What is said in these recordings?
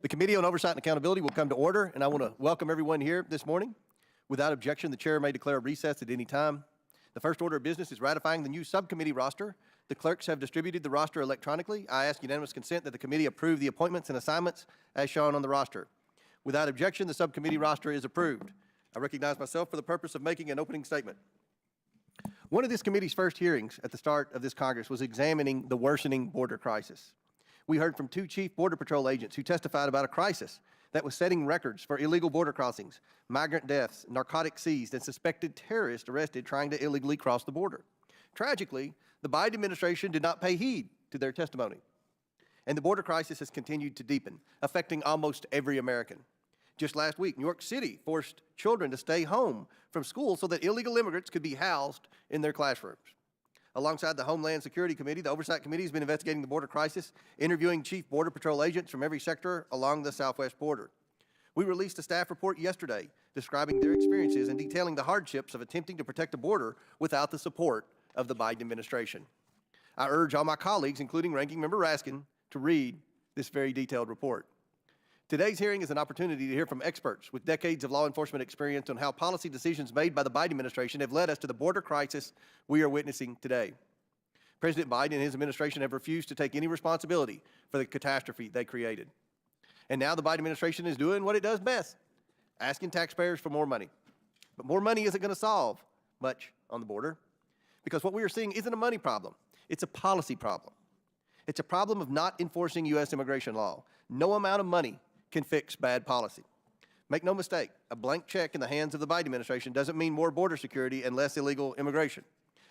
The Committee on Oversight and Accountability will come to order, and I want to welcome everyone here this morning. Without objection, the chair may declare a recess at any time. The first order of business is ratifying the new subcommittee roster. The clerks have distributed the roster electronically. I ask unanimous consent that the committee approve the appointments and assignments as shown on the roster. Without objection, the subcommittee roster is approved. I recognize myself for the purpose of making an opening statement. One of this committee's first hearings at the start of this Congress was examining the worsening border crisis. We heard from two chief Border Patrol agents who testified about a crisis that was setting records for illegal border crossings, migrant deaths, narcotics seized, and suspected terrorists arrested trying to illegally cross the border. Tragically, the Biden administration did not pay heed to their testimony. And the border crisis has continued to deepen, affecting almost every American. Just last week, New York City forced children to stay home from school so that illegal immigrants could be housed in their classrooms. Alongside the Homeland Security Committee, the Oversight Committee has been investigating the border crisis, interviewing chief Border Patrol agents from every sector along the southwest border. We released a staff report yesterday describing their experiences and detailing the hardships of attempting to protect a border without the support of the Biden administration. I urge all my colleagues, including Ranking Member Raskin, to read this very detailed report. Today's hearing is an opportunity to hear from experts with decades of law enforcement experience on how policy decisions made by the Biden administration have led us to the border crisis we are witnessing today. President Biden and his administration have refused to take any responsibility for the catastrophe they created. And now the Biden administration is doing what it does best, asking taxpayers for more money. But more money isn't going to solve much on the border, because what we are seeing isn't a money problem, it's a policy problem. It's a problem of not enforcing U.S. immigration law. No amount of money can fix bad policy. Make no mistake, a blank check in the hands of the Biden administration doesn't mean more border security and less illegal immigration.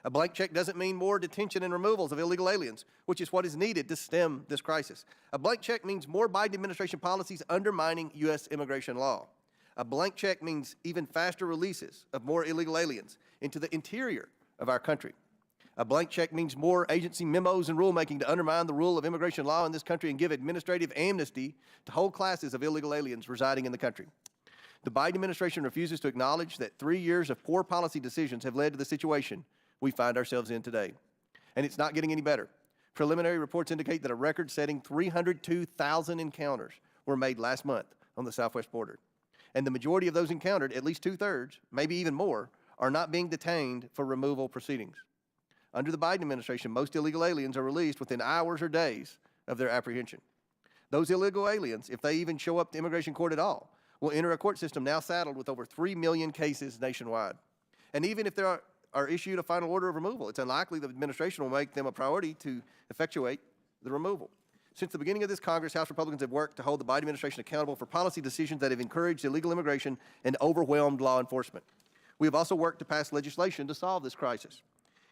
A blank check doesn't mean more detention and removals of illegal aliens, which is what is needed to stem this crisis. A blank check means more Biden administration policies undermining U.S. immigration law. A blank check means even faster releases of more illegal aliens into the interior of our country. A blank check means more agency memos and rulemaking to undermine the rule of immigration law in this country and give administrative amnesty to whole classes of illegal aliens residing in the country. The Biden administration refuses to acknowledge that 3 years of poor policy decisions have led to the situation we find ourselves in today. And it's not getting any better. Preliminary reports indicate that a record-setting 302,000 encounters were made last month on the southwest border. And the majority of those encountered, at least 2/3, maybe even more, are not being detained for removal proceedings. Under the Biden administration, most illegal aliens are released within hours or days of their apprehension. Those illegal aliens, if they even show up to immigration court at all, will enter a court system now saddled with over 3 million cases nationwide. And even if there are issued a final order of removal, it's unlikely the administration will make them a priority to effectuate the removal. Since the beginning of this Congress, House Republicans have worked to hold the Biden administration accountable for policy decisions that have encouraged illegal immigration and overwhelmed law enforcement. We have also worked to pass legislation to solve this crisis.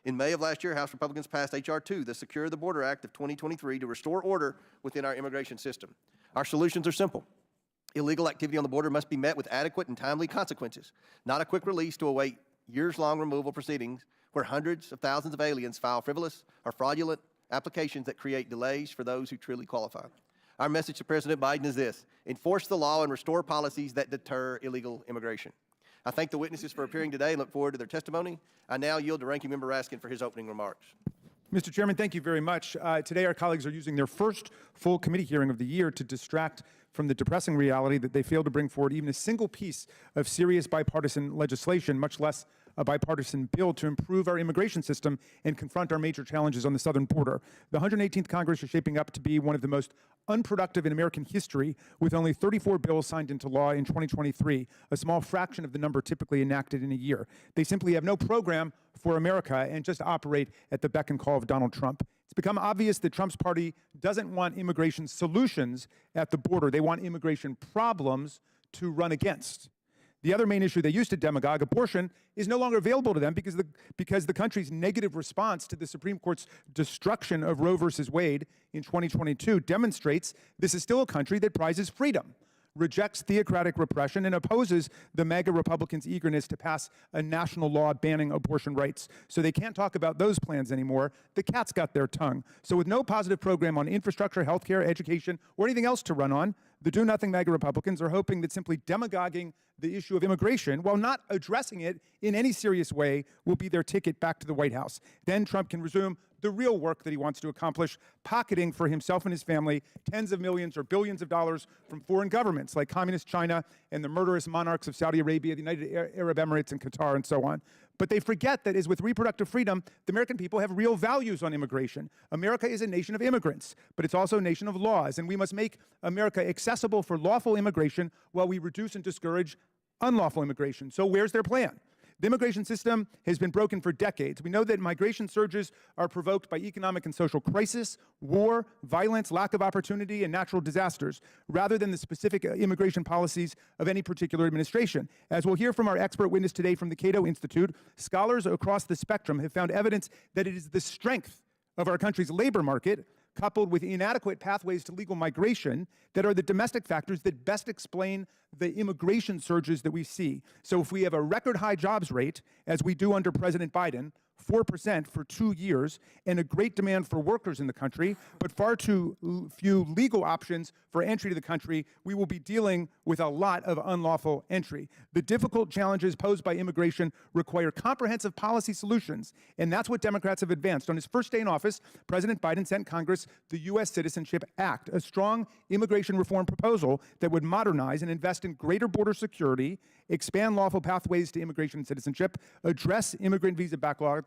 In May of last year, House Republicans passed H.R. 2, the Secure the Border Act of 2023, to restore order within our immigration system. Our solutions are simple. Illegal activity on the border must be met with adequate and timely consequences, not a quick release to await years-long removal proceedings where hundreds of thousands of aliens file frivolous or fraudulent applications that create delays for those who truly qualify. Our message to President Biden is this: enforce the law and restore policies that deter illegal immigration. I thank the witnesses for appearing today and look forward to their testimony. I now yield to Ranking Member Raskin for his opening remarks. Mr. Chairman, thank you very much. Today, our colleagues are using their first full committee hearing of the year to distract from the depressing reality that they failed to bring forward even a single piece of serious bipartisan legislation, much less a bipartisan bill to improve our immigration system and confront our major challenges on the southern border. The 118th Congress is shaping up to be one of the most unproductive in American history, with only 34 bills signed into law in 2023, a small fraction of the number typically enacted in a year. They simply have no program for America and just operate at the beck and call of Donald Trump. It's become obvious that Trump's party doesn't want immigration solutions at the border. They want immigration problems to run against. The other main issue they used to demagogue, abortion, is no longer available to them because the country's negative response to the Supreme Court's destruction of Roe versus Wade in 2022 demonstrates this is still a country that prizes freedom, rejects theocratic repression, and opposes the MAGA Republicans' eagerness to pass a national law banning abortion rights. So they can't talk about those plans anymore. The cat's got their tongue. So with no positive program on infrastructure, healthcare, education, or anything else to run on, the do-nothing MAGA Republicans are hoping that simply demagoguing the issue of immigration, while not addressing it in any serious way, will be their ticket back to the White House. Then Trump can resume the real work that he wants to accomplish, pocketing for himself and his family tens of millions or billions of dollars from foreign governments like Communist China and the murderous monarchs of Saudi Arabia, the United Arab Emirates, and Qatar, and so on. But they forget that, as with reproductive freedom, the American people have real values on immigration. America is a nation of immigrants, but it's also a nation of laws, and we must make America accessible for lawful immigration while we reduce and discourage unlawful immigration. So where's their plan? The immigration system has been broken for decades. We know that migration surges are provoked by economic and social crisis, war, violence, lack of opportunity, and natural disasters, rather than the specific immigration policies of any particular administration. As we'll hear from our expert witness today from the Cato Institute, scholars across the spectrum have found evidence that it is the strength of our country's labor market, coupled with inadequate pathways to legal migration, that are the domestic factors that best explain the immigration surges that we see. So if we have a record high jobs rate, as we do under President Biden, 4% for 2 years, and a great demand for workers in the country, but far too few legal options for entry to the country, we will be dealing with a lot of unlawful entry. The difficult challenges posed by immigration require comprehensive policy solutions, and that's what Democrats have advanced. On his first day in office, President Biden sent Congress the U.S. Citizenship Act, a strong immigration reform proposal that would modernize and invest in greater border security, expand lawful pathways to immigration and citizenship, address immigrant visa backlogs,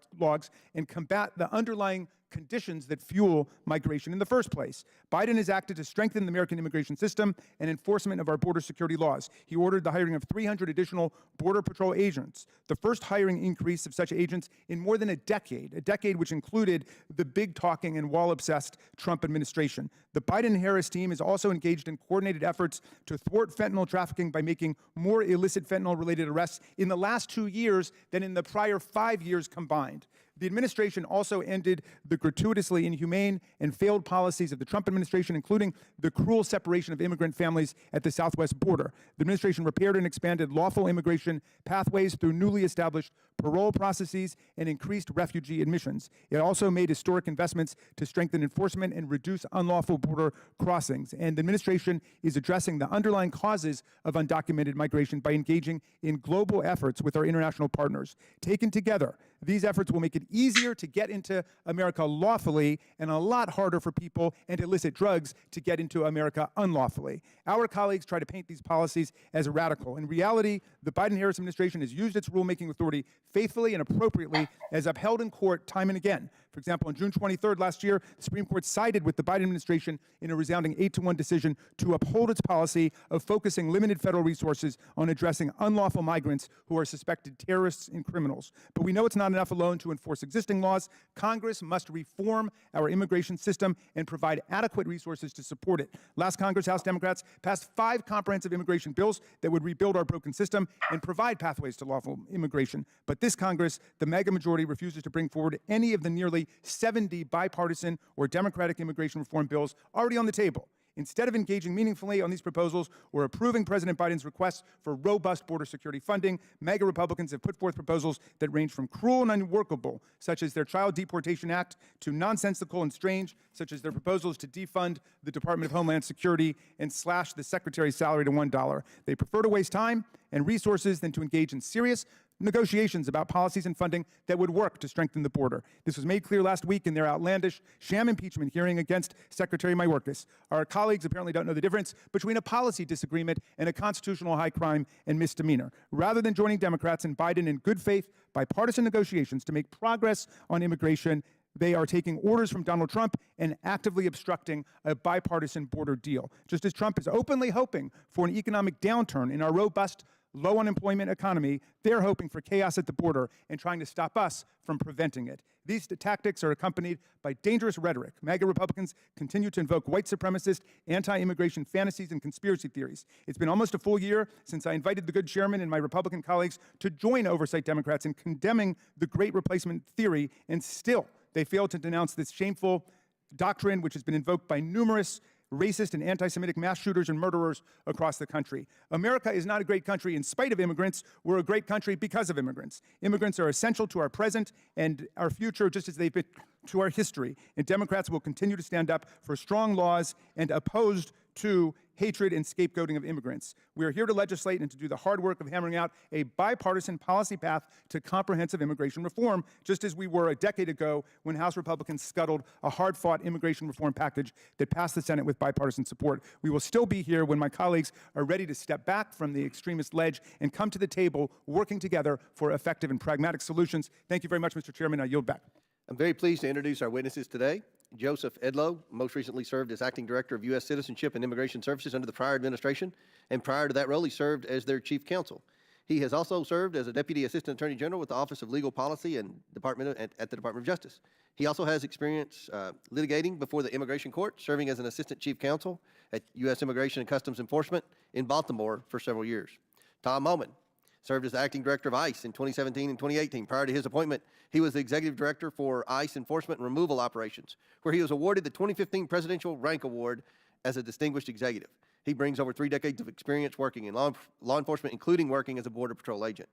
and combat the underlying conditions that fuel migration in the first place. Biden has acted to strengthen the American immigration system and enforcement of our border security laws. He ordered the hiring of 300 additional Border Patrol agents, the first hiring increase of such agents in more than a decade which included the big-talking and wall-obsessed Trump administration. The Biden-Harris team is also engaged in coordinated efforts to thwart fentanyl trafficking by making more illicit fentanyl-related arrests in the last 2 years than in the prior 5 years combined. The administration also ended the gratuitously inhumane and failed policies of the Trump administration, including the cruel separation of immigrant families at the southwest border. The administration repaired and expanded lawful immigration pathways through newly established parole processes and increased refugee admissions. It also made historic investments to strengthen enforcement and reduce unlawful border crossings. And the administration is addressing the underlying causes of undocumented migration by engaging in global efforts with our international partners. Taken together, these efforts will make it easier to get into America lawfully and a lot harder for people and illicit drugs to get into America unlawfully. Our colleagues try to paint these policies as radical. In reality, the Biden-Harris administration has used its rulemaking authority faithfully and appropriately as upheld in court time and again. For example, on June 23rd last year, the Supreme Court sided with the Biden administration in a resounding 8-1 decision to uphold its policy of focusing limited federal resources on addressing unlawful migrants who are suspected terrorists and criminals. But we know it's not enough alone to enforce existing laws. Congress must reform our immigration system and provide adequate resources to support it. Last Congress, House Democrats passed 5 comprehensive immigration bills that would rebuild our broken system and provide pathways to lawful immigration. But this Congress, the MAGA majority, refuses to bring forward any of the nearly 70 bipartisan or Democratic immigration reform bills already on the table. Instead of engaging meaningfully on these proposals or approving President Biden's requests for robust border security funding, MAGA Republicans have put forth proposals that range from cruel and unworkable, such as their Child Deportation Act, to nonsensical and strange, such as their proposals to defund the Department of Homeland Security and slash the Secretary's salary to $1. They prefer to waste time and resources than to engage in serious negotiations about policies and funding that would work to strengthen the border. This was made clear last week in their outlandish sham impeachment hearing against Secretary Mayorkas. Our colleagues apparently don't know the difference between a policy disagreement and a constitutional high crime and misdemeanor. Rather than joining Democrats and Biden in good faith bipartisan negotiations to make progress on immigration, they are taking orders from Donald Trump and actively obstructing a bipartisan border deal. Just as Trump is openly hoping for an economic downturn in our robust low unemployment economy, they're hoping for chaos at the border and trying to stop us from preventing it. These tactics are accompanied by dangerous rhetoric. MAGA Republicans continue to invoke white supremacist, anti-immigration fantasies and conspiracy theories. It's been almost a full year since I invited the good chairman and my Republican colleagues to join oversight Democrats in condemning the Great Replacement theory, and still they fail to denounce this shameful doctrine which has been invoked by numerous racist and anti-Semitic mass shooters and murderers across the country. America is not a great country in spite of immigrants. We're a great country because of immigrants. Immigrants are essential to our present and our future, just as they've been to our history. And Democrats will continue to stand up for strong laws and opposed to hatred, and scapegoating of immigrants. We are here to legislate and to do the hard work of hammering out a bipartisan policy path to comprehensive immigration reform, just as we were a decade ago when House Republicans scuttled a hard-fought immigration reform package that passed the Senate with bipartisan support. We will still be here when my colleagues are ready to step back from the extremist ledge and come to the table working together for effective and pragmatic solutions. Thank you very much, Mr. Chairman. I yield back. I'm very pleased to introduce our witnesses today. Joseph Edlow most recently served as Acting Director of U.S. Citizenship and Immigration Services under the prior administration, and prior to that role, he served as their Chief Counsel. He has also served as a Deputy Assistant Attorney General with the Office of Legal Policy and at the Department of Justice. He also has experience litigating before the Immigration Court, serving as an Assistant Chief Counsel at U.S. Immigration and Customs Enforcement in Baltimore for several years. Tom Moman served as the Acting Director of ICE in 2017 and 2018. Prior to his appointment, he was the Executive Director for ICE Enforcement and Removal Operations, where he was awarded the 2015 Presidential Rank Award as a Distinguished Executive. He brings over 3 decades of experience working in law enforcement, including working as a Border Patrol agent.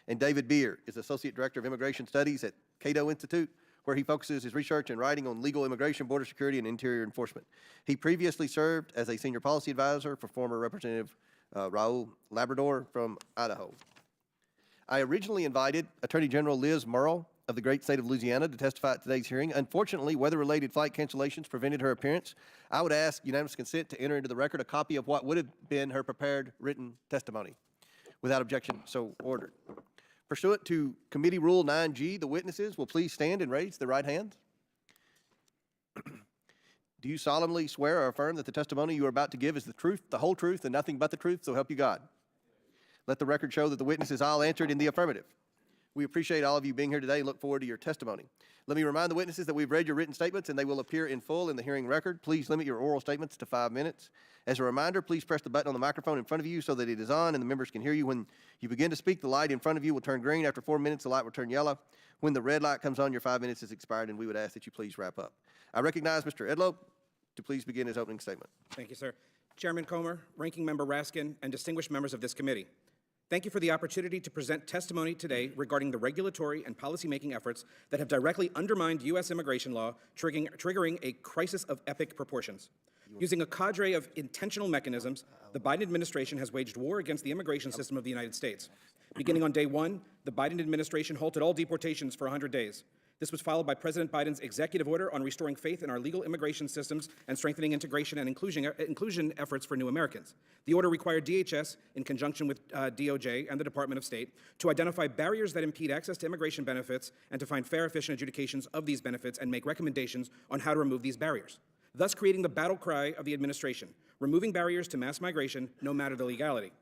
And David Beer is Associate Director of Immigration Studies at Cato Institute, where he focuses his research and writing on legal immigration, border security, and interior enforcement. He previously served as a Senior Policy Advisor for former Representative Raul Labrador from Idaho. I originally invited Attorney General Liz Murrill of the great state of Louisiana to testify at today's hearing. Unfortunately, weather-related flight cancellations prevented her appearance. I would ask unanimous consent to enter into the record a copy of what would have been her prepared written testimony. Without objection, so ordered. Pursuant to Committee Rule 9G, the witnesses will please stand and raise their right hands. Do you solemnly swear or affirm that the testimony you are about to give is the truth, the whole truth, and nothing but the truth, so help you God? Let the record show that the witnesses all answered in the affirmative. We appreciate all of you being here today and look forward to your testimony. Let me remind the witnesses that we've read your written statements and they will appear in full in the hearing record. Please limit your oral statements to 5 minutes. As a reminder, please press the button on the microphone in front of you so that it is on and the members can hear you. When you begin to speak, the light in front of you will turn green. After 4 minutes, the light will turn yellow. When the red light comes on, your 5 minutes is expired, and we would ask that you please wrap up. I recognize Mr. Edlow to please begin his opening statement. Thank you, sir. Chairman Comer, Ranking Member Raskin, and distinguished members of this committee. Thank you for the opportunity to present testimony today regarding the regulatory and policymaking efforts that have directly undermined U.S. immigration law, triggering a crisis of epic proportions. Using a cadre of intentional mechanisms, the Biden administration has waged war against the immigration system of the United States. Beginning on day 1, the Biden administration halted all deportations for 100 days. This was followed by President Biden's executive order on restoring faith in our legal immigration systems and strengthening integration and inclusion efforts for new Americans. The order required DHS, in conjunction with DOJ and the Department of State, to identify barriers that impede access to immigration benefits and to find fair, efficient adjudications of these benefits and make recommendations on how to remove these barriers, thus creating the battle cry of the administration: removing barriers to mass migration, no matter the legality.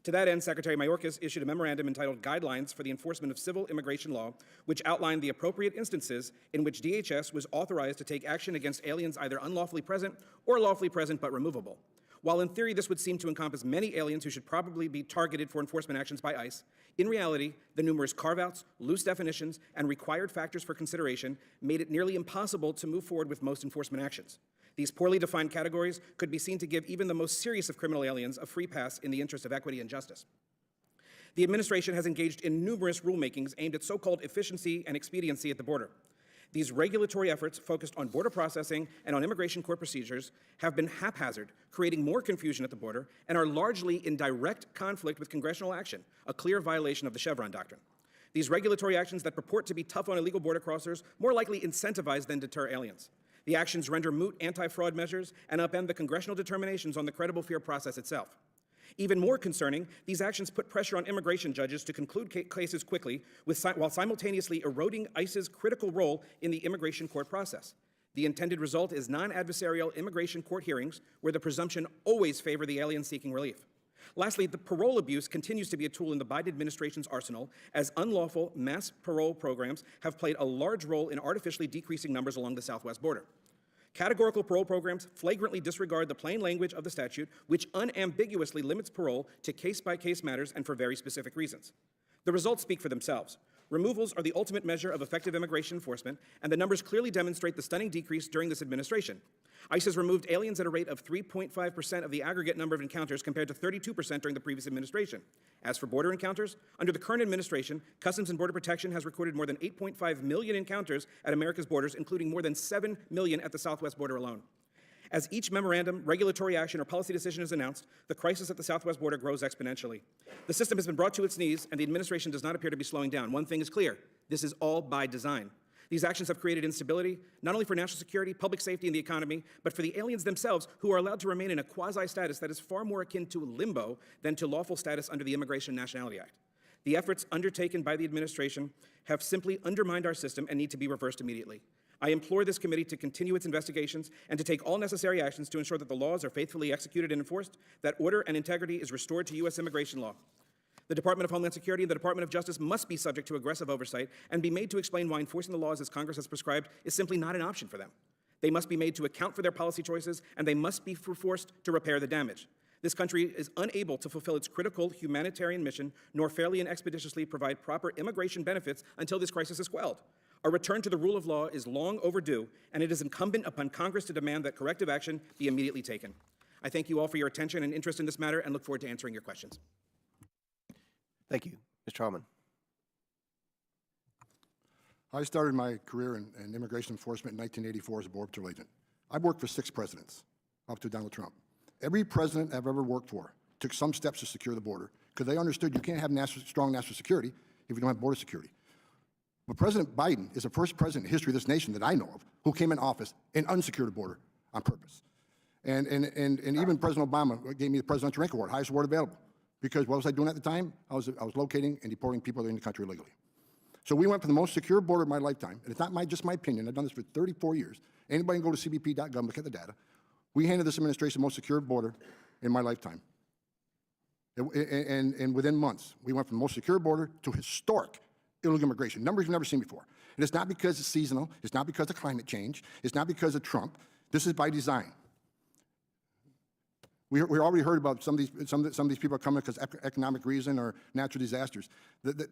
To that end, Secretary Mayorkas issued a memorandum entitled Guidelines for the Enforcement of Civil Immigration Law, which outlined the appropriate instances in which DHS was authorized to take action against aliens either unlawfully present or lawfully present but removable. While in theory this would seem to encompass many aliens who should probably be targeted for enforcement actions by ICE, in reality, the numerous carve-outs, loose definitions, and required factors for consideration made it nearly impossible to move forward with most enforcement actions. These poorly defined categories could be seen to give even the most serious of criminal aliens a free pass in the interest of equity and justice. The administration has engaged in numerous rulemakings aimed at so-called efficiency and expediency at the border. These regulatory efforts focused on border processing and on immigration court procedures have been haphazard, creating more confusion at the border, and are largely in direct conflict with congressional action, a clear violation of the Chevron doctrine. These regulatory actions that purport to be tough on illegal border crossers more likely incentivize than deter aliens. The actions render moot anti-fraud measures and upend the congressional determinations on the credible fear process itself. Even more concerning, these actions put pressure on immigration judges to conclude cases quickly while simultaneously eroding ICE's critical role in the immigration court process. The intended result is non-adversarial immigration court hearings where the presumption always favor the alien seeking relief. Lastly, the parole abuse continues to be a tool in the Biden administration's arsenal, as unlawful mass parole programs have played a large role in artificially decreasing numbers along the southwest border. Categorical parole programs flagrantly disregard the plain language of the statute, which unambiguously limits parole to case-by-case matters and for very specific reasons. The results speak for themselves. Removals are the ultimate measure of effective immigration enforcement, and the numbers clearly demonstrate the stunning decrease during this administration. ICE has removed aliens at a rate of 3.5% of the aggregate number of encounters compared to 32% during the previous administration. As for border encounters, under the current administration, Customs and Border Protection has recorded more than 8.5 million encounters at America's borders, including more than 7 million at the southwest border alone. As each memorandum, regulatory action, or policy decision is announced, the crisis at the southwest border grows exponentially. The system has been brought to its knees, and the administration does not appear to be slowing down. One thing is clear: this is all by design. These actions have created instability, not only for national security, public safety, and the economy, but for the aliens themselves, who are allowed to remain in a quasi-status that is far more akin to limbo than to lawful status under the Immigration and Nationality Act. The efforts undertaken by the administration have simply undermined our system and need to be reversed immediately. I implore this committee to continue its investigations and to take all necessary actions to ensure that the laws are faithfully executed and enforced, that order and integrity is restored to U.S. immigration law. The Department of Homeland Security and the Department of Justice must be subject to aggressive oversight and be made to explain why enforcing the laws as Congress has prescribed is simply not an option for them. They must be made to account for their policy choices, and they must be forced to repair the damage. This country is unable to fulfill its critical humanitarian mission, nor fairly and expeditiously provide proper immigration benefits until this crisis is quelled. A return to the rule of law is long overdue, and it is incumbent upon Congress to demand that corrective action be immediately taken. I thank you all for your attention and interest in this matter and look forward to answering your questions. Thank you. Mr. Harmon. I started my career in immigration enforcement in 1984 as a Border Patrol agent. I've worked for 6 presidents, up to Donald Trump. Every president I've ever worked for took some steps to secure the border because they understood you can't have strong national security if you don't have border security. But President Biden is the first president in the history of this nation that I know of who came in office and unsecured the border on purpose. And even President Obama gave me the Presidential Rank Award, highest award available. Because what was I doing at the time? I was locating and deporting people that are in the country illegally. So we went for the most secure border of my lifetime, and it's not just my opinion. I've done this for 34 years. Anybody can go to cbp.gov, look at the data. We handed this administration the most secure border in my lifetime. And within months, we went from the most secure border to historic illegal immigration, numbers we've never seen before. And it's not because it's seasonal. It's not because of climate change. It's not because of Trump. This is by design. We already heard about some of these people are coming because of economic reason or natural disasters. The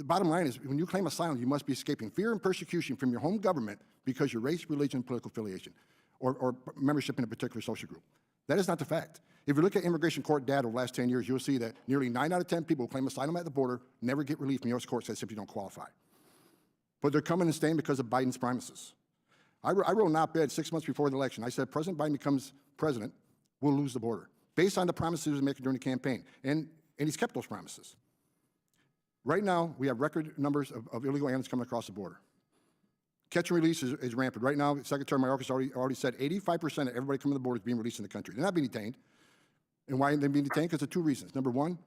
bottom line is, when you claim asylum, you must be escaping fear and persecution from your home government because your race, religion, political affiliation, or membership in a particular social group. That is not the fact. If you look at immigration court data over the last 10 years, you'll see that nearly 9 out of 10 people who claim asylum at the border never get relief from U.S. courts that simply don't qualify. But they're coming and staying because of Biden's promises. I wrote an op-ed 6 months before the election. I said, President Biden becomes president, we'll lose the border, based on the promises he was making during the campaign. And he's kept those promises. Right now, we have record numbers of illegal aliens coming across the border. Catch and release is rampant. Right now, Secretary Mayorkas already said 85% of everybody coming to the border is being released in the country. They're not being detained. And why are they being detained? Because of 2 reasons. Number one,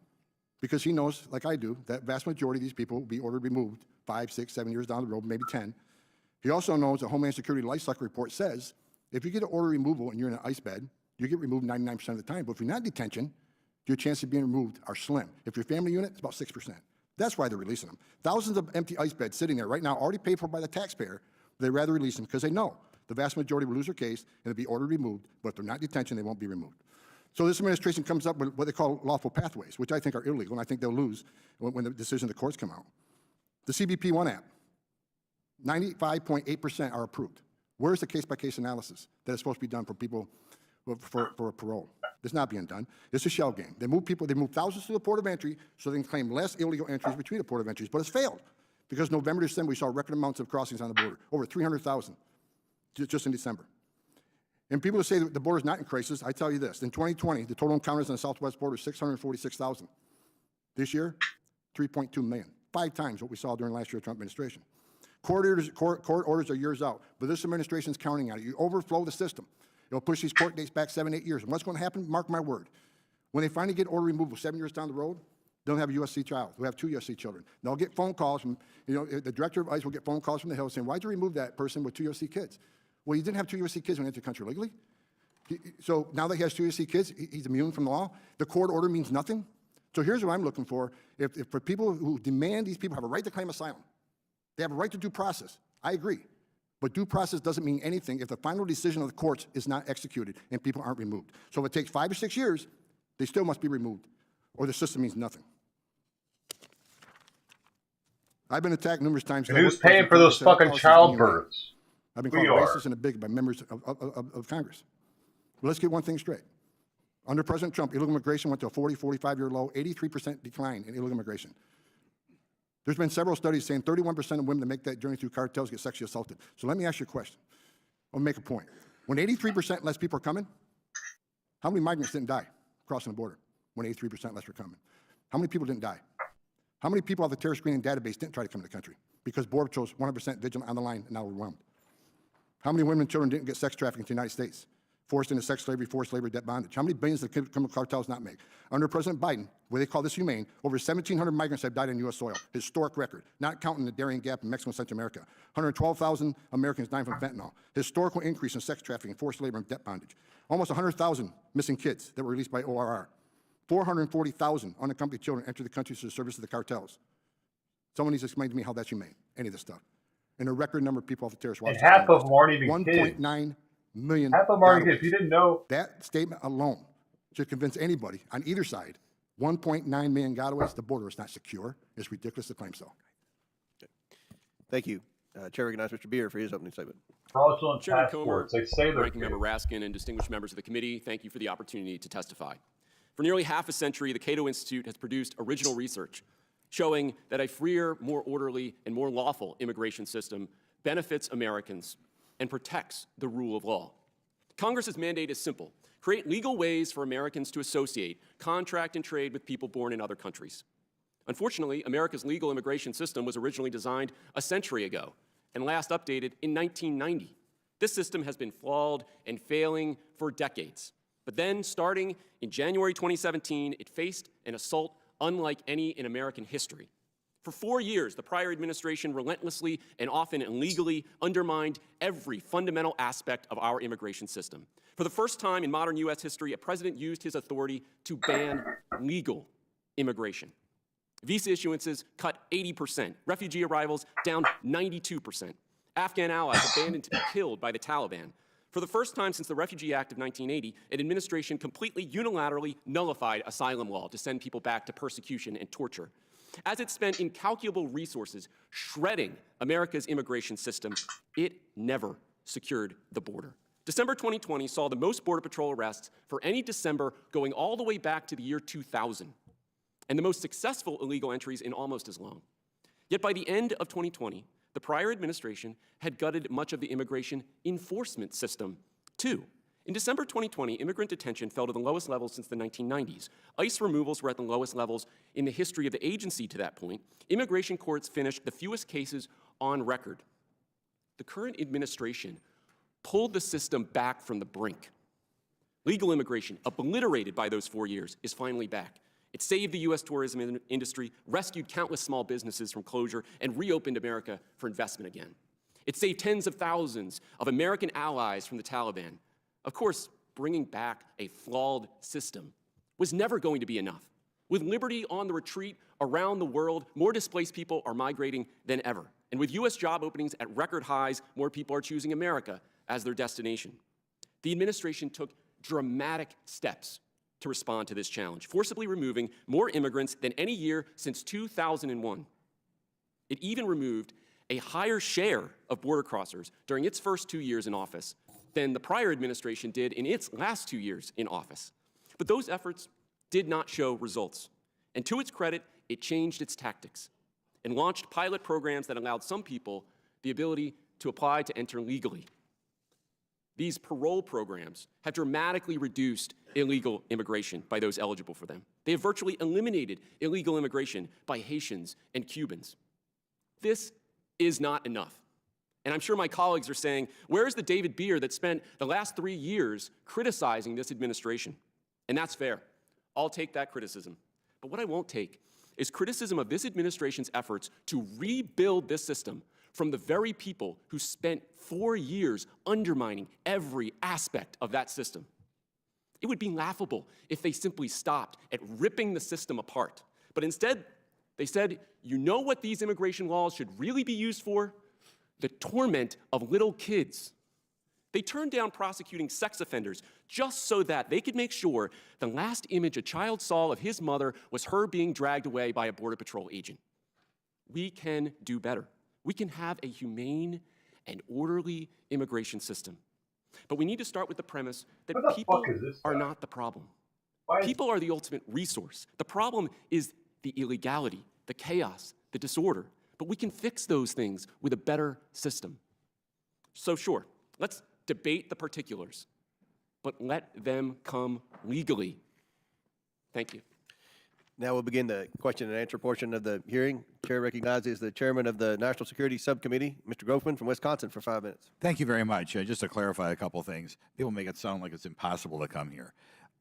because he knows, like I do, that vast majority of these people will be ordered removed 5, 6, 7 years down the road, maybe 10. He also knows the Homeland Security Life Cycle Report says if you get an order removal and you're in an ICE bed, you get removed 99% of the time. But if you're not in detention, your chances of being removed are slim. If you're a family unit, it's about 6%. That's why they're releasing them. Thousands of empty ICE beds sitting there right now, already paid for by the taxpayer. They'd rather release them because they know the vast majority will lose their case and they'll be ordered removed, but if they're not in detention, they won't be removed. So this administration comes up with what they call lawful pathways, which I think are illegal, and I think they'll lose when the decision of the courts come out. The CBP One app, 95.8% are approved. Where's the case-by-case analysis that is supposed to be done for people for a parole? It's not being done. It's a shell game. They move thousands to the port of entry so they can claim less illegal entries between the port of entries, but it's failed. Because November to December, we saw record amounts of crossings on the border, over 300,000 just in December. And people who say that the border is not in crisis, I tell you this. In 2020, the total encounters on the southwest border is 646,000. This year, 3.2 million, 5 times what we saw during last year's Trump administration. Court orders are years out, but this administration is counting on it. You overflow the system. It'll push these court dates back 7, 8 years. And what's going to happen? Mark my word. When they finally get order removal 7 years down the road, they'll have a USC child. They'll have 2 USC children. They'll get phone calls from, the director of ICE will get phone calls from the Hill saying, why'd you remove that person with 2 USC kids? Well, he didn't have 2 USC kids when he entered the country legally. So now that he has 2 USC kids, he's immune from the law. The court order means nothing. So here's what I'm looking for. If for people who demand these people have a right to claim asylum, they have a right to due process. I agree. But due process doesn't mean anything if the final decision of the courts is not executed and people aren't removed. So if it takes 5 or 6 years, they still must be removed, or the system means nothing. I've been attacked numerous times. And who's paying for those fucking childbirths? I've been called a racist and a bigot by members of Congress. But let's get one thing straight. Under President Trump, illegal immigration went to a 45-year low, 83% decline in illegal immigration. There's been several studies saying 31% of women that make that journey through cartels get sexually assaulted. So let me ask you a question. I'll make a point. When 83% less people are coming, how many migrants didn't die crossing the border when 83% less were coming? How many people didn't die? How many people out of the terrorist screening database didn't try to come to the country because Border Patrol's 100% vigilant on the line and now overwhelmed? How many women and children didn't get sex trafficking to the United States, forced into sex slavery, forced labor, debt bondage? How many billions did the criminal cartels not make? Under President Biden, where they call this humane, over 1,700 migrants have died on U.S. soil. Historic record, not counting the Darien Gap in Mexico and Central America. 112,000 Americans dying from fentanyl. Historical increase in sex trafficking, forced labor, and debt bondage. Almost 100,000 missing kids that were released by ORR. 440,000 unaccompanied children entered the country through the service of the cartels. Someone needs to explain to me how that's humane, any of this stuff. And a record number of people off the terrorist watch. And half of them aren't even kids. 1.9 million. Half of them aren't kids. If you didn't know. That statement alone should convince anybody on either side, 1.9 million gotaways, the border is not secure. It's ridiculous to claim so. Thank you. Chair recognizes Mr. Beer for his opening statement. Fraudulent Chairman passports. Comer, They say they're Ranking Member Raskin, and distinguished members of the committee, thank you for the opportunity to testify. For nearly half a century, the Cato Institute has produced original research showing that a freer, more orderly, and more lawful immigration system benefits Americans and protects the rule of law. Congress's mandate is simple: create legal ways for Americans to associate, contract, and trade with people born in other countries. Unfortunately, America's legal immigration system was originally designed a century ago and last updated in 1990. This system has been flawed and failing for decades. But then, starting in January 2017, it faced an assault unlike any in American history. For 4 years, the prior administration relentlessly and often illegally undermined every fundamental aspect of our immigration system. For the first time in modern U.S. history, a president used his authority to ban legal immigration. Visa issuances cut 80%, refugee arrivals down 92%, Afghan allies abandoned to be killed by the Taliban. For the first time since the Refugee Act of 1980, an administration completely unilaterally nullified asylum law to send people back to persecution and torture. As it spent incalculable resources shredding America's immigration system, it never secured the border. December 2020 saw the most Border Patrol arrests for any December going all the way back to the year 2000, and the most successful illegal entries in almost as long. Yet by the end of 2020, the prior administration had gutted much of the immigration enforcement system, too. In December 2020, immigrant detention fell to the lowest levels since the 1990s. ICE removals were at the lowest levels in the history of the agency to that point. Immigration courts finished the fewest cases on record. The current administration pulled the system back from the brink. Legal immigration, obliterated by those 4 years, is finally back. It saved the U.S. tourism industry, rescued countless small businesses from closure, and reopened America for investment again. It saved tens of thousands of American allies from the Taliban. Of course, bringing back a flawed system was never going to be enough. With liberty on the retreat around the world, more displaced people are migrating than ever. And with U.S. job openings at record highs, more people are choosing America as their destination. The administration took dramatic steps to respond to this challenge, forcibly removing more immigrants than any year since 2001. It even removed a higher share of border crossers during its first 2 years in office than the prior administration did in its last 2 years in office. But those efforts did not show results. And to its credit, it changed its tactics and launched pilot programs that allowed some people the ability to apply to enter legally. These parole programs have dramatically reduced illegal immigration by those eligible for them. They have virtually eliminated illegal immigration by Haitians and Cubans. This is not enough. And I'm sure my colleagues are saying, where's the David Beer that spent the last 3 years criticizing this administration? And that's fair. I'll take that criticism. But what I won't take is criticism of this administration's efforts to rebuild this system from the very people who spent 4 years undermining every aspect of that system. It would be laughable if they simply stopped at ripping the system apart. But instead, they said, you know what these immigration laws should really be used for? The torment of little kids. They turned down prosecuting sex offenders just so that they could make sure the last image a child saw of his mother was her being dragged away by a Border Patrol agent. We can do better. We can have a humane and orderly immigration system. But we need to start with the premise that people are not the problem. People are the ultimate resource. The problem is the illegality, the chaos, the disorder. But we can fix those things with a better system. So sure, let's debate the particulars, but let them come legally. Thank you. Now we'll begin the question and answer portion of the hearing. Chair recognizes the chairman of the National Security Subcommittee, Mr. Grofman from Wisconsin, for 5 minutes. Thank you very much. Just to clarify a couple of things, people make it sound like it's impossible to come here.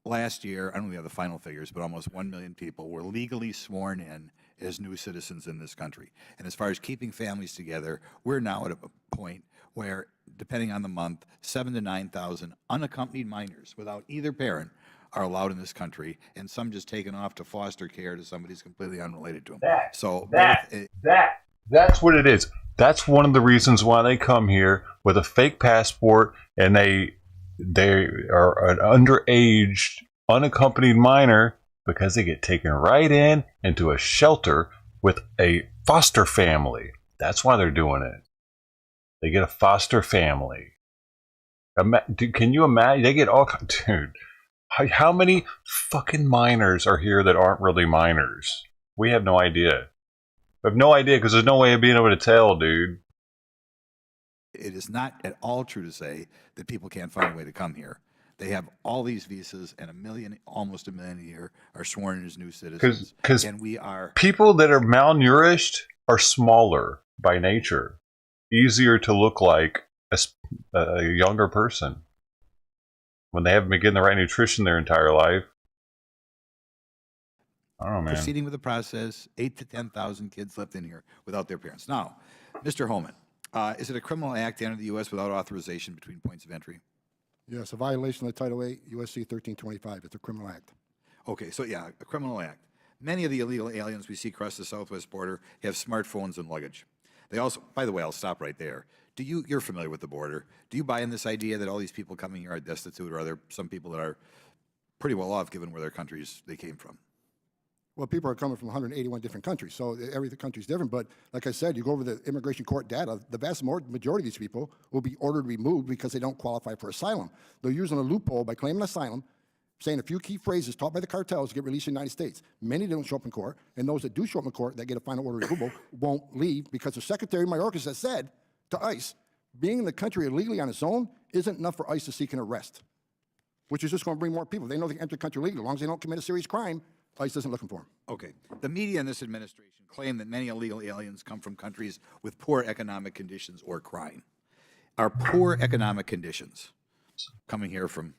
Last year, I don't know if we have the final figures, but almost 1 million people were legally sworn in as new citizens in this country. And as far as keeping families together, we're now at a point where, depending on the month, 7,000 to 9,000 unaccompanied minors without either parent are allowed in this country, and some just taken off to foster care to somebody who's completely unrelated to them. That's what it is. That's one of the reasons why they come here with a fake passport, and they are an underage, unaccompanied minor, because they get taken right into a shelter with a foster family. That's why they're doing it. They get a foster family. Can you imagine? They get all, dude. How many fucking minors are here that aren't really minors? We have no idea. We have no idea because there's no way of being able to tell, dude. It is not at all true to say that people can't find a way to come here. They have all these visas, and almost a million a year are sworn in as new citizens. And we are people that are malnourished are smaller by nature, easier to look like a younger person when they haven't been getting the right nutrition their entire life. I don't know, man. proceeding with the process. 8,000 to 10,000 kids left in here without their parents. Now, Mr. Holman, is it a criminal act to enter the U.S. without authorization between points of entry? Yes, a violation of Title 8, USC 1325. It's a criminal act. Okay, so yeah, a criminal act. Many of the illegal aliens we see cross the southwest border have smartphones and luggage. They also, by the way, I'll stop right there. You're familiar with the border. Do you buy in this idea that all these people coming here are destitute, or are there some people that are pretty well off given where their countries they came from? Well, people are coming from 181 different countries, so every country is different. But like I said, you go over the immigration court data, the vast majority of these people will be ordered removed because they don't qualify for asylum. They're using a loophole by claiming asylum, saying a few key phrases taught by the cartels to get released in the United States. Many don't show up in court, and those that do show up in court that get a final order removal won't leave because the Secretary Mayorkas has said to ICE, being in the country illegally on its own isn't enough for ICE to seek an arrest, which is just going to bring more people. They know they can enter the country legally. As long as they don't commit a serious crime, ICE isn't looking for them. Okay. The media in this administration claim that many illegal aliens come from countries with poor economic conditions or crime. Are poor economic conditions coming here from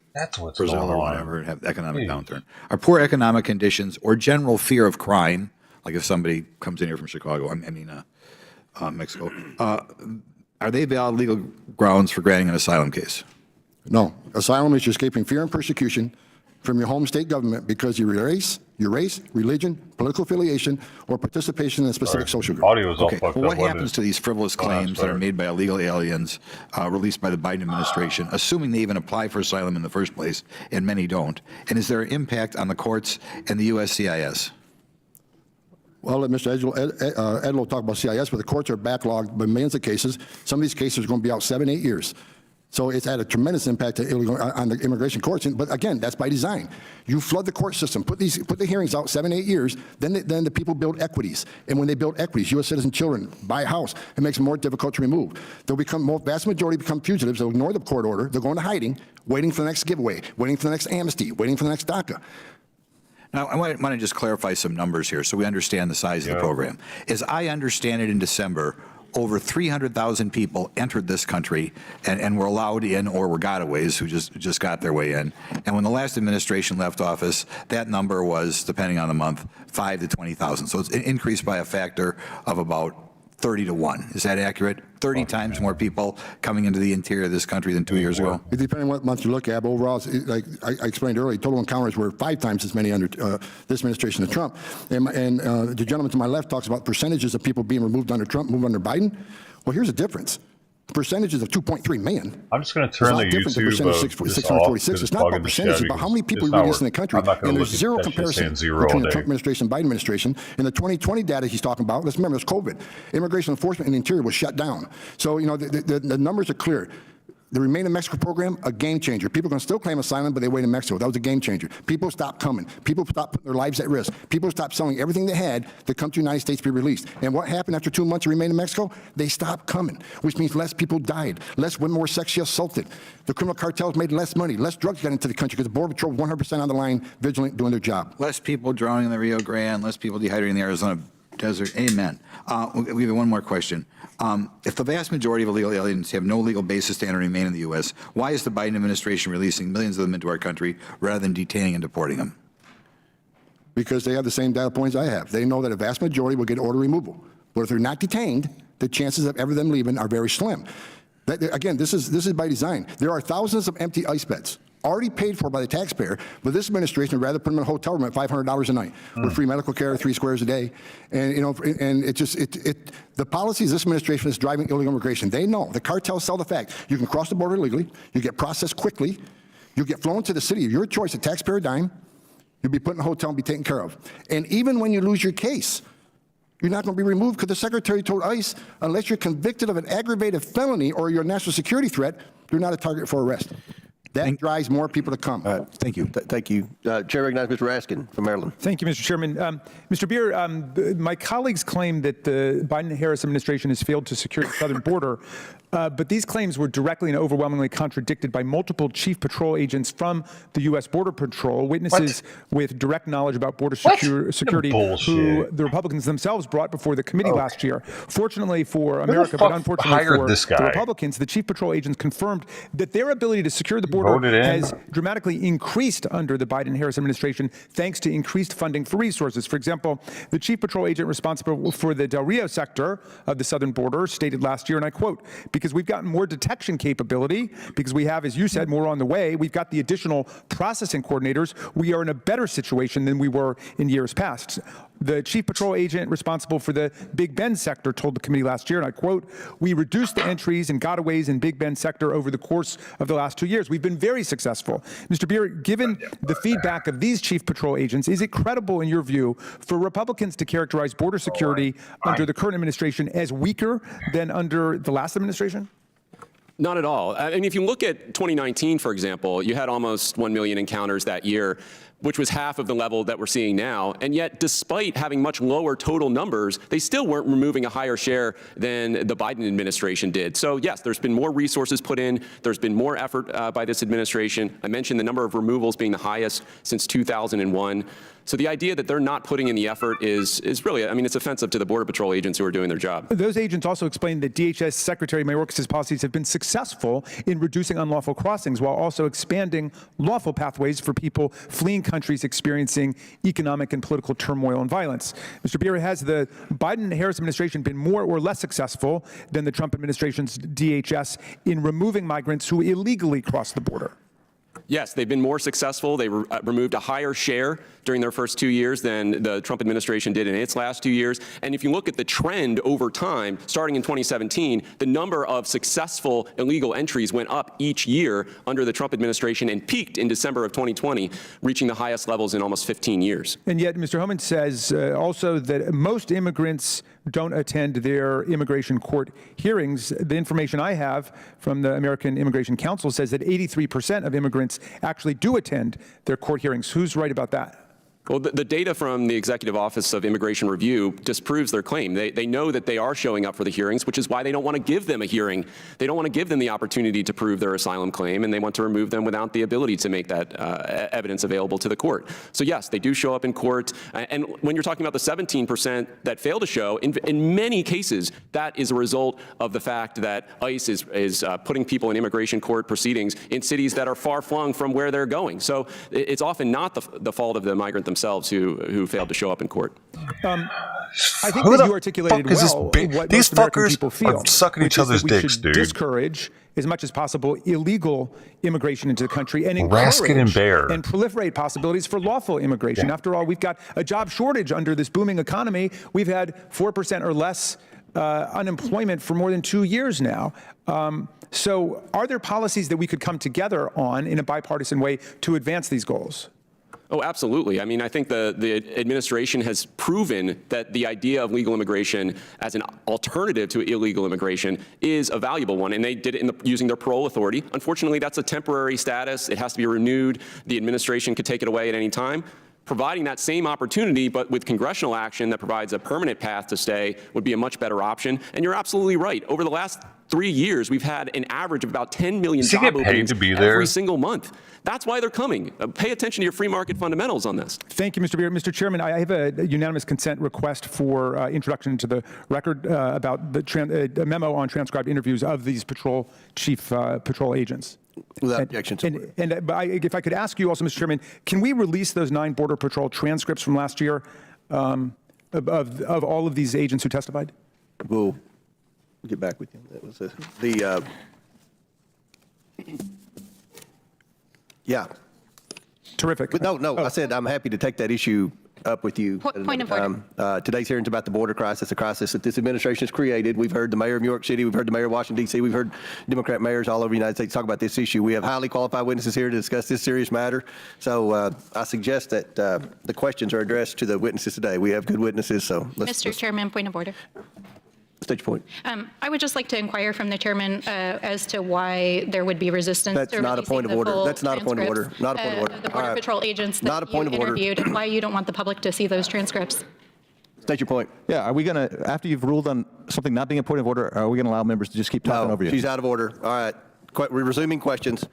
Brazil or whatever and have economic downturn? Are poor economic conditions or general fear of crime, like if somebody comes in here from Chicago, Mexico, are they valid legal grounds for granting an asylum case? No. Asylum is escaping fear and persecution from your home state government because of your race, religion, political affiliation, or participation in a specific social group. Audio is all Okay, fucked well, up. what happens to these frivolous claims that are made by illegal aliens released by the Biden administration, assuming they even apply for asylum in the first place, and many don't? And is there an impact on the courts and the USCIS? Well, I'll let Mr. Edlow talk about CIS, but the courts are backlogged by millions of cases. Some of these cases are going to be out 7, 8 years. So it's had a tremendous impact on the immigration courts. But again, that's by design. You flood the court system, put the hearings out 7, 8 years, then the people build equities. And when they build equities, U.S. citizen children buy a house. It makes it more difficult to remove. Vast majority become fugitives. They'll ignore the court order. They'll go into hiding, waiting for the next giveaway, waiting for the next amnesty, waiting for the next DACA. Now, I want to just clarify some numbers here so we understand the size of the program. As I understand it, in December, over 300,000 people entered this country and were allowed in or were gotaways who just got their way in. And when the last administration left office, that number was, depending on the month, 5,000 to 20,000. So it's increased by a factor of about 30 to 1. Is that accurate? 30 times more people coming into the interior of this country than 2 years ago? Depending on what month you look at, but overall, like I explained earlier, total encounters were 5 times as many under this administration of Trump. And the gentleman to my left talks about percentages of people being removed under Trump, moved under Biden. Well, here's the difference. Percentages of 2.3 million. I'm just going to turn the YouTube of 646. It's not about percentages, but how many people we release in the country. And there's zero comparison between the Trump administration and Biden administration. In the 2020 data he's talking about, let's remember, there's COVID. Immigration enforcement in the interior was shut down. So, you know, the numbers are clear. The Remain in Mexico program, a game changer. People can still claim asylum, but they wait in Mexico. That was a game changer. People stopped coming. People stopped putting their lives at risk. People stopped selling everything they had to come to the United States to be released. And what happened after 2 months of Remain in Mexico? They stopped coming, which means less people died, less women were sexually assaulted. The criminal cartels made less money, less drugs got into the country because the Border Patrol was 100% on the line, vigilant, doing their job. Less people drowning in the Rio Grande, less people dehydrating in the Arizona desert. Amen. We have one more question. If the vast majority of illegal aliens have no legal basis to enter and remain in the U.S., why is the Biden administration releasing millions of them into our country rather than detaining and deporting them? Because they have the same data points I have. They know that a vast majority will get order removal. But if they're not detained, the chances of ever them leaving are very slim. Again, this is by design. There are thousands of empty ICE beds already paid for by the taxpayer, but this administration would rather put them in a hotel room at $500 a night with free medical care, 3 squares a day, and and the policies this administration is driving illegal immigration. They know the cartels sell the fact you can cross the border illegally, you get processed quickly, you get flown to the city of your choice, a taxpayer dime, you'll be put in a hotel and be taken care of. And even when you lose your case, you're not going to be removed because the secretary told ICE, unless you're convicted of an aggravated felony or you're a national security threat, you're not a target for arrest. That drives more people to come. Thank you. Thank you. Chair recognizes Mr. Raskin from Maryland. Thank you, Mr. Chairman. Mr. Beer, my colleagues claim that the Biden-Harris administration has failed to secure the southern border, but these claims were directly and overwhelmingly contradicted by multiple chief patrol agents from the U.S. Border Patrol, witnesses with direct knowledge about border security who the Republicans themselves brought before the committee last year. Fortunately for America, but unfortunately for the Republicans, the chief patrol agents confirmed that their ability to secure the border has dramatically increased under the Biden-Harris administration thanks to increased funding for resources. For example, the chief patrol agent responsible for the Del Rio sector of the southern border stated last year, and I quote, because we've gotten more detection capability, because we have, as you said, more on the way, we've got the additional processing coordinators, we are in a better situation than we were in years past. The chief patrol agent responsible for the Big Bend sector told the committee last year, and I quote, we reduced the entries and gotaways in Big Bend sector over the course of the last 2 years. We've been very successful. Mr. Beer, given the feedback of these chief patrol agents, is it credible in your view for Republicans to characterize border security under the current administration as weaker than under the last administration? Not at all. I mean, if you look at 2019, for example, you had almost 1 million encounters that year, which was half of the level that we're seeing now. And yet, despite having much lower total numbers, they still weren't removing a higher share than the Biden administration did. So yes, there's been more resources put in. There's been more effort by this administration. I mentioned the number of removals being the highest since 2001. So the idea that they're not putting in the effort is really, I mean, it's offensive to the Border Patrol agents who are doing their job. Those agents also explained that DHS Secretary Mayorkas' policies have been successful in reducing unlawful crossings while also expanding lawful pathways for people fleeing countries experiencing economic and political turmoil and violence. Mr. Beer, has the Biden-Harris administration been more or less successful than the Trump administration's DHS in removing migrants who illegally cross the border? Yes, they've been more successful. They removed a higher share during their first 2 years than the Trump administration did in its last 2 years. And if you look at the trend over time, starting in 2017, the number of successful illegal entries went up each year under the Trump administration and peaked in December of 2020, reaching the highest levels in almost 15 years. And yet, Mr. Homan says also that most immigrants don't attend their immigration court hearings. The information I have from the American Immigration Council says that 83% of immigrants actually do attend their court hearings. Who's right about that? Well, the data from the Executive Office of Immigration Review disproves their claim. They know that they are showing up for the hearings, which is why they don't want to give them a hearing. They don't want to give them the opportunity to prove their asylum claim, and they want to remove them without the ability to make that evidence available to the court. So yes, they do show up in court. And when you're talking about the 17% that fail to show, in many cases, that is a result of the fact that ICE is putting people in immigration court proceedings in cities that are far flung from where they're going. So it's often not the fault of the migrant themselves who failed to show up in court. I think that you articulated well what these most American fuckers people feel, are sucking each other's dicks, dude. Discourage as much as possible illegal immigration into the country and Raskin and Bear and proliferate possibilities for lawful immigration. Yeah. After all, we've got a job shortage under this booming economy. We've had 4% or less unemployment for more than 2 years now. So are there policies that we could come together on in a bipartisan way to advance these goals? Oh, absolutely. I mean, I think the administration has proven that the idea of legal immigration as an alternative to illegal immigration is a valuable one, and they did it using their parole authority. Unfortunately, that's a temporary status. It has to be renewed. The administration could take it away at any time. Providing that same opportunity, but with congressional action that provides a permanent path to stay, would be a much better option. And you're absolutely right. Over the last 3 years, we've had an average of about 10 million Does he job get paid openings to be there? every single month. That's why they're coming. Pay attention to your free market fundamentals on this. Thank you, Mr. Beer. Mr. Chairman, I have a unanimous consent request for introduction into the record about the a memo on transcribed interviews of these chief patrol agents. Without objection. If I could ask you also, Mr. Chairman, can we release those 9 Border Patrol transcripts from last year of all of these agents who testified? We'll get back with you. That was yeah. Terrific. But no, I said I'm happy to take that issue up with you. Point of order. Today's hearing's about the border crisis, a crisis that this administration has created. We've heard the mayor of New York City, we've heard the mayor of Washington, D.C., we've heard Democrat mayors all over the United States talk about this issue. We have highly qualified witnesses here to discuss this serious matter. So I suggest that the questions are addressed to the witnesses today. We have good witnesses, so Mr. Chairman, point of order. State your point. I would just like to inquire from the chairman as to why there would be resistance That's to not a releasing point of the order. full That's not a point of order. transcripts, Not a point of order. of the All Border right. Patrol agents Not a that point you of order. interviewed, and why you don't want the public to see those transcripts. State your point. Yeah, are we going to, after you've ruled on something not being a point of order, are we going to allow members to just keep talking over you? She's out of order. All right. We're resuming questions.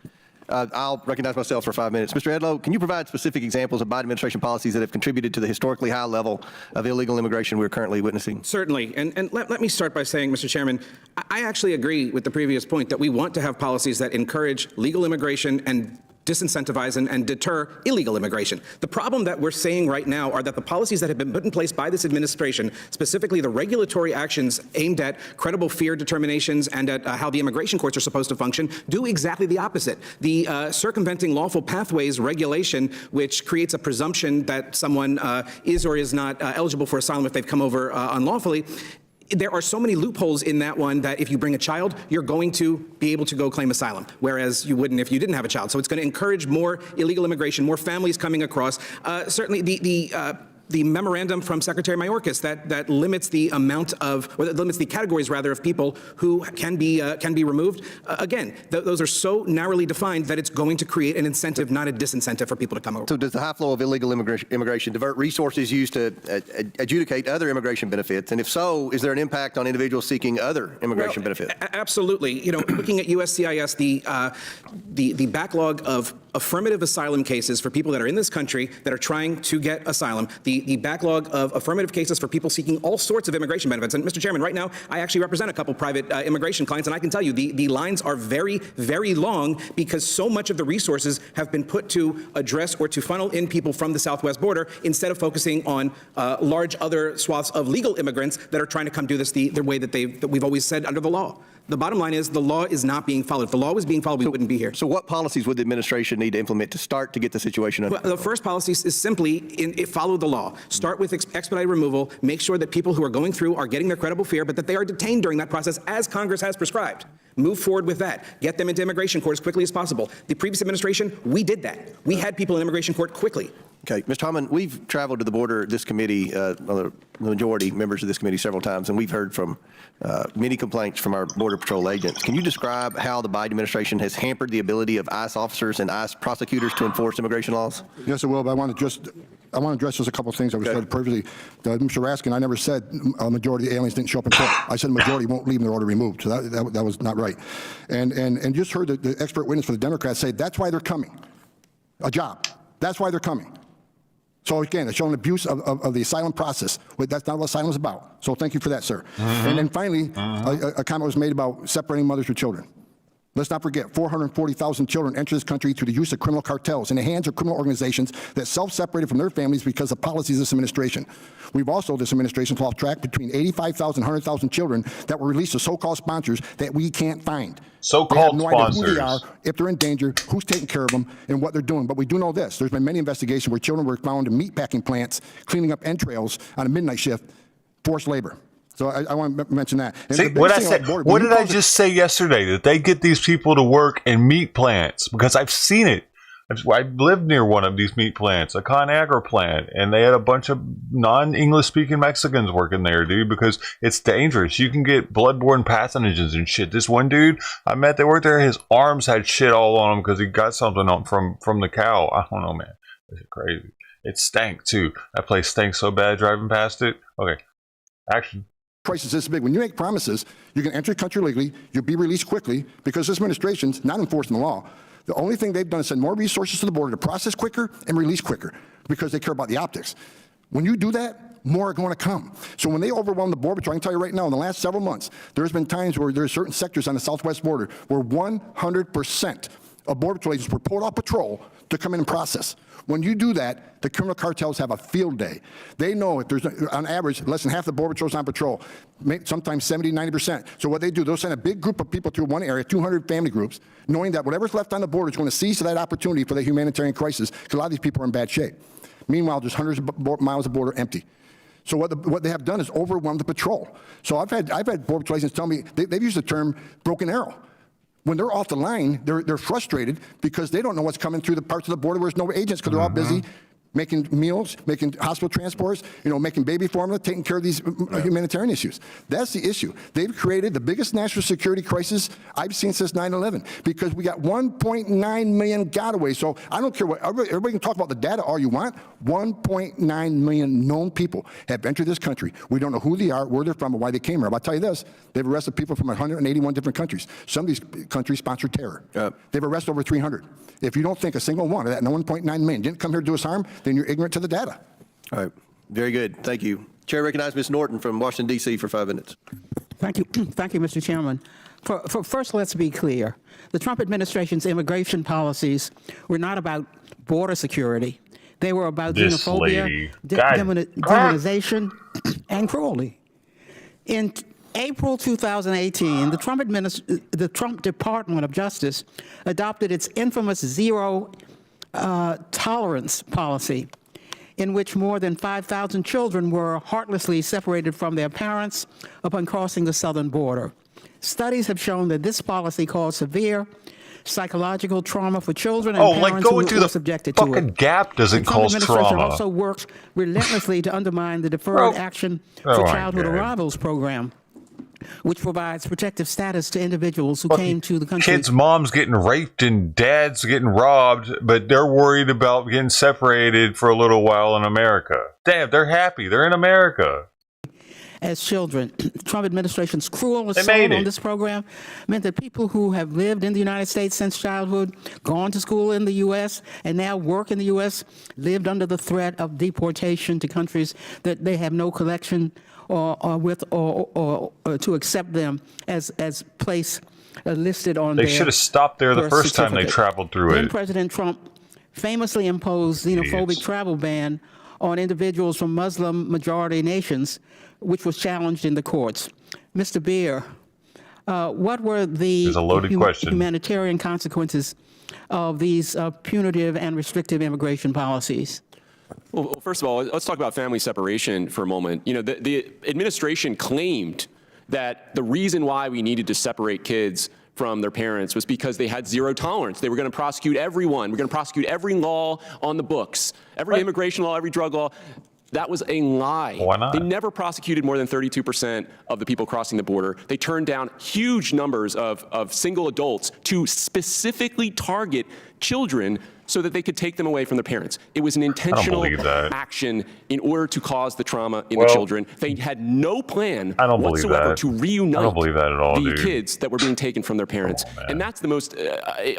I'll recognize myself for 5 minutes. Mr. Edlow, can you provide specific examples of Biden administration policies that have contributed to the historically high level of illegal immigration we're currently witnessing? Certainly. And let me start by saying, Mr. Chairman, I actually agree with the previous point that we want to have policies that encourage legal immigration and disincentivize and deter illegal immigration. The problem that we're saying right now are that the policies that have been put in place by this administration, specifically the regulatory actions aimed at credible fear determinations and at how the immigration courts are supposed to function, do exactly the opposite. The circumventing lawful pathways regulation, which creates a presumption that someone is or is not eligible for asylum if they've come over unlawfully, there are so many loopholes in that one that if you bring a child, you're going to be able to go claim asylum, whereas you wouldn't if you didn't have a child. So it's going to encourage more illegal immigration, more families coming across. Certainly, the memorandum from Secretary Mayorkas that limits the amount of, or that limits the categories rather of people who can be removed. Again, those are so narrowly defined that it's going to create an incentive, not a disincentive, for people to come over. So does the high flow of illegal immigration divert resources used to adjudicate other immigration benefits? And if so, is there an impact on individuals seeking other immigration benefits? Absolutely. You know, looking at USCIS, the backlog of affirmative asylum cases for people that are in this country that are trying to get asylum, the backlog of affirmative cases for people seeking all sorts of immigration benefits. And Mr. Chairman, right now, I actually represent a couple private immigration clients, and I can tell you the lines are very, very long because so much of the resources have been put to address or to funnel in people from the southwest border instead of focusing on large other swaths of legal immigrants that are trying to come do this the way that we've always said under the law. The bottom line is the law is not being followed. If the law was being followed, we wouldn't be here. So what policies would the administration need to implement to start to get the situation under control? The first policy is simply follow the law. Start with expedited removal. Make sure that people who are going through are getting their credible fear, but that they are detained during that process as Congress has prescribed. Move forward with that. Get them into immigration court as quickly as possible. The previous administration, we did that. We had people in immigration court quickly. Okay, Mr. Holman, we've traveled to the border, this committee, the majority members of this committee several times, and we've heard from many complaints from our Border Patrol agents. Can you describe how the Biden administration has hampered the ability of ICE officers and ICE prosecutors to enforce immigration laws? Yes, I will, but I want to address just a couple of things that were said previously. Mr. Raskin, I never said a majority of aliens didn't show up in court. I said the majority won't leave their order removed, so that was not right. And just heard the expert witness for the Democrats say that's why they're coming. A job. That's why they're coming. So again, it's showing abuse of the asylum process. That's not what asylum is about. So thank you for that, sir. And then finally, a comment was made about separating mothers with children. Let's not forget, 440,000 children enter this country through the use of criminal cartels in the hands of criminal organizations that self-separated from their families because of policies of this administration. We've also, this administration, lost track between 85,000 and 100,000 children that were released to so-called sponsors that we can't find. So-called no sponsors. idea who they are, if they're in danger, who's taking care of them, and what they're doing. But we do know this. There's been many investigations where children were found in meatpacking plants, cleaning up entrails on a midnight shift, forced labor. So I want to mention that. And See, what did I just say yesterday? That they get these people to work in meat plants? Because I've seen it. I lived near one of these meat plants, a ConAgra plant, and they had a bunch of non-English speaking Mexicans working there, dude, because it's dangerous. You can get bloodborne pathogens and shit. This one dude I met that worked there, his arms had shit all on him because he got something on from the cow. I don't know, man. It's crazy. It stank too. That place stank so bad driving past it. Okay, action. Crisis this big. When you make promises, you can enter the country legally, you'll be released quickly because this administration's not enforcing the law. The only thing they've done is send more resources to the border to process quicker and release quicker because they care about the optics. When you do that, more are going to come. So when they overwhelm the border patrol, I can tell you right now, in the last several months, there's been times where there's certain sectors on the southwest border where 100% of border patrol agents were pulled off patrol to come in and process. When you do that, the criminal cartels have a field day. They know if there's, on average, less than half the border patrols on patrol, sometimes 70, 90%. So what they do, they'll send a big group of people through one area, 200 family groups, knowing that whatever's left on the border is going to seize that opportunity for the humanitarian crisis, because a lot of these people are in bad shape. Meanwhile, there's hundreds of miles of border empty. So what they have done is overwhelm the patrol. So I've had border patrol agents tell me, they've used the term broken arrow. When they're off the line, they're frustrated because they don't know what's coming through the parts of the border where there's no agents because they're all busy making meals, making hospital transports, making baby formula, taking care of these humanitarian issues. That's the issue. They've created the biggest national security crisis I've seen since 9/11 because we got 1.9 million gotaways. So I don't care what, everybody can talk about the data all you want. 1.9 million known people have entered this country. We don't know who they are, where they're from, or why they came here. But I'll tell you this, they've arrested people from 181 different countries. Some of these countries sponsor terror. They've arrested over 300. If you don't think a single one of that 1.9 million didn't come here to do us harm, then you're ignorant to the data. All right. Very good. Thank you. Chair recognizes Ms. Norton from Washington, D.C. for 5 minutes. Thank you. Thank you, Mr. Chairman. First, let's be clear. The Trump administration's immigration policies were not about border security. They were about xenophobia, demonization, and cruelty. In April 2018, the Trump Department of Justice adopted its infamous zero tolerance policy, in which more than 5,000 children were heartlessly separated from their parents upon crossing the southern border. Studies have shown that this policy caused severe psychological trauma for children and parents who were subjected to it. Fucking Gap doesn't cause trauma. The administration also works relentlessly to undermine the Deferred Action for Childhood Arrivals program, which provides protective status to individuals who came to the country. Kids' moms getting raped and dads getting robbed, but they're worried about getting separated for a little while in America. Damn, they're happy. They're in America. As children, the Trump administration's cruel assault on this program meant that people who have lived in the United States since childhood, gone to school in the U.S., and now work in the U.S., lived under the threat of deportation to countries that they have no connection or to accept them as place listed on their They should have stopped there the first time they traveled through it. Then President Trump famously imposed xenophobic travel ban on individuals from Muslim-majority nations, which was challenged in the courts. Mr. Beer, what were the humanitarian consequences of these punitive and restrictive immigration policies? Well, first of all, let's talk about family separation for a moment. The administration claimed that the reason why we needed to separate kids from their parents was because they had zero tolerance. They were going to prosecute everyone. We're going to prosecute every law on the books, every immigration law, every drug law. That was a lie. Why not? They never prosecuted more than 32% of the people crossing the border. They turned down huge numbers of single adults to specifically target children so that they could take them away from their parents. It was an intentional action in order to cause the trauma in the children. They had no plan whatsoever to reunite the kids that were being taken from their parents. And that's the most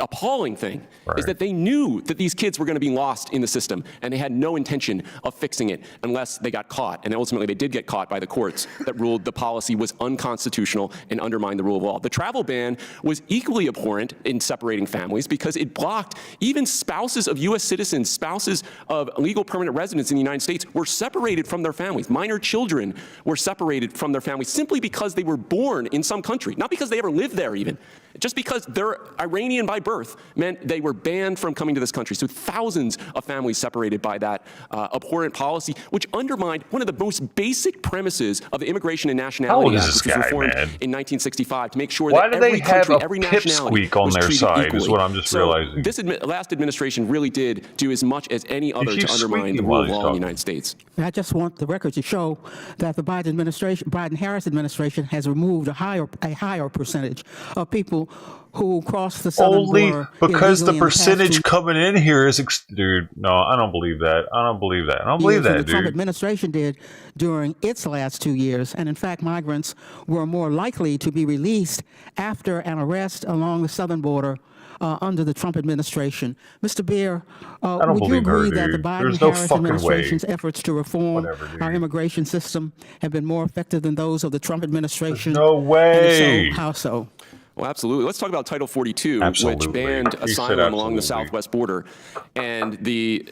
appalling thing, is that they knew that these kids were going to be lost in the system, and they had no intention of fixing it unless they got caught. And ultimately, they did get caught by the courts that ruled the policy was unconstitutional and undermined the rule of law. The travel ban was equally abhorrent in separating families because it blocked even spouses of U.S. citizens, spouses of legal permanent residents in the United States were separated from their families. Minor children were separated from their families simply because they were born in some country, not because they ever lived there even. Just because they're Iranian by birth meant they were banned from coming to this country. So thousands of families separated by that abhorrent policy, which undermined one of the most basic premises of the Immigration and Nationality Act, which was reformed in 1965 to make sure that every country, every nationality was treated equally. Is what I'm just realizing. This last administration administration really did do as much as any other keeps to undermine the squeaking rule while of he's law in the talking. United States. I just want the record to show that the Biden-Harris administration has removed a higher percentage of people who cross the southern Only border because the illegally in past percentage 2 coming in here is, dude, no, I don't believe that. I don't believe that. I don't believe years, and that, the Trump dude. administration did during its last 2 years. And in fact, migrants were more likely to be released after an arrest along the southern border under the Trump administration. Mr. Beer, don't would you believe her, agree that the dude. There's no Biden-Harris fucking way. administration's efforts to reform Whatever, dude. our immigration system have been more effective than those of the Trump administration? no way. And if so, how so? Well, absolutely. Let's talk about Title 42, Absolutely. which banned He said asylum along the absolutely. southwest border. And the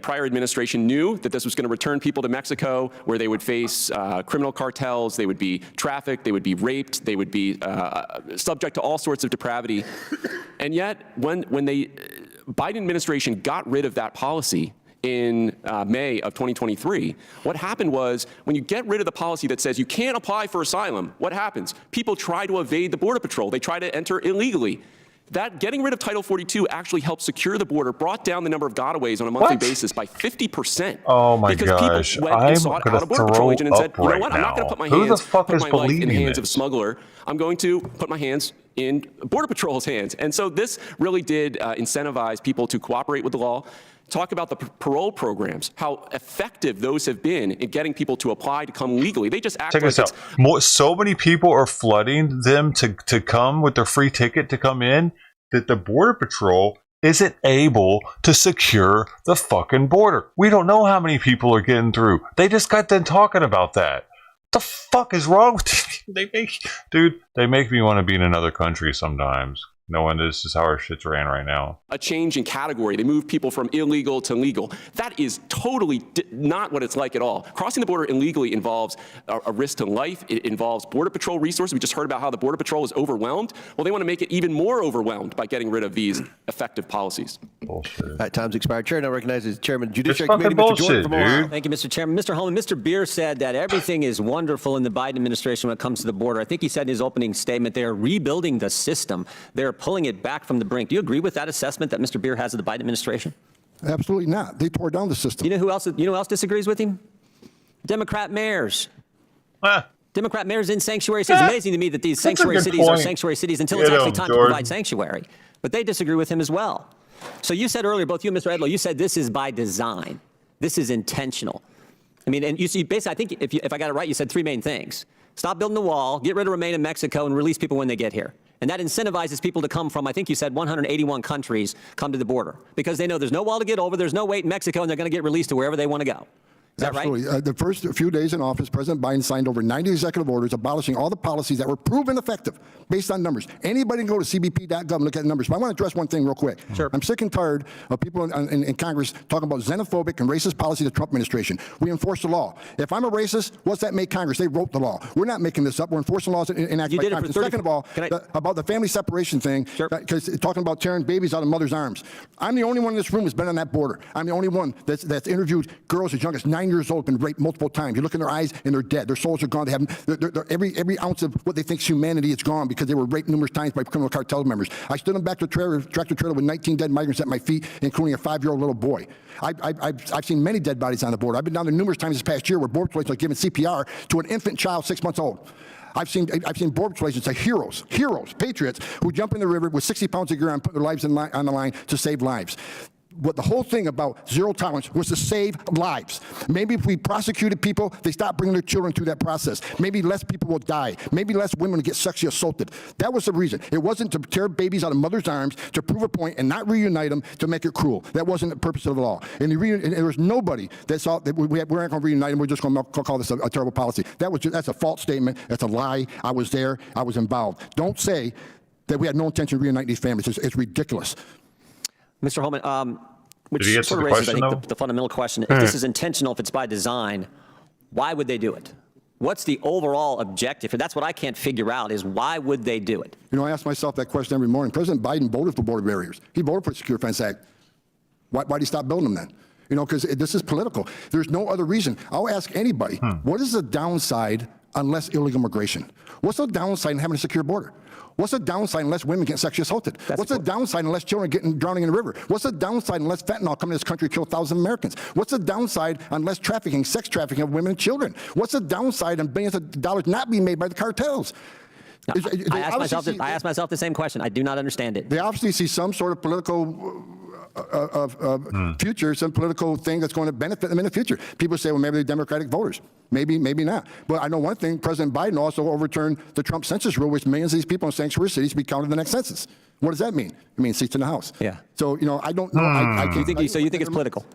prior administration knew that this was going to return people to Mexico, where they would face criminal cartels, they would be trafficked, they would be raped, they would be subject to all sorts of depravity. And yet, when the Biden administration got rid of that policy in May of 2023, what happened was, when you get rid of the policy that says you can't apply for asylum, what happens? People try to evade the Border Patrol. They try to enter illegally. That getting rid of Title 42 actually helped secure the border, brought down the number of gotaways on a monthly basis by 50%. Oh my because gosh, people went I'm and sought gonna out a Border Patrol throw agent and said, up you know right what, I'm not going now. to put my Who the hands, fuck put is my life in the believing hands of a this? smuggler. I'm going to put my hands in Border Patrol's hands. And so this really did incentivize people to cooperate with the law. Talk about the parole programs, how effective those have been in getting people to apply to come legally. They just act Check like this out. So many people are flooding them to come with their free ticket to come in that the Border Patrol isn't able to secure the fucking border. We don't know how many people are getting through. They just got done talking about that. What the fuck is wrong with they make me want to be in another country sometimes, knowing this is how our shit's ran right now. a change in category. They move people from illegal to legal. That is totally not what it's like at all. Crossing the border illegally involves a risk to life. It involves Border Patrol resources. We just heard about how the Border Patrol is overwhelmed. Well, they want to make it even more overwhelmed by getting rid of these effective policies. Bullshit. All right, time's expired. Chair now recognizes Chairman of the Judiciary fucking Committee, Mr. Jordan bullshit, from Ohio. dude. Thank you, Mr. Chairman. Mr. Holman, Mr. Beer said that everything is wonderful in the Biden administration when it comes to the border. I think he said in his opening statement they are rebuilding the system. They're pulling it back from the brink. Do you agree with that assessment that Mr. Beer has of the Biden administration? Absolutely not. They tore down the system. You know who else disagrees with him? Democrat mayors. Democrat mayors in sanctuary cities. It's amazing to me that these That's a sanctuary good cities are point. sanctuary cities until Get it's actually him, time Jordan. to provide sanctuary. But they disagree with him as well. So you said earlier, both you and Mr. Edlow, you said this is by design. This is intentional. I mean, and you see, basically, I think if I got it right, you said three main things. Stop building the wall, get rid of Remain in Mexico, and release people when they get here. And that incentivizes people to come from, I think you said 181 countries come to the border because they know there's no wall to get over, there's no wait in Mexico, and they're going to get released to wherever they want to go. Is that right? Absolutely. The first few days in office, President Biden signed over 90 executive orders abolishing all the policies that were proven effective based on numbers. Anybody can go to cbp.gov and look at numbers. But I want to address one thing real quick. Sure. I'm sick and tired of people in Congress talking about xenophobic and racist policy of the Trump administration. We enforce the law. If I'm a racist, what's that make Congress? They wrote the law. We're not making this up. We're enforcing laws enacted by did it for Congress. 30 Second of all, about the family separation thing, Sure. because talking about tearing babies out of mothers' arms. I'm the only one in this room that's been on that border. I'm the only one that's interviewed girls as young as 9 years old, been raped multiple times. You look in their eyes and they're dead. Their souls are gone. They have every ounce of what they think is humanity is gone because they were raped numerous times by criminal cartel members. I stood in back to a tractor trailer with 19 dead migrants at my feet, including a 5-year-old little boy. I've seen many dead bodies on the border. I've been down there numerous times this past year where Border Patrol are giving CPR to an infant child 6 months old. I've seen Border Patrol agents, heroes, patriots, who jump in the river with 60 pounds of gear on, put their lives on the line to save lives. What the whole thing about zero tolerance was to save lives. Maybe if we prosecuted people, they stop bringing their children through that process. Maybe less people will die. Maybe less women will get sexually assaulted. That was the reason. It wasn't to tear babies out of mothers' arms, to prove a point and not reunite them to make it cruel. That wasn't the purpose of the law. And there was nobody that saw that we aren't going to reunite them. We're just going to call this a terrible policy. That's a false statement. That's a lie. I was there. I was involved. Don't say that we had no intention of reuniting these families. It's ridiculous. Mr. Holman, which Did he answer sort of the raises, question, I think, though? the fundamental question. If this is intentional, if it's by design, why would they do it? What's the overall objective? And that's what I can't figure out is why would they do it? You know, I ask myself that question every morning. President Biden voted for border barriers. He voted for the Secure Fence Act. Why did he stop building them then? You know, because this is political. There's no other reason. I'll ask anybody, what is the downside on less illegal immigration? What's the downside in having a secure border? What's the downside unless women get sexually assaulted? What's the downside unless children getting drowning in the river? What's the downside unless fentanyl coming to this country kill thousands of Americans? What's the downside unless trafficking, sex trafficking of women and children? What's the downside on billions of dollars not being made by the cartels? I asked myself the same question. I do not understand it. They obviously see some sort of political future, some political thing that's going to benefit them in the future. People say, well, maybe they're Democratic voters. Maybe, maybe not. But I know one thing, President Biden also overturned the Trump census rule, which millions of these people in sanctuary cities be counted in the next census. What does that mean? It means seats in the House. Yeah. So, you know, I don't know. I can't, So you think it's political?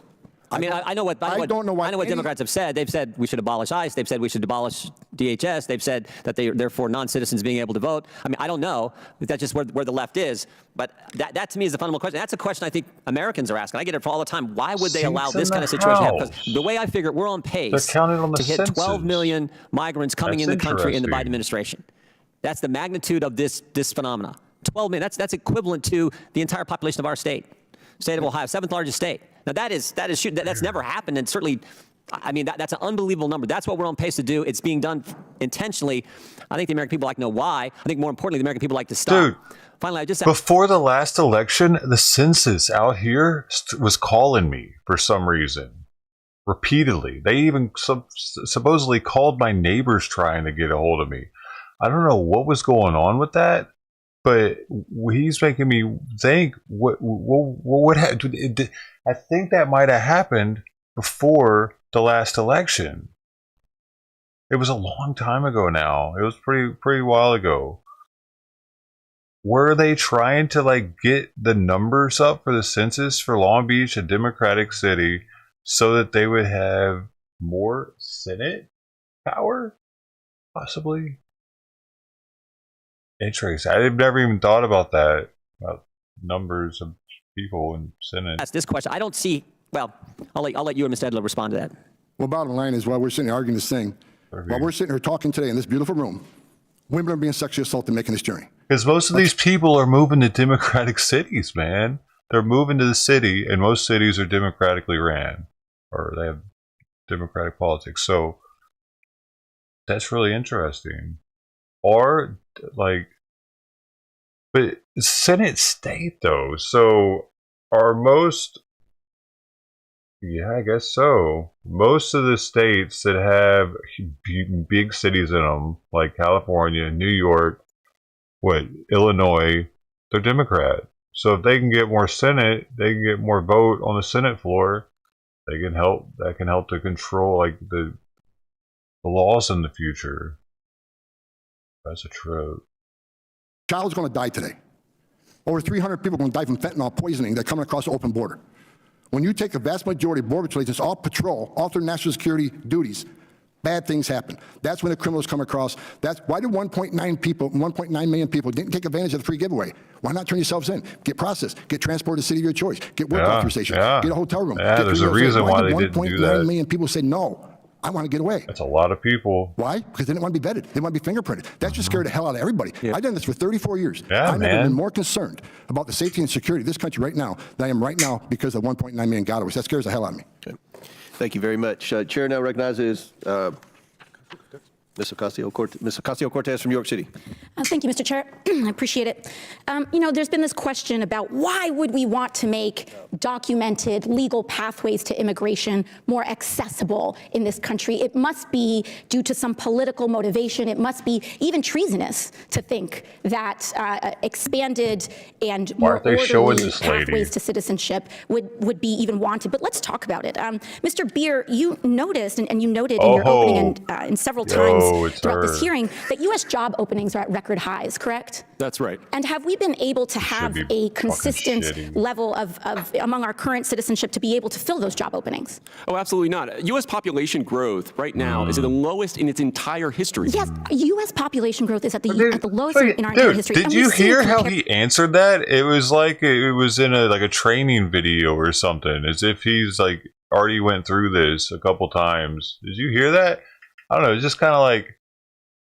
I mean, I know what Democrats have said. They've said we should abolish ICE. They've said we should abolish DHS. They've said that they're for non-citizens being able to vote. I mean, I don't know. That's just where the left is. But that to me is the fundamental question. That's a question I think Americans are asking. I get it all the time. Why would they allow this kind of situation to happen? Because the way I figure it, we're on pace to hit 12 million migrants coming in the country in the Biden administration. That's the magnitude of this phenomena. 12 million. That's equivalent to the entire population of our state of Ohio, 7th largest state. Now that's never happened, and certainly, I mean, that's an unbelievable number. That's what we're on pace to do. It's being done intentionally. I think the American people like to know why. I think more importantly, the American people like to stop. Dude, finally, before the last election, the census out here was calling me for some reason, repeatedly. They even supposedly called my neighbors trying to get a hold of me. I don't know what was going on with that. But he's making me think, what happened? I think that might have happened before the last election. It was a long time ago now. It was pretty while ago. Were they trying to like get the numbers up for the census for Long Beach, a Democratic city, so that they would have more Senate power? Possibly. Interesting. I've never even thought about that, about numbers of people in Senate. That's this question. I don't see. Well, I'll let you and Mr. Edler respond to that. Well, bottom line is, while we're sitting here arguing this thing, while we're sitting here talking today in this beautiful room, women are being sexually assaulted making this journey. Because most of these people are moving to Democratic cities, man. They're moving to the city, and most cities are democratically ran, or they have Democratic politics. So that's really interesting. Or like, but Senate state though, so are most, yeah, I guess so. Most of the states that have big cities in them, like California, New York, Illinois, they're Democrat. So if they can get more Senate, they can get more vote on the Senate floor. They can help. That can help to control like the laws in the future. That's a trip. Child's going to die today. Over 300 people are going to die from fentanyl poisoning that coming across the open border. When you take a vast majority of border agents off patrol, off their national security duties, bad things happen. That's when the criminals come across. That's why did 1.9 million people didn't take advantage of the free giveaway? Why not turn yourselves in? Get processed. Get transported to the city of your choice. Get work authorization. Get a hotel room. Yeah, there's a reason why they didn't do that. 1.9 million people said no. I want to get away. That's a lot of people. Why? Because they didn't want to be vetted. They want to be fingerprinted. That just scared the hell out of everybody. Yeah. I've done this for 34 years. Yeah, I've never been more concerned about the safety and security of this country right now than I am right now because of 1.9 million gotaways. That scares the hell out of me. Okay. Thank you very much. Chair now recognizes Ms. Ocasio-Cortez from New York City. Thank you, Mr. Chair. I appreciate it. You know, there's been this question about why would we want to make documented legal pathways to immigration more accessible in this country? It must be due to some political motivation. It must be even treasonous to think that expanded and more orderly pathways to citizenship would be even wanted. But let's talk about it. Mr. Beer, you noticed, and you noted in your opening and several times throughout this hearing that U.S. job openings are at record highs, correct? That's right. And have we been able to have a consistent level of among our current citizenship to be able to fill those job openings? Oh, absolutely not. U.S. population growth right now is at the lowest in its entire history. Yes, U.S. population growth is at the lowest in our entire history. Did you hear how he answered that? It was like it was in a training video or something, as if he's like already went through this a couple times. Did you hear that? I don't know. It's just kind of like,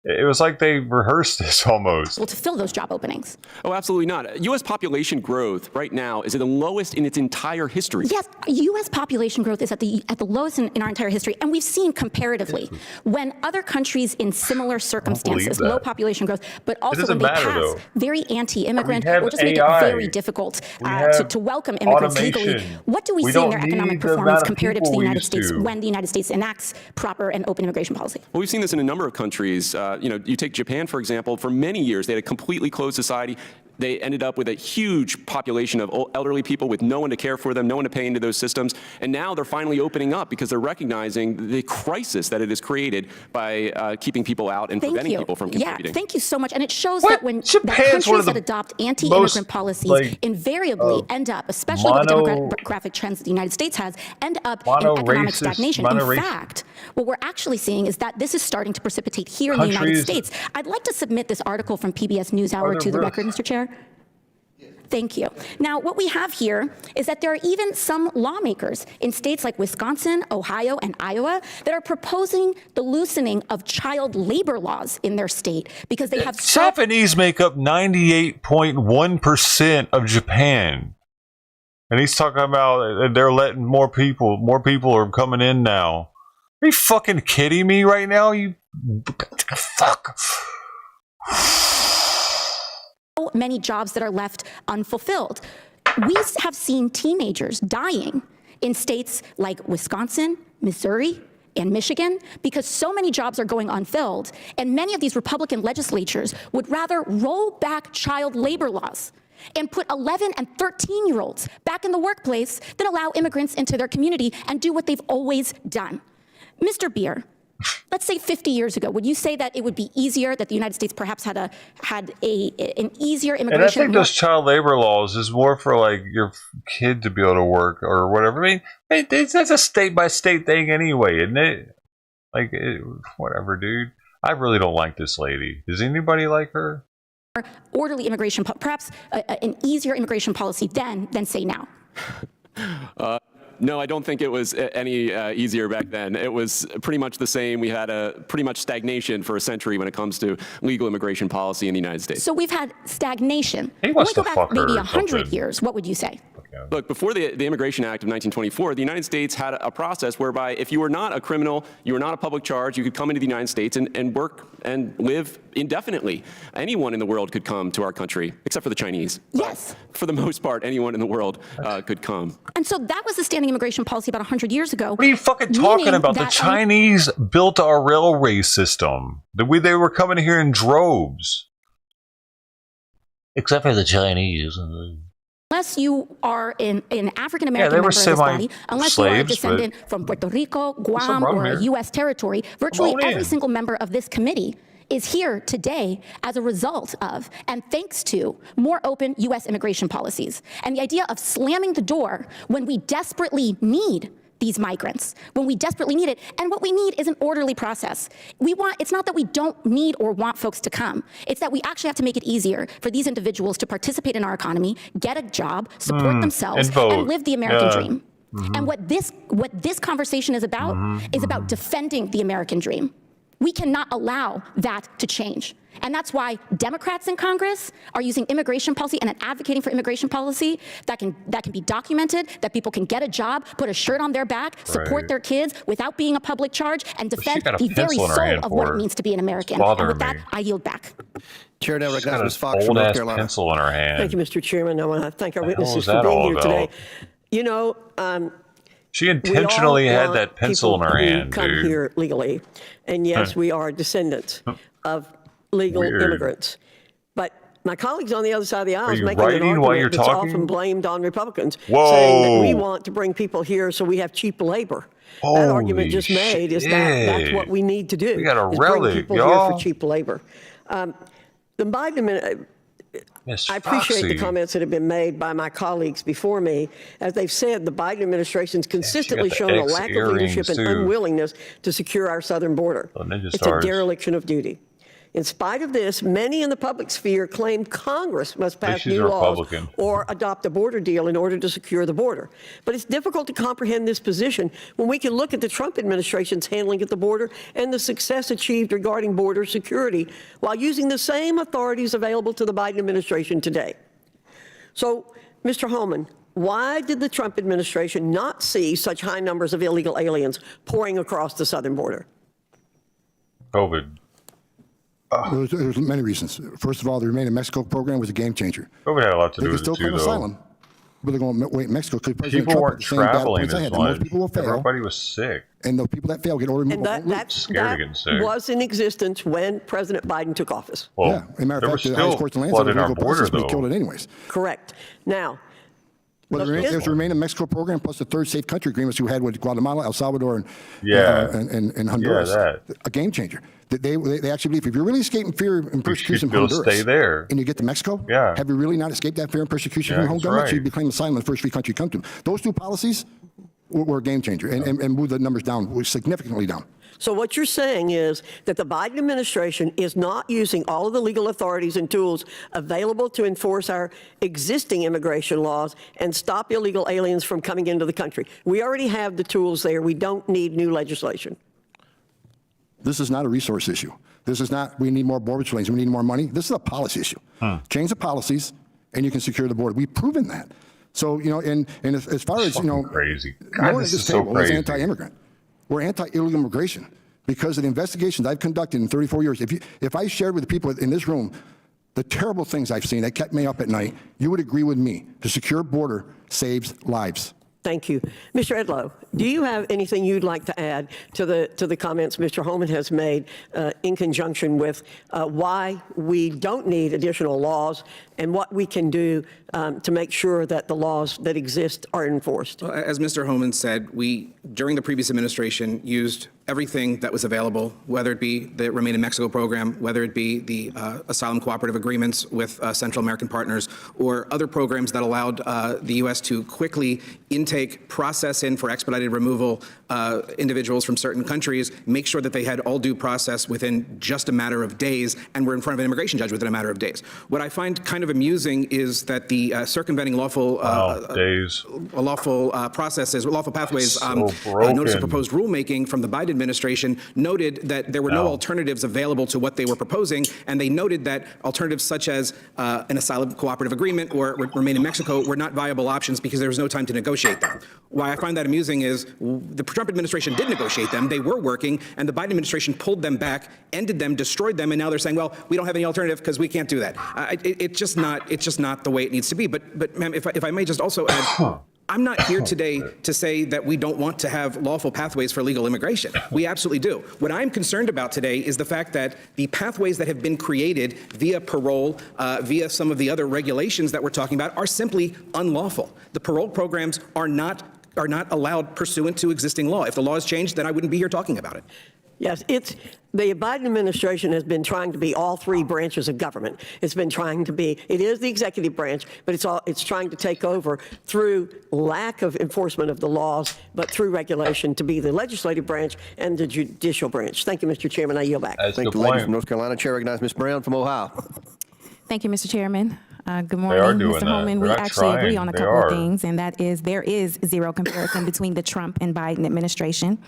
It was like they rehearsed this almost. To fill those job openings. Oh, absolutely not. U.S. population growth right now is at the lowest in its entire history. Yes, U.S. population growth is at the lowest in our entire history, and we've seen comparatively when other countries in similar circumstances, low population growth, but also when they pass very anti-immigrant or just make it very difficult to welcome immigrants legally. What do we see in their economic performance comparative to the United States when the United States enacts proper and open immigration policy? Well, we've seen this in a number of countries. You take Japan, for example. For many years, they had a completely closed society. They ended up with a huge population of elderly people with no one to care for them, no one to pay into those systems. And now they're finally opening up because they're recognizing the crisis that it has created by keeping people out and preventing people from contributing. Yeah, thank you so much. And it shows that when countries that adopt anti-immigrant policies invariably end up, especially with the demographic trends that the United States has, end up in economic stagnation. In fact, what we're actually seeing is that this is starting to precipitate here in the United States. I'd like to submit this article from PBS NewsHour to the record, Mr. Chair. Thank you. Now, what we have here is that there are even some lawmakers in states like Wisconsin, Ohio, and Iowa that are proposing the loosening of child labor laws in their state because they have Japanese make up 98.1% of Japan. And he's talking about they're letting more people are coming in now. Are you fucking kidding me right now? You fuck. Many jobs that are left unfulfilled. We have seen teenagers dying in states like Wisconsin, Missouri, and Michigan because so many jobs are going unfilled, and many of these Republican legislatures would rather roll back child labor laws and put 11 and 13-year-olds back in the workplace than allow immigrants into their community and do what they've always done. Mr. Beer, let's say 50 years ago, would you say that it would be easier, that the United States perhaps had an easier immigration? And I think those child labor laws is more for like your kid to be able to work or whatever. I mean, that's a state-by-state thing anyway, isn't it? Like, whatever, dude. I really don't like this lady. Does anybody like her? Orderly immigration, perhaps an easier immigration policy then than say now. No, I don't think it was any easier back then. It was pretty much the same. We had a pretty much stagnation for a century when it comes to legal immigration policy in the United States. So we've had stagnation. He when we go back maybe 100 years, what would you say? Look, before the Immigration Act of 1924, the United States had a process whereby if you were not a criminal, you were not a public charge, you could come into the United States and work and live indefinitely. Anyone in the world could come to our country, except for the Chinese. Yes. For the most part, anyone in the world could come. And so that was the standing immigration policy about 100 years ago. What are you fucking talking about? The Chinese built our railway system. They were coming here in droves. Except for the Chinese. Unless you are an African American member of this body, unless you are a descendant from Puerto Rico, Guam, or a U.S. territory, virtually every single member of this committee is here today as a result of and thanks to more open U.S. immigration policies. And the idea of slamming the door when we desperately need these migrants, when we desperately need it. And what we need is an orderly process. It's not that we don't need or want folks to come. It's that we actually have to make it easier for these individuals to participate in our economy, get a job, support themselves, and live the American dream. And what this conversation is about defending the American dream. We cannot allow that to change. And that's why Democrats in Congress are using immigration policy and advocating for immigration policy that can be documented, that people can get a job, put a shirt on their back, support their kids without being a public charge, and defend the very soul of what it means to be an American. And with that, I yield back. Chair now recognizes Ms. Fox old from North ass Carolina. pencil in her hand. Thank you, Mr. Chairman. I want to thank our witnesses for being here today. You know, she intentionally had that pencil in her hand, come dude. here legally, and yes, we are descendants of legal immigrants. But my colleagues on the other side of the aisle is making an argument that's often blamed on Republicans, saying that we want to bring people here so we have cheap labor. That argument just made is that's what we need to do. We got a bring people here for cheap labor. The Biden administration. I appreciate the comments that have been made by my colleagues before me. As they've said, the Biden administration's consistently shown a lack of leadership and unwillingness to secure our southern border. It's a dereliction of duty. In spite of this, many in the public sphere claim Congress must pass she's new a laws Republican. or adopt a border deal in order to secure the border. But it's difficult to comprehend this position when we can look at the Trump administration's handling at the border and the success achieved regarding border security while using the same authorities available to the Biden administration today. So, Mr. Holman, why did the Trump administration not see such high numbers of illegal aliens pouring across the southern border? COVID. There's many reasons. First of all, the Remain in Mexico program was a game changer. COVID had a lot to They do can with still it too, claim though. asylum, but they're going to wait in Mexico because President People Trump weren't had the same bad traveling points I as had. Most much. people will fail, Everybody was sick. and the people that fail get ordered And that Scared of getting sick. was in existence when President Biden took office. Well, yeah, as a matter there of was fact, the highest still courts in the land flood said in it was our legal border, process, but he though. killed it anyways. Correct. Now, But there's the Remain in Mexico program plus the third safe country agreements we had with Guatemala, El Salvador, and Honduras. Yeah, that. A game changer. They actually believe if you're really escaping fear and persecution should from still Honduras stay there. and you get to Mexico, Yeah. have you really not escaped that fear and persecution Yeah, from your home that's government? right. So you'd be claiming asylum in the first free country you come to. Those two policies were a game changer and moved the numbers down, significantly down. so what you're saying is that the Biden administration is not using all of the legal authorities and tools available to enforce our existing immigration laws and stop illegal aliens from coming into the country. We already have the tools there. We don't need new legislation. This is not a resource issue. This is not, we need more border patrols, we need more money. This is a policy issue. Change the policies and you can secure the border. We've proven that. So, and as far as, Crazy. no God, one this at this is so table is crazy. anti-immigrant. We're anti-illegal immigration because of the investigations I've conducted in 34 years. If I shared with the people in this room the terrible things I've seen that kept me up at night, you would agree with me. The secure border saves lives. Thank you. Mr. Edlow, do you have anything you'd like to add to the comments Mr. Holman has made in conjunction with why we don't need additional laws and what we can do to make sure that the laws that exist are enforced? Well, as Mr. Holman said, we, during the previous administration, used everything that was available, whether it be the Remain in Mexico program, whether it be the asylum cooperative agreements with Central American partners, or other programs that allowed the U.S. to quickly intake, process in for expedited removal individuals from certain countries, make sure that they had all due process within just a matter of days, and were in front of an immigration judge within a matter of days. What I find kind of amusing is that the circumventing lawful processes, lawful pathways, notice of proposed rulemaking from the Biden administration noted that there were no alternatives available to what they were proposing, and they noted that alternatives such as an asylum cooperative agreement or Remain in Mexico were not viable options because there was no time to negotiate them. Why I find that amusing is the Trump administration did negotiate them, they were working, and the Biden administration pulled them back, ended them, destroyed them, and now they're saying, well, we don't have any alternative because we can't do that. It's just not the way it needs to be. But ma'am, if I may just also add, I'm not here today to say that we don't want to have lawful pathways for legal immigration. We absolutely do. What I'm concerned about today is the fact that the pathways that have been created via parole, via some of the other regulations that we're talking about, are simply unlawful. The parole programs are not allowed pursuant to existing law. If the law has changed, then I wouldn't be here talking about it. Yes, the Biden administration has been trying to be all three branches of government. It's been trying to be, it is the executive branch, but it's trying to take over through lack of enforcement of the laws, but through regulation to be the legislative branch and the judicial branch. Thank you, Mr. Chairman. I yield back. Thank the lady from North Carolina. Chair recognizes Ms. Brown from Ohio. Thank you, Mr. Chairman. Good morning, Mr. Holman. We actually agree on a couple of things, and that is there is zero comparison between the Trump and Biden administration.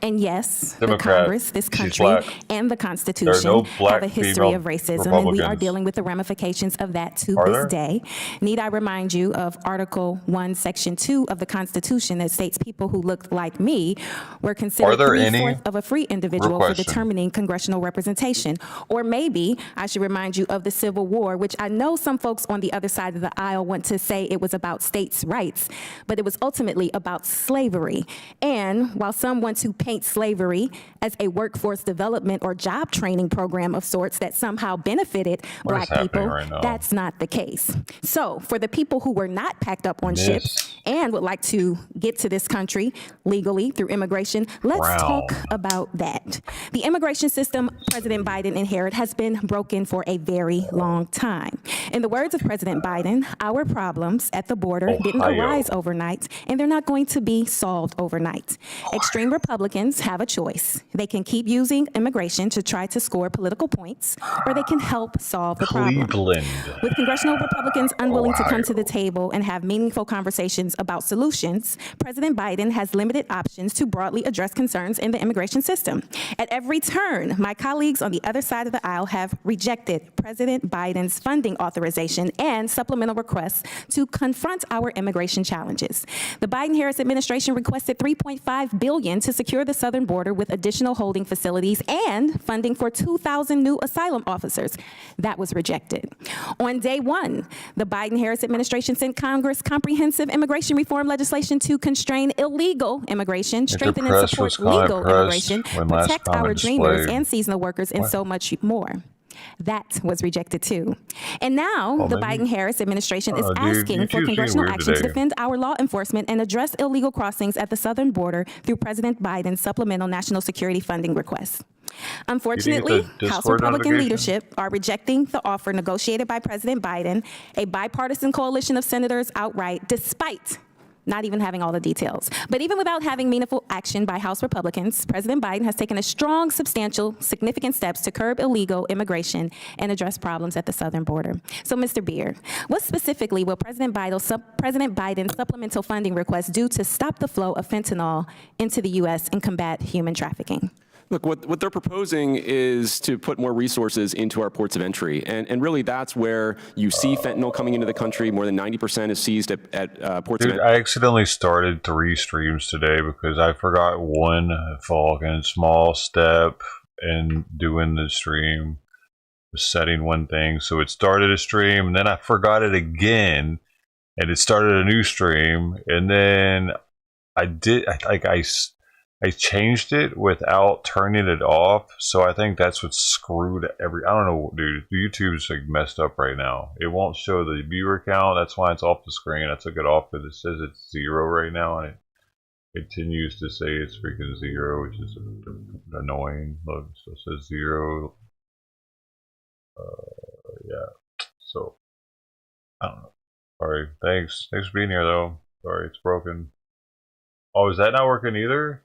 And yes, the Congress, this country, and the Constitution have a history of racism, and we are dealing with the ramifications of that to this day. Need I remind you of Article 1, Section 2 of the Constitution that states people who looked like me were considered 3/4 of a free individual for determining congressional representation. Or maybe I should remind you of the Civil War, which I know some folks on the other side of the aisle want to say it was about states' rights, but it was ultimately about slavery. And while some want to paint slavery as a workforce development or job training program of sorts that somehow benefited Black people, that's not the case. So for the people who were not packed up on ships and would like to get to this country legally through immigration, let's talk about that. The immigration system President Biden inherited has been broken for a very long time. In the words of of President Biden, our problems at the border didn't Ohio. arise overnight, and they're not going to be solved overnight. Extreme Republicans have a choice. They can keep using immigration to try to score political points, or they can help solve the problem. Cleveland. With congressional Republicans unwilling to come to the Ohio. table and have meaningful conversations about solutions, President Biden has limited options to broadly address concerns in the immigration system. At every turn, my colleagues on the other side of the aisle have rejected President Biden's funding authorization and supplemental requests to confront our immigration challenges. The Biden-Harris administration requested $3.5 billion to secure the southern border with additional holding facilities and funding for 2,000 new asylum officers. That was rejected. On day one, the Biden-Harris administration sent Congress comprehensive immigration reform legislation to constrain illegal immigration, strengthen and support legal immigration, protect our dreamers and seasonal workers, and so much more. That was rejected too. And now the Biden-Harris administration is asking for congressional action to defend our law enforcement and address illegal crossings at the southern border through President Biden's supplemental national security funding requests. Unfortunately, House Republican leadership are rejecting the offer negotiated by President Biden, a bipartisan coalition of senators outright, despite not even having all the details. But even without having meaningful action by House Republicans, President Biden has taken a strong, substantial, significant steps to curb illegal immigration and address problems at the southern border. So, Mr. Beard, what specifically will President Biden's supplemental funding request do to stop the flow of fentanyl into the U.S. and combat human trafficking? Look, what they're proposing is to put more resources into our ports of entry. And really, that's where you see fentanyl coming into the country. More than 90% is seized at ports of entry. I accidentally started 3 streams today because I forgot one fucking small step in doing the stream, setting one thing. So it started a stream, and then I forgot it again, and it started a new stream. And then I changed it without turning it off, so I think that's what screwed I don't know, dude. YouTube's like messed up right now. It won't show the viewer count. That's why it's off the screen. I took it off because it says it's 0 right now, and it continues to say it's freaking 0, which is annoying. Look, so it says 0. Yeah. So I don't know. Sorry. Thanks for being here, though. Sorry, it's broken. Oh, is that not working either?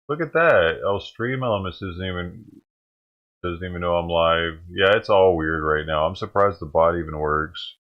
Look at that. Oh, Stream Elements doesn't even know I'm live. Yeah, it's all weird right now. I'm surprised the bot even works.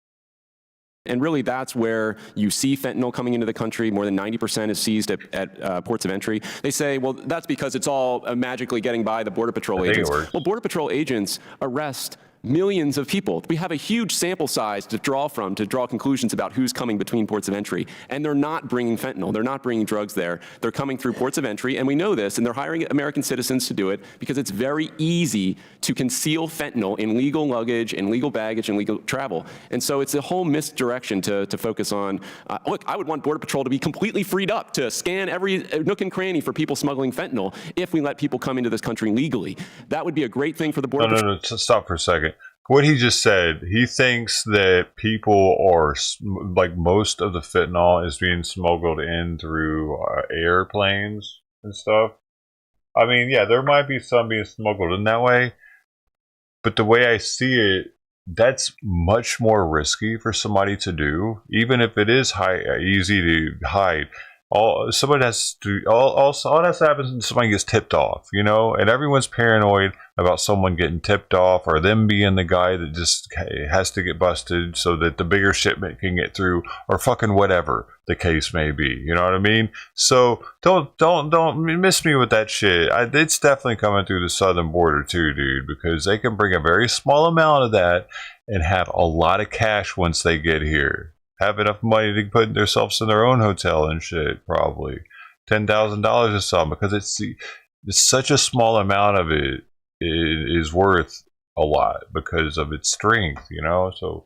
And really, that's where you see fentanyl coming into the country. More than 90% is seized at ports of entry. They say, well, that's because it's all magically getting by the Border Patrol agents. Well, Border Patrol agents arrest millions of people. We have a huge sample size to draw from, to draw conclusions about who's coming between ports of entry. And they're not bringing fentanyl. They're not bringing drugs there. They're coming through ports of entry, and we know this, and they're hiring American citizens to do it because it's very easy to conceal fentanyl in legal luggage, in legal baggage, and legal travel. And so it's a whole misdirection to focus on. Look, I would want Border Patrol to be completely freed up to scan every nook and cranny for people smuggling fentanyl if we let people come into this country legally. That would be a great thing for the Border Patrol. No, stop for a second. What he just said, he thinks that people are, like, most of the fentanyl is being smuggled in through airplanes and stuff. I mean, yeah, there might be some being smuggled in that way, but the way I see it, that's much more risky for somebody to do, even if it is easy to hide. All that has to happen when somebody gets tipped off, you know, and everyone's paranoid about someone getting tipped off or them being the guy that just has to get busted so that the bigger shipment can get through, or fucking whatever the case may be. You know what I mean? So don't miss me with that shit. It's definitely coming through the southern border too, dude, because they can bring a very small amount of that and have a lot of cash once they get here. Have enough money to put themselves in their own hotel and shit, probably $10,000 or something, because it's such a small amount of it is worth a lot because of its strength, you know. So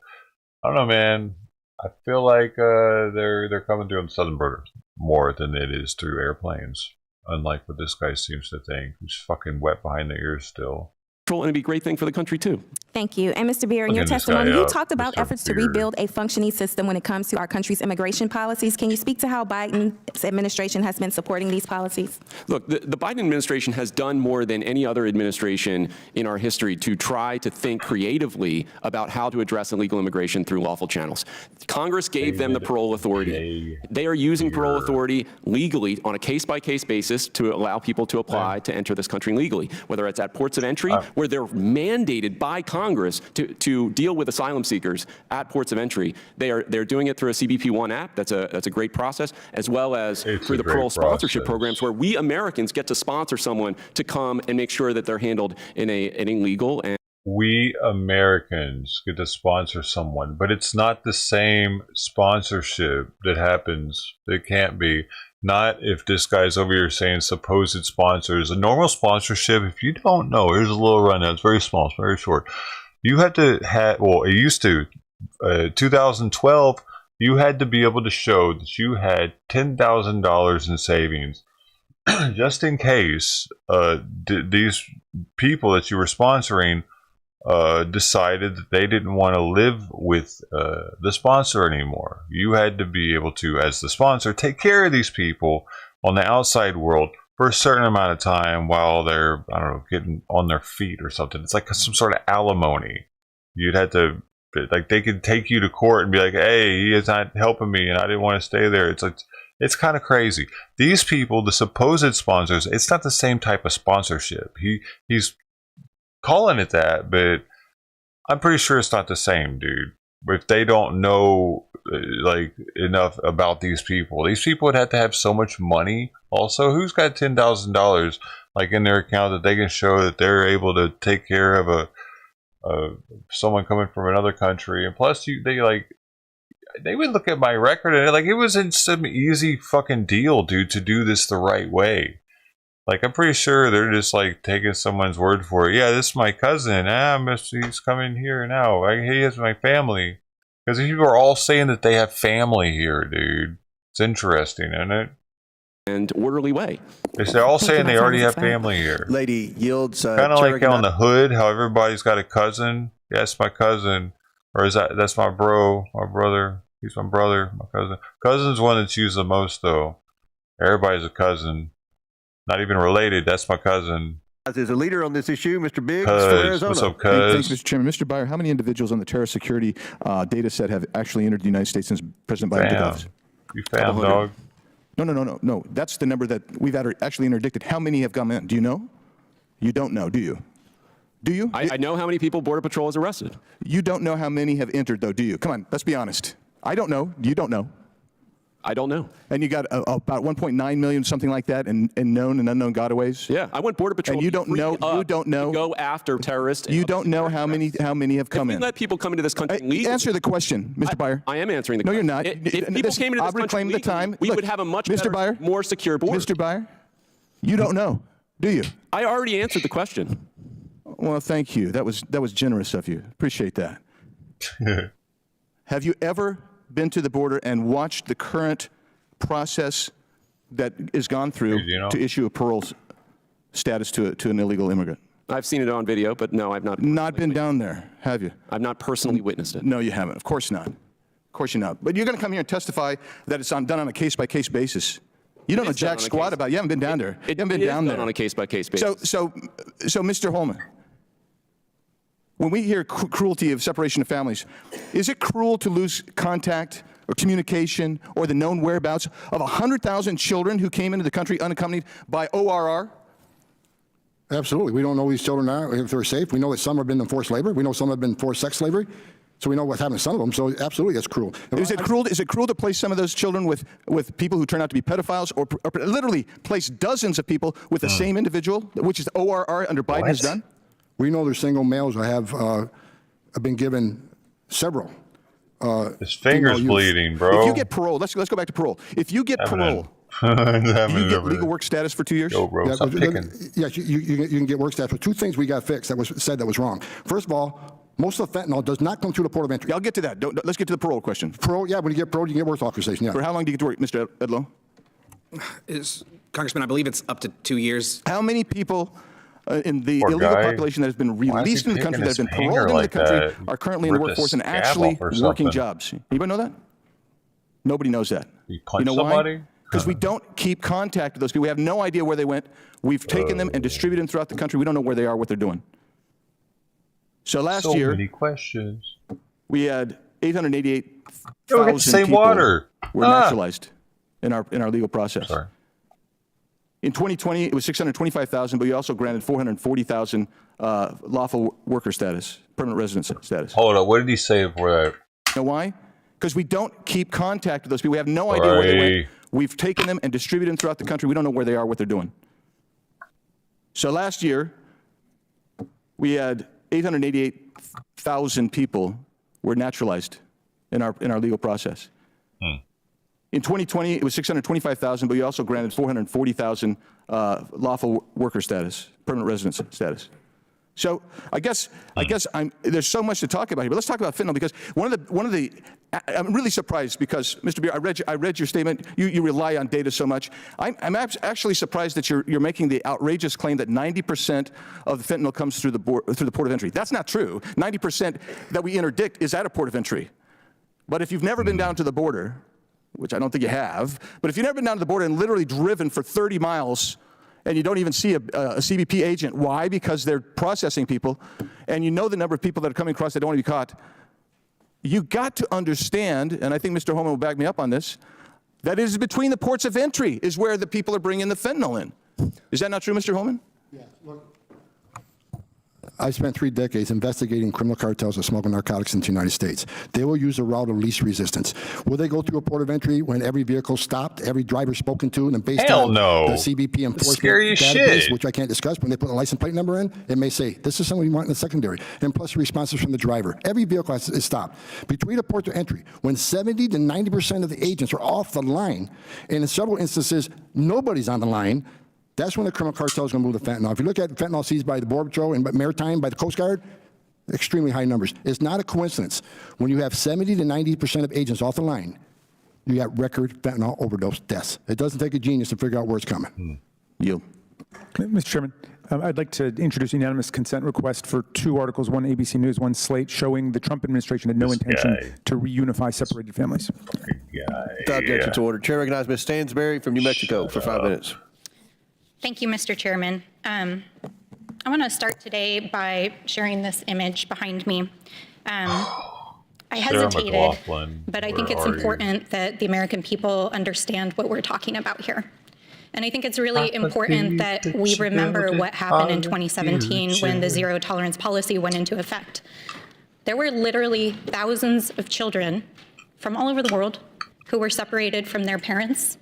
I don't know, man. I feel like they're coming through on the southern border more than it is through airplanes, unlike what this guy seems to think, who's fucking wet behind the ears still. And it'd be a great thing for the country too. Thank you. And Mr. Beer, in your Looking this guy testimony, you up, talked about Mr. efforts to Beer. rebuild a functioning system when it comes to our country's immigration policies. Can you speak to how Biden's administration has been supporting these policies? Look, the Biden administration has done more than any other administration in our history to try to think creatively about how to address illegal immigration through lawful channels. Congress gave them the parole authority. They are using parole authority legally on a case-by-case basis to allow people to apply to enter this country legally, whether it's at ports of entry, where they're mandated by Congress to deal with asylum seekers at ports of entry. They're doing it through a CBP-1 app. That's a great process, as well as through the parole sponsorship programs, where we Americans get to sponsor someone to come and make sure that they're handled in a legal and We Americans get to sponsor someone, but it's not the same sponsorship that happens. It can't be. Not if this guy's over here saying supposed sponsors. A normal sponsorship, if you don't know, here's a little rundown. It's very small, it's very short. You had to have, well, it used to, 2012, you had to be able to show that you had $10,000 in savings just in case these people that you were sponsoring decided that they didn't want to live with the sponsor anymore. You had to be able to, as the sponsor, take care of these people on the outside world for a certain amount of time while they're, I don't know, getting on their feet or something. It's like some sort of alimony. You'd have to, like, they could take you to court and be like, hey, he is not helping me and I didn't want to stay there. It's like, it's kind of crazy. These people, the supposed sponsors, it's not the same type of sponsorship. He's calling it that, but I'm pretty sure it's not the same, dude. If they don't know like enough about these people would have to have so much money. Also, who's got $10,000 like in their account that they can show that they're able to take care of someone coming from another country? And plus, they would look at my record and like it wasn't some easy fucking deal, dude, to do this the right way. Like, I'm pretty sure they're just, like, taking someone's word for it. Yeah, this is my cousin. He's coming here now. He is my family. Because these people are all saying that they have family here, dude. It's interesting, isn't it? and orderly way. They're all saying they already have family here. Lady yields. Kind of like on the hood, how everybody's got a cousin. Yeah, it's my cousin. Or that's my bro, my brother. He's my brother, my cousin. Cousin's one that's used the most, though. Everybody's a cousin. Not even related. That's my cousin. As a leader on this issue, Mr. Biggs for Cuz, Arizona. what's up, cuz? Thanks, Mr. Chairman. Mr. Byer, how many individuals on the terror security data set have actually entered the United States since President Biden took office? You found, dog. No. That's the number that we've actually interdicted. How many have come in? Do you know? You don't know, do you? Do you? I know how many people Border Patrol has arrested. You don't know how many have entered, though, do you? Come on, let's be honest. I don't know. You don't know. I don't know. And you got about 1.9 million, something like that, in known and unknown gotaways? Yeah, I want Border Patrol and you don't know. You don't know. to go after terrorists. You don't know how many have come if we in. let people come into this country legally. Answer the question, Mr. Byer. I am answering the no, question. you're not. If people came into this country claim legally, the time. we Look, would have a much Mr. better, Byer, more secure border. Mr. Byer, you don't know, do you? I already answered the question. Well, thank you. That was generous of you. Appreciate that. Have you ever been to the border and watched the current process that is gone through to issue a parole status to an illegal immigrant? I've seen it on video, but no, I've not. Not been down there, have you? I've not personally witnessed it. No, you haven't. Of course not. Of course you're not. But you're going to come here and testify that it's done on a case-by-case basis. You don't know jack squat about it. You haven't been down there. You haven't been down there. on a case-by-case basis. So, Mr. Holman, when we hear cruelty of separation of families, is it cruel to lose contact or communication or the known whereabouts of 100,000 children who came into the country unaccompanied by ORR? Absolutely. We don't know who these children are, if they're safe. We know that some have been in forced labor. We know some have been forced sex slavery. So we know what's happened to some of them. So absolutely, that's cruel. Is it cruel to place some of those children with people who turn out to be pedophiles, or literally place dozens of people with the same individual, which is ORR under Biden has done? We know there's single males who have been given several. His finger's bleeding, bro. If you get parole, let's go back to parole. If you get parole, you get legal work status for 2 years? Yo, bro, stop picking. Yes, you can get work status. But two things we got fixed that was said that was wrong. First of all, most of the fentanyl does not come through the port of entry. Yeah, I'll get to that. Let's get to the parole question. Parole, yeah, when you get parole, you can get work authorization, yeah. For how long do you get to work, Mr. Edlow? Congressman, I believe it's up to 2 years. How many people in the Poor illegal guy. population that has been Why is he released into the picking country, that has his been finger paroled into like the country, that? are currently in the Ripped his workforce and scab actually off or working something. jobs. Anybody know that? Nobody knows that. He You punched know somebody? why? Because we don't keep contact with those people. We have no idea where they went. We've taken them and distributed them throughout the country. We don't know where they are, what they're doing. So last So year, many questions. we had Don't get to 888,000 say people water. were naturalized in our legal process. Sorry. In 2020, it was 625,000, but we also granted 440,000 lawful worker status, permanent residence status. Hold on. What did he say before that? You know why? Because we don't keep contact with those people. We have no idea where they went. We've taken them and distributed them throughout the country. We don't know where they are, what they're doing. So last year, we had 888,000 people were naturalized in our legal process. In 2020, it was 625,000, but we also granted 440,000 lawful worker status, permanent residence status. So I guess there's so much to talk about here, but let's talk about fentanyl, because I'm really surprised because, Mr. Beer, I read your statement. You rely on data so much. I'm actually surprised that you're making the outrageous claim that 90% of the fentanyl comes through the port of entry. That's not true. 90% that we interdict is at a port of entry. But if you've never been down to the border, which I don't think you have, but if you've never been down to the border and literally driven for 30 miles and you don't even see a CBP agent, why? Because they're processing people, and you know the number of people that are coming across that don't want to be caught. You got to understand, and I think Mr. Holman will back me up on this, that it is between the ports of entry is where the people are bringing the fentanyl in. Is that not true, Mr. Holman? Yeah, look, I spent 3 decades investigating criminal cartels of smoking narcotics in the United States. They will use a route of least resistance. Will they go through a port of entry when every vehicle stopped, every driver spoken to, and then based on the CBP enforcement database, which I can't discuss, when they put a license plate number in, it may say, this is someone you want in the secondary, and plus the responses from the driver. Every vehicle is stopped. Between a port of entry, when 70 to 90% of the agents are off the line, and in several instances, nobody's on the line, that's when the criminal cartel is going to move the fentanyl. If you look at fentanyl seized by the Border Patrol and Maritime, by the Coast Guard, extremely high numbers. It's not a coincidence. When you have 70 to 90% of agents off the line, you got record fentanyl overdose deaths. It doesn't take a genius to figure out where it's coming. Yield. Mr. Chairman, I'd like to introduce a unanimous consent request for 2 articles, one ABC News, one Slate, showing the Trump administration had no intention to reunify separated families. Without objection to order. Chair recognizes Ms. Stansberry from New Mexico for 5 minutes. Thank you, Mr. Chairman. I want to start today by sharing this image behind me. I hesitated, but I think it's important that the American people understand what we're talking about here. And I think it's really important that we remember what happened in 2017 when the zero tolerance policy went into effect. There were literally thousands of children from all over the world who were separated from their parents,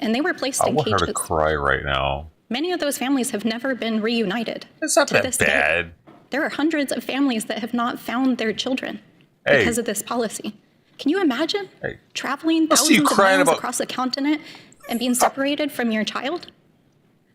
and they were placed in cages. I want her to cry right now. Many of those families have never been reunited. It's not that bad. There are hundreds of families that have not found their children because of this policy. Can you imagine traveling thousands of miles across a continent and being separated from your child?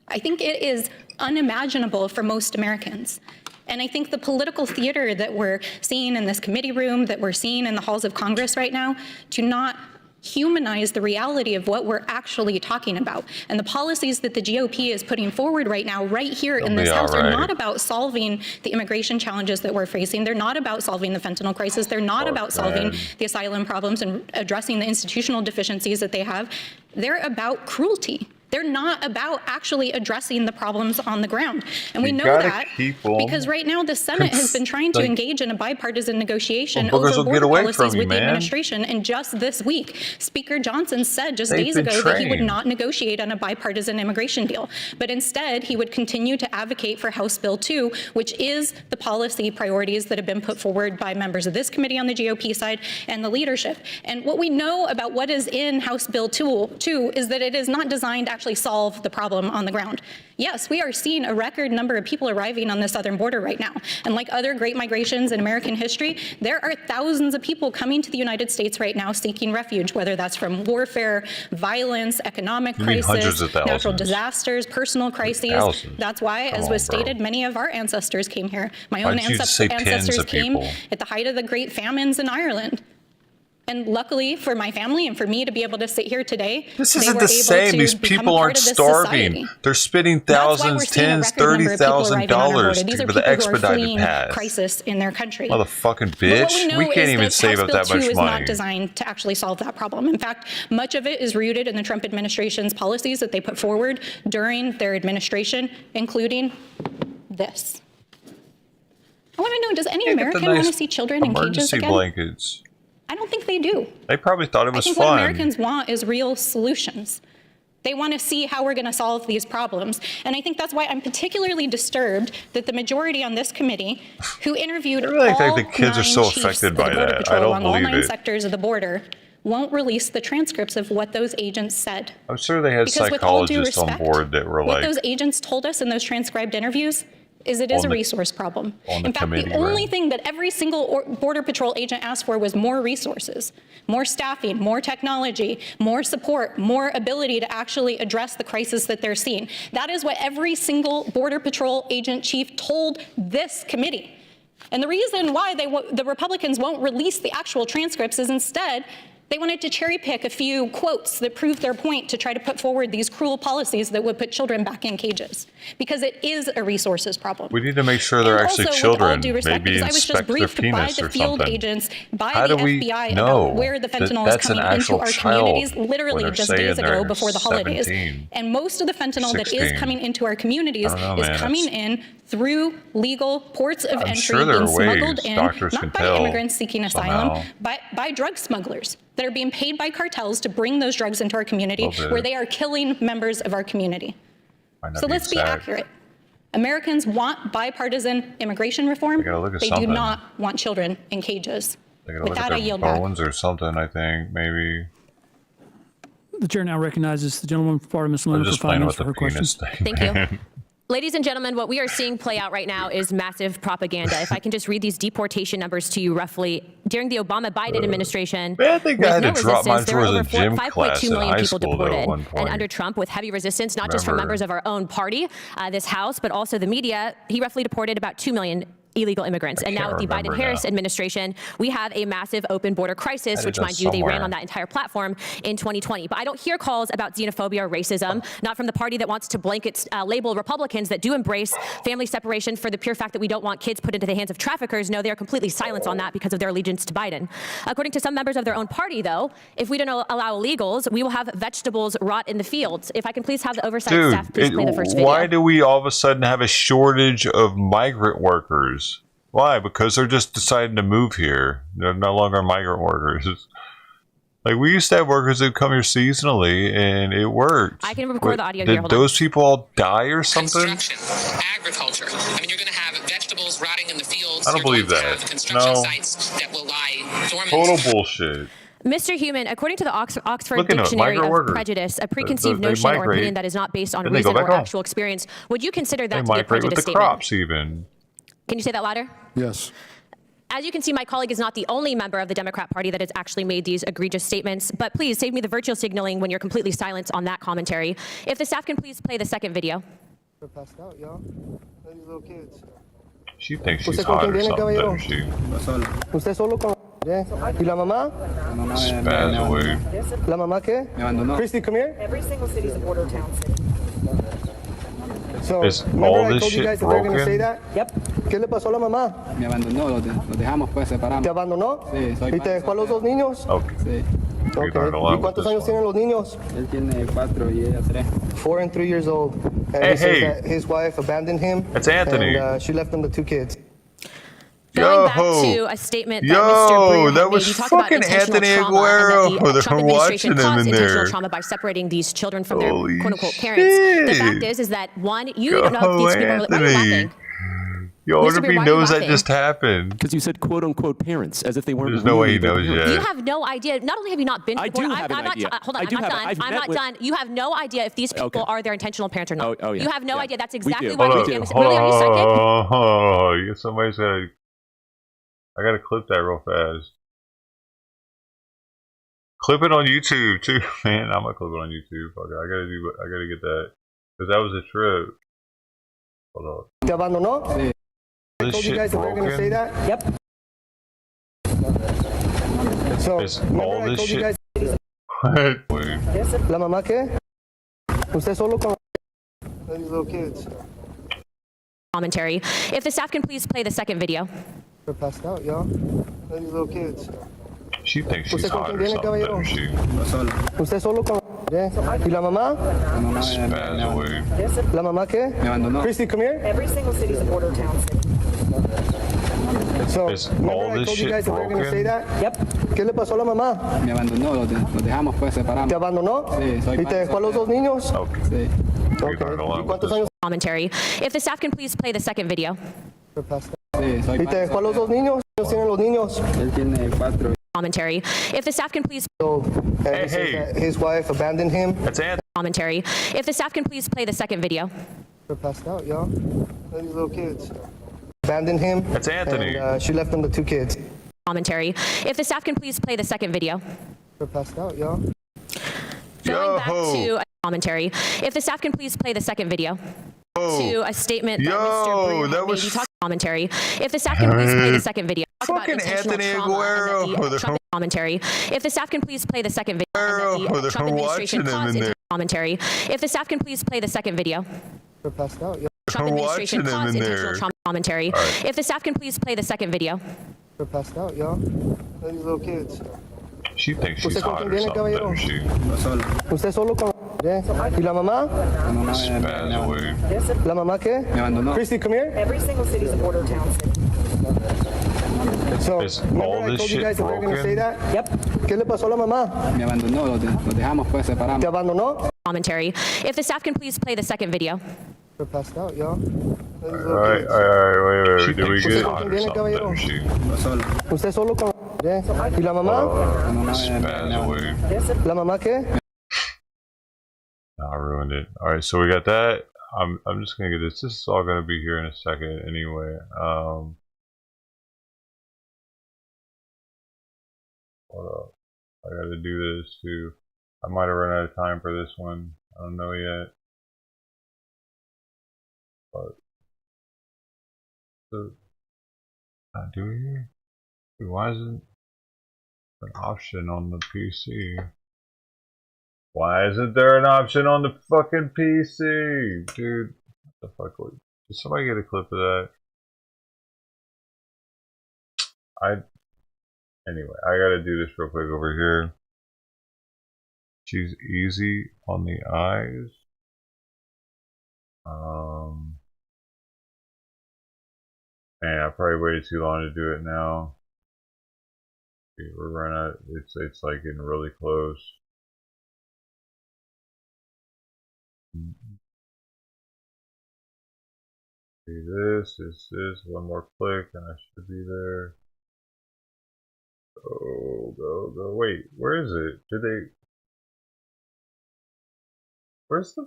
I think it is unimaginable for most Americans. And I think the political theater that we're seeing in this committee room, that we're seeing in the halls of Congress right now, do not humanize the reality of what we're actually talking about. And the policies that the GOP is putting forward right now, right here in this House, are not about solving the immigration challenges that we're facing. They're not about solving the fentanyl crisis. They're not about solving the asylum problems and addressing the institutional deficiencies that they have. They're about cruelty. They're not about actually addressing the problems on the ground. And we know that because right now the Senate has been trying to engage in a bipartisan negotiation over border policies with the administration. And just this week, Speaker Johnson said just days ago that he would not negotiate on a bipartisan immigration deal. But instead, he would continue to advocate for House Bill 2, which is the policy priorities that have been put forward by members of this committee on the GOP side and the leadership. And what we know about what is in House Bill 2 is that it is not designed to actually solve the problem on the ground. Yes, we are seeing a record number of people arriving on the southern border right now. And like other great migrations in American history, there are thousands of people coming to the United States right now seeking refuge, whether that's from warfare, violence, economic crisis, natural disasters, personal crises. That's why, as was stated, many of our ancestors came here. My own ancestors came at the height of the great famines in Ireland. And luckily for my family and for me to be able to sit here today, this isn't the same. These people aren't starving. They're spending thousands, tens, $30,000 for the expedited pass. Crisis in their country. Motherfucking bitch. We can't even save up that much money. Is not designed to actually solve that problem. In fact, much of it is rooted in the Trump administration's policies that they put forward during their administration, including this. I want to know, does any American want to see children in cages again? Emergency blankets. I don't think they do. They probably thought it was fun. I think what Americans want is real solutions. They want to see how we're going to solve these problems. And I think that's why I'm particularly disturbed that the majority on this committee, who interviewed all 9 the kids are so affected by that. I don't believe all 9 sectors of the border, won't release the transcripts of what those agents said. I'm sure they had psychologists on board that were what those agents told us in those transcribed interviews is it is a resource problem. In fact, the only thing that every single Border Patrol agent asked for was more resources, more staffing, more technology, more support, more ability to actually address the crisis that they're seeing. That is what every single Border Patrol agent chief told this committee. And the reason why the Republicans won't release the actual transcripts is instead they wanted to cherry pick a few quotes that proved their point to try to put forward these cruel policies that would put children back in cages, because it is a resources problem. We need to make sure they're actually children. With all due respect, maybe because I was just briefed by the field agents, by the FBI about where the fentanyl is coming into our communities literally just days ago before the holidays. And most of the fentanyl that is coming into our communities is coming in through legal ports of entry, being smuggled in, not by immigrants seeking asylum, but by drug smugglers that are being paid by cartels to bring those drugs into our community, where they are killing members of our community. So let's be accurate. Americans want bipartisan immigration reform. They do not want children in cages. With that, I yield back. Bones or something, I think, maybe. The chair now recognizes the gentleman from Florida, Ms. Luna, for 5 minutes for her question. Thank you. Ladies and gentlemen, what we are seeing play out right now is massive propaganda. If I can just read these deportation numbers to you roughly. During the Obama-Biden administration, I think I had to drop mine there were towards a over gym 5.2 million people deported. At one point. And under Trump, with heavy resistance, not just from members of our own party, this House, but also the media, he roughly deported about 2 million illegal immigrants. And now with the Biden-Harris administration, we have a massive open border crisis, which, mind you, they ran on that entire platform in 2020. But I don't hear calls about xenophobia or racism, not from the party that wants to blanket label Republicans that do embrace family separation for the pure fact that we don't want kids put into the hands of traffickers. No, they are completely silenced on that because of their allegiance to Biden. According to some members of their own party, though, if we don't allow illegals, we will have vegetables rot in the fields. If I can please have the oversight staff please play the first video. Why do we all of a sudden have a shortage of migrant workers? Why? Because they're just deciding to move here. They're no longer migrant workers. Like, we used to have workers that come here seasonally, and it worked. I can record the audio here. Hold Did those people all die or something? Construction, agriculture. I mean, you're going to have vegetables rotting in the fields. I don't believe that. Construction sites that will lie dormant. Total bullshit. Mr. Human, according to the Oxford Dictionary of Prejudice, a preconceived notion or opinion that is not based on reason or actual experience, would you consider that to be a prejudice statement? Crops even. Can you say that louder? Yes. As you can see, my colleague is not the only member of the Democrat Party that has actually made these egregious statements, but please save me the virtual signaling when you're completely silent on that commentary. If the staff can please play the second video. They're passed out, y'all. These little kids. She thinks she's hot or something, doesn't she? ¿Usted solo con ¿Y la mamá? Spaz away. ¿La mamá qué? Christy, come here. Every single city is a border town city. So, is remember all I this told you shit guys that they're going to say broken? that? Yep. ¿Qué le pasó a la mamá? Me abandonó, lo dejamos, pues separamos. ¿Te abandonó? Sí, soy ¿Y te dejó a los 2 niños? Okay. Sí. Okay. ¿Y cuántos años tienen los niños? Él tiene 4 y ella 3. 4 and 3 years old. And he says that his wife abandoned him. That's Anthony. And she left him the 2 kids. Going back to a statement that Mr. Brewer that was made, you talk about fucking intentional Anthony trauma Aguero. and that the Trump administration Watching him caused in intentional there. trauma by separating these children from their Holy quote-unquote parents. The fact is that one, you don't know if these people are, why are you laughing? Yo, what if he knows that just happened? Because you said quote-unquote parents, as if they weren't. There's no way he knows yet. You have no idea. Not only have you not been to the border, I'm not done. Hold on, I'm not done. I'm not done. You have no idea if these people are their intentional parents or not. Oh, yeah. You have no idea. That's exactly Hold why on. we can't. Really, are you psychic? Oh, somebody's gotta. I gotta clip that real fast. Clip it on YouTube too, man. I'm gonna clip it on YouTube. Okay, I gotta get that because that was a trip. Hold on. ¿Te abandonó? Sí. I told you guys that they're going to say that? Yep. So, It's remember all I this told you shit. guys, What? la mamá qué? Usted solo con these little kids. Commentary. If the staff can please play the second video. They're passed out, y'all. These little kids. She thinks she's ¿Usted con hot quién or viene, something, caballero? doesn't she? Usted solo con ¿Y la mamá? Spaz away. ¿La mamá qué? Me abandonó. Christy, come here. Every single city is a border town. So, Is remember all I this told you shit guys that we were going to say broken? that? Yep. ¿Qué le pasó a la mamá? Me abandonó, los dejamos, pues separamos. ¿Te abandonó? Sí, soy ¿Y te dejó a los dos niños? Okay. Sí. We learned a lot ¿Y with cuántos this. años? Commentary. If the staff can please play the second video. Sí, soy ¿Y te dejó a los dos niños? ¿Cuántos tienen los niños? Él tiene 4. Commentary. If the staff can please So, Hey, he says hey. that his wife abandoned him. That's Anthony. commentary. If the staff can please play the second video. They're passed out, y'all. These little kids. Abandoned him. That's Anthony. And she left them the 2 kids. Commentary. If the staff can please play the second video. They're passed out, y'all. Going back to a commentary. If the staff can please play the second video. To a statement that Mr. Brewer that made. was You talked commentary. If the staff can please play the second video. Talk about fucking intentional Anthony trauma Aguero and that the with Trump commentary. If the staff can please play the second video. And that the Trump administration watching him caused in there. commentary. If the staff can please play the second video. They're passed out, y'all. Trump administration watching him caused in intentional there. trauma commentary. right. If the staff can please play the second video. They're passed out, y'all. These little kids. She thinks she's ¿Usted con hot quién or viene, something, caballero? doesn't she? ¿Usted solo con ¿Y la mamá? Spaz away. ¿La mamá qué? Me abandonó. Christy, come here. Every single city is a border town. So, Is remember all I this told you shit guys that we were going to broken? say that? Yep. ¿Qué le pasó a la mamá? Me abandonó, los dejamos, pues separamos. ¿Te abandonó? Commentary. If the staff can please play the second video. They're passed out, y'all. These little All right, kids. wait. Did we Usted get con hot quién or viene, something, caballero? doesn't she? ¿Usted solo con ¿Y la mamá? Spaz away. ¿La mamá qué? No, I ruined it. All right, so we got that. I'm just gonna get this. This is all gonna be here in a second anyway. Hold up. I gotta do this too. I might have run out of time for this one. I don't know yet. But so do we here? Dude, why isn't an option on the PC? Why isn't there an option on the fucking PC? Dude, what the fuck? Did somebody get a clip of that? Anyway, I gotta do this real quick over here. She's easy on the eyes. Man, I probably waited too long to do it now. Okay, we're running out. It's like getting really close. Do this, one more click, and I should be there. Go. Wait, where is it? Where's the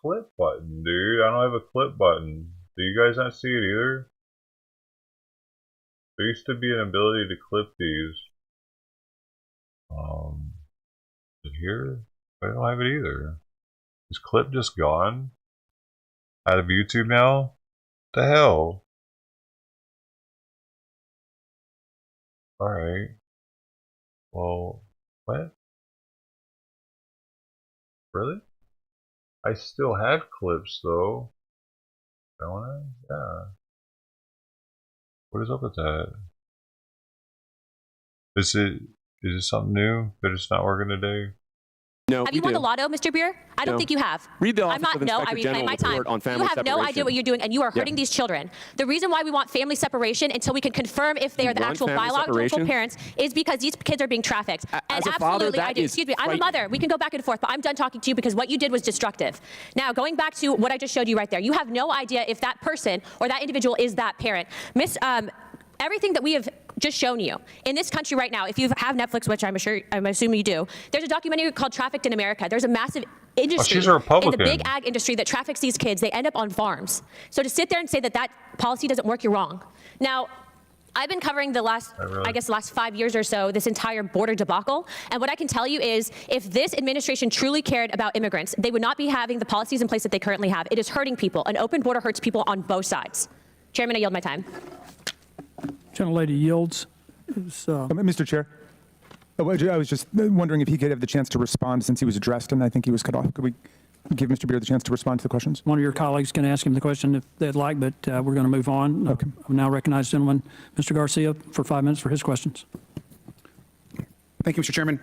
clip button, dude? I don't have a clip button. Do you guys not see it either? There used to be an ability to clip these. Is it here? I don't have it either. Is clip just gone? Out of YouTube now? What the hell? Alright. Well, what? Really? I still have clips though. Don't I? Yeah. What is up with that? Is it something new that it's not working today? No, Have you won the lotto, Mr. Beer? I don't think you have. Read the I'm Office of Inspector General my time. report on family You have no separation. idea what you're doing, and you are hurting these children. The reason why we want family separation until we can confirm if they are the want actual family biological separation? parents is because these kids are being trafficked. As And a father, absolutely, that I do. is Excuse me, I'm a frightening. mother. We can go back and forth, but I'm done talking to you because what you did was destructive. Now, going back to what I just showed you right there, you have no idea if that person or that individual is that parent. Everything that we have just shown you in this country right now, if you have Netflix, which I'm assuming you do, there's a documentary called Trafficked in America. There's a massive industry she's a Republican. in the big ag industry that traffics these kids. They end up on farms. So to sit there and say that that policy doesn't work, you're wrong. Now, I've been covering the last 5 years or so, this entire border debacle. And what I can tell you is if this administration truly cared about immigrants, they would not be having the policies in place that they currently have. It is hurting people. An open border hurts people on both sides. Chairman, I yield my time. Gentlelady yields. Mr. Chair, I was just wondering if he could have the chance to respond since he was addressed and I think he was cut off. Could we give Mr. Beard the chance to respond to the questions? One of your colleagues can ask him the question if they'd like, but we're going to move on. Okay. I now recognize the gentleman, Mr. Garcia, for 5 minutes for his questions. Thank you, Mr. Chairman.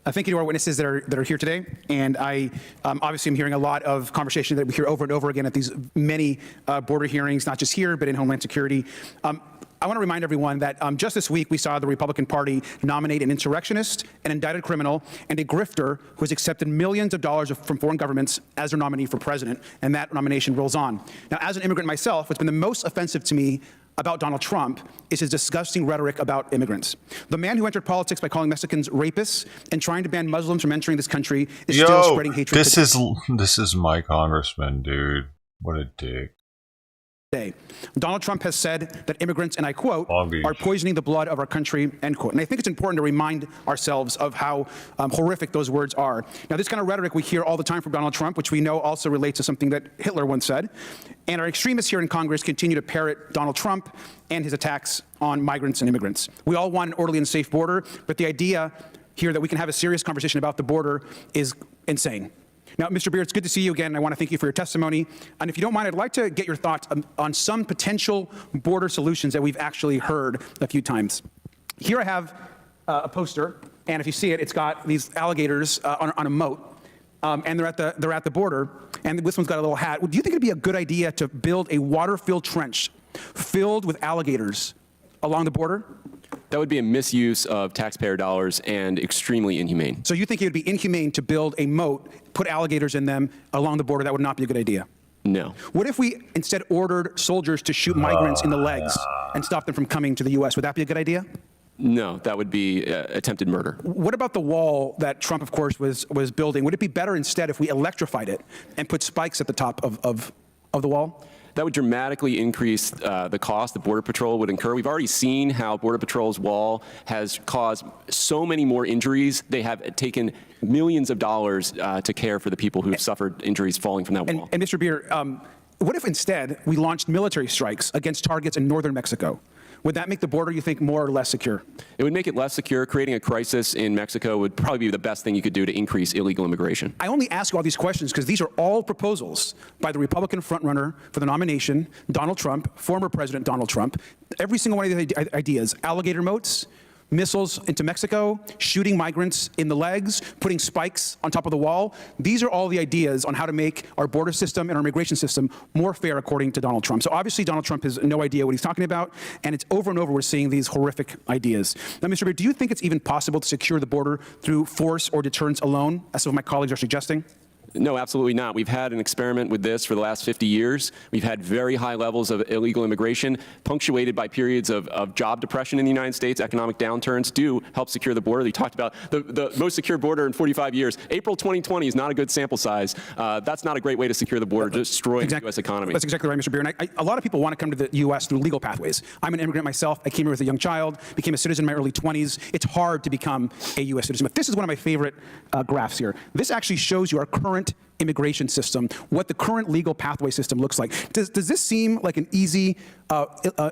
Thank you to our witnesses that are here today. And I obviously am hearing a lot of conversation that we hear over and over again at these many border hearings, not just here, but in Homeland Security. I want to remind everyone that just this week we saw the Republican Party nominate an insurrectionist, an indicted criminal, and a grifter who has accepted millions of dollars from foreign governments as their nominee for president, and that nomination rolls on. Now, as an immigrant myself, what's been the most offensive to me about Donald Trump is his disgusting rhetoric about immigrants. The man who entered politics by calling Mexicans rapists and trying to ban Muslims from entering this country is still spreading hatred. This is my congressman, dude. What a dick. Donald Trump has said that immigrants, and I quote, are poisoning the blood of our country, end quote. And I think it's important to remind ourselves of how horrific those words are. Now, this kind of rhetoric we hear all the time from Donald Trump, which we know also relates to something that Hitler once said. And our extremists here in Congress continue to parrot Donald Trump and his attacks on migrants and immigrants. We all want an orderly and safe border, but the idea here that we can have a serious conversation about the border is insane. Now, Mr. Beard, it's good to see you again. I want to thank you for your testimony. And if you don't mind, I'd like to get your thoughts on some potential border solutions that we've actually heard a few times. Here I have a poster, and if you see it, it's got these alligators on a moat, and they're at the border, and this one's got a little hat. Do you think it'd be a good idea to build a water-filled trench filled with alligators along the border? That would be a misuse of taxpayer dollars and extremely inhumane. So you think it would be inhumane to build a moat, put alligators in them along the border? That would not be a good idea. No. What if we instead ordered soldiers to shoot migrants in the legs and stop them from coming to the U.S.? Would that be a good idea? No, that would be attempted murder. What about the wall that Trump, of course, was building? Would it be better instead if we electrified it and put spikes at the top of the wall? That would dramatically increase the cost the Border Patrol would incur. We've already seen how Border Patrol's wall has caused so many more injuries. They have taken millions of dollars to care for the people who've suffered injuries falling from that wall. And Mr. Beard, what if instead we launched military strikes against targets in northern Mexico? Would that make the border, you think, more or less secure? It would make it less secure. Creating a crisis in Mexico would probably be the best thing you could do to increase illegal immigration. I only ask you all these questions because these are all proposals by the Republican frontrunner for the nomination, Donald Trump, former President Donald Trump. Every single one of these ideas, alligator moats, missiles into Mexico, shooting migrants in the legs, putting spikes on top of the wall. These are all the ideas on how to make our border system and our immigration system more fair, according to Donald Trump. So obviously Donald Trump has no idea what he's talking about, and it's over and over we're seeing these horrific ideas. Now, Mr. Beard, do you think it's even possible to secure the border through force or deterrence alone, as some of my colleagues are suggesting? No, absolutely not. We've had an experiment with this for the last 50 years. We've had very high levels of illegal immigration, punctuated by periods of job depression in the United States. Economic downturns do help secure the border. They talked about the most secure border in 45 years. April 2020 is not a good sample size. That's not a great way to secure the border, destroying the U.S. economy. That's exactly right, Mr. Beard. And a lot of people want to come to the U.S. through legal pathways. I'm an immigrant myself. I came here as a young child, became a citizen in my early 20s. It's hard to become a U.S. citizen. But this is one of my favorite graphs here. This actually shows you our current immigration system, what the current legal pathway system looks like. Does this seem like an easy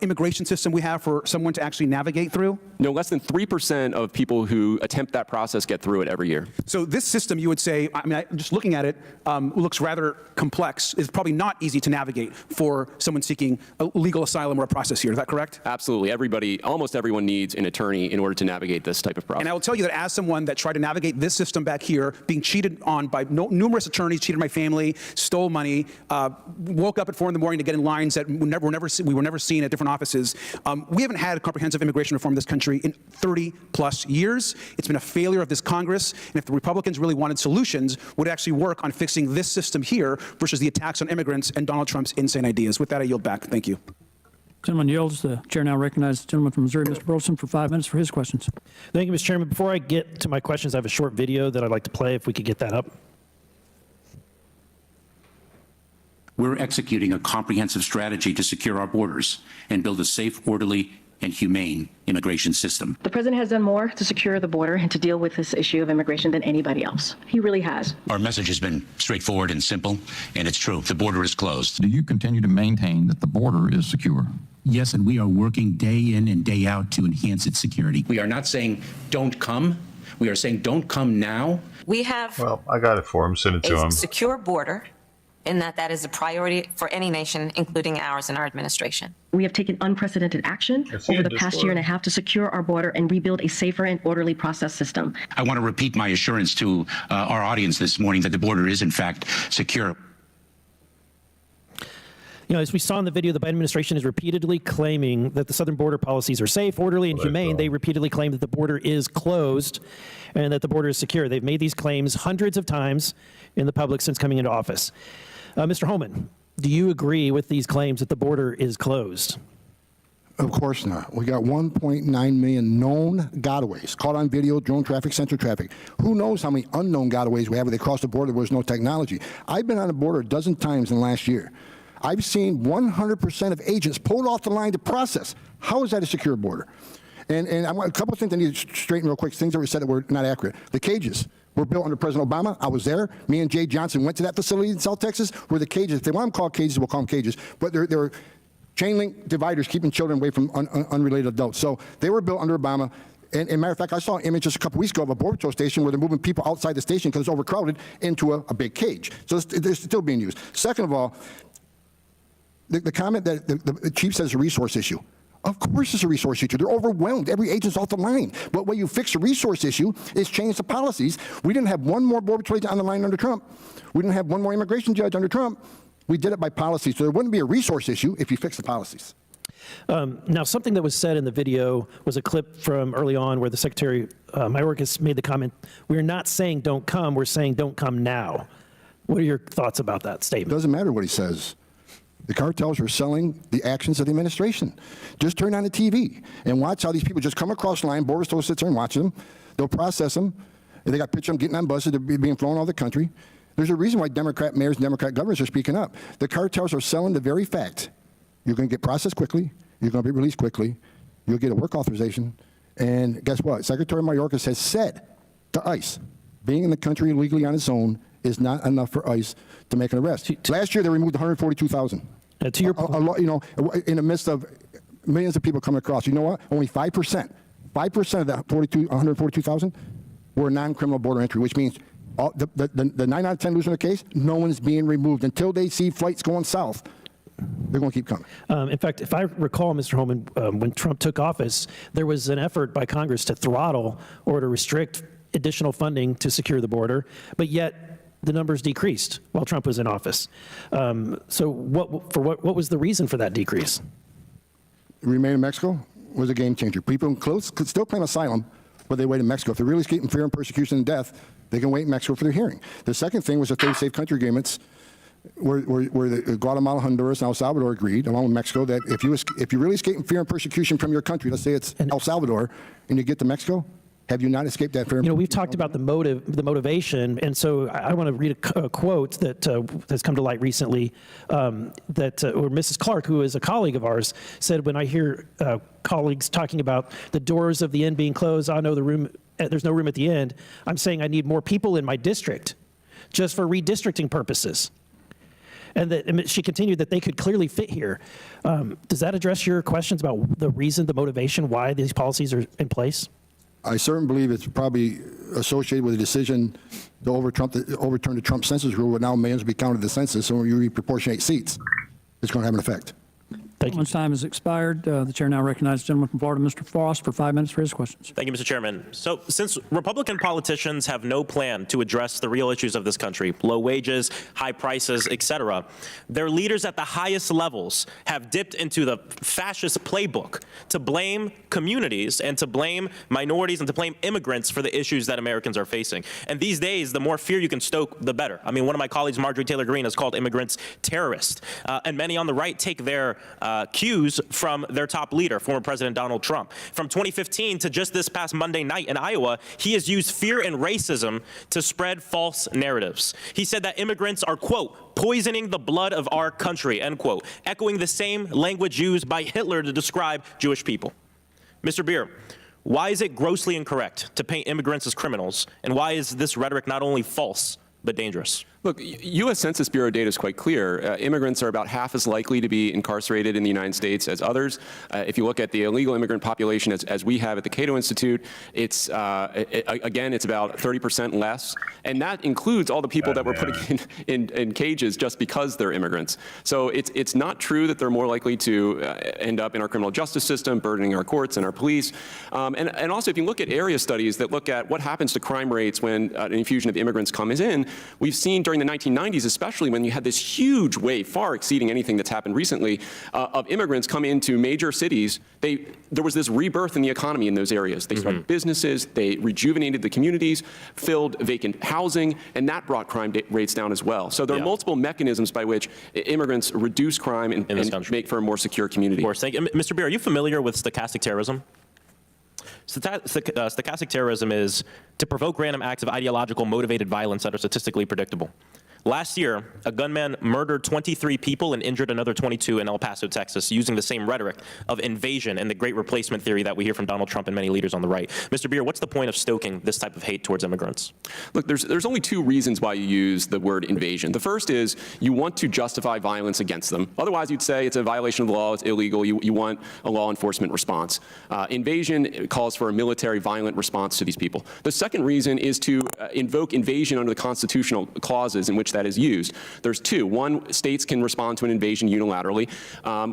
immigration system we have for someone to actually navigate through? No, less than 3% of people who attempt that process get through it every year. So this system, you would say, I mean, just looking at it, looks rather complex. It's probably not easy to navigate for someone seeking a legal asylum or a process here. Is that correct? Absolutely. Everybody, almost everyone needs an attorney in order to navigate this type of process. And I will tell you that as someone that tried to navigate this system back here, being cheated on by numerous attorneys, cheated my family, stole money, woke up at 4 in the morning to get in lines that we were never seen at different offices. We haven't had a comprehensive immigration reform in this country in 30 plus years. It's been a failure of this Congress. And if the Republicans really wanted solutions, would actually work on fixing this system here versus the attacks on immigrants and Donald Trump's insane ideas. With that, I yield back. Thank you. Gentleman yields. The chair now recognizes the gentleman from Missouri, Mr. Burleson, for 5 minutes for his questions. Thank you, Mr. Chairman. Before I get to my questions, I have a short video that I'd like to play, if we could get that up. We're executing a comprehensive strategy to secure our borders and build a safe, orderly, and humane immigration system. The president has done more to secure the border and to deal with this issue of immigration than anybody else. He really has. Our message has been straightforward and simple, and it's true. The border is closed. Do you continue to maintain that the border is secure? Yes, and we are working day in and day out to enhance its security. We are not saying don't come. We are saying don't come now. We have Well, I got it for him. Send it to a him. secure border, in that is a priority for any nation, including ours and our administration. We have taken unprecedented action over the past year and a half to secure our border and rebuild a safer and orderly process system. I want to repeat my assurance to our audience this morning that the border is, in fact, secure. You know, as we saw in the video, the Biden administration is repeatedly claiming that the southern border policies are safe, orderly, and humane. They repeatedly claim that the border is closed and that the border is secure. They've made these claims hundreds of times in the public since coming into office. Mr. Holman, do you agree with these claims that the border is closed? Of course not. We got 1.9 million known gotaways, caught on video, drone traffic, sensor traffic. Who knows how many unknown gotaways we have where they cross the border where there's no technology. I've been on the border a dozen times in the last year. I've seen 100% of agents pulled off the line to process. How is that a secure border? And I want a couple of things I need to straighten real quick, things that were said that were not accurate. The cages were built under President Obama. I was there. Me and Jay Johnson went to that facility in South Texas where the cages, if they want them called cages, we'll call them cages, but they're chain link dividers keeping children away from unrelated adults. So they were built under Obama. And matter of fact, I saw an image just a couple weeks ago of a Border Patrol station where they're moving people outside the station because it's overcrowded into a big cage. So they're still being used. Second of all, the comment that the chief says is a resource issue. Of course it's a resource issue. They're overwhelmed. Every agent's off the line. But when you fix a resource issue is change the policies. We didn't have one more Border Patrol agent on the line under Trump. We didn't have one more immigration judge under Trump. We did it by policy. So there wouldn't be a resource issue if you fix the policies. Now, something that was said in the video was a clip from early on where the Secretary Mayorkas made the comment, we're not saying don't come, we're saying don't come now. What are your thoughts about that statement? It doesn't matter what he says. The cartels are selling the actions of the administration. Just turn on the TV and watch how these people just come across the line. Border Patrol sits there and watches them. They'll process them. And they got pictures of them getting on buses. They're being flown all over the country. There's a reason why Democrat mayors and Democrat governors are speaking up. The cartels are selling the very fact you're going to get processed quickly, you're going to be released quickly, you'll get a work authorization, and guess what? Secretary Mayorkas has said to ICE, being in the country illegally on its own is not enough for ICE to make an arrest. Last year, they removed 142,000. To your point, you know, in the midst of millions of people coming across, you know what? Only 5% of that 142,000 were non-criminal border entry, which means the 9 out of 10 losing their case, no one's being removed until they see flights going south. They're going to keep coming. In fact, if I recall, Mr. Holman, when Trump took office, there was an effort by Congress to throttle or to restrict additional funding to secure the border, but yet the numbers decreased while Trump was in office. So what was the reason for that decrease? Remain in Mexico was a game changer. People could still claim asylum, but they wait in Mexico. If they're really escaping fear and persecution and death, they can wait in Mexico for their hearing. The second thing was the 30 safe country agreements where the Guatemala, Honduras, and El Salvador agreed, along with Mexico, that if you're really escaping fear and persecution from your country, let's say it's El Salvador, and you get to Mexico, have you not escaped that fear? You know, we've talked about the motivation, and so I want to read a quote that has come to light recently, or Mrs. Clark, who is a colleague of ours, said, when I hear colleagues talking about the doors of the inn being closed, I know there's no room at the end, I'm saying I need more people in my district just for redistricting purposes. And she continued that they could clearly fit here. Does that address your questions about the reason, the motivation, why these policies are in place? I certainly believe it's probably associated with a decision to overturn the Trump census rule, where now millions will be counted the census, so when you reproportionate seats, it's going to have an effect. Thank you. Time has expired. The chair now recognizes the gentleman from Florida, Mr. Frost, for 5 minutes for his questions. Thank you, Mr. Chairman. So since Republican politicians have no plan to address the real issues of this country, low wages, high prices, et cetera, their leaders at the highest levels have dipped into the fascist playbook to blame communities and to blame minorities and to blame immigrants for the issues that Americans are facing. And these days, the more fear you can stoke, the better. I mean, one of my colleagues, Marjorie Taylor Greene, has called immigrants terrorists. And many on the right take their cues from their top leader, former President Donald Trump. From 2015 to just this past Monday night in Iowa, he has used fear and racism to spread false narratives. He said that immigrants are, quote, poisoning the blood of our country, end quote, echoing the same language used by Hitler to describe Jewish people. Mr. Beer, why is it grossly incorrect to paint immigrants as criminals, and why is this rhetoric not only false, but dangerous? Look, U.S. Census Bureau data is quite clear. Immigrants are about half as likely to be incarcerated in the United States as others. If you look at the illegal immigrant population as we have at the Cato Institute, it's, again, it's about 30% less. And that includes all the people that we're putting in cages just because they're immigrants. So it's not true that they're more likely to end up in our criminal justice system, burdening our courts and our police. And also, if you look at area studies that look at what happens to crime rates when an infusion of immigrants comes in, we've seen during the 1990s, especially when you had this huge wave, far exceeding anything that's happened recently, of immigrants come into major cities, there was this rebirth in the economy in those areas. They started businesses, they rejuvenated the communities, filled vacant housing, and that brought crime rates down as well. So there are multiple mechanisms by which immigrants reduce crime and make for a more secure community. Of course. Thank you. Mr. Beer, are you familiar with stochastic terrorism? Stochastic terrorism is to provoke random acts of ideological motivated violence that are statistically predictable. Last year, a gunman murdered 23 people and injured another 22 in El Paso, Texas, using the same rhetoric of invasion and the great replacement theory that we hear from Donald Trump and many leaders on the right. Mr. Beer, what's the point of stoking this type of hate towards immigrants? Look, there's only two reasons why you use the word invasion. The first is you want to justify violence against them. Otherwise, you'd say it's a violation of the law, it's illegal, you want a law enforcement response. Invasion calls for a military violent response to these people. The second reason is to invoke invasion under the constitutional clauses in which that is used. There's two. One, states can respond to an invasion unilaterally.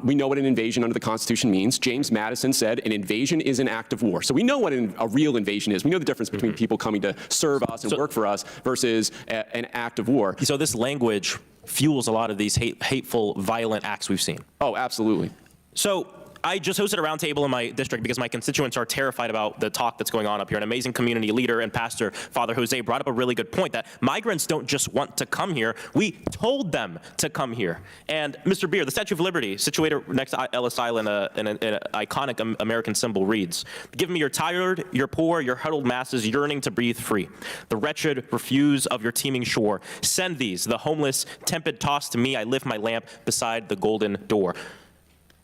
We know what an invasion under the Constitution means. James Madison said an invasion is an act of war. So we know what a real invasion is. We know the difference between people coming to serve us and work for us versus an act of war. So this language fuels a lot of these hateful, violent acts we've seen. Oh, absolutely. So I just hosted a roundtable in my district because my constituents are terrified about the talk that's going on up here. An amazing community leader and pastor, Father Jose, brought up a really good point that migrants don't just want to come here. We told them to come here. And Mr. Beer, the Statue of Liberty, situated next to Ellis Island, an iconic American symbol, reads, "Give me your tired, your poor, your huddled masses yearning to breathe free. The wretched refuse of your teeming shore. Send these, the homeless, tempest tossed to me. I lift my lamp beside the golden door."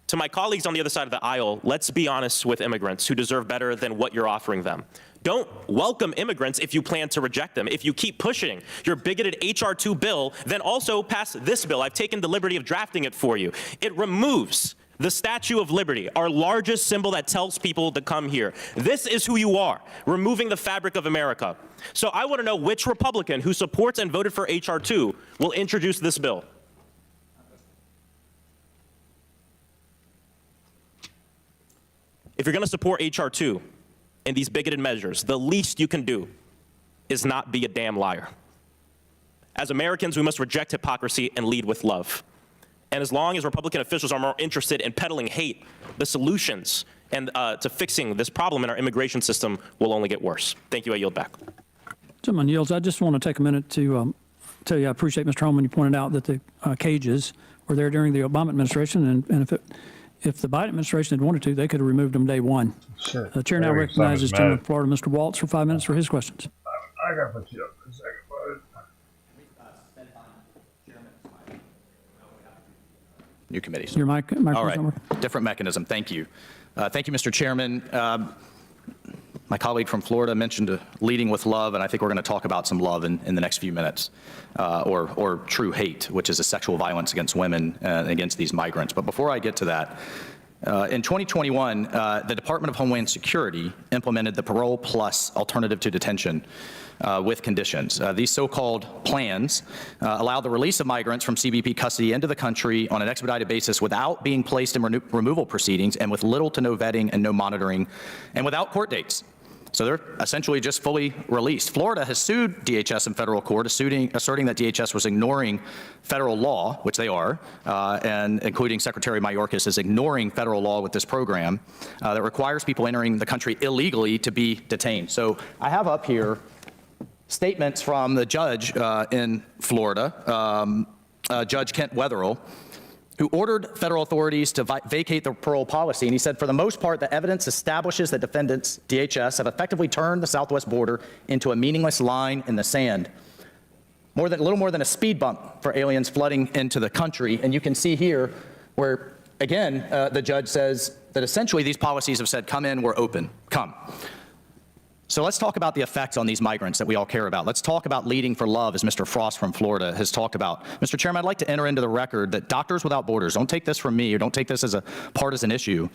To my colleagues on the other side of the aisle, let's be honest with immigrants who deserve better than what you're offering them. Don't welcome immigrants if you plan to reject them. If you keep pushing your bigoted HR 2 bill, then also pass this bill. I've taken the liberty of drafting it for you. It removes the Statue of Liberty, our largest symbol that tells people to come here. This is who you are, removing the fabric of America. So I want to know which Republican who supports and voted for HR 2 will introduce this bill. If you're going to support HR 2 and these bigoted measures, the least you can do is not be a damn liar. As Americans, we must reject hypocrisy and lead with love. And as long as Republican officials are more interested in peddling hate, the solutions and to fixing this problem in our immigration system will only get worse. Thank you. I yield back. Gentleman yields. I just want to take a minute to tell you I appreciate, Mr. Holman, you pointed out that the cages were there during the Obama administration, and if the Biden administration had wanted to, they could have removed them day one. Sure. The chair now recognizes Gentleman from Florida, Mr. Waltz, for 5 minutes for his questions. I got to put you up for a second, bud. New committees. Your microphone. All right. Different mechanism. Thank you. Thank you, Mr. Chairman. My colleague from Florida mentioned leading with love, and I think we're going to talk about some love in the next few minutes, or true hate, which is a sexual violence against women and against these migrants. But before I get to that, in 2021, the Department of Homeland Security implemented the Parole Plus alternative to detention with conditions. These so-called plans allow the release of migrants from CBP custody into the country on an expedited basis without being placed in removal proceedings and with little to no vetting and no monitoring and without court dates. So they're essentially just fully released. Florida has sued DHS in federal court, asserting that DHS was ignoring federal law, which they are, and including Secretary Mayorkas is ignoring federal law with this program that requires people entering the country illegally to be detained. So I have up here statements from the judge in Florida, Judge Kent Wetherill, who ordered federal authorities to vacate the parole policy. And he said, for the most part, the evidence establishes that defendants, DHS, have effectively turned the southwest border into a meaningless line in the sand. A little more than a speed bump for aliens flooding into the country. And you can see here where, again, the judge says that essentially these policies have said, come in, we're open, come. So let's talk about the effects on these migrants that we all care about. Let's talk about leading for love, as Mr. Frost from Florida has talked about. Mr. Chairman, I'd like to enter into the record that Doctors Without Borders, don't take this from me or don't take this as a partisan issue.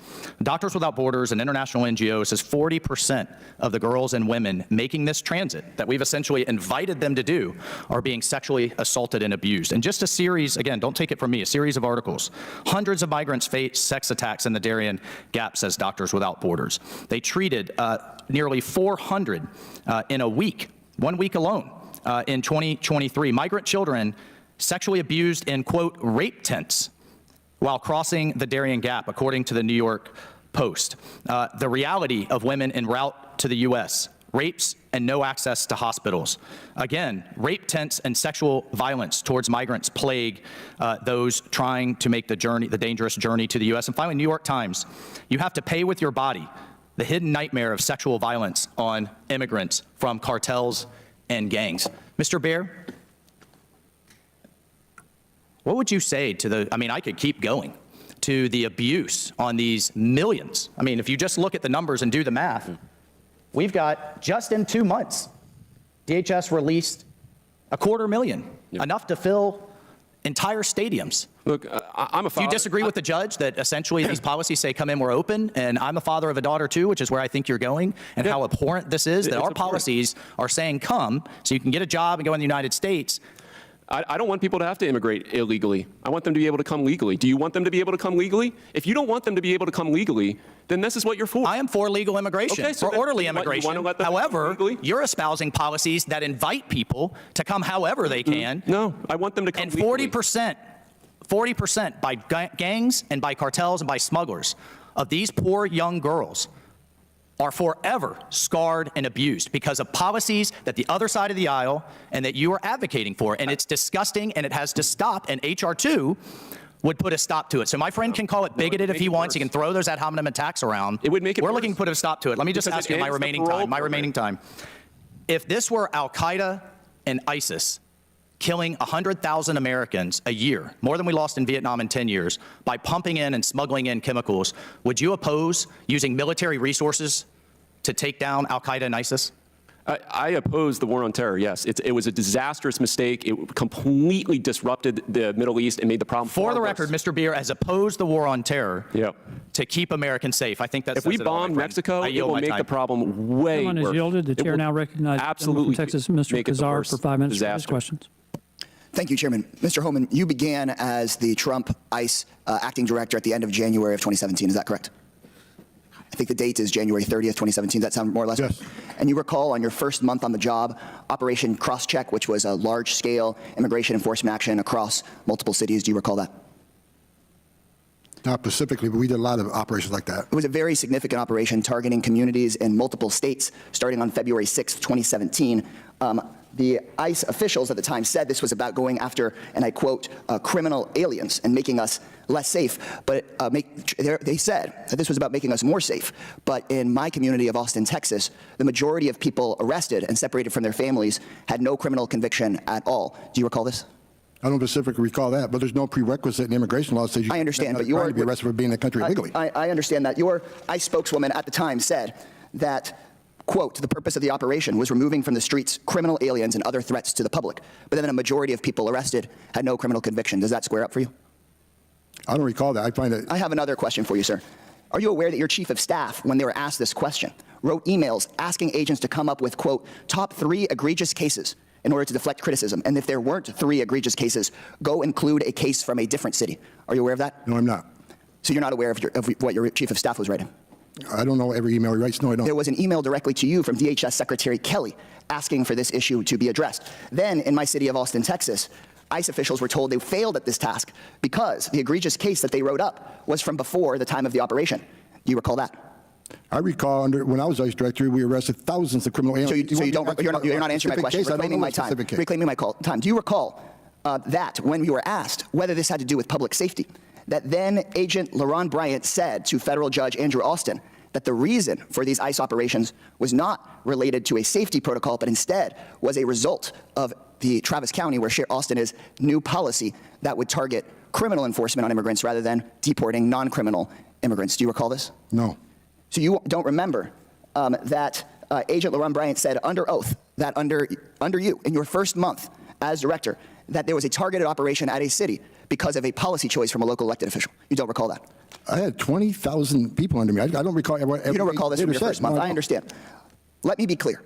Doctors Without Borders and international NGOs says 40% of the girls and women making this transit that we've essentially invited them to do are being sexually assaulted and abused. And just a series, again, don't take it from me, a series of articles. Hundreds of migrants face sex attacks in the Darien Gap, says Doctors Without Borders. They treated nearly 400 in a week, 1 week alone in 2023. Migrant children sexually abused in, quote, rape tents while crossing the Darien Gap, according to the New York Post. The reality of women en route to the U.S., rapes and no access to hospitals. Again, rape tents and sexual violence towards migrants plague those trying to make the dangerous journey to the U.S. And finally, New York Times, you have to pay with your body the hidden nightmare of sexual violence on immigrants from cartels and gangs. Mr. Baer, what would you say to I could keep going, to the abuse on these millions? I mean, if you just look at the numbers and do the math, we've got, just in 2 months, DHS released 250,000, enough to fill entire stadiums. Look, I'm a father. Do you disagree with the judge that essentially these policies say, come in, we're open, and I'm a father of a daughter too, which is where I think you're going, and how abhorrent this is, that our policies are saying come, so you can get a job and go in the United States. I don't want people to have to immigrate illegally. I want them to be able to come legally. Do you want them to be able to come legally? If you don't want them to be able to come legally, then this is what you're for. I am for legal immigration, okay, so for orderly immigration. However, you're espousing policies that invite people to come however they can. No, I want them to come legally. And 40% by gangs and by cartels and by smugglers of these poor young girls are forever scarred and abused because of policies that the other side of the aisle and that you are advocating for. And it's disgusting, and it has to stop. And H.R. 2 would put a stop to it. So my friend can call it bigoted if he wants. He can throw those ad hominem attacks around. It would make it We're worse. looking to put a stop to it. Let me just ask you in my remaining time. If this were Al-Qaeda and ISIS killing 100,000 Americans a year, more than we lost in Vietnam in 10 years, by pumping in and smuggling in chemicals, would you oppose using military resources to take down Al-Qaeda and ISIS? I oppose the war on terror, yes. It was a disastrous mistake. It completely disrupted the Middle East and made the problem For the record, Mr. Beer has opposed the war on terror to keep Americans safe. I think that's if we bomb Mexico, it will make the problem way worse. Someone is yielded. The chair now recognizes absolutely from Texas, Mr. Kazar, for 5 minutes for his questions. Thank you, Chairman. Mr. Holman, you began as the Trump ICE acting director at the end of January of 2017. Is that correct? I think the date is January 30th, 2017. Does that sound more or less? Yes. And you recall on your first month on the job, Operation Crosscheck, which was a large-scale immigration enforcement action across multiple cities. Do you recall that? Not specifically, but we did a lot of operations like that. It was a very significant operation targeting communities in multiple states starting on February 6th, 2017. The ICE officials at the time said this was about going after, and I quote, criminal aliens and making us less safe. But they said that this was about making us more safe. But in my community of Austin, Texas, the majority of people arrested and separated from their families had no criminal conviction at all. Do you recall this? I don't specifically recall that, but there's no prerequisite in immigration law that says you I understand, but to be arrested for being in the country illegally. I understand that. Your ICE spokeswoman at the time said that, quote, the purpose of the operation was removing from the streets criminal aliens and other threats to the public. But then a majority of people arrested had no criminal conviction. Does that square up for you? I don't recall that. I find it. I have another question for you, sir. Are you aware that your chief of staff, when they were asked this question, wrote emails asking agents to come up with, quote, top 3 egregious cases in order to deflect criticism? And if there weren't 3 egregious cases, go include a case from a different city. Are you aware of that? No, I'm not. So you're not aware of what your chief of staff was writing? I don't know every email he writes. No, I don't. There was an email directly to you from DHS Secretary Kelly asking for this issue to be addressed. Then, in my city of Austin, Texas, ICE officials were told they failed at this task because the egregious case that they wrote up was from before the time of the operation. Do you recall that? I recall when I was ICE director, we arrested thousands of criminal aliens. So you're not answering my question. Reclaiming my time. Reclaiming my time. Do you recall that when you were asked whether this had to do with public safety, that then Agent LaRon Bryant said to federal judge Andrew Austin that the reason for these ICE operations was not related to a safety protocol, but instead was a result of the Travis County, where Austin is, new policy that would target criminal enforcement on immigrants rather than deporting non-criminal immigrants. Do you recall this? No. So you don't remember that Agent LaRon Bryant said under oath that under you, in your first month as director, that there was a targeted operation at a city because of a policy choice from a local elected official. You don't recall that? I had 20,000 people under me. I don't recall. You don't recall this from your first month. No, I understand. Let me be clear.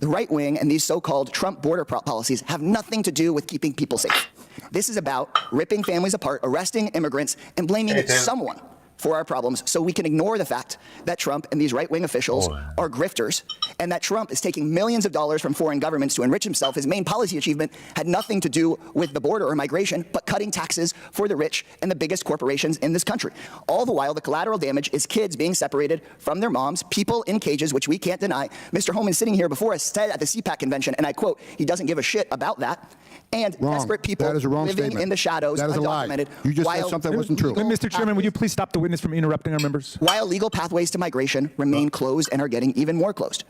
The right wing and these so-called Trump border policies have nothing to do with keeping people safe. This is about ripping families apart, arresting immigrants, and blaming someone for our problems so we can ignore the fact that Trump and these right-wing officials are grifters and that Trump is taking millions of dollars from foreign governments to enrich himself. His main policy achievement had nothing to do with the border or migration, but cutting taxes for the rich and the biggest corporations in this country. All the while, the collateral damage is kids being separated from their moms, people in cages, which we can't deny. Mr. Holman sitting here before us said at the CPAC convention, and I quote, he doesn't give a shit about that. And desperate people living in the shadows, that is undocumented. You just said something that wasn't true. Mr. Chairman, would you please stop the witness from interrupting our members? While legal pathways to migration remain closed and are getting even more closed.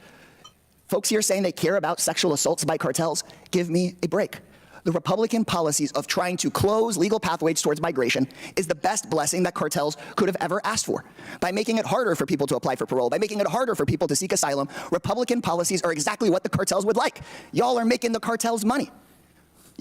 Folks here saying they care about sexual assaults by cartels, give me a break. The Republican policies of trying to close legal pathways towards migration is the best blessing that cartels could have ever asked for. By making it harder for people to apply for parole, by making it harder for people to seek asylum, Republican policies are exactly what the cartels would like. Y'all are making the cartels money.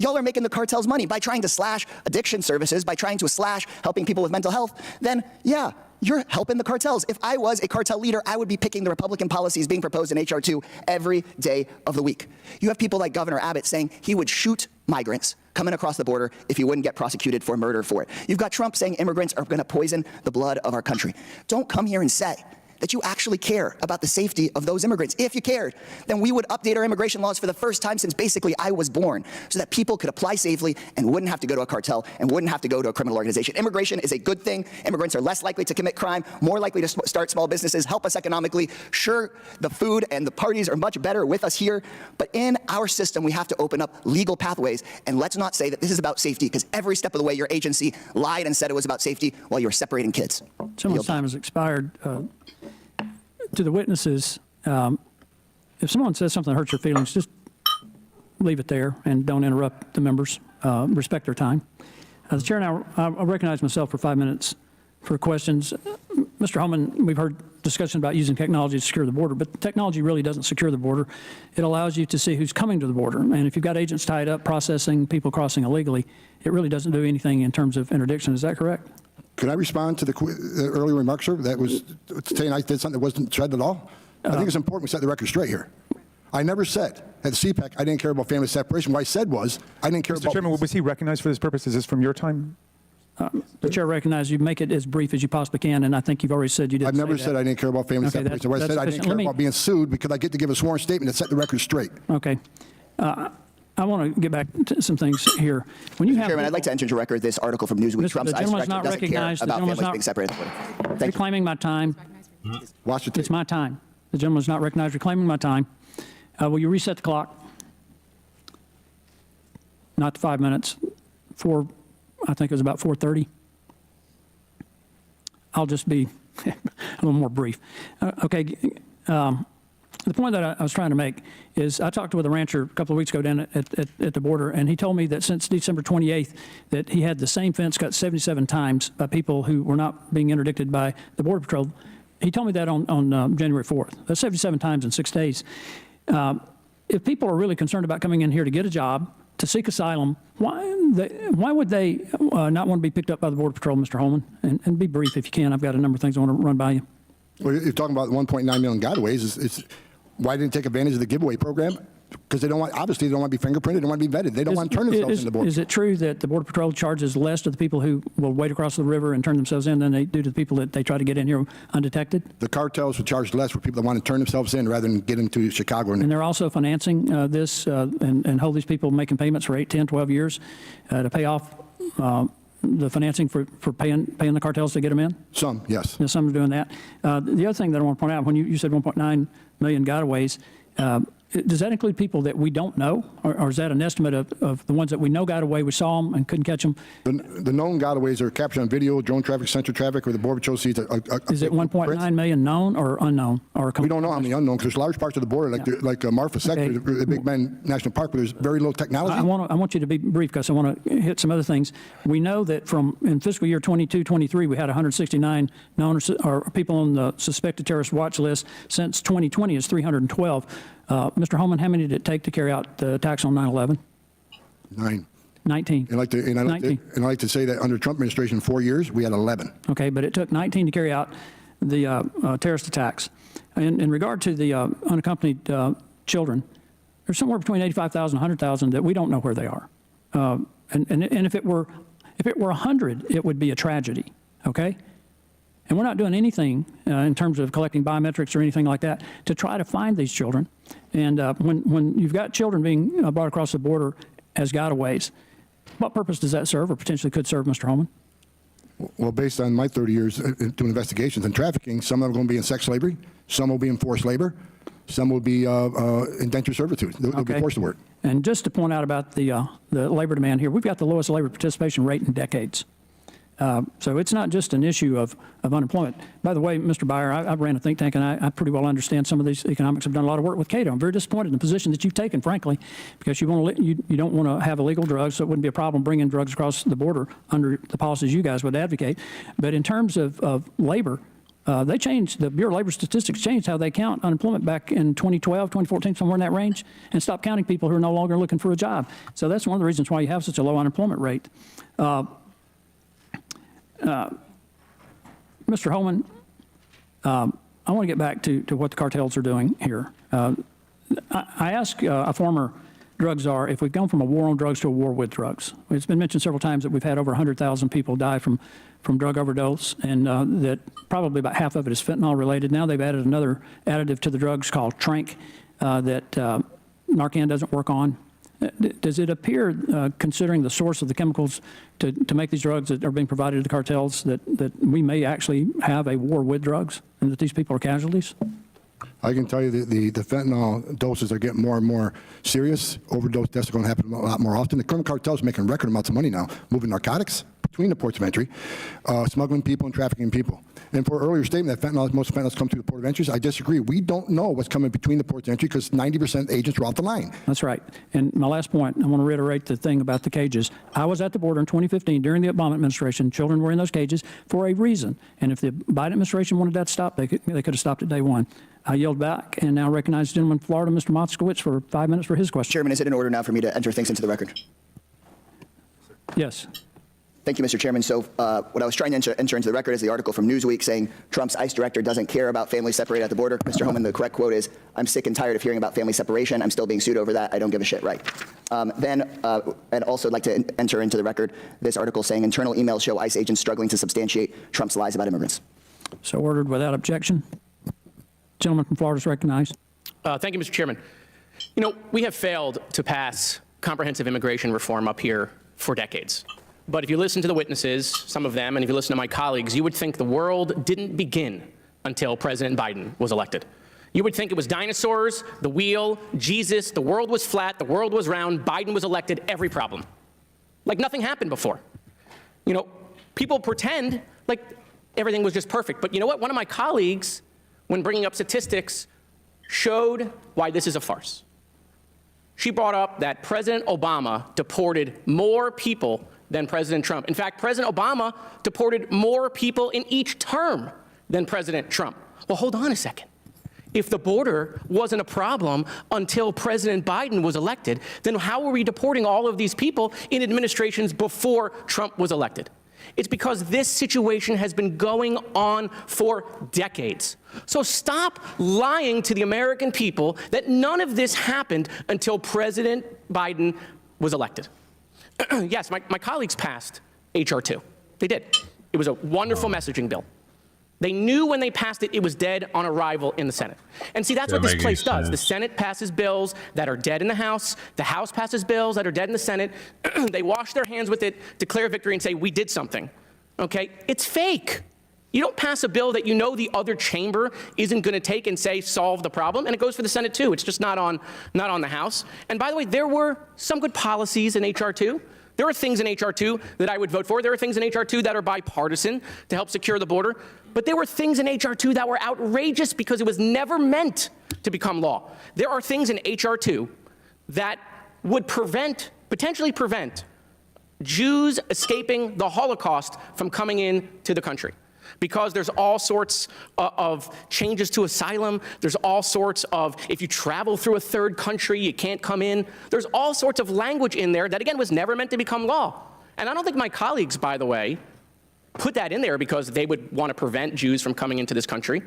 Y'all are making the cartels money by trying to slash addiction services, by trying to slash helping people with mental health, then yeah, you're helping the cartels. If I was a cartel leader, I would be picking the Republican policies being proposed in H.R. 2 every day of the week. You have people like Governor Abbott saying he would shoot migrants coming across the border if he wouldn't get prosecuted for murder for it. You've got Trump saying immigrants are going to poison the blood of our country. Don't come here and say that you actually care about the safety of those immigrants. If you cared, then we would update our immigration laws for the first time since basically I was born so that people could apply safely and wouldn't have to go to a cartel and wouldn't have to go to a criminal organization. Immigration is a good thing. Immigrants are less likely to commit crime, more likely to start small businesses, help us economically. Sure, the food and the parties are much better with us here, but in our system, we have to open up legal pathways. And let's not say that this is about safety, because every step of the way, your agency lied and said it was about safety while you were separating kids. Someone's time has expired. To the witnesses, if someone says something that hurts your feelings, just leave it there and don't interrupt the members. Respect their time. The chair and I recognize myself for 5 minutes for questions. Mr. Holman, we've heard discussion about using technology to secure the border, but technology really doesn't secure the border. It allows you to see who's coming to the border. And if you've got agents tied up processing people crossing illegally, it really doesn't do anything in terms of interdiction. Is that correct? Could I respond to the earlier remarks, sir? That was saying I did something that wasn't said at all. I think it's important we set the record straight here. I never said at the CPAC I didn't care about family separation. What I said was I didn't care about. Mr. Chairman, was he recognized for this purpose? Is this from your time? The chair recognizes you make it as brief as you possibly can, and I think you've already said you didn't. I've never said I didn't care about family separation. What I said I didn't care about being sued because I get to give a sworn statement that set the record straight. Okay. I want to get back to some things here. When you have Chairman, I'd like to enter into record this article from Newsweek. Trump's ICE director doesn't care about families being separated. Reclaiming my time. Watch the tape. It's my time. The gentleman is not recognized. Reclaiming my time. Will you reset the clock? Not to 5 minutes. I think it was about 4:30. I'll just be a little more brief. Okay. The point that I was trying to make is I talked with a rancher a couple of weeks ago down at the border, and he told me that since December 28th that he had the same fence cut 77 times by people who were not being interdicted by the Border Patrol. He told me that on January 4th. That's 77 times in 6 days. If people are really concerned about coming in here to get a job, to seek asylum, why would they not want to be picked up by the Border Patrol, Mr. Holman? And be brief if you can. I've got a number of things I want to run by you. Well, you're talking about 1.9 million gotaways. Why didn't they take advantage of the giveaway program? Because they don't want, obviously, they don't want to be fingerprinted, they don't want to be vetted. They don't want to turn themselves in the border. Is it true that the Border Patrol charges less to the people who will wade across the river and turn themselves in than they do to the people that they try to get in here undetected? The cartels would charge less for people that want to turn themselves in rather than get into Chicago. And they're also financing this and hold these people making payments for 8, 10, 12 years to pay off the financing for paying the cartels to get them in? Some, yes. Some are doing that. The other thing that I want to point out, when you said 1.9 million gotaways, does that include people that we don't know, or is that an estimate of the ones that we know got away, we saw them and couldn't catch them? The known gotaways are captured on video, drone traffic, sensor traffic, or the Border Patrol sees Is it 1.9 million known or unknown? Or we don't know how many unknown, because there's large parts of the border, like Marfa sector, the Big Bend National Park, where there's very little technology. I want you to be brief, because I want to hit some other things. We know that in fiscal year 22-23, we had 169 known or people on the suspected terrorist watch list. Since 2020 is 312. Mr. Holman, how many did it take to carry out the attacks on 9/11? 9. 19. And I like to say that under Trump administration, 4 years, we had 11. Okay, but it took 19 to carry out the terrorist attacks. In regard to the unaccompanied children, there's somewhere between 85,000 and 100,000 that we don't know where they are. And if it were 100, it would be a tragedy. Okay. And we're not doing anything in terms of collecting biometrics or anything like that to try to find these children. And when you've got children being brought across the border as gotaways, what purpose does that serve or potentially could serve, Mr. Holman? Well, based on my 30 years doing investigations and trafficking, some of them are going to be in sex slavery, some will be in forced labor, some will be indentured servitude. They'll be forced to work. And just to point out about the labor demand here, we've got the lowest labor participation rate in decades. So it's not just an issue of unemployment. By the way, Mr. Beyer, I ran a think tank, and I pretty well understand some of these economics. I've done a lot of work with Cato. I'm very disappointed in the position that you've taken, frankly, because you don't want to have illegal drugs, so it wouldn't be a problem bringing drugs across the border under the policies you guys would advocate. But in terms of labor, they changed, the Bureau of Labor Statistics changed how they count unemployment back in 2012, 2014, somewhere in that range, and stopped counting people who are no longer looking for a job. So that's one of the reasons why you have such a low unemployment rate. Mr. Holman, I want to get back to what the cartels are doing here. I asked a former drug czar if we've gone from a war on drugs to a war with drugs. It's been mentioned several times that we've had over 100,000 people die from drug overdose, and that probably about half of it is fentanyl related. Now they've added another additive to the drugs called Trank that Narcan doesn't work on. Does it appear, considering the source of the chemicals to make these drugs that are being provided to the cartels, that we may actually have a war with drugs and that these people are casualties? I can tell you that the fentanyl doses are getting more and more serious. Overdose deaths are going to happen a lot more often. The criminal cartels are making record amounts of money now, moving narcotics between the ports of entry, smuggling people and trafficking people. And for an earlier statement that most fentanyls come through the port of entries, I disagree. We don't know what's coming between the ports of entry because 90% agents are off the line. That's right. And my last point, I want to reiterate the thing about the cages. I was at the border in 2015 during the Obama administration. Children were in those cages for a reason. And if the Biden administration wanted that to stop, they could have stopped at day one. I yield back and now recognize the gentleman from Florida, Mr. Moskowitz, for 5 minutes for his question. Chairman, is it in order now for me to enter things into the record? Yes. Thank you, Mr. Chairman. So what I was trying to enter into the record is the article from Newsweek saying Trump's ICE director doesn't care about families separated at the border. Mr. Holman, the correct quote is, "I'm sick and tired of hearing about family separation. I'm still being sued over that. I don't give a shit," right? And also I'd like to enter into the record this article saying internal emails show ICE agents struggling to substantiate Trump's lies about immigrants. So ordered without objection. Gentleman from Florida is recognized. Thank you, Mr. Chairman. You know, we have failed to pass comprehensive immigration reform up here for decades. But if you listen to the witnesses, some of them, and if you listen to my colleagues, you would think the world didn't begin until President Biden was elected. You would think it was dinosaurs, the wheel, Jesus, the world was flat, the world was round, Biden was elected, every problem. Like nothing happened before. You know, people pretend like everything was just perfect. But you know what? One of my colleagues, when bringing up statistics, showed why this is a farce. She brought up that President Obama deported more people than President Trump. In fact, President Obama deported more people in each term than President Trump. Well, hold on a second. If the border wasn't a problem until President Biden was elected, then how were we deporting all of these people in administrations before Trump was elected? It's because this situation has been going on for decades. So stop lying to the American people that none of this happened until President Biden was elected. Yes, my colleagues passed H.R. 2. They did. It was a wonderful messaging bill. They knew when they passed it, it was dead on arrival in the Senate. And see, that's what this place does. The Senate passes bills that are dead in the House. The House passes bills that are dead in the Senate. They wash their hands with it, declare victory, and say, we did something. Okay? It's fake. You don't pass a bill that you know the other chamber isn't going to take and say, solve the problem. And it goes for the Senate, too. It's just not on the House. And by the way, there were some good policies in H.R. 2. There are things in H.R. 2 that I would vote for. There are things in H.R. 2 that are bipartisan to help secure the border. But there were things in H.R. 2 that were outrageous because it was never meant to become law. There are things in H.R. 2 that would potentially prevent Jews escaping the Holocaust from coming into the country. Because there's all sorts of changes to asylum. There's all sorts of, if you travel through a third country, you can't come in. There's all sorts of language in there that, again, was never meant to become law. And I don't think my colleagues, by the way, put that in there because they would want to prevent Jews from coming into this country.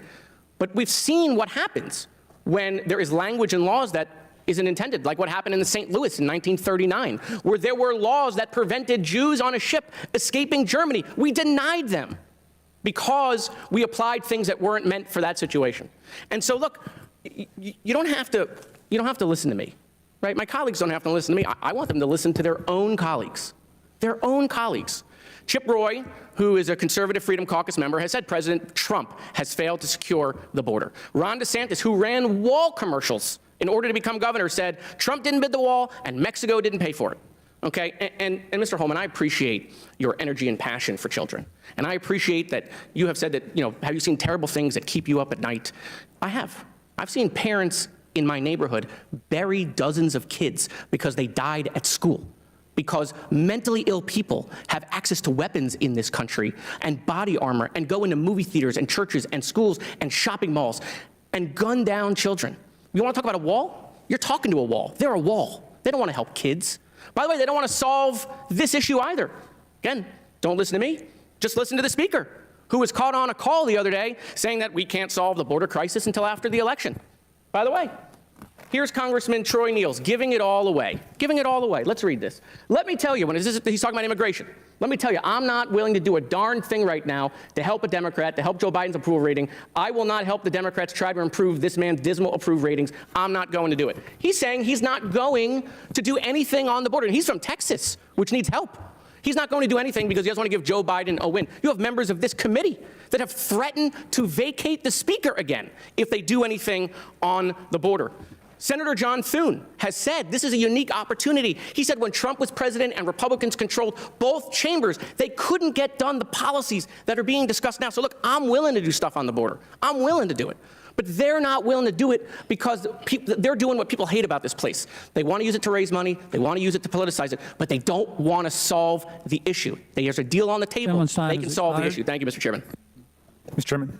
But we've seen what happens when there is language in laws that isn't intended, like what happened in the St. Louis in 1939, where there were laws that prevented Jews on a ship escaping Germany. We denied them, because we applied things that weren't meant for that situation. And so, look, you don't have to listen to me, right? My colleagues don't have to listen to me. I want them to listen to their own colleagues, Chip Roy, who is a conservative Freedom Caucus member, has said President Trump has failed to secure the border. Ron DeSantis, who ran wall commercials in order to become governor, said Trump didn't build the wall and Mexico didn't pay for it. Okay, and Mr. Holman, I appreciate your energy and passion for children. And I appreciate that you have said that, have you seen terrible things that keep you up at night? I have. I've seen parents in my neighborhood bury dozens of kids because they died at school. Because mentally ill people have access to weapons in this country and body armor and go into movie theaters and churches and schools and shopping malls and gun down children. You want to talk about a wall? You're talking to a wall. They're a wall. They don't want to help kids. By the way, they don't want to solve this issue either. Again, don't listen to me. Just listen to the speaker, who was caught on a call the other day saying that we can't solve the border crisis until after the election. By the way, here's Congressman Troy Niels giving it all away. Let's read this. Let me tell you, he's talking about immigration. Let me tell you, I'm not willing to do a darn thing right now to help a Democrat, to help Joe Biden's approval rating. I will not help the Democrats try to improve this man's dismal approval ratings. I'm not going to do it. He's saying he's not going to do anything on the border. And he's from Texas, which needs help. He's not going to do anything because he doesn't want to give Joe Biden a win. You have members of this committee that have threatened to vacate the speaker again if they do anything on the border. Senator John Thune has said this is a unique opportunity. He said when Trump was president and Republicans controlled both chambers, they couldn't get done the policies that are being discussed now. So look, I'm willing to do stuff on the border. I'm willing to do it. But they're not willing to do it because they're doing what people hate about this place. They want to use it to raise money. They want to use it to politicize it. But they don't want to solve the issue. There's a deal on the table. They can solve the issue. Thank you, Mr. Chairman. Mr. Chairman.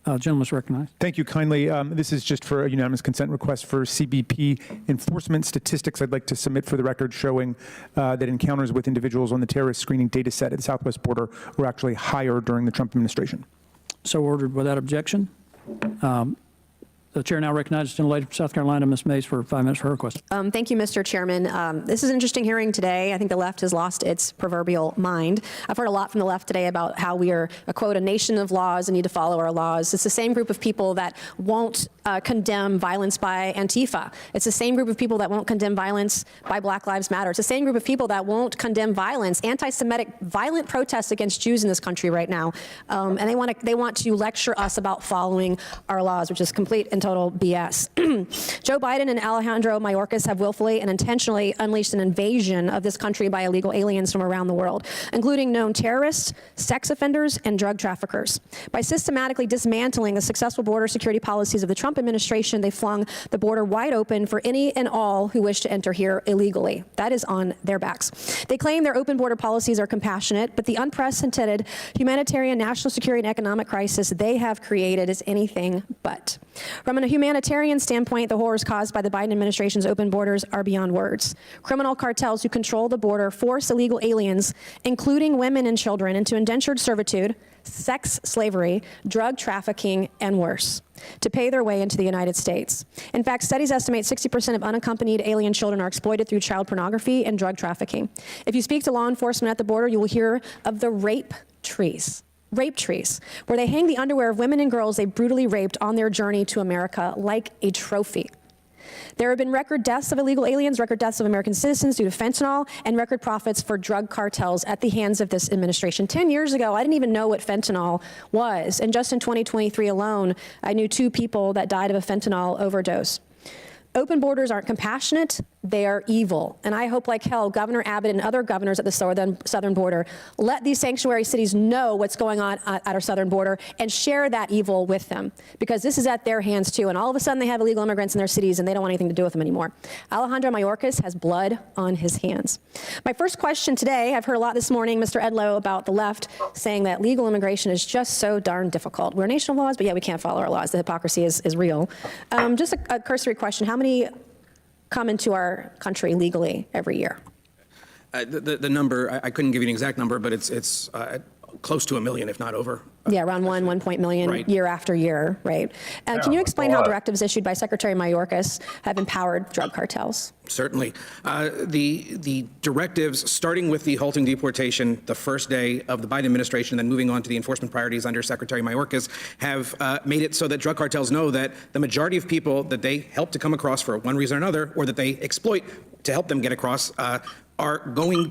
Gentleman's recognized. Thank you kindly. This is just for a unanimous consent request for CBP enforcement statistics. I'd like to submit for the record showing that encounters with individuals on the terrorist screening data set at the southwest border were actually higher during the Trump administration. So ordered without objection. The chair now recognizes the gentlelady from South Carolina, Ms. Mays, for 5 minutes for her question. Thank you, Mr. Chairman. This is an interesting hearing today. I think the left has lost its proverbial mind. I've heard a lot from the left today about how we are, quote, a nation of laws and need to follow our laws. It's the same group of people that won't condemn violence by Antifa. It's the same group of people that won't condemn violence by Black Lives Matter. It's the same group of people that won't condemn violence, anti-Semitic violent protests against Jews in this country right now. And they want to lecture us about following our laws, which is complete and total BS. Joe Biden and Alejandro Mayorkas have willfully and intentionally unleashed an invasion of this country by illegal aliens from around the world, including known terrorists, sex offenders, and drug traffickers. By systematically dismantling the successful border security policies of the Trump administration, they flung the border wide open for any and all who wish to enter here illegally. That is on their backs. They claim their open border policies are compassionate, but the unprecedented humanitarian, national security, and economic crisis they have created is anything but. From a humanitarian standpoint, the horrors caused by the Biden administration's open borders are beyond words. Criminal cartels who control the border force illegal aliens, including women and children, into indentured servitude, sex slavery, drug trafficking, and worse, to pay their way into the United States. In fact, studies estimate 60% of unaccompanied alien children are exploited through child pornography and drug trafficking. If you speak to law enforcement at the border, you will hear of the rape trees, where they hang the underwear of women and girls they brutally raped on their journey to America like a trophy. There have been record deaths of illegal aliens, record deaths of American citizens due to fentanyl, and record profits for drug cartels at the hands of this administration. 10 years ago, I didn't even know what fentanyl was. And just in 2023 alone, I knew 2 people that died of a fentanyl overdose. Open borders aren't compassionate, they are evil. And I hope, like hell, Governor Abbott and other governors at the southern border let these sanctuary cities know what's going on at our southern border and share that evil with them, because this is at their hands too. And all of a sudden they have illegal immigrants in their cities and they don't want anything to do with them anymore. Alejandro Mayorkas has blood on his hands. My first question today, I've heard a lot this morning, Mr. Edlow, about the left saying that legal immigration is just so darn difficult. We're a nation of laws, but yet we can't follow our laws. The hypocrisy is real. Just a cursory question. How many come into our country legally every year? The number, I couldn't give you an exact number, but it's close to 1 million, if not over. Yeah, around 1 million Right. year after year, right? Can you explain how directives issued by Secretary Mayorkas have empowered drug cartels? Certainly. The directives, starting with the halting deportation the first day of the Biden administration, then moving on to the enforcement priorities under Secretary Mayorkas, have made it so that drug cartels know that the majority of people that they help to come across for one reason or another, or that they exploit to help them get across, are going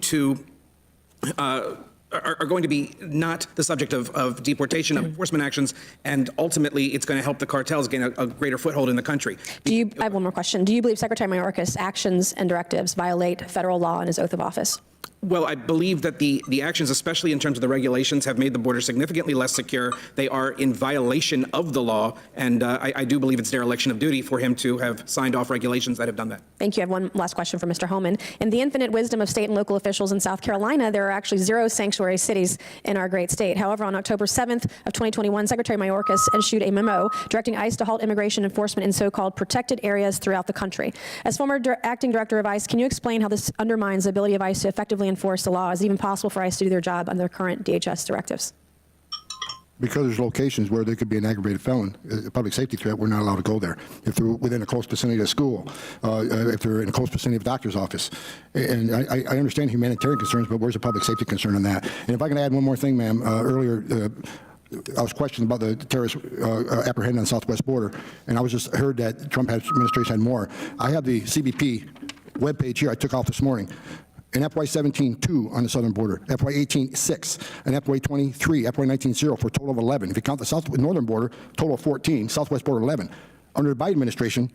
to be not the subject of deportation, of enforcement actions, and ultimately it's going to help the cartels gain a greater foothold in the country. I have one more question. Do you believe Secretary Mayorkas' actions and directives violate federal law and his oath of office? Well, I believe that the actions, especially in terms of the regulations, have made the border significantly less secure. They are in violation of the law, and I do believe it's dereliction of duty for him to have signed off regulations that have done that. Thank you. I have one last question for Mr. Homan. In the infinite wisdom of state and local officials in South Carolina, there are actually 0 sanctuary cities in our great state. However, on October 7th of 2021, Secretary Mayorkas issued a memo directing ICE to halt immigration enforcement in so-called protected areas throughout the country. As former acting director of ICE, can you explain how this undermines the ability of ICE to effectively enforce the law? Is it even possible for ICE to do their job under current DHS directives? Because there's locations where there could be an aggravated felon, a public safety threat, we're not allowed to go there. If they're within a close vicinity of school, if they're in a close vicinity of a doctor's office. And I understand humanitarian concerns, but where's the public safety concern on that? And if I can add one more thing, ma'am, earlier, I was questioned about the terrorists apprehended on the southwest border, and I was just heard that Trump administration had more. I have the CBP webpage here I took off this morning. In FY17, 2 on the southern border, FY18, 6, and FY23, FY19, 0, for a total of 11. If you count the northern border, total of 14, southwest border 11. Under the Biden administration,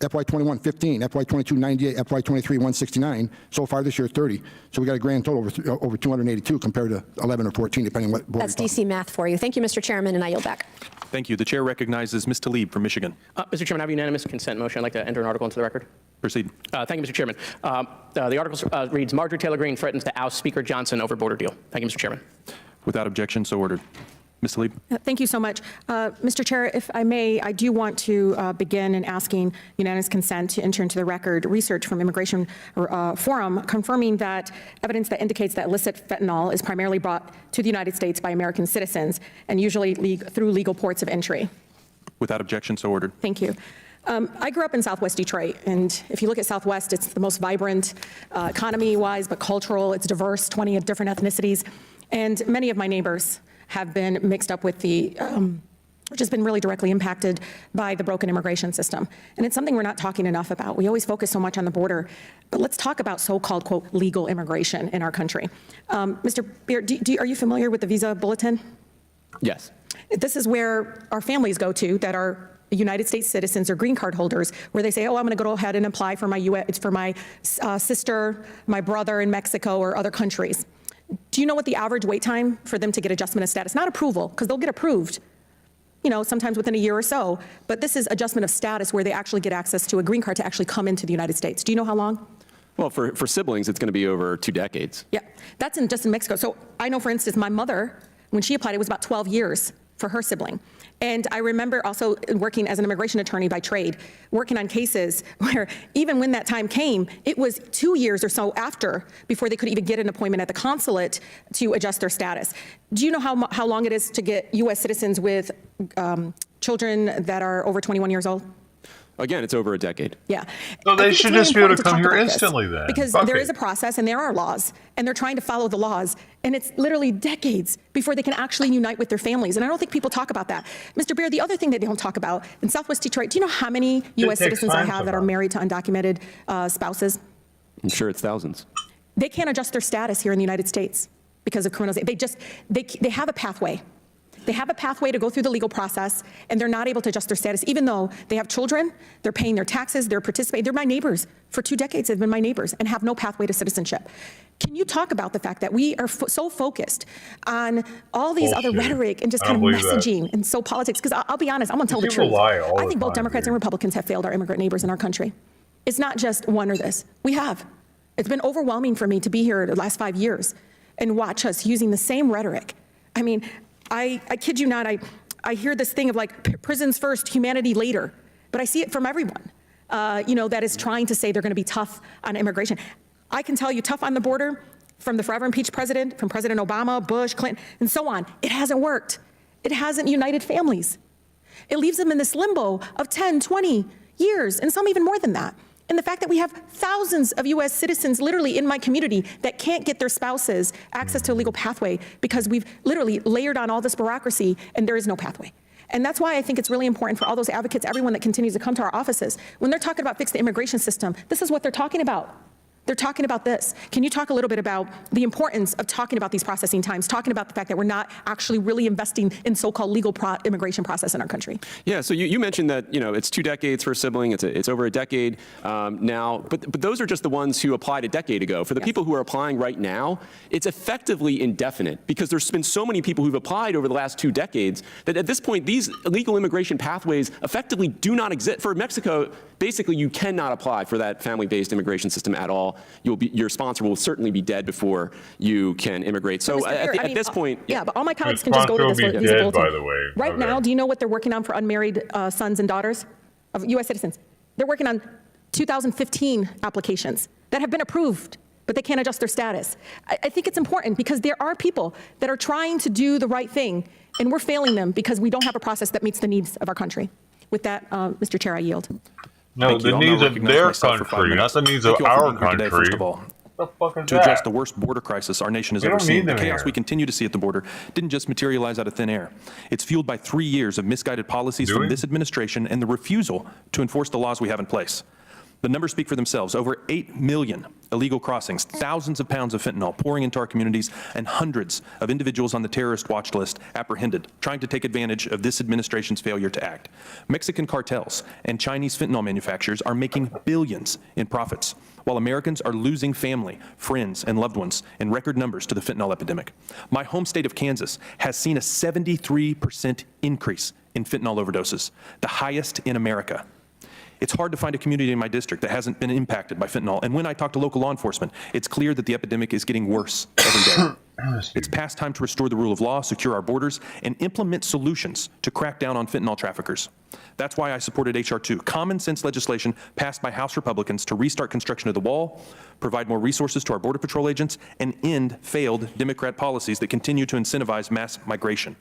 FY21, 15, FY22, 98, FY23, 169, so far this year 30. So we got a grand total over 282 compared to 11 or 14, depending on what border. That's DC math for you. Thank you, Mr. Chairman, and I yield back. Thank you. The chair recognizes Ms. Tlaib from Michigan. Mr. Chairman, I have a unanimous consent motion. I'd like to enter an article into the record. Proceed. Thank you, Mr. Chairman. The article reads, Marjorie Taylor Greene threatens to oust Speaker Johnson over border deal. Thank you, Mr. Chairman. Without objection, so ordered. Ms. Tlaib. Thank you so much. Mr. Chair, if I may, I do want to begin in asking unanimous consent to enter into the record research from Immigration Forum confirming that evidence that indicates that illicit fentanyl is primarily brought to the United States by American citizens and usually through legal ports of entry. Without objection, so ordered. Thank you. I grew up in Southwest Detroit, and if you look at Southwest, it's the most vibrant economy-wise, but cultural. It's diverse, 20 different ethnicities, and many of my neighbors have been mixed up with which has been really directly impacted by the broken immigration system. And it's something we're not talking enough about. We always focus so much on the border, but let's talk about so-called, quote, legal immigration in our country. Mr. Beard, are you familiar with the Visa Bulletin? Yes. This is where our families go to that are United States citizens or green card holders, where they say, oh, I'm going to go ahead and apply for my sister, my brother in Mexico or other countries. Do you know what the average wait time for them to get adjustment of status? Not approval, because they'll get approved, sometimes within a year or so. But this is adjustment of status where they actually get access to a green card to actually come into the United States. Do you know how long? Well, for siblings, it's going to be over 2 decades. Yeah, that's just in Mexico. So I know, for instance, my mother, when she applied, it was about 12 years for her sibling. And I remember also working as an immigration attorney by trade, working on cases where even when that time came, it was 2 years or so after before they could even get an appointment at the consulate to adjust their status. Do you know how long it is to get U.S. citizens with children that are over 21 years old? Again, it's over a decade. Yeah. So I they think it's should really just be able to important come talk here about this, instantly then. because Fuck there it. is a process and there are laws, and they're trying to follow the laws, and it's literally decades before they can actually unite with their families. And I don't think people talk about that. Mr. Beer, the other thing that they don't talk about, in Southwest Detroit, do you know how many U.S. takes citizens I time have that are sometimes. married to undocumented spouses? I'm sure it's thousands. They can't adjust their status here in the United States because of criminalization. They have a pathway. They have a pathway to go through the legal process, and they're not able to adjust their status, even though they have children, they're paying their taxes, they're participating. They're my neighbors. For 2 decades, they've been my neighbors and have no pathway to citizenship. Can you talk about the fact that we are so focused on all these other rhetoric and just kind of messaging and so politics? Because I'll be honest, I'm going to tell the People truth. lie all I the think both time, Democrats and Republicans have failed our immigrant neighbors in our country. It's not just one or this. We have. It's been overwhelming for me to be here the last 5 years and watch us using the same rhetoric. I mean, I kid you not, I hear this thing of like prisons first, humanity later, but I see it from everyone, that is trying to say they're going to be tough on immigration. I can tell you tough on the border from the forever impeached president, from President Obama, Bush, Clinton, and so on. It hasn't worked. It hasn't united families. It leaves them in this limbo of 10, 20 years, and some even more than that. And the fact that we have thousands of U.S. citizens literally in my community that can't get their spouses access to a legal pathway because we've literally layered on all this bureaucracy and there is no pathway. And that's why I think it's really important for all those advocates, everyone that continues to come to our offices, when they're talking about fix the immigration system, this is what they're talking about. They're talking about this. Can you talk a little bit about the importance of talking about these processing times, talking about the fact that we're not actually really investing in so-called legal immigration process in our country? Yeah, so you mentioned that, it's 2 decades for a sibling, it's over a decade now, but those are just the ones who applied a decade ago. For the people who are applying right now, it's effectively indefinite because there's been so many people who've applied over the last 2 decades that at this point, these illegal immigration pathways effectively do not exist. For Mexico, basically you cannot apply for that family-based immigration system at all. Your sponsor will certainly be dead before you can immigrate. So at this point, yeah, but all my colleagues can just go to this. Sponsor will be dead, by the way. Right now, do you know what they're working on for unmarried sons and daughters of U.S. citizens? They're working on 2015 applications that have been approved, but they can't adjust their status. I think it's important because there are people that are trying to do the right thing, and we're failing them because we don't have a process that meets the needs of our country. With that, Mr. Chair, I yield. No, the needs of their country, not the needs of our country. First of all, to address the worst border crisis our nation has ever seen, the chaos we continue to see at the border didn't just materialize out of thin air. It's fueled by 3 years of misguided policies from this administration and the refusal to enforce the laws we have in place. The numbers speak for themselves. Over 8 million illegal crossings, thousands of pounds of fentanyl pouring into our communities, and hundreds of individuals on the terrorist watch list apprehended, trying to take advantage of this administration's failure to act. Mexican cartels and Chinese fentanyl manufacturers are making billions in profits, while Americans are losing family, friends, and loved ones in record numbers to the fentanyl epidemic. My home state of Kansas has seen a 73% increase in fentanyl overdoses, the highest in America. It's hard to find a community in my district that hasn't been impacted by fentanyl. And when I talk to local law enforcement, it's clear that the epidemic is getting worse every day. It's past time to restore the rule of law, secure our borders, and implement solutions to crack down on fentanyl traffickers. That's why I supported H.R. 2, common sense legislation passed by House Republicans to restart construction of the wall, provide more resources to our Border Patrol agents, and end failed Democrat policies that continue to incentivize mass migration.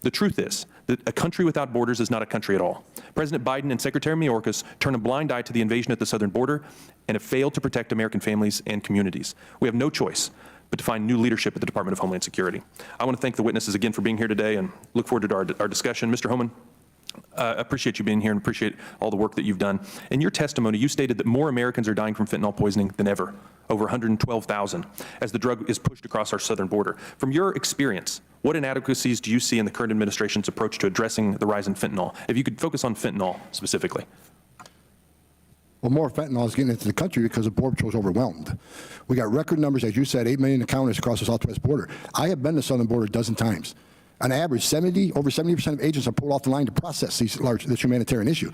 The truth is that a country without borders is not a country at all. President Biden and Secretary Mayorkas turn a blind eye to the invasion at the southern border and have failed to protect American families and communities. We have no choice but to find new leadership at the Department of Homeland Security. I want to thank the witnesses again for being here today and look forward to our discussion. Mr. Homan, appreciate you being here and appreciate all the work that you've done. In your testimony, you stated that more Americans are dying from fentanyl poisoning than ever, over 112,000, as the drug is pushed across our southern border. From your experience, what inadequacies do you see in the current administration's approach to addressing the rise in fentanyl? If you could focus on fentanyl specifically. Well, more fentanyl is getting into the country because the Border Patrol is overwhelmed. We got record numbers, as you said, 8 million encounters across the southwest border. I have been to the southern border a dozen times. On average, over 70% of agents are pulled off the line to process this humanitarian issue.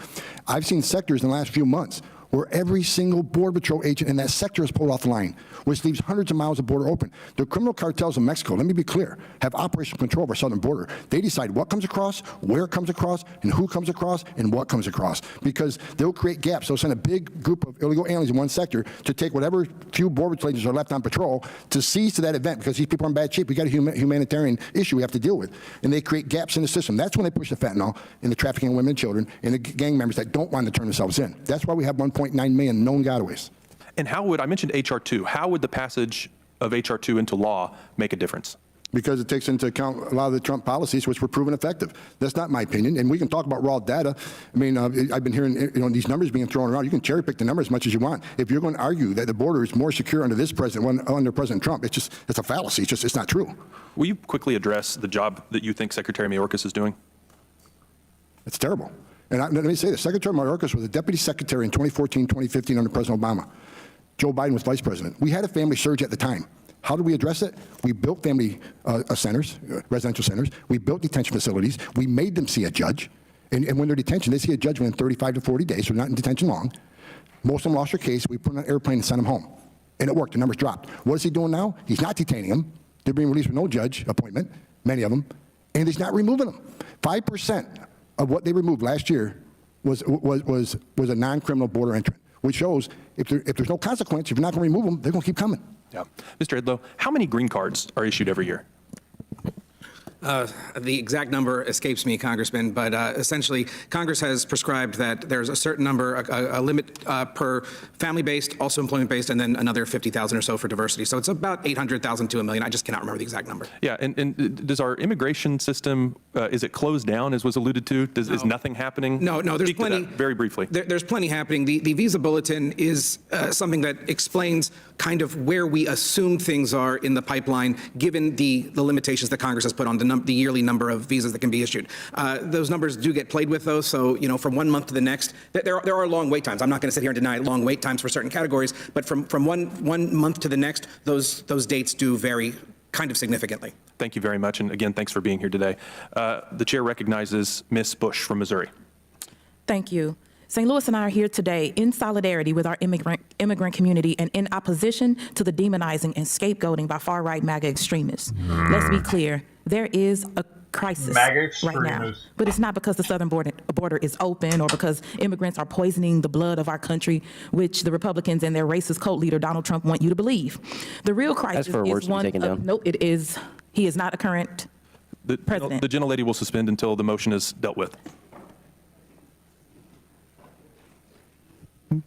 I've seen sectors in the last few months where every single Border Patrol agent in that sector is pulled off the line, which leaves hundreds of miles of border open. The criminal cartels in Mexico, let me be clear, have operational control of our southern border. They decide what comes across, where it comes across, and who comes across, and what comes across, because they'll create gaps. They'll send a big group of illegal aliens in one sector to take whatever few Border Patrol agents are left on patrol to seize to that event, because these people are in bad shape. We got a humanitarian issue we have to deal with, and they create gaps in the system. That's when they push the fentanyl and the trafficking of women and children and the gang members that don't want to turn themselves in. That's why we have 1.9 million known gotaways. And how would, I mentioned H.R. 2, how would the passage of H.R. 2 into law make a difference? Because it takes into account a lot of the Trump policies, which were proven effective. That's not my opinion, and we can talk about raw data. I mean, I've been hearing these numbers being thrown around. You can cherry pick the numbers as much as you want. If you're going to argue that the border is more secure under this president than under President Trump, it's a fallacy. It's not true. Will you quickly address the job that you think Secretary Mayorkas is doing? It's terrible. And let me say this. Secretary Mayorkas was a deputy secretary in 2014, 2015 under President Obama. Joe Biden was vice president. We had a family surge at the time. How did we address it? We built family centers, residential centers. We built detention facilities. We made them see a judge. And when they're detention, they see a judge within 35 to 40 days, so they're not in detention long. Most of them lost their case. We put them on an airplane and sent them home. And it worked. The numbers dropped. What is he doing now? He's not detaining them. They're being released with no judge appointment, many of them. And he's not removing them. 5% of what they removed last year was a non-criminal border entrant, which shows if there's no consequence, if you're not going to remove them, they're going to keep coming. Yeah. Mr. Idlow, how many green cards are issued every year? The exact number escapes me, Congressman, but essentially Congress has prescribed that there's a certain number, a limit per family-based, also employment-based, and then another 50,000 or so for diversity. So it's about 800,000 to 1 million. I just cannot remember the exact number. Yeah, and does our immigration system, is it closed down, as was alluded to? Is nothing happening? No, there's Speak to plenty. that very briefly. There's plenty happening. The visa bulletin is something that explains kind of where we assume things are in the pipeline, given the limitations that Congress has put on the yearly number of visas that can be issued. Those numbers do get played with, though. So, from 1 month to the next, there are long wait times. I'm not going to sit here and deny long wait times for certain categories, but from one month to the next, those dates do vary kind of significantly. Thank you very much, and again, thanks for being here today. The chair recognizes Ms. Bush from Missouri. Thank you. St. Louis and I are here today in solidarity with our immigrant community and in opposition to the demonizing and scapegoating by far-right MAGA extremists. Let's be clear, there is a crisis right now, but it's not because the southern border is open or because immigrants are poisoning the blood of our country, which the Republicans and their racist cult leader Donald Trump want you to believe. The real crisis is one of, no, it is, he is not a current president. The gentlelady will suspend until the motion is dealt with.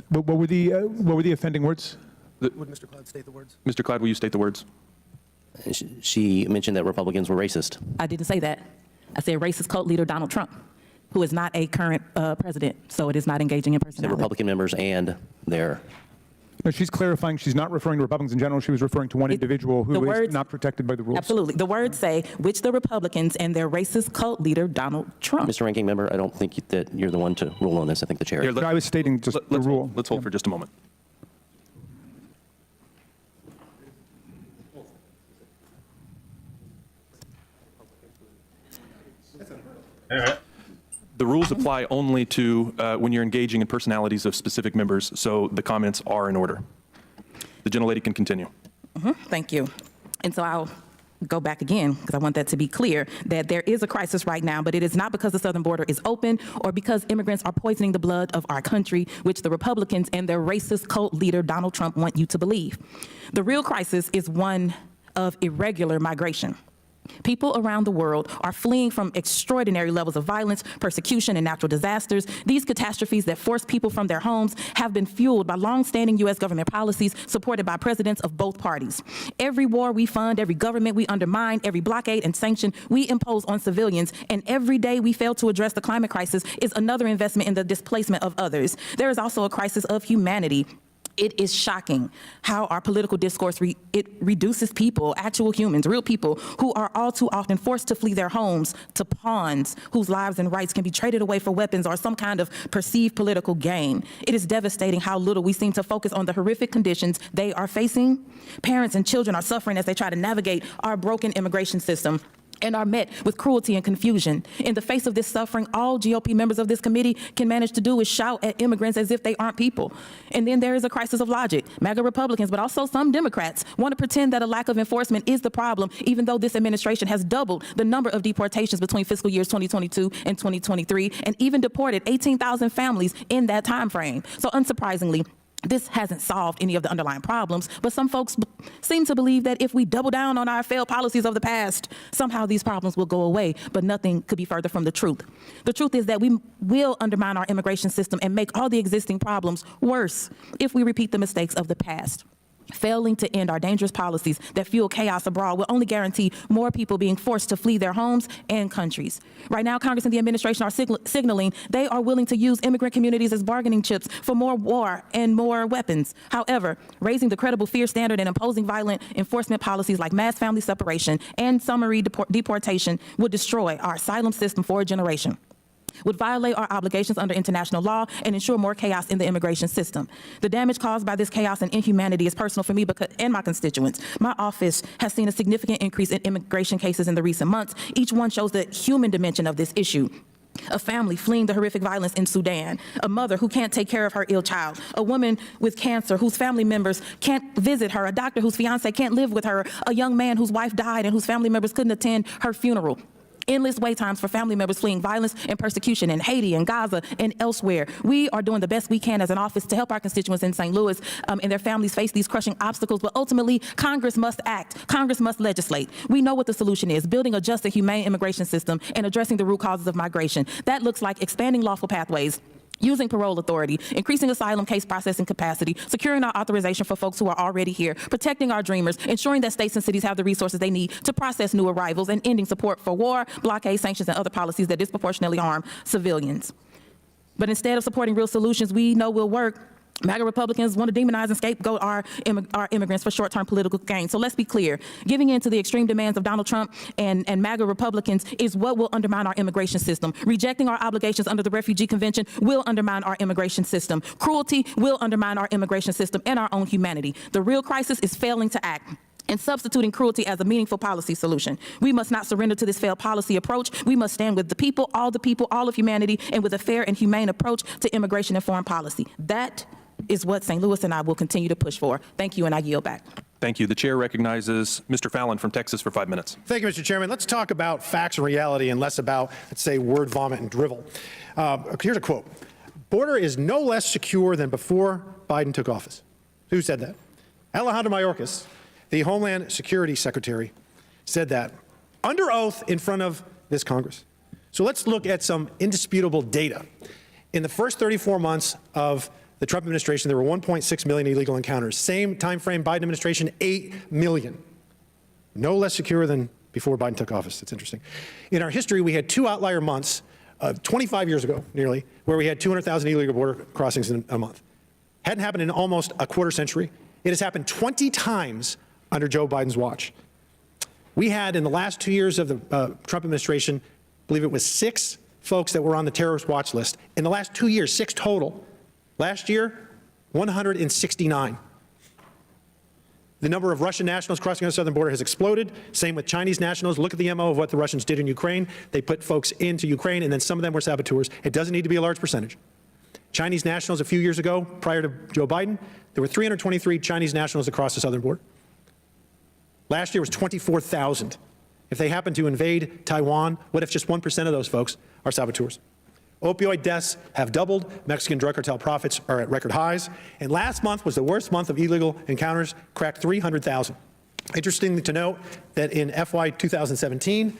What were the offending words? Would Mr. Cloud state the words? Mr. Cloud, will you state the words? She mentioned that Republicans were racist. I didn't say that. I said racist cult leader Donald Trump, who is not a current president, so it is not engaging in personality. Republican members and their... No, she's clarifying she's not referring to Republicans in general. She was referring to one individual who is not protected by the rules. Absolutely. The words say, which the Republicans and their racist cult leader, Donald Trump. Mr. Ranking Member, I don't think that you're the one to rule on this. I think the chair is. I was stating just the rule. Let's hold for just a moment. The rules apply only to when you're engaging in personalities of specific members, so the comments are in order. The gentlelady can continue. Thank you. And so I'll go back again, because I want that to be clear, that there is a crisis right now, but it is not because the southern border is open or because immigrants are poisoning the blood of our country, which the Republicans and their racist cult leader, Donald Trump, want you to believe. The real crisis is one of irregular migration. People around the world are fleeing from extraordinary levels of violence, persecution, and natural disasters. These catastrophes that force people from their homes have been fueled by long-standing U.S. government policies supported by presidents of both parties. Every war we fund, every government we undermine, every blockade and sanction we impose on civilians, and every day we fail to address the climate crisis is another investment in the displacement of others. There is also a crisis of humanity. It is shocking how our political discourse it reduces people, actual humans, real people, who are all too often forced to flee their homes to pawns whose lives and rights can be traded away for weapons or some kind of perceived political gain. It is devastating how little we seem to focus on the horrific conditions they are facing. Parents and children are suffering as they try to navigate our broken immigration system. and are met with cruelty and confusion. In the face of this suffering, all GOP members of this committee can manage to do is shout at immigrants as if they aren't people. And then there is a crisis of logic. MAGA Republicans, but also some Democrats, want to pretend that a lack of enforcement is the problem, even though this administration has doubled the number of deportations between fiscal years 2022 and 2023, and even deported 18,000 families in that time frame. So unsurprisingly, this hasn't solved any of the underlying problems, but some folks seem to believe that if we double down on our failed policies of the past, somehow these problems will go away, but nothing could be further from the truth. The truth is that we will undermine our immigration system and make all the existing problems worse if we repeat the mistakes of the past. Failing to end our dangerous policies that fuel chaos abroad will only guarantee more people being forced to flee their homes and countries. Right now, Congress and the administration are signaling they are willing to use immigrant communities as bargaining chips for more war and more weapons. However, raising the credible fear standard and imposing violent enforcement policies like mass family separation and summary deportation would destroy our asylum system for a generation, would violate our obligations under international law and ensure more chaos in the immigration system. The damage caused by this chaos and inhumanity is personal for me and my constituents. My office has seen a significant increase in immigration cases in the recent months. Each one shows the human dimension of this issue. A family fleeing the horrific violence in Sudan, a mother who can't take care of her ill child, a woman with cancer whose family members can't visit her, a doctor whose fiance can't live with her, a young man whose wife died and whose family members couldn't attend her funeral. Endless wait times for family members fleeing violence and persecution in Haiti and Gaza and elsewhere. We are doing the best we can as an office to help our constituents in St. Louis and their families face these crushing obstacles, but ultimately Congress must act. Congress must legislate. We know what the solution is: building a just and humane immigration system and addressing the root causes of migration. That looks like expanding lawful pathways, using parole authority, increasing asylum case processing capacity, securing our authorization for folks who are already here, protecting our dreamers, ensuring that states and cities have the resources they need to process new arrivals, and ending support for war, blockade, sanctions, and other policies that disproportionately harm civilians. But instead of supporting real solutions we know will work, MAGA Republicans want to demonize and scapegoat our immigrants for short-term political gain. So let's be clear. Giving in to the extreme demands of Donald Trump and MAGA Republicans is what will undermine our immigration system. Rejecting our obligations under the Refugee Convention will undermine our immigration system. Cruelty will undermine our immigration system and our own humanity. The real crisis is failing to act and substituting cruelty as a meaningful policy solution. We must not surrender to this failed policy approach. We must stand with the people, all of humanity, and with a fair and humane approach to immigration and foreign policy. That is what St. Louis and I will continue to push for. Thank you, and I yield back. Thank you. The chair recognizes Mr. Fallon from Texas for 5 minutes. Thank you, Mr. Chairman. Let's talk about facts and reality and less about, let's say, word vomit and drivel. Here's a quote. Border is no less secure than before Biden took office. Who said that? Alejandro Mayorkas, the Homeland Security Secretary, said that under oath in front of this Congress. So let's look at some indisputable data. In the first 34 months of the Trump administration, there were 1.6 million illegal encounters. Same time frame, Biden administration, 8 million. No less secure than before Biden took office. It's interesting. In our history, we had 2 outlier months, 25 years ago, nearly, where we had 200,000 illegal border crossings in a month. Hadn't happened in almost a quarter century. It has happened 20 times under Joe Biden's watch. We had, in the last 2 years of the Trump administration, I believe it was 6 folks that were on the terrorist watch list. In the last 2 years, 6 total. Last year, 169. The number of Russian nationals crossing the southern border has exploded. Same with Chinese nationals. Look at the MO of what the Russians did in Ukraine. They put folks into Ukraine, and then some of them were saboteurs. It doesn't need to be a large percentage. Chinese nationals a few years ago, prior to Joe Biden, there were 323 Chinese nationals across the southern border. Last year was 24,000. If they happen to invade Taiwan, what if just 1% of those folks are saboteurs? Opioid deaths have doubled. Mexican drug cartel profits are at record highs. And last month was the worst month of illegal encounters, cracked 300,000. Interesting to note that in FY 2017,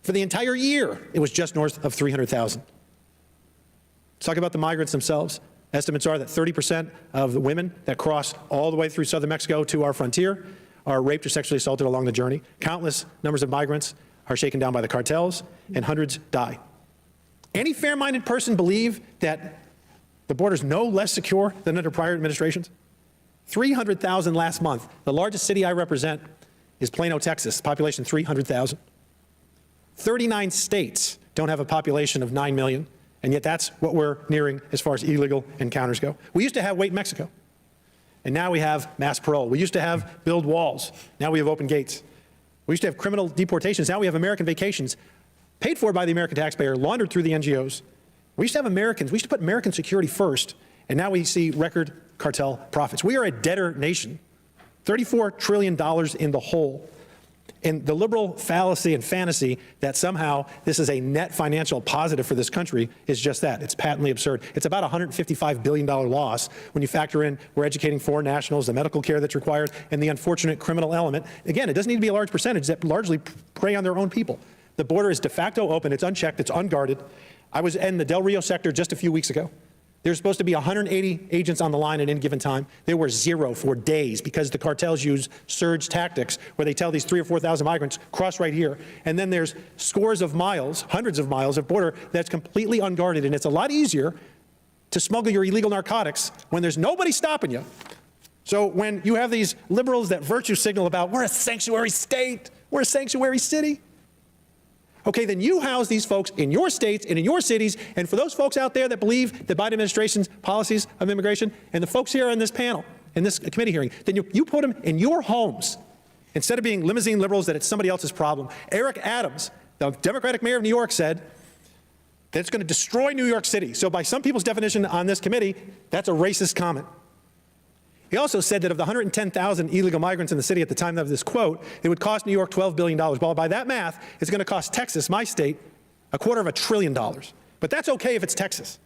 for the entire year, it was just north of 300,000. Let's talk about the migrants themselves. Estimates are that 30% of the women that cross all the way through southern Mexico to our frontier are raped or sexually assaulted along the journey. Countless numbers of migrants are shaken down by the cartels, and hundreds die. Any fair-minded person believe that the border is no less secure than under prior administrations? 300,000 last month. The largest city I represent is Plano, Texas, population 300,000. 39 states don't have a population of 9 million, and yet that's what we're nearing as far as illegal encounters go. We used to have Wait Mexico, and now we have mass parole. We used to have build walls. Now we have open gates. We used to have criminal deportations. Now we have American vacations paid for by the American taxpayer, laundered through the NGOs. We used to have Americans. We used to put American security first. And now we see record cartel profits. We are a debtor nation, $34 trillion in the hole. And the liberal fallacy and fantasy that somehow this is a net financial positive for this country is just that. It's patently absurd. It's about a $155 billion loss when you factor in we're educating foreign nationals, the medical care that's required, and the unfortunate criminal element. Again, it doesn't need to be a large percentage that largely prey on their own people. The border is de facto open. It's unchecked. It's unguarded. I was in the Del Rio sector just a few weeks ago. There's supposed to be 180 agents on the line at any given time. There were 0 for days because the cartels use surge tactics where they tell these 3,000 or 4,000 migrants, cross right here. And then there's scores of miles, hundreds of miles of border that's completely unguarded. And it's a lot easier to smuggle your illegal narcotics when there's nobody stopping you. So when you have these liberals that virtue signal about we're a sanctuary state, we're a sanctuary city, okay, then you house these folks in your states and in your cities. And for those folks out there that believe the Biden administration's policies of immigration and the folks here on this panel, in this committee hearing, then you put them in your homes instead of being limousine liberals that it's somebody else's problem. Eric Adams, the Democratic mayor of New York, said that it's going to destroy New York City. So by some people's definition on this committee, that's a racist comment. He also said that of the 110,000 illegal migrants in the city at the time of this quote, it would cost New York $12 billion. Well, by that math, it's going to cost Texas, my state, $250 billion. But that's okay if it's Texas.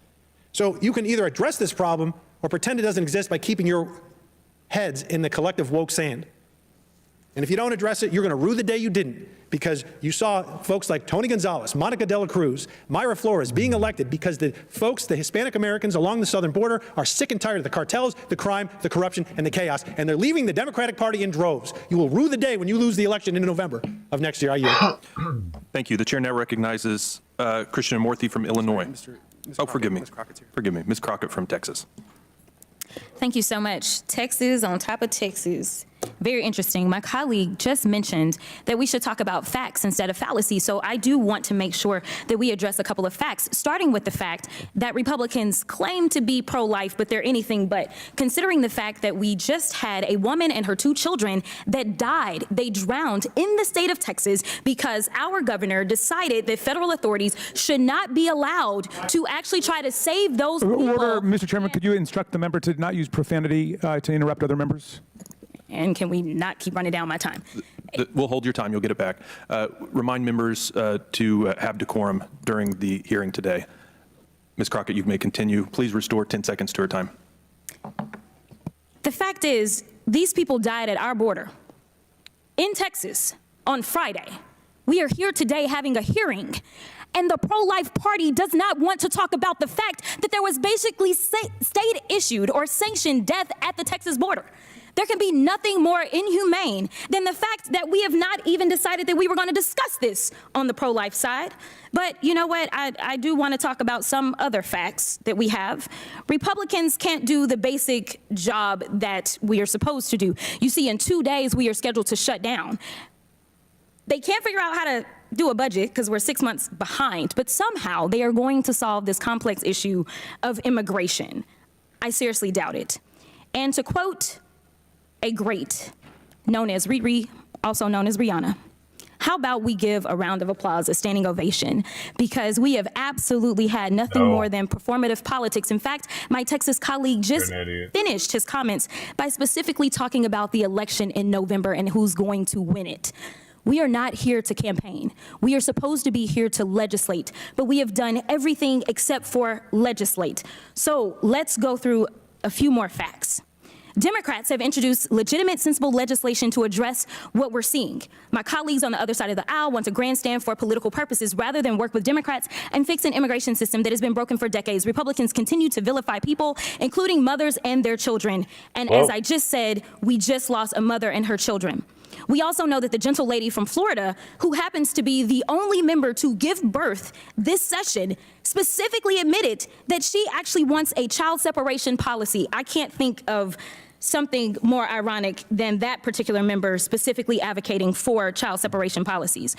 So you can either address this problem or pretend it doesn't exist by keeping your heads in the collective woke sand. And if you don't address it, you're going to rue the day you didn't, because you saw folks like Tony Gonzalez, Monica De La Cruz, Mayra Flores being elected because the folks, the Hispanic Americans along the southern border, are sick and tired of the cartels, the crime, the corruption, and the chaos, and they're leaving the Democratic Party in droves. You will rue the day when you lose the election in November of next year. I yield. Thank you. The chair now recognizes Christian Morthy from Illinois. Forgive me. Forgive me. Ms. Crockett from Texas. Thank you so much. Texas on top of Texas. Very interesting. My colleague just mentioned that we should talk about facts instead of fallacy. So I do want to make sure that we address a couple of facts, starting with the fact that Republicans claim to be pro-life, but they're anything but. Considering the fact that we just had a woman and her 2 children that died, they drowned in the state of Texas because our governor decided that federal authorities should not be allowed to actually try to save those people. Order, Mr. Chairman, could you instruct the member to not use profanity to interrupt other members? And can we not keep running down my time? We'll hold your time. You'll get it back. Remind members to have decorum during the hearing today. Ms. Crockett, you may continue. Please restore 10 seconds to her time. The fact is, these people died at our border in Texas on Friday. We are here today having a hearing, and the pro-life party does not want to talk about the fact that there was basically state-issued or sanctioned death at the Texas border. There can be nothing more inhumane than the fact that we have not even decided that we were going to discuss this on the pro-life side. But you know what? I do want to talk about some other facts that we have. Republicans can't do the basic job that we are supposed to do. You see, in 2 days, we are scheduled to shut down. They can't figure out how to do a budget because we're 6 months behind, but somehow they are going to solve this complex issue of immigration. I seriously doubt it. And to quote a great known as Riri, also known as Rihanna, how about we give a round of applause, a standing ovation, because we have absolutely had nothing more than performative politics. In fact, my Texas colleague just finished his comments by specifically talking about the election in November and who's going to win it. We are not here to campaign. We are supposed to be here to legislate, but we have done everything except for legislate. So let's go through a few more facts. Democrats have introduced legitimate, sensible legislation to address what we're seeing. My colleagues on the other side of the aisle want to grandstand for political purposes rather than work with Democrats and fix an immigration system that has been broken for decades. Republicans continue to vilify people, including mothers and their children. And as I just said, we just lost a mother and her children. We also know that the gentle lady from Florida, who happens to be the only member to give birth this session, specifically admitted that she actually wants a child separation policy. I can't think of something more ironic than that particular member specifically advocating for child separation policies.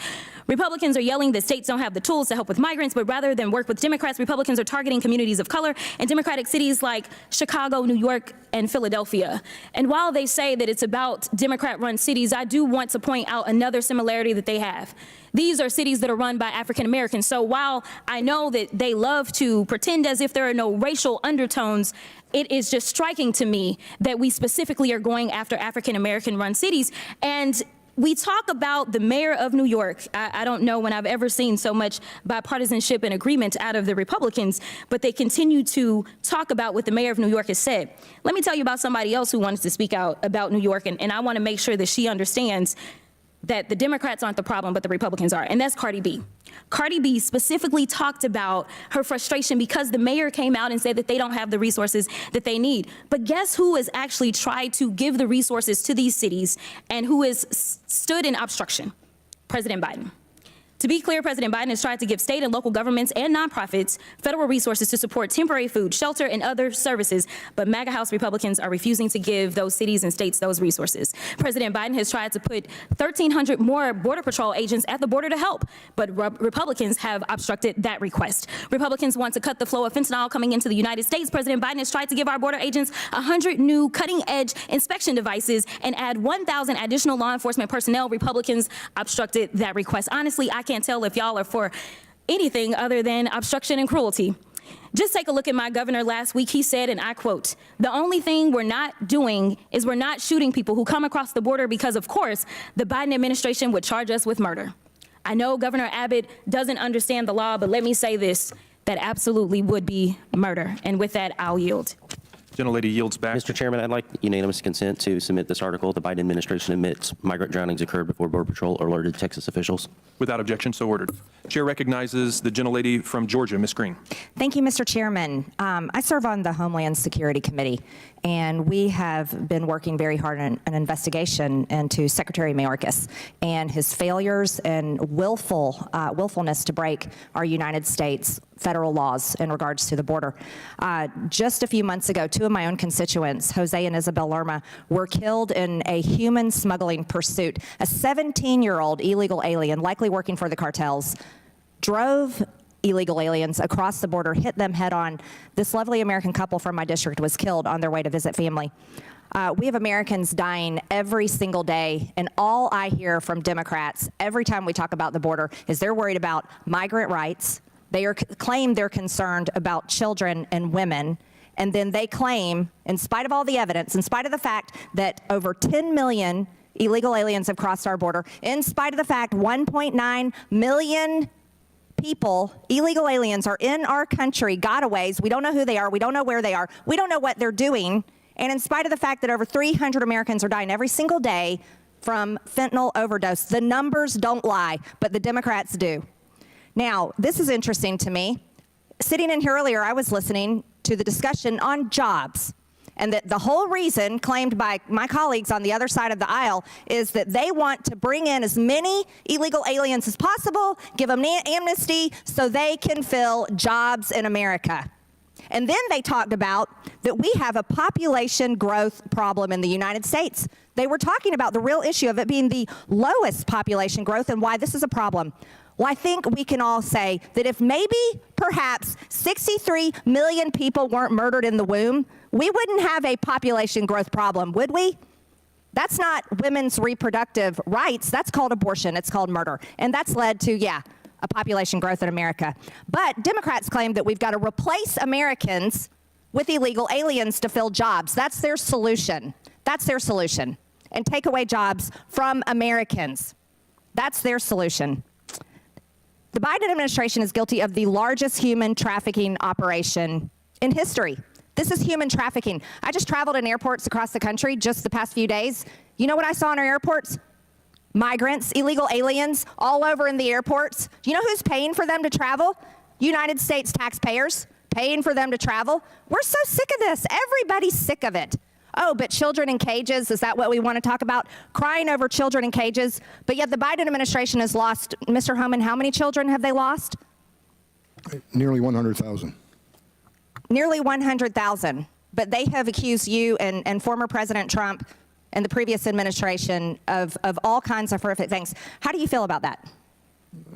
Republicans are yelling that states don't have the tools to help with migrants, but rather than work with Democrats, Republicans are targeting communities of color in Democratic cities like Chicago, New York, and Philadelphia. And while they say that it's about Democrat-run cities, I do want to point out another similarity that they have. These are cities that are run by African Americans. So while I know that they love to pretend as if there are no racial undertones, it is just striking to me that we specifically are going after African American run cities. And we talk about the mayor of New York. I don't know when I've ever seen so much bipartisanship and agreement out of the Republicans, but they continue to talk about what the mayor of New York has said. Let me tell you about somebody else who wants to speak out about New York, and I want to make sure that she understands that the Democrats aren't the problem, but the Republicans are, and that's Cardi B. Cardi B specifically talked about her frustration because the mayor came out and said that they don't have the resources that they need. But guess who has actually tried to give the resources to these cities and who has stood in obstruction? President Biden. To be clear, President Biden has tried to give state and local governments and nonprofits federal resources to support temporary food, shelter, and other services, but MAGA House Republicans are refusing to give those cities and states those resources. President Biden has tried to put 1,300 more Border Patrol agents at the border to help, but Republicans have obstructed that request. Republicans want to cut the flow of fentanyl coming into the United States. President Biden has tried to give our border agents 100 new cutting-edge inspection devices and add 1,000 additional law enforcement personnel. Republicans obstructed that request. Honestly, I can't tell if y'all are for anything other than obstruction and cruelty. Just take a look at my governor last week. He said, and I quote, "The only thing we're not doing is we're not shooting people who come across the border because, of course, the Biden administration would charge us with murder." I know Governor Abbott doesn't understand the law, but let me say this, that absolutely would be murder. And with that, I'll yield. Gentlelady yields back. Mr. Chairman, I'd like unanimous consent to submit this article. The Biden administration admits migrant drownings occurred before Border Patrol alerted Texas officials. Without objection, so ordered. Chair recognizes the gentlelady from Georgia, Ms. Green. Thank you, Mr. Chairman. I serve on the Homeland Security Committee, and we have been working very hard on an investigation into Secretary Mayorkas and his failures and willfulness to break our United States federal laws in regards to the border. Just a few months ago, two of my own constituents, Jose and Isabel Lerma, were killed in a human smuggling pursuit. A 17-year-old illegal alien, likely working for the cartels, drove illegal aliens across the border, hit them head on. This lovely American couple from my district was killed on their way to visit family. We have Americans dying every single day, and all I hear from Democrats every time we talk about the border is they're worried about migrant rights. They claim they're concerned about children and women, and then they claim, in spite of all the evidence, in spite of the fact that over 10 million illegal aliens have crossed our border, in spite of the fact 1.9 million people, illegal aliens, are in our country, gotaways. We don't know who they are. We don't know where they are. We don't know what they're doing. And in spite of the fact that over 300 Americans are dying every single day from fentanyl overdose, the numbers don't lie, but the Democrats do. Now, this is interesting to me. Sitting in here earlier, I was listening to the discussion on jobs, and that the whole reason claimed by my colleagues on the other side of the aisle is that they want to bring in as many illegal aliens as possible, give them amnesty so they can fill jobs in America. And then they talked about that we have a population growth problem in the United States. They were talking about the real issue of it being the lowest population growth and why this is a problem. Well, I think we can all say that if maybe, perhaps, 63 million people weren't murdered in the womb, we wouldn't have a population growth problem, would we? That's not women's reproductive rights. That's called abortion. It's called murder. And that's led to, yeah, a population growth in America. But Democrats claim that we've got to replace Americans with illegal aliens to fill jobs. That's their solution. That's their solution. And take away jobs from Americans. That's their solution. The Biden administration is guilty of the largest human trafficking operation in history. This is human trafficking. I just traveled in airports across the country just the past few days. You know what I saw in our airports? Migrants, illegal aliens, all over in the airports. Do you know who's paying for them to travel? United States taxpayers paying for them to travel. We're so sick of this. Everybody's sick of it. Oh, but children in cages, is that what we want to talk about? Crying over children in cages. But yet the Biden administration has lost, Mr. Homan, how many children have they lost? Nearly 100,000. Nearly 100,000. but they have accused you and former President Trump and the previous administration of all kinds of horrific things. How do you feel about that?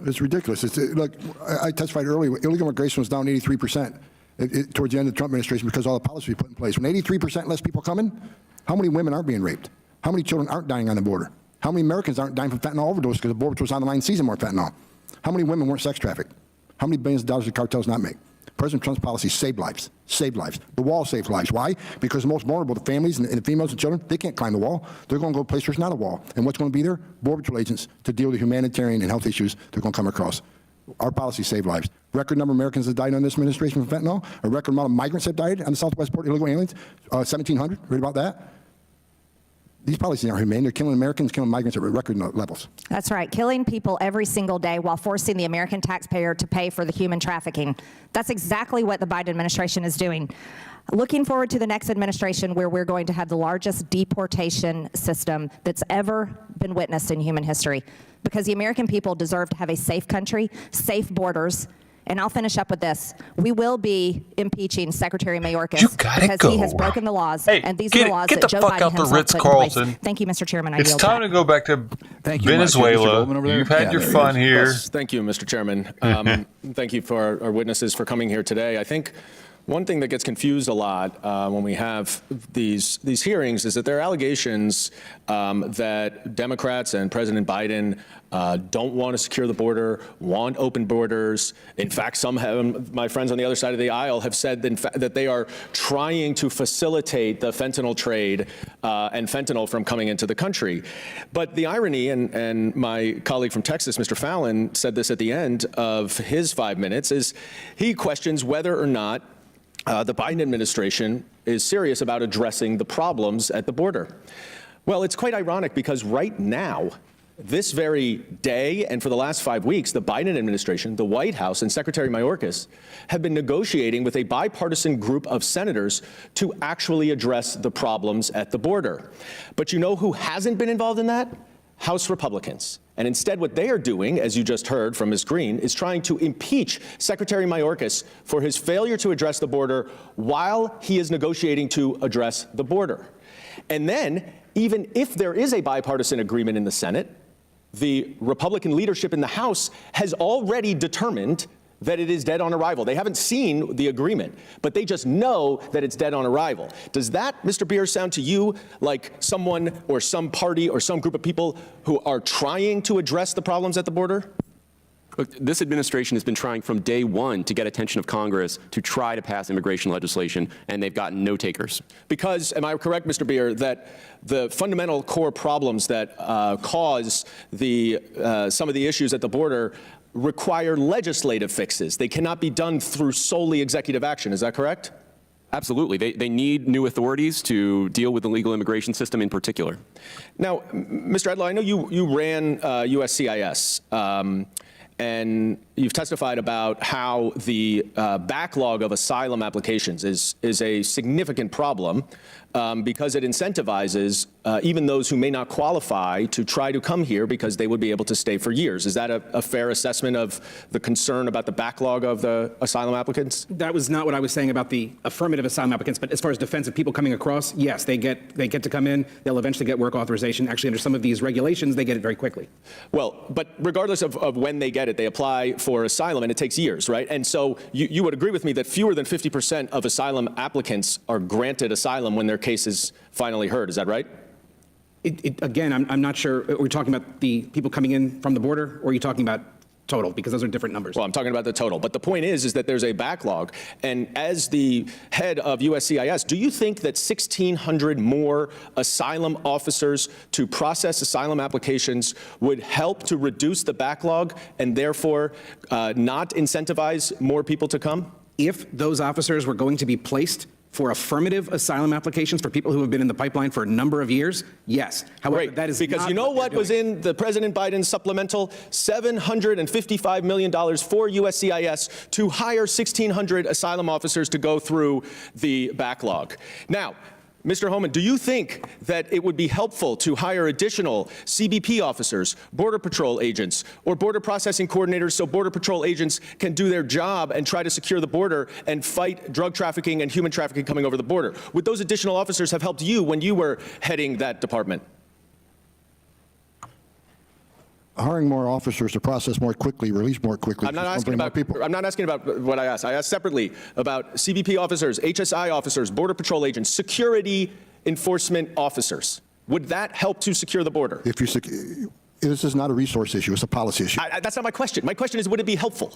It's ridiculous. Look, I testified earlier, illegal immigration was down 83% towards the end of the Trump administration because all the policies we put in place. When 83% less people come in, how many women aren't being raped? How many children aren't dying on the border? How many Americans aren't dying from fentanyl overdose because the border patrol's on the line seizing more fentanyl? How many women weren't sex trafficked? How many billions of dollars did cartels not make? President Trump's policies saved lives, saved lives. The wall saved lives. Why? Because the most vulnerable, the families and the females and children, they can't climb the wall. They're going to go to a place where there's not a wall. And what's going to be there? Border Patrol agents to deal with the humanitarian and health issues they're going to come across. Our policies save lives. Record number of Americans that died on this administration from fentanyl. A record amount of migrants that died on the southwest border, illegal aliens, 1,700. Read about that? These policies aren't humane. They're killing Americans, killing migrants at record levels. That's right, killing people every single day while forcing the American taxpayer to pay for the human trafficking. That's exactly what the Biden administration is doing. Looking forward to the next administration where we're going to have the largest deportation system that's ever been witnessed in human history, because the American people deserve to have a safe country, safe borders. And I'll finish up with this. We will be impeaching Secretary Mayorkas because he has broken the laws, and these are the laws that Joe Biden himself put in place. Thank you, Mr. Chairman. It's time to go back to Venezuela. You've had your fun here. Yes, thank you, Mr. Chairman. Thank you for our witnesses for coming here today. I think one thing that gets confused a lot when we have these hearings is that there are allegations that Democrats and President Biden don't want to secure the border, want open borders. In fact, some have, my friends on the other side of the aisle have said that they are trying to facilitate the fentanyl trade and fentanyl from coming into the country. But the irony, and my colleague from Texas, Mr. Fallon, said this at the end of his 5 minutes, is he questions whether or not the Biden administration is serious about addressing the problems at the border. Well, it's quite ironic because right now, this very day and for the last 5 weeks, the Biden administration, the White House, and Secretary Mayorkas have been negotiating with a bipartisan group of senators to actually address the problems at the border. But you know who hasn't been involved in that? House Republicans. And instead, what they are doing, as you just heard from Ms. Green, is trying to impeach Secretary Mayorkas for his failure to address the border while he is negotiating to address the border. And then, even if there is a bipartisan agreement in the Senate, the Republican leadership in the House has already determined that it is dead on arrival. They haven't seen the agreement, but they just know that it's dead on arrival. Does that, Mr. Beer, sound to you like someone or some party or some group of people who are trying to address the problems at the border? Look, this administration has been trying from day one to get attention of Congress to try to pass immigration legislation, and they've gotten no takers. Because, am I correct, Mr. Beer, that the fundamental core problems that cause some of the issues at the border require legislative fixes? They cannot be done through solely executive action. Is that correct? Absolutely. They need new authorities to deal with the legal immigration system in particular. Now, Mr. Edlow, I know you ran USCIS. And you've testified about how the backlog of asylum applications is a significant problem because it incentivizes even those who may not qualify to try to come here because they would be able to stay for years. Is that a fair assessment of the concern about the backlog of the asylum applicants? That was not what I was saying about the affirmative asylum applicants, but as far as defensive people coming across, yes, they get to come in. They'll eventually get work authorization. Actually, under some of these regulations, they get it very quickly. Well, but regardless of when they get it, they apply for asylum, and it takes years, right? And so you would agree with me that fewer than 50% of asylum applicants are granted asylum when their case is finally heard. Is that right? Again, I'm not sure. Are we talking about the people coming in from the border, or are you talking about total? Because those are different numbers. Well, I'm talking about the total. But the point is that there's a backlog. And as the head of USCIS, do you think that 1,600 more asylum officers to process asylum applications would help to reduce the backlog and therefore not incentivize more people to come? If those officers were going to be placed for affirmative asylum applications for people who have been in the pipeline for a number of years, yes. However, that is because not you know what was in the President Biden supplemental? $755 million for USCIS to hire 1,600 asylum officers to go through the backlog. Now, Mr. Holman, do you think that it would be helpful to hire additional CBP officers, Border Patrol agents, or border processing coordinators so Border Patrol agents can do their job and try to secure the border and fight drug trafficking and human trafficking coming over the border? Would those additional officers have helped you when you were heading that department? Hiring more officers to process more quickly, release more quickly. I'm not asking about what I asked. I asked separately about CBP officers, HSI officers, Border Patrol agents, security enforcement officers. Would that help to secure the border? This is not a resource issue. It's a policy issue. That's not my question. My question is, would it be helpful?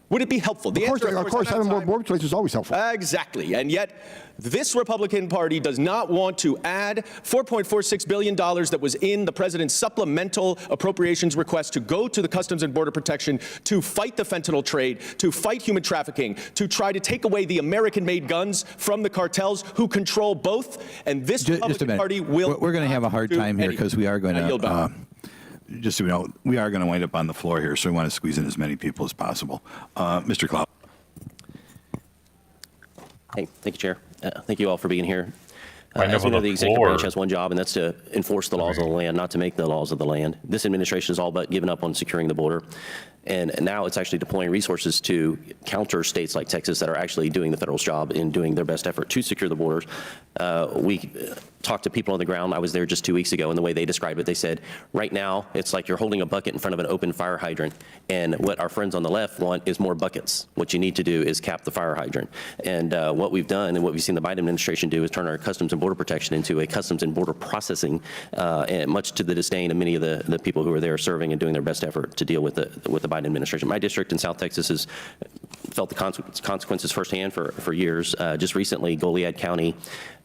Would it be helpful? The answer, of course, having more border patrols is always helpful. Exactly. And yet, this Republican Party does not want to add $4.46 billion that was in the president's supplemental appropriations request to go to the Customs and Border Protection to fight the fentanyl trade, to fight human trafficking, to try to take away the American-made guns from the cartels who control both. And this Republican Party will. We're going to have a hard time here because we are going to. Just so you know, we are going to wind up on the floor here, so we want to squeeze in as many people as possible. Mr. Cloud. Hey, thank you, Chair. Thank you all for being here. As we know, the executive branch has one job, and that's to enforce the laws of the land, not to make the laws of the land. This administration has all but given up on securing the border. And now it's actually deploying resources to counter states like Texas that are actually doing the federal's job in doing their best effort to secure the borders. We talked to people on the ground. I was there just 2 weeks ago, and the way they described it, they said, right now, it's like you're holding a bucket in front of an open fire hydrant. And what our friends on the left want is more buckets. What you need to do is cap the fire hydrant. And what we've done and what we've seen the Biden administration do is turn our Customs and Border Protection into a Customs and Border Processing, and much to the disdain of many of the people who are there serving and doing their best effort to deal with the Biden administration. My district in South Texas has felt the consequences firsthand for years. Just recently, Goliad County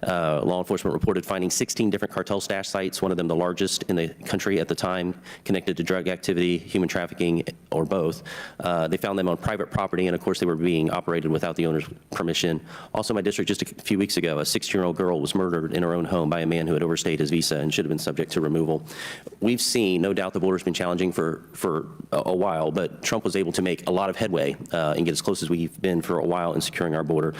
law enforcement reported finding 16 different cartel stash sites, one of them the largest in the country at the time, connected to drug activity, human trafficking, or both. They found them on private property, and of course they were being operated without the owner's permission. Also in my district just a few weeks ago, a 16-year-old girl was murdered in her own home by a man who had overstayed his visa and should have been subject to removal. We've seen, no doubt the border's been challenging for a while, but Trump was able to make a lot of headway and get as close as we've been for a while in securing our border.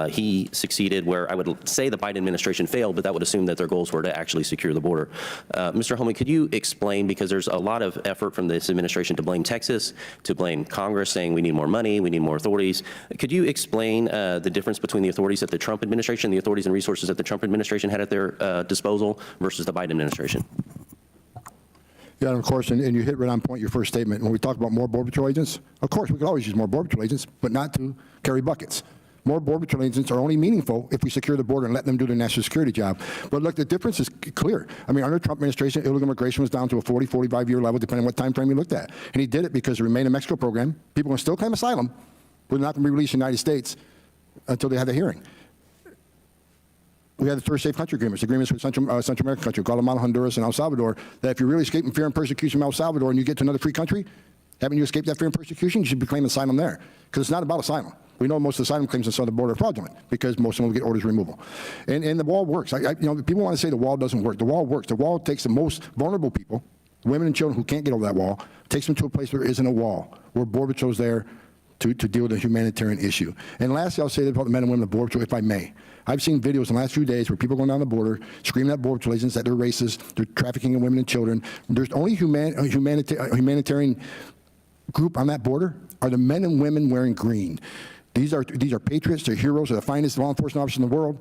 He succeeded where I would say the Biden administration failed, but that would assume that their goals were to actually secure the border. Mr. Holman, could you explain, because there's a lot of effort from this administration to blame Texas, to blame Congress, saying we need more money, we need more authorities. Could you explain the difference between the authorities at the Trump administration, the authorities and resources that the Trump administration had at their disposal versus the Biden administration? Yeah, and of course, and you hit right on point your first statement. When we talk about more Border Patrol agents, of course, we could always use more Border Patrol agents, but not to carry buckets. More Border Patrol agents are only meaningful if we secure the border and let them do the national security job. But look, the difference is clear. I mean, under the Trump administration, illegal immigration was down to a 40, 45-year level, depending on what time frame you looked at. And he did it because the Remain in Mexico program, people can still claim asylum, but they're not going to be released in the United States until they have a hearing. We had the first safe country agreements with Central American countries, Guatemala, Honduras, and El Salvador, that if you're really escaping fear and persecution from El Salvador and you get to another free country, haven't you escaped that fear and persecution, you should be claiming asylum there. Because it's not about asylum. We know most asylum claims on the southern border are fraudulent because most of them will get orders of removal. And the wall works. People want to say the wall doesn't work. The wall works. The wall takes the most vulnerable people, women and children who can't get over that wall, takes them to a place where there isn't a wall, where Border Patrol's there to deal with a humanitarian issue. And lastly, I'll say about the men and women of the Border Patrol, if I may. I've seen videos in the last few days where people are going down the border, screaming at Border Patrol agents that they're racist, they're trafficking in women and children. There's only humanitarian group on that border are the men and women wearing green. These are patriots, they're heroes, they're the finest law enforcement officers in the world,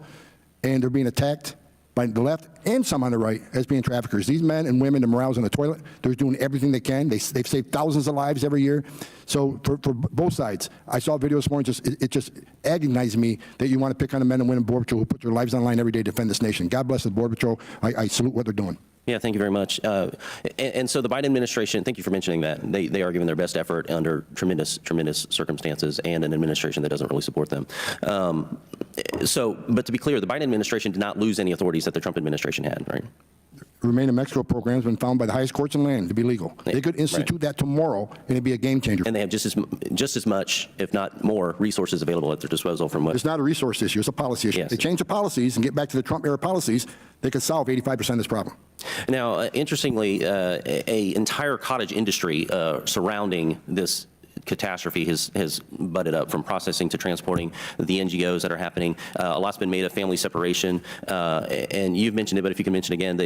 and they're being attacked by the left and some on the right as being traffickers. These men and women, the morale's in the toilet. They're doing everything they can. They've saved thousands of lives every year. So for both sides, I saw a video this morning, it just agonized me that you want to pick on the men and women of Border Patrol who put their lives on the line every day to defend this nation. God bless the Border Patrol. I salute what they're doing. Yeah, thank you very much. And so the Biden administration, thank you for mentioning that. They are giving their best effort under tremendous circumstances and an administration that doesn't really support them. But to be clear, the Biden administration did not lose any authorities that the Trump administration had, right? Remain in Mexico program has been found by the highest courts in the land to be legal. They could institute that tomorrow, and it'd be a game changer. And they have just as much, if not more, resources available at their disposal from what? It's not a resource issue. It's a policy issue. Yes. They change the policies and get back to the Trump-era policies, they could solve 85% of this problem. Now, interestingly, an entire cottage industry surrounding this catastrophe has butted up, from processing to transporting, the NGOs that are happening. A lot's been made of family separation, and you've mentioned it, but if you can mention again,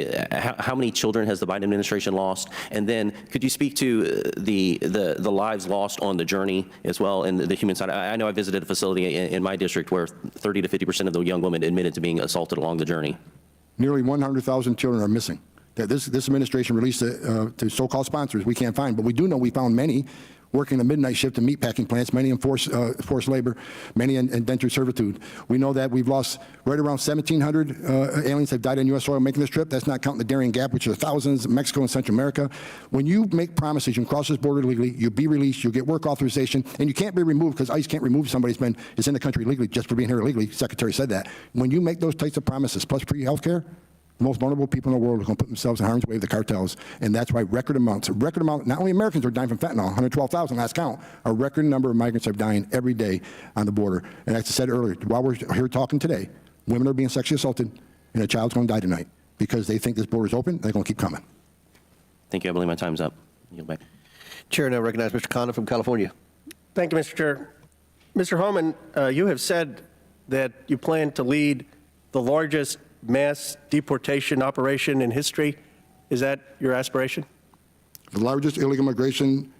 how many children has the Biden administration lost? And then could you speak to the lives lost on the journey as well, and the human side? I know I visited a facility in my district where 30 to 50% of the young women admitted to being assaulted along the journey. Nearly 100,000 children are missing. That this administration released to so-called sponsors we can't find, but we do know we found many working the midnight shift in meatpacking plants, many in forced labor, many in indentured servitude. We know that we've lost right around 1,700 aliens have died on U.S. soil making this trip. That's not counting the Darien Gap, which are thousands, Mexico and Central America. When you make promises, you can cross this border legally, you'll be released, you'll get work authorization, and you can't be removed because ICE can't remove somebody who's in the country illegally just for being here illegally. Secretary said that. When you make those types of promises, plus free health care, the most vulnerable people in the world are going to put themselves in harm's way of the cartels, and that's why record amount, not only Americans are dying from fentanyl, 112,000 last count, a record number of migrants are dying every day on the border. And as I said earlier, while we're here talking today, women are being sexually assaulted, and a child's going to die tonight because they think this border is open, they're going to keep coming. Thank you. I believe my time's up. Yield back. Chair now recognize Mr. Condon from California. Thank you, Mr. Chair. Mr. Homan, you have said that you plan to lead the largest mass deportation operation in history. Is that your aspiration? The largest illegal immigration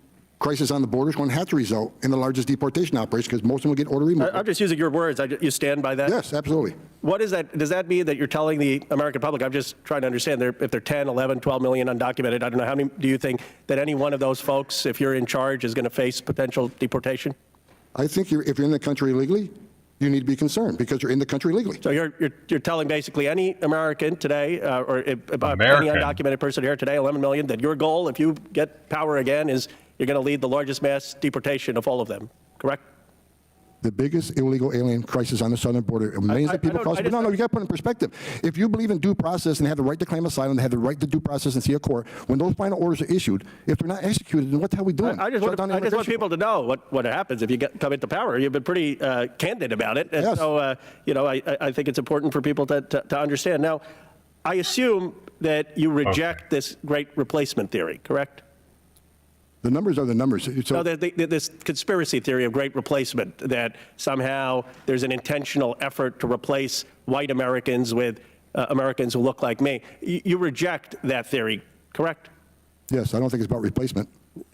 crisis on the border is going to have to result in the largest deportation operation because most of them will get order removed. I'm just using your words. You stand by that? Yes, absolutely. What is that? Does that mean that you're telling the American public? I'm just trying to understand if they're 10, 11, 12 million undocumented. I don't know, how many do you think that any one of those folks, if you're in charge, is going to face potential deportation? I think if you're in the country illegally, you need to be concerned because you're in the country legally. So you're telling basically any American today, or any undocumented person here today, 11 million, that your goal, if you get power again, is you're going to lead the largest mass deportation of all of them, correct? The biggest illegal alien crisis on the southern border. Millions of people crossing. No, you got to put it in perspective. If you believe in due process and have the right to claim asylum, they have the right to due process and see a court, when those final orders are issued, if they're not executed, then what the hell are we doing? I just want people to know what happens if you come into power. You've been pretty candid about it. And so, I think it's important for people to understand. Now, I assume that you reject this great replacement theory, correct? The numbers are the numbers. So this conspiracy theory of great replacement, that somehow there's an intentional effort to replace white Americans with Americans who look like me. You reject that theory, correct? Yes, I don't think it's about replacement.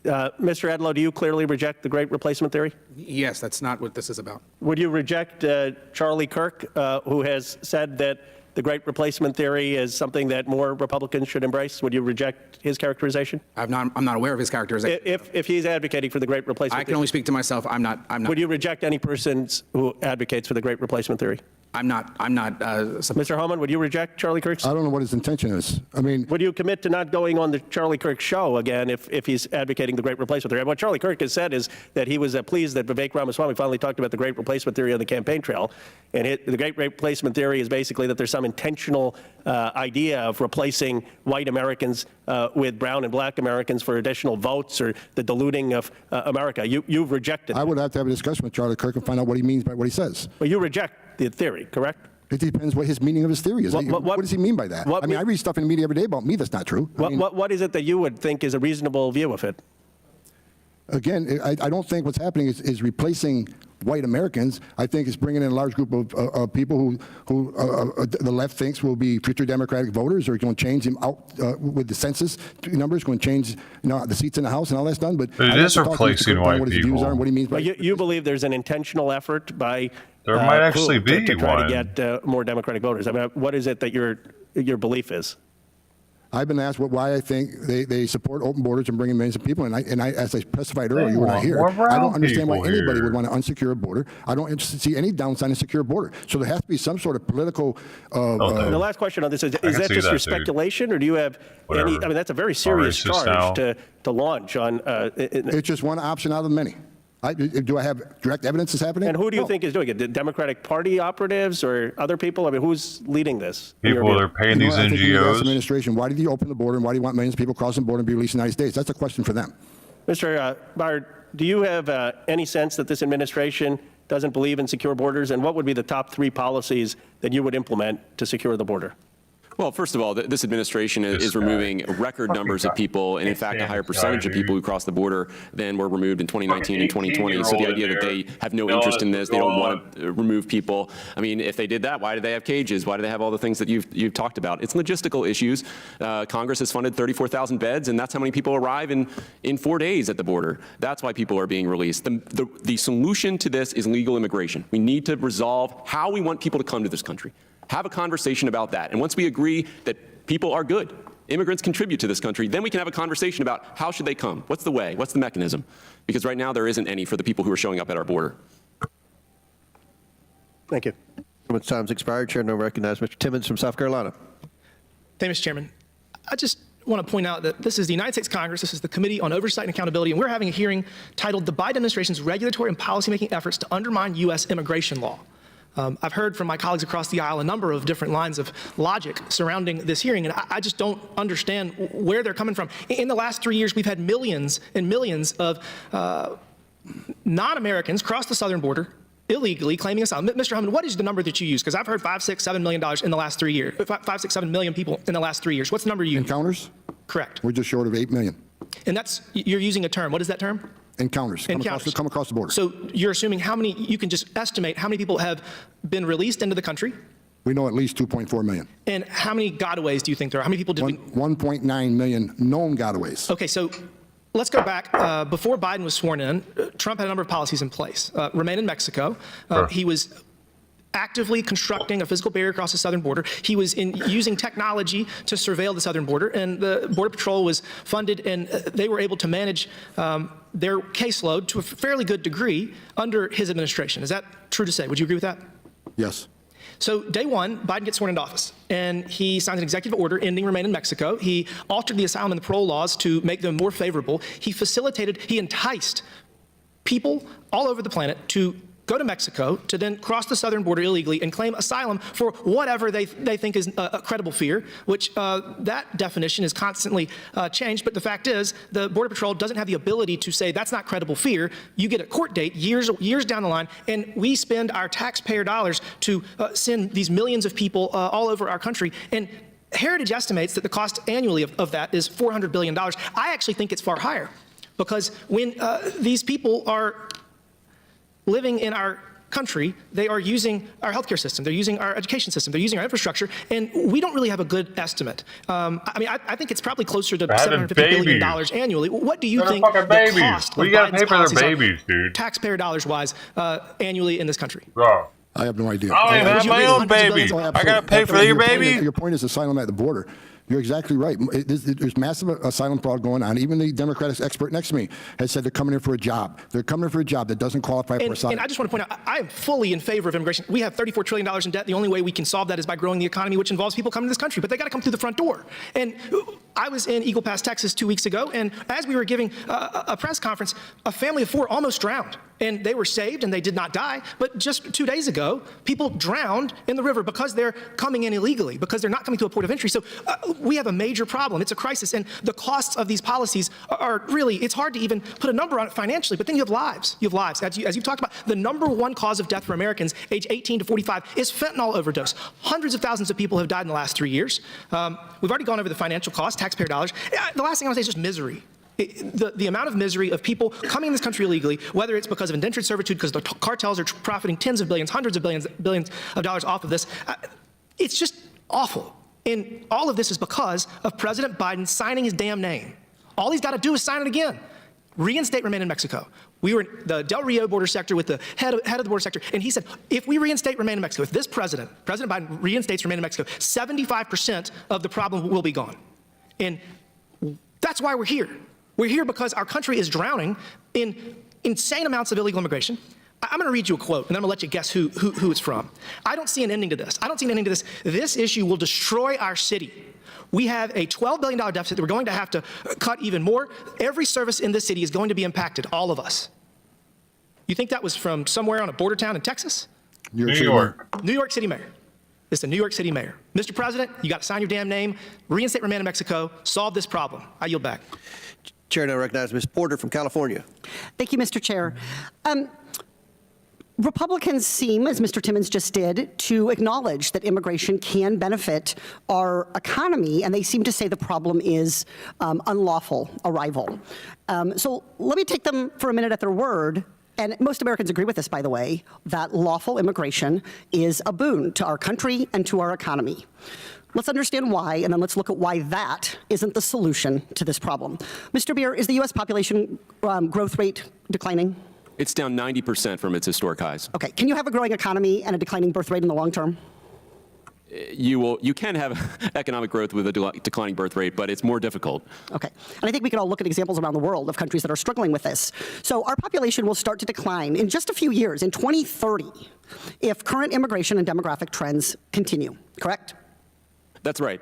Mr. Edlow, do you clearly reject the great replacement theory? Yes, that's not what this is about. Would you reject Charlie Kirk, who has said that the great replacement theory is something that more Republicans should embrace? Would you reject his characterization? I'm not aware of his characterization. If he's advocating for the great replacement I can only speak to myself. I'm not. Would you reject any person who advocates for the great replacement theory? I'm not. Mr. Homan, would you reject Charlie Kirk's? I don't know what his intention is. I mean, would you commit to not going on the Charlie Kirk show again if he's advocating the great replacement theory? What Charlie Kirk has said is that he was pleased that Vivek Ramaswamy finally talked about the great replacement theory on the campaign trail. And the great replacement theory is basically that there's some intentional idea of replacing white Americans with brown and black Americans for additional votes, or the diluting of America. You've rejected that. I would have to have a discussion with Charlie Kirk and find out what he means by what he says. Well, you reject the theory, correct? It depends what his meaning of his theory is. What does he mean by that? I mean, I read stuff in the media every day about me that's not true. What is it that you would think is a reasonable view of it? Again, I don't think what's happening is replacing white Americans. I think it's bringing in a large group of people who the left thinks will be future Democratic voters, or going to change them out with the census numbers, going to change the seats in the House and all that's done. But it is replacing white what his people. views are and what he means by you believe there's an intentional effort by there might actually be to try one. to get more Democratic voters. I mean, what is it that your belief is? I've been asked why I think they support open borders and bringing millions of people in. And as I specified earlier, you were not here. I don't understand why anybody would want to unsecure a border. I don't see any downside in a secure border. So there has to be some sort of political. The last question on this is that just your speculation, or do you have any? I mean, that's a very serious charge to launch on. It's just one option out of many. Do I have direct evidence is happening? And who do you think is doing it? The Democratic Party operatives or other people? I mean, who's leading this? People that are paying these I think you NGOs. ask the administration, why did you open the border and why do you want millions of people crossing the border and be released in the United States? That's a question for them. Mr. Bard, do you have any sense that this administration doesn't believe in secure borders? And what would be the top 3 policies that you would implement to secure the border? Well, first of all, this administration is removing record numbers of people, and in fact, a higher percentage of people who cross the border than were removed in 2019 and 2020. So the idea that they have no interest in this, they don't want to remove people. I mean, if they did that, why do they have cages? Why do they have all the things that you've talked about? It's logistical issues. Congress has funded 34,000 beds, and that's how many people arrive in 4 days at the border. That's why people are being released. The solution to this is legal immigration. We need to resolve how we want people to come to this country. Have a conversation about that. And once we agree that people are good, immigrants contribute to this country, then we can have a conversation about how should they come? What's the way? What's the mechanism? Because right now there isn't any for the people who are showing up at our border. Thank you. Time's expired. Chair now recognize Mr. Timmons from South Carolina. Thank you, Mr. Chairman. I just want to point out that this is the United States Congress. This is the Committee on Oversight and Accountability, and we're having a hearing titled "The Biden Administration's Regulatory and Policymaking Efforts to Undermine U.S. Immigration Law." I've heard from my colleagues across the aisle a number of different lines of logic surrounding this hearing, and I just don't understand where they're coming from. In the last 3 years, we've had millions and millions of non-Americans cross the southern border illegally claiming asylum. Mr. Hummon, what is the number that you use? Because I've heard $5, $6, $7 million in the last 3 years. 5, 6, 7 million people in the last 3 years. What's the number you use? Encounters? Correct. We're just short of 8 million. And you're using a term. What is that term? Encounters. Come across the border. So you're assuming you can just estimate how many people have been released into the country? We know at least 2.4 million. And how many gotaways do you think there are? How many people did 1.9 million known gotaways. Okay, so let's go back. Before Biden was sworn in, Trump had a number of policies in place. Remain in Mexico. He was actively constructing a physical barrier across the southern border. He was using technology to surveil the southern border, and the Border Patrol was funded, and they were able to manage their caseload to a fairly good degree under his administration. Is that true to say? Would you agree with that? Yes. So day one, Biden gets sworn into office, and he signs an executive order ending Remain in Mexico. He altered the asylum and the parole laws to make them more favorable. He enticed people all over the planet to go to Mexico, to then cross the southern border illegally and claim asylum for whatever they think is a credible fear, which that definition is constantly changed. But the fact is, the Border Patrol doesn't have the ability to say that's not credible fear. You get a court date years down the line, and we spend our taxpayer dollars to send these millions of people all over our country. And Heritage estimates that the cost annually of that is $400 billion. I actually think it's far higher, because when these people are living in our country, they are using our healthcare system, they're using our education system, they're using our infrastructure, and we don't really have a good estimate. I think it's probably closer to $750 billion annually. What do you think the cost of Biden's policies are, taxpayer dollars-wise, annually in this country? I have no idea. I don't even have my own baby. I got to pay for your baby? Your point is asylum at the border. You're exactly right. There's massive asylum fraud going on. Even the Democratic expert next to me has said they're coming in for a job. They're coming in for a job that doesn't qualify for asylum. And I just want to point out, I am fully in favor of immigration. We have $34 trillion in debt. The only way we can solve that is by growing the economy, which involves people coming to this country. But they got to come through the front door. And I was in Eagle Pass, Texas 2 weeks ago, and as we were giving a press conference, a family of 4 almost drowned. And they were saved and they did not die. But just 2 days ago, people drowned in the river because they're coming in illegally, because they're not coming to a port of entry. So we have a major problem. It's a crisis. And the costs of these policies are really, it's hard to even put a number on it financially. But then you have lives. You have lives. As you've talked about, the #1 cause of death for Americans age 18 to 45 is fentanyl overdose. Hundreds of thousands of people have died in the last 3 years. We've already gone over the financial costs, taxpayer dollars. The last thing I want to say is just misery. The amount of misery of people coming in this country illegally, whether it's because of indentured servitude, because the cartels are profiting tens of billions, hundreds of billions of dollars off of this, it's just awful. And all of this is because of President Biden signing his damn name. All he's got to do is sign it again. Reinstate Remain in Mexico. We were in the Del Rio border sector with the head of the border sector, and he said, if we reinstate Remain in Mexico, if this President Biden reinstates Remain in Mexico, 75% of the problem will be gone. And that's why we're here. We're here because our country is drowning in insane amounts of illegal immigration. I'm going to read you a quote, and then I'm going to let you guess who it's from. I don't see an ending to this. This issue will destroy our city. We have a $12 billion deficit that we're going to have to cut even more. Every service in this city is going to be impacted, all of us. You think that was from somewhere on a border town in Texas? New York. New York City mayor. It's the New York City mayor. Mr. President, you got to sign your damn name, reinstate Remain in Mexico, solve this problem. I yield back. Chair now recognizes Ms. Porter from California. Thank you, Mr. Chair. Republicans seem, as Mr. Timmons just did, to acknowledge that immigration can benefit our economy, and they seem to say the problem is unlawful arrival. So let me take them for a minute at their word. And most Americans agree with this, by the way, that lawful immigration is a boon to our country and to our economy. Let's understand why, and then let's look at why that isn't the solution to this problem. Mr. Beer, is the U.S. population growth rate declining? It's down 90% from its historic highs. Okay. Can you have a growing economy and a declining birth rate in the long term? You can have economic growth with a declining birth rate, but it's more difficult. Okay. And I think we can all look at examples around the world of countries that are struggling with this. So our population will start to decline in just a few years, in 2030, if current immigration and demographic trends continue, correct? That's right.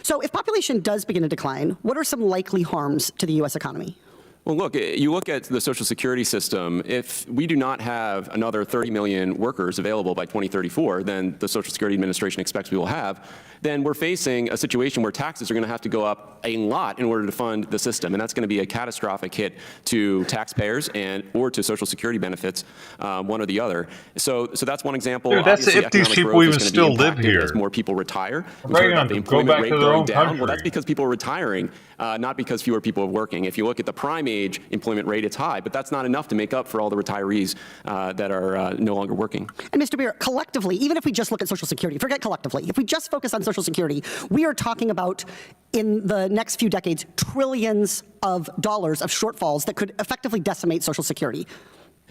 So if population does begin to decline, what are some likely harms to the U.S. economy? Well, look, you look at the Social Security system, if we do not have another 30 million workers available by 2034, then the Social Security Administration expects we will have, then we're facing a situation where taxes are going to have to go up a lot in order to fund the system. And that's going to be a catastrophic hit to taxpayers or to Social Security benefits, one or the other. So that's one example. Dude, that's if these people even still live here. As more people retire. Right on, the go employment back rate to their going own down. country. Well, that's because people are retiring, not because fewer people are working. If you look at the prime age employment rate, it's high, but that's not enough to make up for all the retirees that are no longer working. And Mr. Beer, collectively, even if we just look at Social Security, forget collectively, if we just focus on Social Security, we are talking about, in the next few decades, trillions of dollars of shortfalls that could effectively decimate Social Security.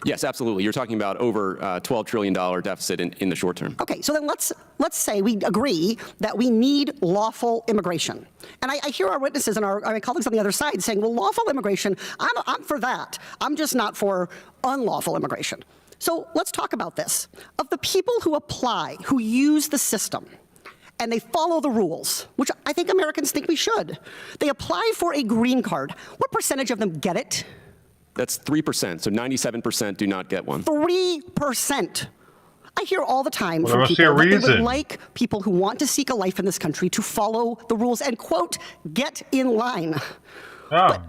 Yes, absolutely. You're talking about over $12 trillion deficit in the short term. Okay, so then let's say we agree that we need lawful immigration. And I hear our witnesses and our colleagues on the other side saying, well, lawful immigration, I'm for that. I'm just not for unlawful immigration. So let's talk about this. Of the people who apply, who use the system, and they follow the rules, which I think Americans think we should, they apply for a green card. What percentage of them get it? That's 3%, so 97% do not get one. 3%. I hear all the time from must be people a that they reason. would like people who want to seek a life in this country to follow the rules and, quote, get in line. But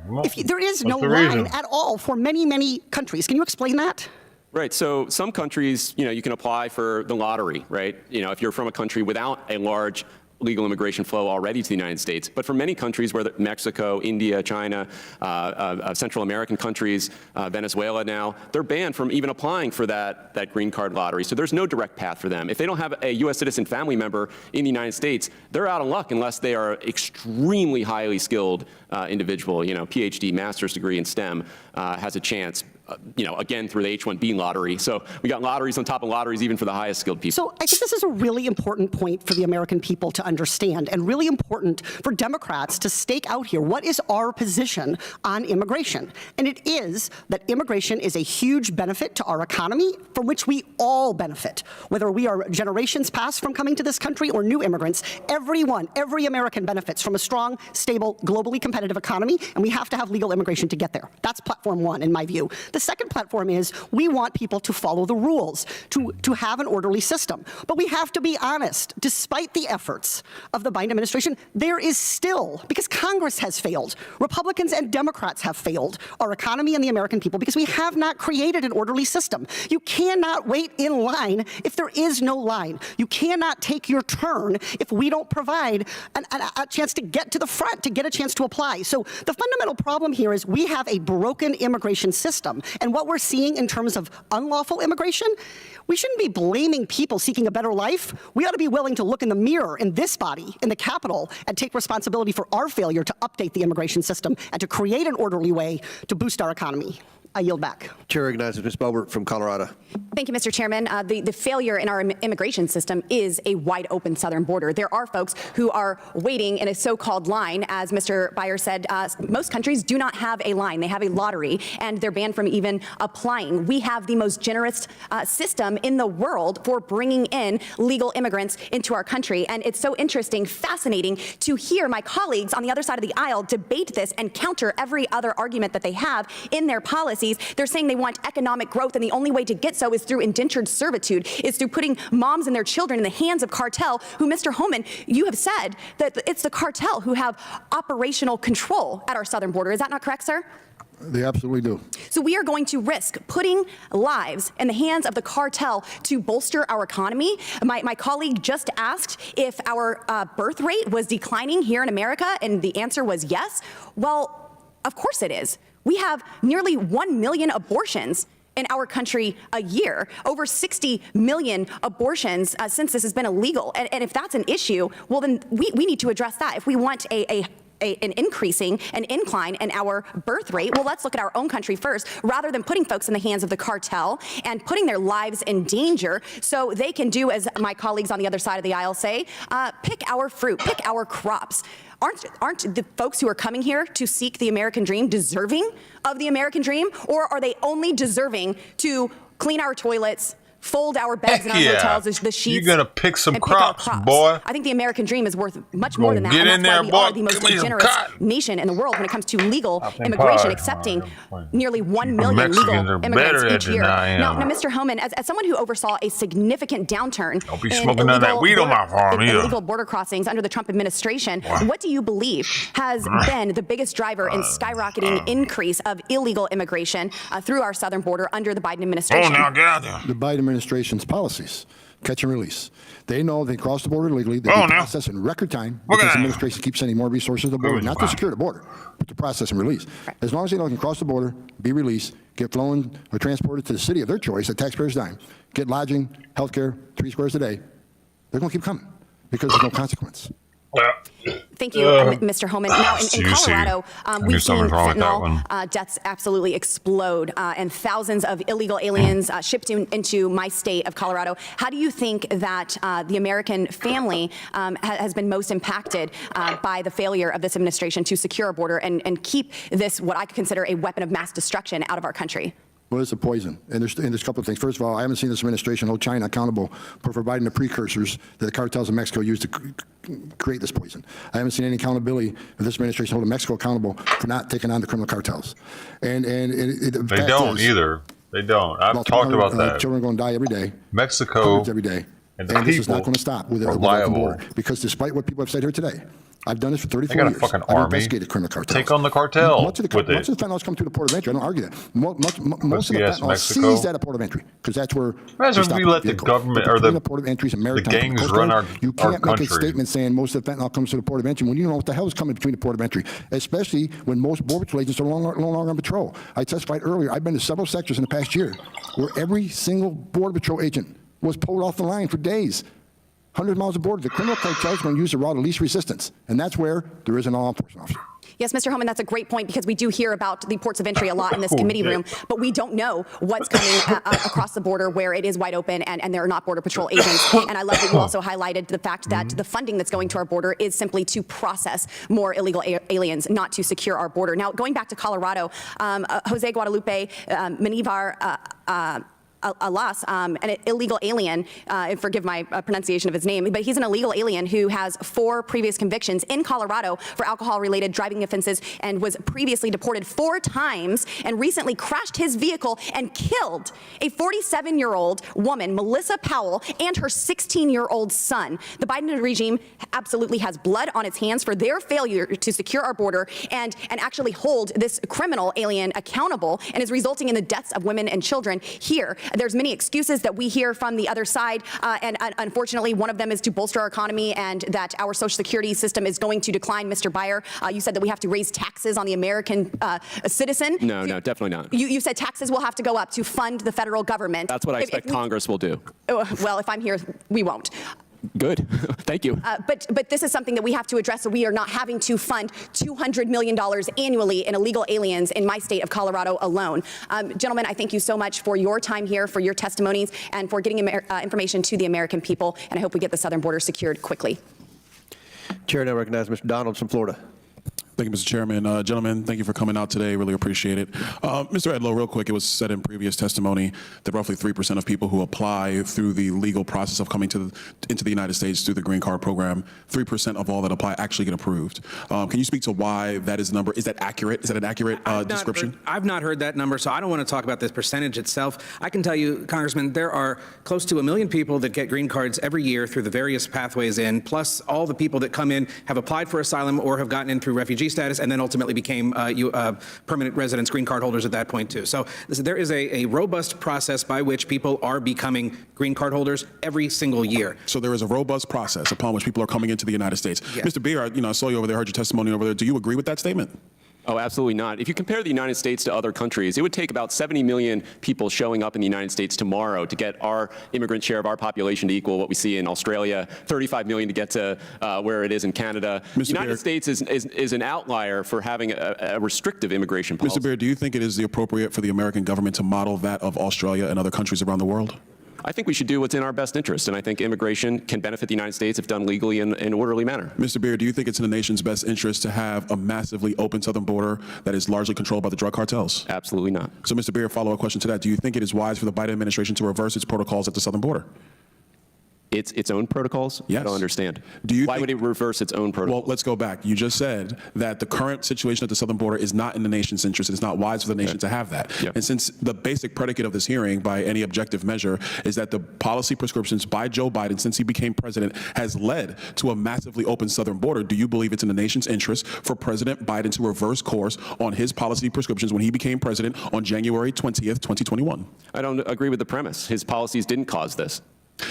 there is no line at all for many, many countries. Can you explain that? Right. So some countries, you can apply for the lottery, right? If you're from a country without a large legal immigration flow already to the United States. But for many countries, whether Mexico, India, China, Central American countries, Venezuela now, they're banned from even applying for that green card lottery. So there's no direct path for them. If they don't have a U.S. citizen family member in the United States, they're out of luck unless they are extremely highly skilled individual, PhD, master's degree in STEM, has a chance. Again, through the H-1B lottery. So we got lotteries on top of lotteries even for the highest skilled people. So I think this is a really important point for the American people to understand, and really important for Democrats to stake out here. What is our position on immigration? And it is that immigration is a huge benefit to our economy, from which we all benefit. Whether we are generations past from coming to this country or new immigrants, every American benefits from a strong, stable, globally competitive economy, and we have to have legal immigration to get there. That's platform one, in my view. The second platform is we want people to follow the rules, to have an orderly system. But we have to be honest, despite the efforts of the Biden administration, there is still, because Congress has failed, Republicans and Democrats have failed our economy and the American people because we have not created an orderly system. You cannot wait in line if there is no line. You cannot take your turn if we don't provide a chance to get to the front, to get a chance to apply. So the fundamental problem here is we have a broken immigration system. And what we're seeing in terms of unlawful immigration, we shouldn't be blaming people seeking a better life. We ought to be willing to look in the mirror in this body, in the Capitol, and take responsibility for our failure to update the immigration system and to create an orderly way to boost our economy. I yield back. Chair recognizes Ms. Boebert from Colorado. Thank you, Mr. Chairman. The failure in our immigration system is a wide open southern border. There are folks who are waiting in a so-called line. As Mr. Beyer said, most countries do not have a line. They have a lottery, and they're banned from even applying. We have the most generous system in the world for bringing in legal immigrants into our country. And it's so interesting, fascinating to hear my colleagues on the other side of the aisle debate this and counter every other argument that they have in their policies. They're saying they want economic growth, and the only way to get so is through indentured servitude, is through putting moms and their children in the hands of cartel, who, Mr. Homan, you have said that it's the cartel who have operational control at our southern border. Is that not correct, sir? They absolutely do. So we are going to risk putting lives in the hands of the cartel to bolster our economy. My colleague just asked if our birth rate was declining here in America, and the answer was yes. Well, of course it is. We have nearly 1 million abortions in our country a year, over 60 million abortions since this has been illegal. And if that's an issue, well, then we need to address that. If we want an incline in our birth rate, well, let's look at our own country first, rather than putting folks in the hands of the cartel and putting their lives in danger so they can do, as my colleagues on the other side of the aisle say, pick our fruit, pick our crops. Aren't the folks who are coming here to seek the American dream deserving of the American dream? Or are they only deserving to clean our toilets, fold our beds in our hotels, the sheets? You're going to pick some and pick our crops, boy. I think the American dream is worth much more than that. Get And in that's there, why we boy. are the most Give me some generous cotton. nation in the world when it comes to legal immigration, accepting nearly 1 million Mexicans legal are immigrants better each at it year. than I am. Now, Mr. Homan, as someone who oversaw a significant downturn Don't be in smoking none of that weed on my farm either. illegal border crossings under the Trump administration, what do you believe has been the biggest driver in skyrocketing increase of illegal immigration through our southern border under the Biden administration? Oh, now get out there. The Biden administration's policies, catch and release. They know they cross the border illegally. They can process in record time because the administration keeps sending more resources to the border, not to secure the border, but to process and release. As long as they know they can cross the border, be released, get flown or transported to the city of their choice at taxpayers' dime, get lodging, health care, 3 squares a day, they're going to keep coming because there's no consequence. Thank you, Mr. Homan. Now, in Colorado, we've seen fentanyl deaths absolutely explode and thousands of illegal aliens shipped into my state of Colorado. How do you think that the American family has been most impacted by the failure of this administration to secure a border and keep this, what I could consider a weapon of mass destruction, out of our country? Well, it's a poison. And there's a couple of things. First of all, I haven't seen this administration hold China accountable for providing the precursors that the cartels in Mexico used to create this poison. I haven't seen any accountability of this administration holding Mexico accountable for not taking on the criminal cartels. And they don't either. They don't. I've talked about that. Children are going to die every day. Mexico every day. And this is not going to stop with the border. Because despite what people have said here today, I've done this for 34 years. I've investigated criminal cartels. Take on the cartel. Much of the fentanyl come through the port of entry. I don't argue that. Most of the fentanyl is seized at a port of entry because that's where we let the government or the port of entries and maritime gangs run our You can't make country. a statement saying most of the fentanyl comes to the port of entry when you don't know what the hell is coming between the port of entry, especially when most border patrol agents are no longer on patrol. I testified earlier. I've been to several sectors in the past year where every single border patrol agent was pulled off the line for days. 100 miles of border. The criminal cartels are going to use the route of least resistance, and that's where there is an law enforcement officer. Yes, Mr. Homan, that's a great point because we do hear about the ports of entry a lot in this committee room, but we don't know what's coming across the border where it is wide open and there are not Border Patrol agents. And I love that you also highlighted the fact that the funding that's going to our border is simply to process more illegal aliens, not to secure our border. Now, going back to Colorado, Jose Guadalupe Menivar Alas, an illegal alien, forgive my pronunciation of his name, but he's an illegal alien who has 4 previous convictions in Colorado for alcohol-related driving offenses and was previously deported 4 times and recently crashed his vehicle and killed a 47-year-old woman, Melissa Powell, and her 16-year-old son. The Biden regime absolutely has blood on its hands for their failure to secure our border and actually hold this criminal alien accountable, and is resulting in the deaths of women and children here. There's many excuses that we hear from the other side, and unfortunately, one of them is to bolster our economy and that our Social Security system is going to decline. Mr. Beyer, you said that we have to raise taxes on the American citizen. No, definitely not. You said taxes will have to go up to fund the federal government. That's what I expect Congress will do. Well, if I'm here, we won't. Good. Thank you. But this is something that we have to address, so we are not having to fund $200 million annually in illegal aliens in my state of Colorado alone. Gentlemen, I thank you so much for your time here, for your testimonies, and for getting information to the American people, and I hope we get the southern border secured quickly. Chair now recognizes Mr. Donald from Florida. Thank you, Mr. Chairman. Gentlemen, thank you for coming out today. Really appreciate it. Mr. Edlow, real quick, it was said in previous testimony that roughly 3% of people who apply through the legal process of coming into the United States through the green card program, 3% of all that apply actually get approved. Can you speak to why that is the number? Is that accurate? Is that an accurate description? I've not heard that number, so I don't want to talk about this percentage itself. I can tell you, Congressman, there are close to 1 million people that get green cards every year through the various pathways in, plus all the people that come in, have applied for asylum or have gotten in through refugee refugee status and then ultimately became permanent residents, green card holders at that point too. So listen, there is a robust process by which people are becoming green card holders every single year. So there is a robust process upon which people are coming into the United States. Yeah. Mr. Beer, I saw you over there, heard your testimony over there. Do you agree with that statement? Oh, absolutely not. If you compare the United States to other countries, it would take about 70 million people showing up in the United States tomorrow to get our immigrant share of our population to equal what we see in Australia, 35 million to get to where it is in Canada. The United States is an outlier for having a restrictive immigration policy. Mr. Beer, do you think it is appropriate for the American government to model that of Australia and other countries around the world? I think we should do what's in our best interest, and I think immigration can benefit the United States if done legally in an orderly manner. Mr. Beer, do you think it's in the nation's best interest to have a massively open southern border that is largely controlled by the drug cartels? Absolutely not. So, Mr. Beer, follow-up question to that. Do you think it is wise for the Biden administration to reverse its protocols at the southern border? Its own protocols? Yes. I don't understand. Why would it reverse its own protocols? Well, let's go back. You just said that the current situation at the southern border is not in the nation's interest. It is not wise for the nation to have that. Yep. And since the basic predicate of this hearing, by any objective measure, is that the policy prescriptions by Joe Biden since he became president has led to a massively open southern border, do you believe it's in the nation's interest for President Biden to reverse course on his policy prescriptions when he became president on January 20th, 2021? I don't agree with the premise. His policies didn't cause this.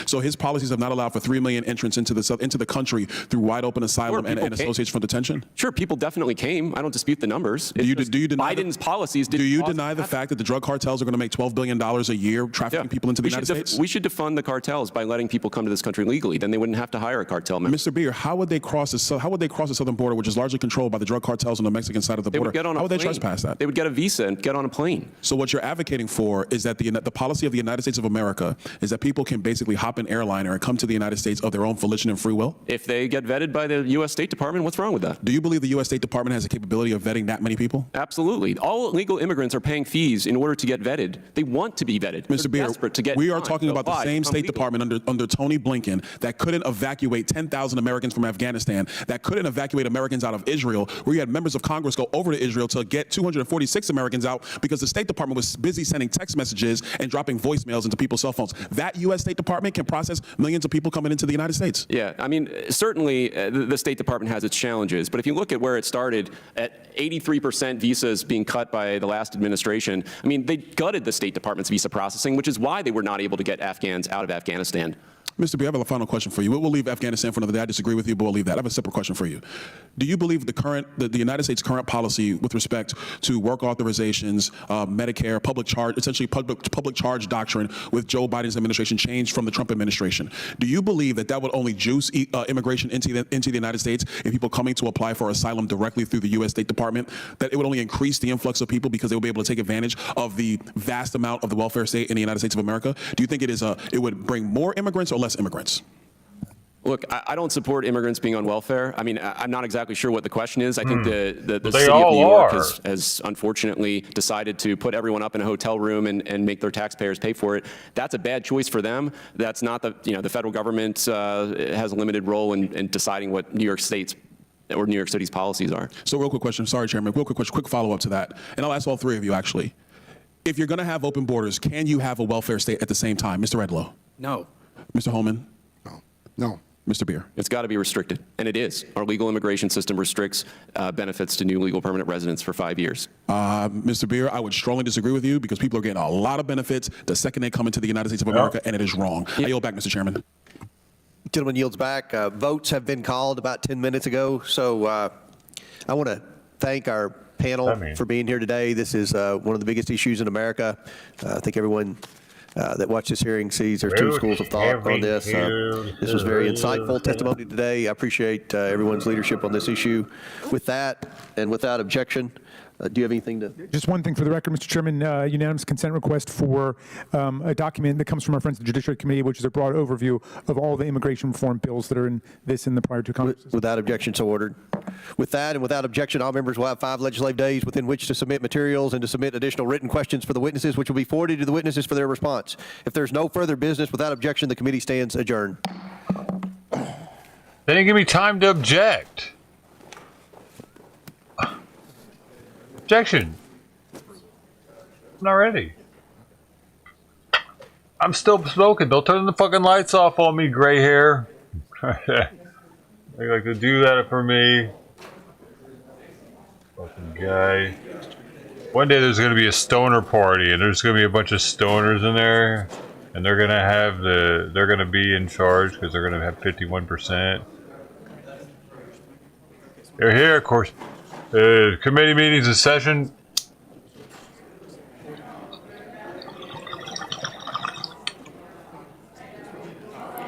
So his policies have not allowed for 3 million entrants into the country through wide open asylum and association for detention? Sure, people definitely came. I don't dispute the numbers. Do you deny Biden's policies didn't Do you cause deny the fact that the drug cartels are going to make $12 billion a year trafficking people into the United States? We should defund the cartels by letting people come to this country legally. Then they wouldn't have to hire a cartel member. Mr. Beer, how would they cross the southern border, which is largely controlled by the drug cartels on the Mexican side of the border? How would they trespass that? They would get a visa and get on a plane. So what you're advocating for is that the policy of the United States of America is that people can basically hop an airliner and come to the United States of their own volition and free will? If they get vetted by the U.S. State Department, what's wrong with that? Do you believe the U.S. State Department has the capability of vetting that many people? Absolutely. All illegal immigrants are paying fees in order to get vetted. They want to be vetted. Mr. Beer, we are talking about the same State legal. Department under Tony Blinken that couldn't evacuate 10,000 Americans from Afghanistan, that couldn't evacuate Americans out of Israel, where you had members of Congress go over to Israel to get 246 Americans out because the State Department was busy sending text messages and dropping voicemails into people's cell phones. That U.S. State Department can process millions of people coming into the United States. Yeah, I mean, certainly the State Department has its challenges, but if you look at where it started, at 83% visas being cut by the last administration, I mean, they gutted the State Department's visa processing, which is why they were not able to get Afghans out of Afghanistan. Mr. B, I have a final question for you. We'll leave Afghanistan for another day. I disagree with you, but we'll leave that. I have a separate question for you. Do you believe the United States' current policy with respect to work authorizations, Medicare, public charge, essentially public charge doctrine with Joe Biden's administration changed from the Trump administration? Do you believe that would only juice immigration into the United States if people coming to apply for asylum directly through the U.S. State Department, that it would only increase the influx of people because they would be able to take advantage of the vast amount of the welfare state in the United States of America? Do you think it would bring more immigrants or less immigrants? Look, I don't support immigrants being on welfare. I mean, I'm not exactly sure what the question is. I think the They city of all New York are. has unfortunately decided to put everyone up in a hotel room and make their taxpayers pay for it. That's a bad choice for them. That's not the federal government has a limited role in deciding what New York State's or New York City's policies are. So real quick question. Sorry, Chairman. Real quick question. Quick follow-up to that. And I'll ask all three of you, actually. If you're going to have open borders, can you have a welfare state at the same time? Mr. Redlow? No. Mr. Holman? No. Mr. Beer? It's got to be restricted, and it is. Our legal immigration system restricts benefits to new legal permanent residents for 5 years. Mr. Beer, I would strongly disagree with you because people are getting a lot of benefits the second they come into the United States of America, and it is wrong. I yield back, Mr. Chairman. Gentleman yields back. Votes have been called about 10 minutes ago, so I want to thank our panel for being here today. This is one of the biggest issues in America. I think everyone that watched this hearing sees there's two schools of thought on this. This was very insightful testimony today. I appreciate everyone's leadership on this issue. With that, and without objection, do you have anything to? Just one thing for the record, Mr. Chairman, unanimous consent request for a document that comes from our friends at the Judiciary Committee, which is a broad overview of all the immigration reform bills that are in this and the prior two Congresses. Without objection, so ordered. With that and without objection, all members will have 5 legislative days within which to submit materials and to submit additional written questions for the witnesses, which will be forwarded to the witnesses for their response. If there's no further business, without objection, the committee stands adjourned. They didn't give me time to object. Objection. I'm not ready. I'm still smoking. Don't turn the fucking lights off on me, gray hair. They like to do that for me. Fucking guy. One day there's going to be a stoner party, and there's going to be a bunch of stoners in there, and they're going to be in charge because they're going to have 51%. They're here, of course. Committee meetings in session.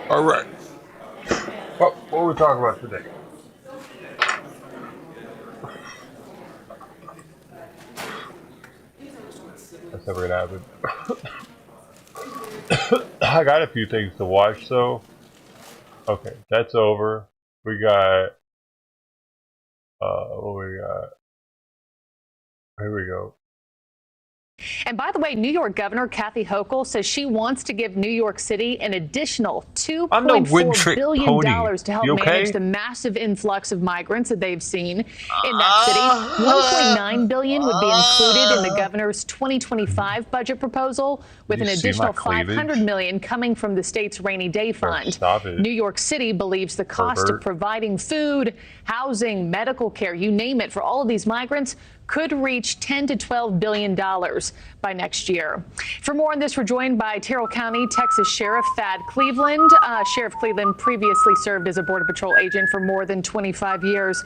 All right. What are we talking about today? That's never gonna happen. I got a few things to watch, so okay, that's over. We got what we got? Here we go. And by the way, New York Governor Kathy Hochul says she wants to give New York City an additional $2.4 billion to help manage the massive influx of migrants that they've seen in that city. $1.9 billion would be included in the governor's 2025 budget proposal, with an additional $500 million coming from the state's rainy day fund. New York City believes the cost of providing food, housing, medical care, you name it, for all of these migrants could reach $10 to $12 billion by next year. For more on this, we're joined by Terrell County, Texas Sheriff Thad Cleveland. Sheriff Cleveland previously served as a Border Patrol agent for more than 25 years.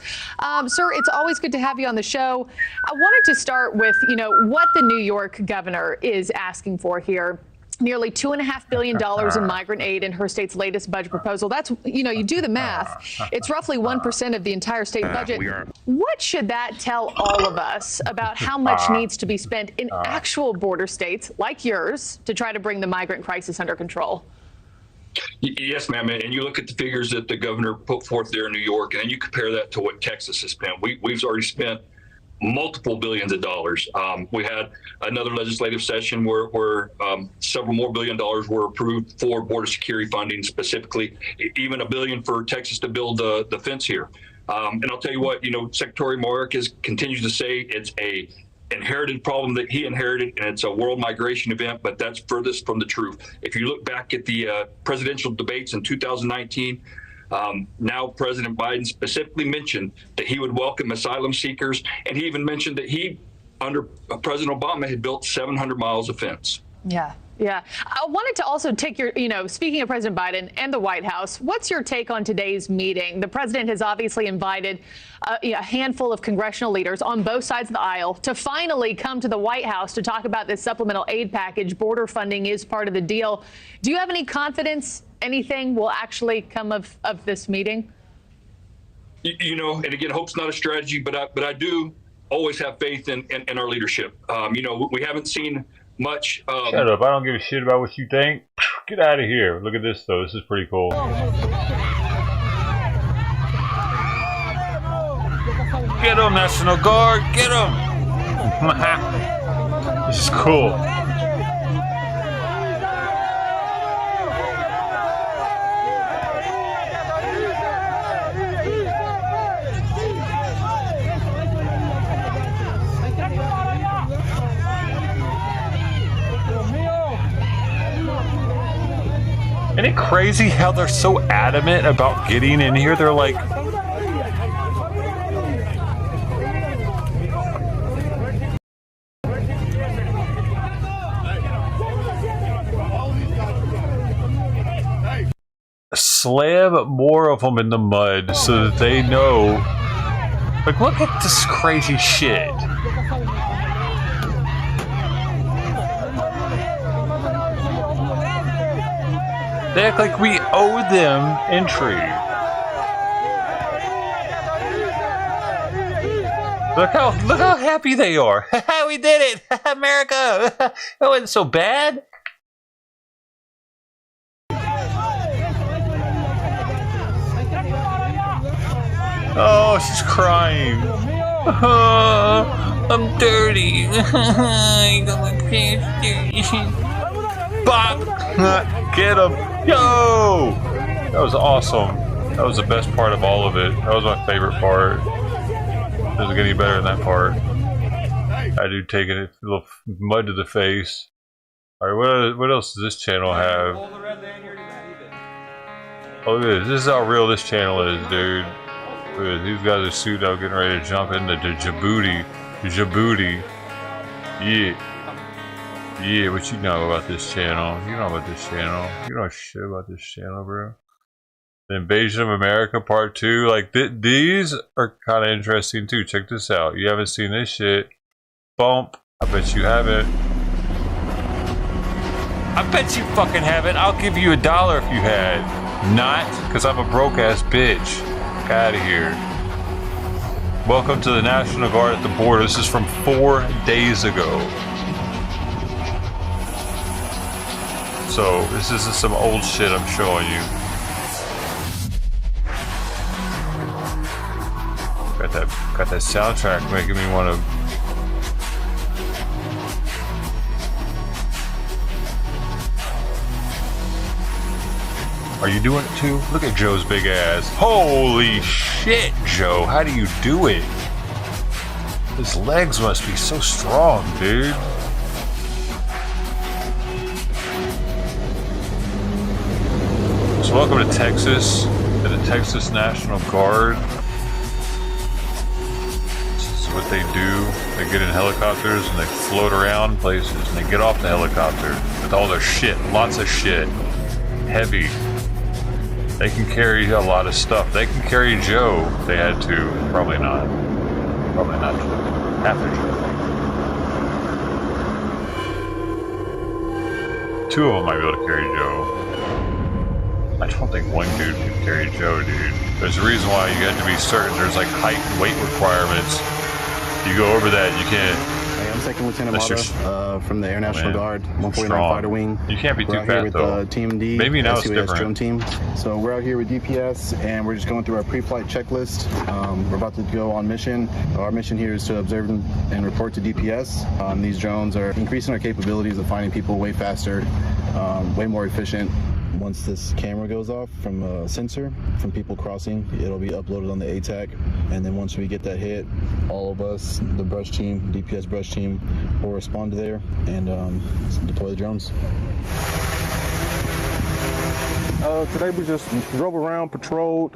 Sir, it's always good to have you on the show. I wanted to start with, what the New York governor is asking for here. Nearly $2.5 billion in migrant aid in her state's latest budget proposal. That's, you do the math. It's roughly 1% of the entire state budget. What should that tell all of us about how much needs to be spent in actual border states like yours to try to bring the migrant crisis under control? Yes, ma'am. And you look at the figures that the governor put forth there in New York, and then you compare that to what Texas has spent. We've already spent multiple billions of dollars. We had another legislative session where several more $1 billion were approved for border security funding, specifically even $1 billion for Texas to build the fence here. And I'll tell you what, Secretary Mayorkas continues to say it's a inherited problem that he inherited, and it's a world migration event, but that's furthest from the truth. If you look back at the presidential debates in 2019, now President Biden specifically mentioned that he would welcome asylum seekers, and he even mentioned that he, under President Obama, had built 700 miles of fence. Yeah. I wanted to also take your, speaking of President Biden and the White House, what's your take on today's meeting? The president has obviously invited a handful of congressional leaders on both sides of the aisle to finally come to the White House to talk about this supplemental aid package. Border funding is part of the deal. Do you have any confidence anything will actually come of this meeting? And again, hope's not a strategy, but I do always have faith in our leadership. We haven't seen much. Shut up. I don't give a shit about what you think. Get out of here. Look at this, though. This is pretty cool. Get him, National Guard. Get him. This is cool. Isn't it crazy how they're so adamant about getting in here? They're like, slam more of them in the mud so that they know. Like, look at this crazy shit. They act like we owe them entry. Look how happy they are. We did it, America. That wasn't so bad. Oh, she's crying. I'm dirty. I got my pants dirty. Bop! Get him! Yo! That was awesome. That was the best part of all of it. That was my favorite part. Doesn't get any better than that part. I do taking it a little mud to the face. Alright, what else does this channel have? Oh, look at this. This is how real this channel is, dude. Look at these guys are suited up, getting ready to jump into Djibouti. Yeah, what you know about this channel? You know about this channel. You know shit about this channel, bro. The Invasion of America Part 2. Like, these are kind of interesting too. Check this out. You haven't seen this shit. Bump. I bet you haven't. I bet you fucking haven't. I'll give you $1 if you had. Not, because I'm a broke ass bitch. Get out of here. Welcome to the National Guard at the border. This is from 4 days ago. So this isn't some old shit I'm showing you. Got that soundtrack making me want to. Are you doing it too? Look at Joe's big ass. Holy shit, Joe. How do you do it? His legs must be so strong, dude. So welcome to Texas, to the Texas National Guard. This is what they do. They get in helicopters and they float around places and they get off the helicopter with all their shit, lots of shit, heavy. They can carry a lot of stuff. They can carry Joe. They had to. Probably not. Probably not Joe. After Joe. 2 of them might be able to carry Joe. I don't think 1 dude can carry Joe, dude. There's a reason why you have to be certain. There's like height and weight requirements. You go over that, you can't. Hey, I'm Second Lieutenant Mata from the Air National Guard, 149 Strong. Fighter Wing. You can't be too we're out fat here with though. Team D, Maybe now it's SUAS different. Drone Team. So we're out here with DPS, and we're just going through our pre-flight checklist. We're about to go on mission. Our mission here is to observe and report to DPS. These drones are increasing our capabilities of finding people way faster, way more efficient. Once this camera goes off from a sensor from people crossing, it'll be uploaded on the ATAC, and then once we get that hit, all of us, the brush team, DPS brush team, will respond to there and deploy the drones. Today we just drove around, patrolled,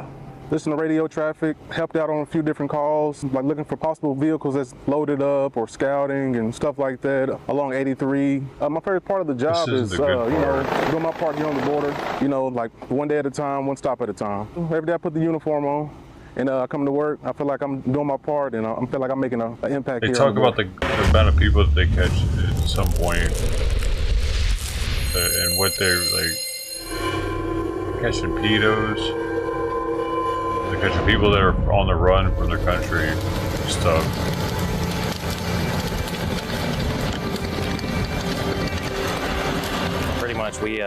listened to radio traffic, helped out on a few different calls, like looking for possible vehicles that's loaded up or scouting and stuff like that along 83. My favorite part of the job is, doing my part here on the border, like one day at a time, one stop at a time. Every day I put the uniform on and I come to work, I feel like I'm doing my part and I feel like I'm making an impact here. They talk about the amount of people that they catch at some point and what they're like catching pedos. They're catching people that are on the run from their country and stuff. Pretty much we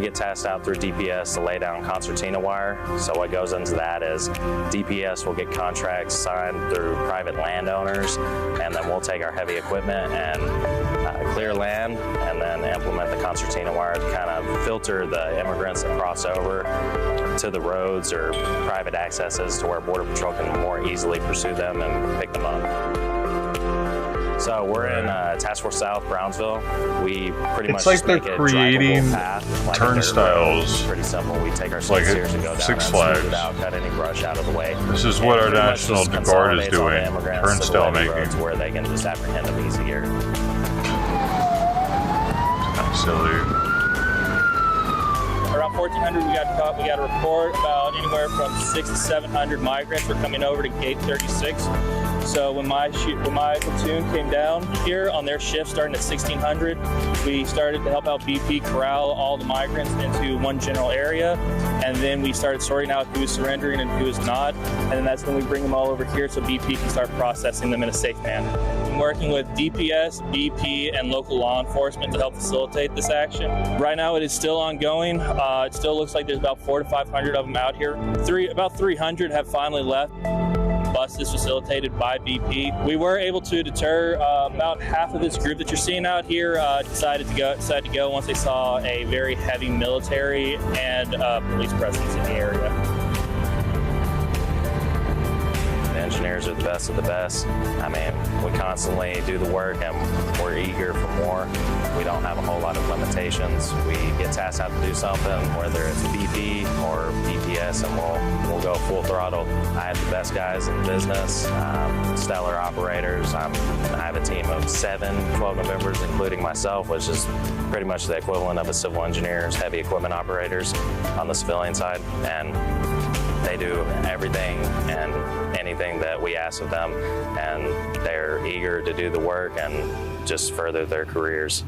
get tasked out through DPS to lay down concertina wire. So what goes into that is DPS will get contracts signed through private landowners, and then we'll take our heavy equipment and clear land and then implement the concertina wire to kind of filter the immigrants that cross over to the roads or private accesses to where Border Patrol can more easily pursue them and pick them up. So we're in Task Force South, Brownsville. We pretty much like they're make a creating drivable path, like turnstiles. It's pretty simple. We take our Like steers and go down Six and Flags. smooth it out, cut any brush out of the way. This is And what our pretty much National just Guard is consolidates all the doing, immigrants to the turnstile levee making. roads where they can just apprehend them easier. Kind of silly. Around 1,400 we got caught. We got a report about anywhere from 600 to 700 migrants were coming over to Gate 36. So when my platoon came down here on their shift starting at 1600, we started to help out BP corral all the migrants into one general area, and then we started sorting out who is surrendering and who is not, and then that's when we bring them all over here so BP can start processing them in a safe manner. I'm working with DPS, BP, and local law enforcement to help facilitate this action. Right now it is still ongoing. It still looks like there's about 400 to 500 of them out here. About 300 have finally left. Bus is facilitated by BP. We were able to deter about half of this group that you're seeing out here. Decided to go once they saw a very heavy military and police presence in the area. The engineer engineers are the best of the best. I mean, we constantly do the work and we're eager for more. We don't have a whole lot of limitations. We get tasked out to do something, whether it's BP or DPS, and we'll go full throttle. I have the best guys in business, stellar operators. I have a team of 12 members, including myself, which is pretty much the equivalent of a civil engineers, heavy equipment operators on the civilian side, and they do everything and anything that we ask of them, and they're eager to do the work and just further their careers.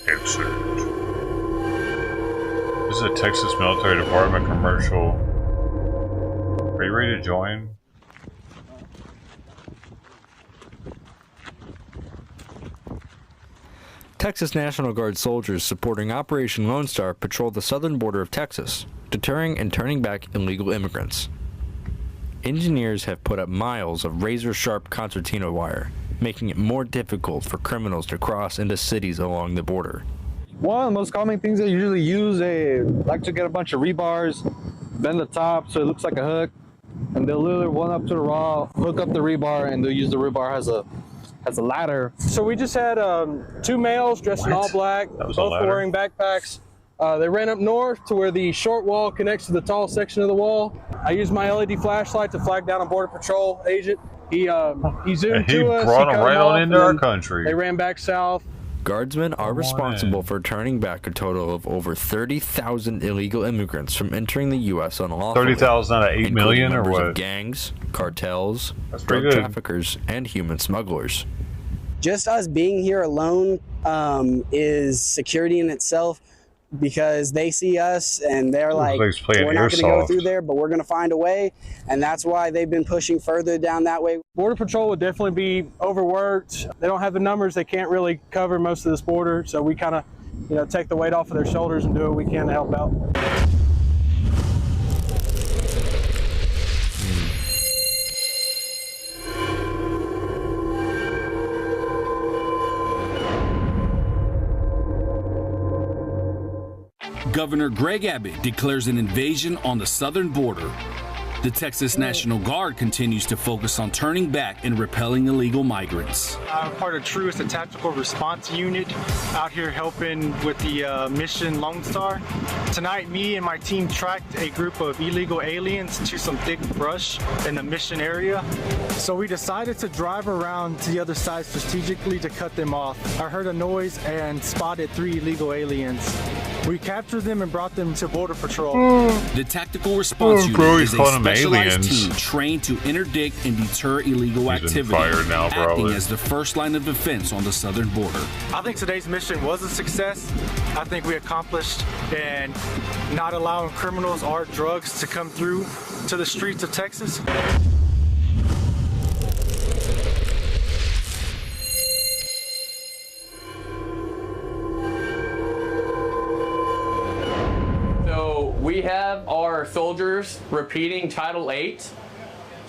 Insert. This is a Texas Military Department commercial. Are you ready to join? Texas National Guard soldiers supporting Operation Lone Star patrol the southern border of Texas, deterring and turning back illegal immigrants. Engineers have put up miles of razor-sharp concertina wire, making it more difficult for criminals to cross into cities along the border. One of the most common things they usually use, they like to get a bunch of rebars, bend the top so it looks like a hook, and they'll literally run up to the raw, hook up the rebar, and they'll use the rebar as a ladder. So we just had 2 males dressed in all black, both wearing backpacks. They ran up north to where the short wall connects to the tall section of the wall. I used my LED flashlight to flag down a Border Patrol agent. He zoomed to us. He brought them right on into our country. They ran back south. Guardsmen are responsible for turning back a total of over 30,000 illegal immigrants from entering the U.S. unlawfully. 30,000 out of 8 million, or members what? of gangs, cartels, That's drug pretty good. traffickers, and human smugglers. Just us being here alone is security in itself, because they see us and they're like, we're not going to go through there, but we're going to find a way. And that's why they've been pushing further down that way. Border Patrol would definitely be overworked. They don't have the numbers. They can't really cover most of this border. So we kind of, take the weight off of their shoulders and do what we can to help out. Governor Greg Abbott declares an invasion on the southern border. The Texas National Guard continues to focus on turning back and repelling illegal migrants. I'm part of TRU, it's a tactical response unit out here helping with the mission Lone Star. Tonight, me and my team tracked a group of illegal aliens to some thick brush in the mission area. So we decided to drive around to the other side strategically to cut them off. I heard a noise and spotted 3 illegal aliens. We captured them and brought them to Border Patrol. The tactical response unit is a specialized team trained to interdict and deter illegal activity, acting as the first line of defense on the southern border. I think today's mission was a success. I think we accomplished in not allowing criminals or drugs to come through to the streets of Texas. We have our soldiers repeating Title VIII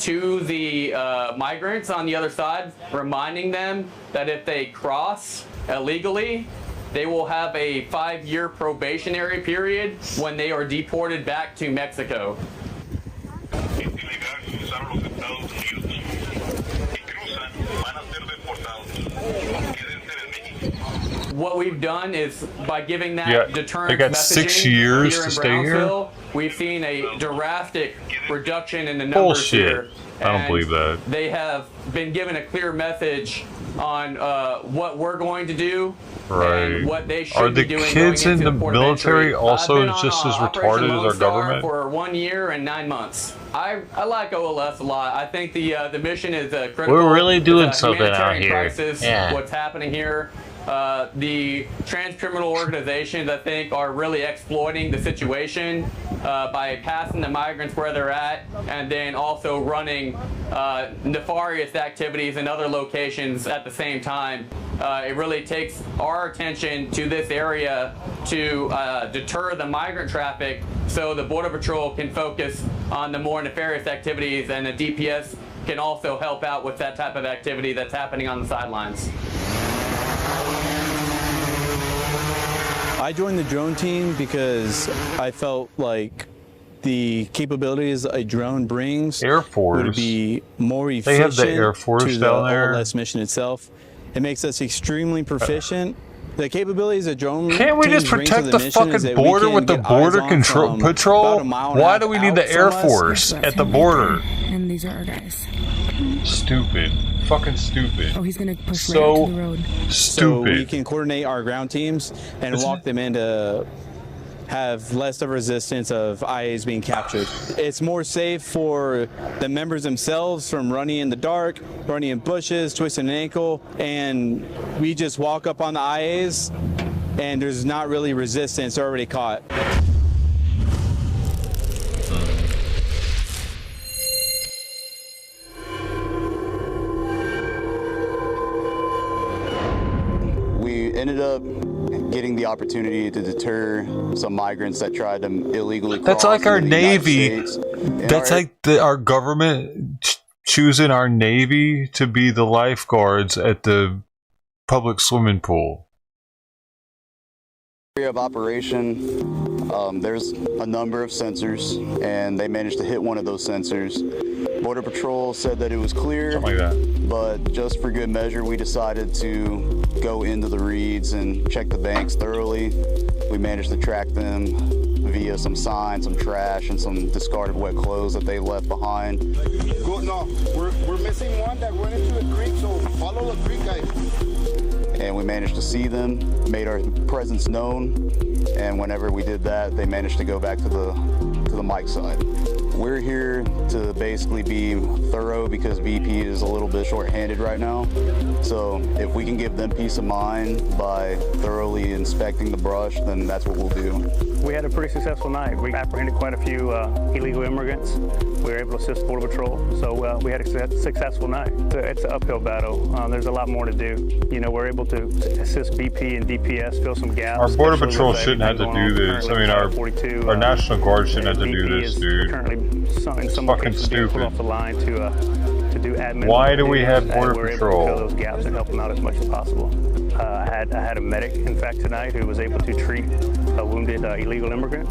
to the migrants on the other side, reminding them that if they cross illegally, they will have a 5-year probationary period when they are deported back to Mexico. What we've done is, by giving that deterrent they got messaging 6 years here to in stay here. Brownsville, we've seen a drastic reduction in the numbers here. I don't believe that. They have been given a clear message on what we're going to do and what they should be doing. Are the kids in the military also just as retarded as our government? For 1 year and 9 months. I like OLS a lot. I think the mission is critical. We're really doing something out humanitarian here. Crisis, what's happening here. The trans-criminal organizations, I think, are really exploiting the situation by passing the migrants where they're at, and then also running nefarious activities in other locations at the same time. It really takes our attention to this area to deter the migrant traffic, so the Border Patrol can focus on the more nefarious activities, and the DPS can also help out with that type of activity that's happening on the sidelines. I joined the drone team because I felt like the capabilities a drone brings Air Force would be more efficient they have the Air Force to the down there. OLS mission itself. It makes us extremely proficient. The capabilities of drone Can't we just protect the fucking border with the border control patrol? Why do we need the Air Force at the border? And these are our guys. Stupid. Fucking stupid. Oh, he's gonna push so right up to the road. Stupid. So we can coordinate our ground teams and walk them in to have less of resistance of IAs being captured. It's more safe for the members themselves from running in the dark, running in bushes, twisting an ankle, and we just walk up on the IAs and there's not really resistance already caught. We ended up getting the opportunity to deter some migrants that tried to illegally cross. That's like our into the United Navy. States. That's like our government choosing our Navy to be the lifeguards at the public swimming pool. Area of operation, there's a number of sensors, and they managed to hit one of those sensors. Border Patrol said that it was clear, something like that. But just for good measure, we decided to go into the reeds and check the banks thoroughly. We managed to track them via some signs, some trash, and some discarded wet clothes that they left behind. Good, no, we're missing one that went into the creek, so follow the creek, guys. And we managed to see them, made our presence known, and whenever we did that, they managed to go back to the mic side. We're here to basically be thorough because BP is a little bit short-handed right now. So if we can give them peace of mind by thoroughly inspecting the brush, then that's what we'll do. We had a pretty successful night. We apprehended quite a few illegal immigrants. We were able to assist Border Patrol, so we had a successful night. It's an uphill battle. There's a lot more to do. You know, we're able to assist BP and DPS fill some gaps. Our Border Patrol shouldn't have to do this. I mean, our National Guard shouldn't have to do this, dude. In some fucking cases, stupid. pulled off the line to do admin. Why do we have Border we're Patrol? Able to fill those gaps and help them out as much as possible. I had a medic, in fact, tonight who was able to treat a wounded illegal immigrant.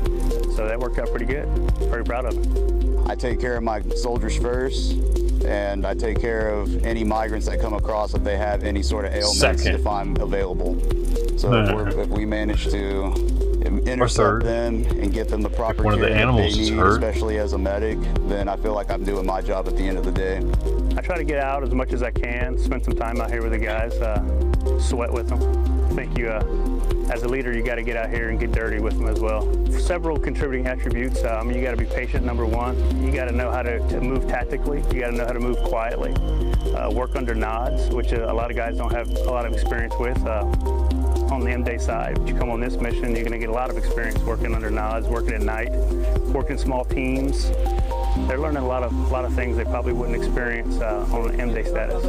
So that worked out pretty good. Very proud of him. I take care of my soldiers first, and I take care of any migrants that come across if they have any sort of ailments if I'm available. So if we manage to intercept them and get them the proper care that they need, especially as a medic, then I feel like I'm doing my job at the end of the day. I try to get out as much as I can, spend some time out here with the guys, sweat with them. I think as a leader, you got to get out here and get dirty with them as well. Several contributing attributes. You got to be patient, number one. You got to know how to move tactically. You got to know how to move quietly. Work under nods, which a lot of guys don't have a lot of experience with. On the M-Day side, but you come on this mission, you're going to get a lot of experience working under nods, working at night, working small teams. They're learning a lot of things they probably wouldn't experience on an M-Day status.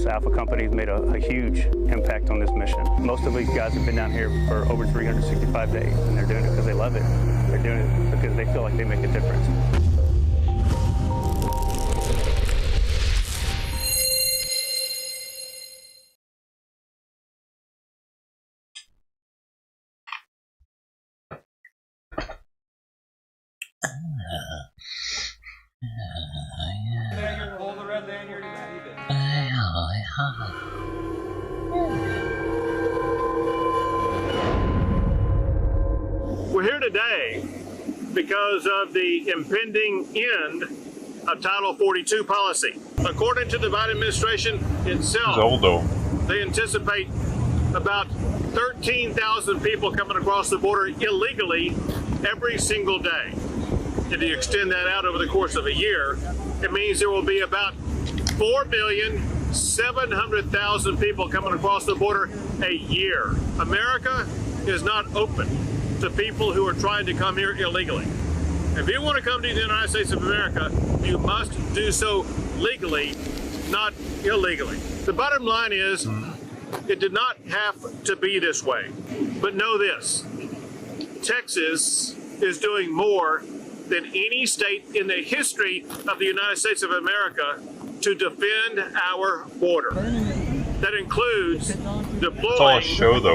So Alpha Company's made a huge impact on this mission. Most of these guys have been down here for over 365 days, and they're doing it because they love it. They're doing it because they feel like they make a difference. We're here today because of the impending end of Title 42 policy. According to the Biden administration itself, they anticipate about 13,000 people coming across the border illegally every single day. If you extend that out over the course of a year, it means there will be about 4,700,000 people coming across the border a year. America is not open to people who are trying to come here illegally. If you want to come to the United States of America, you must do so legally, not illegally. The bottom line is, it did not have to be this way. But know this, Texas is doing more than any state in the history of the United States of America to defend our border. that includes deploying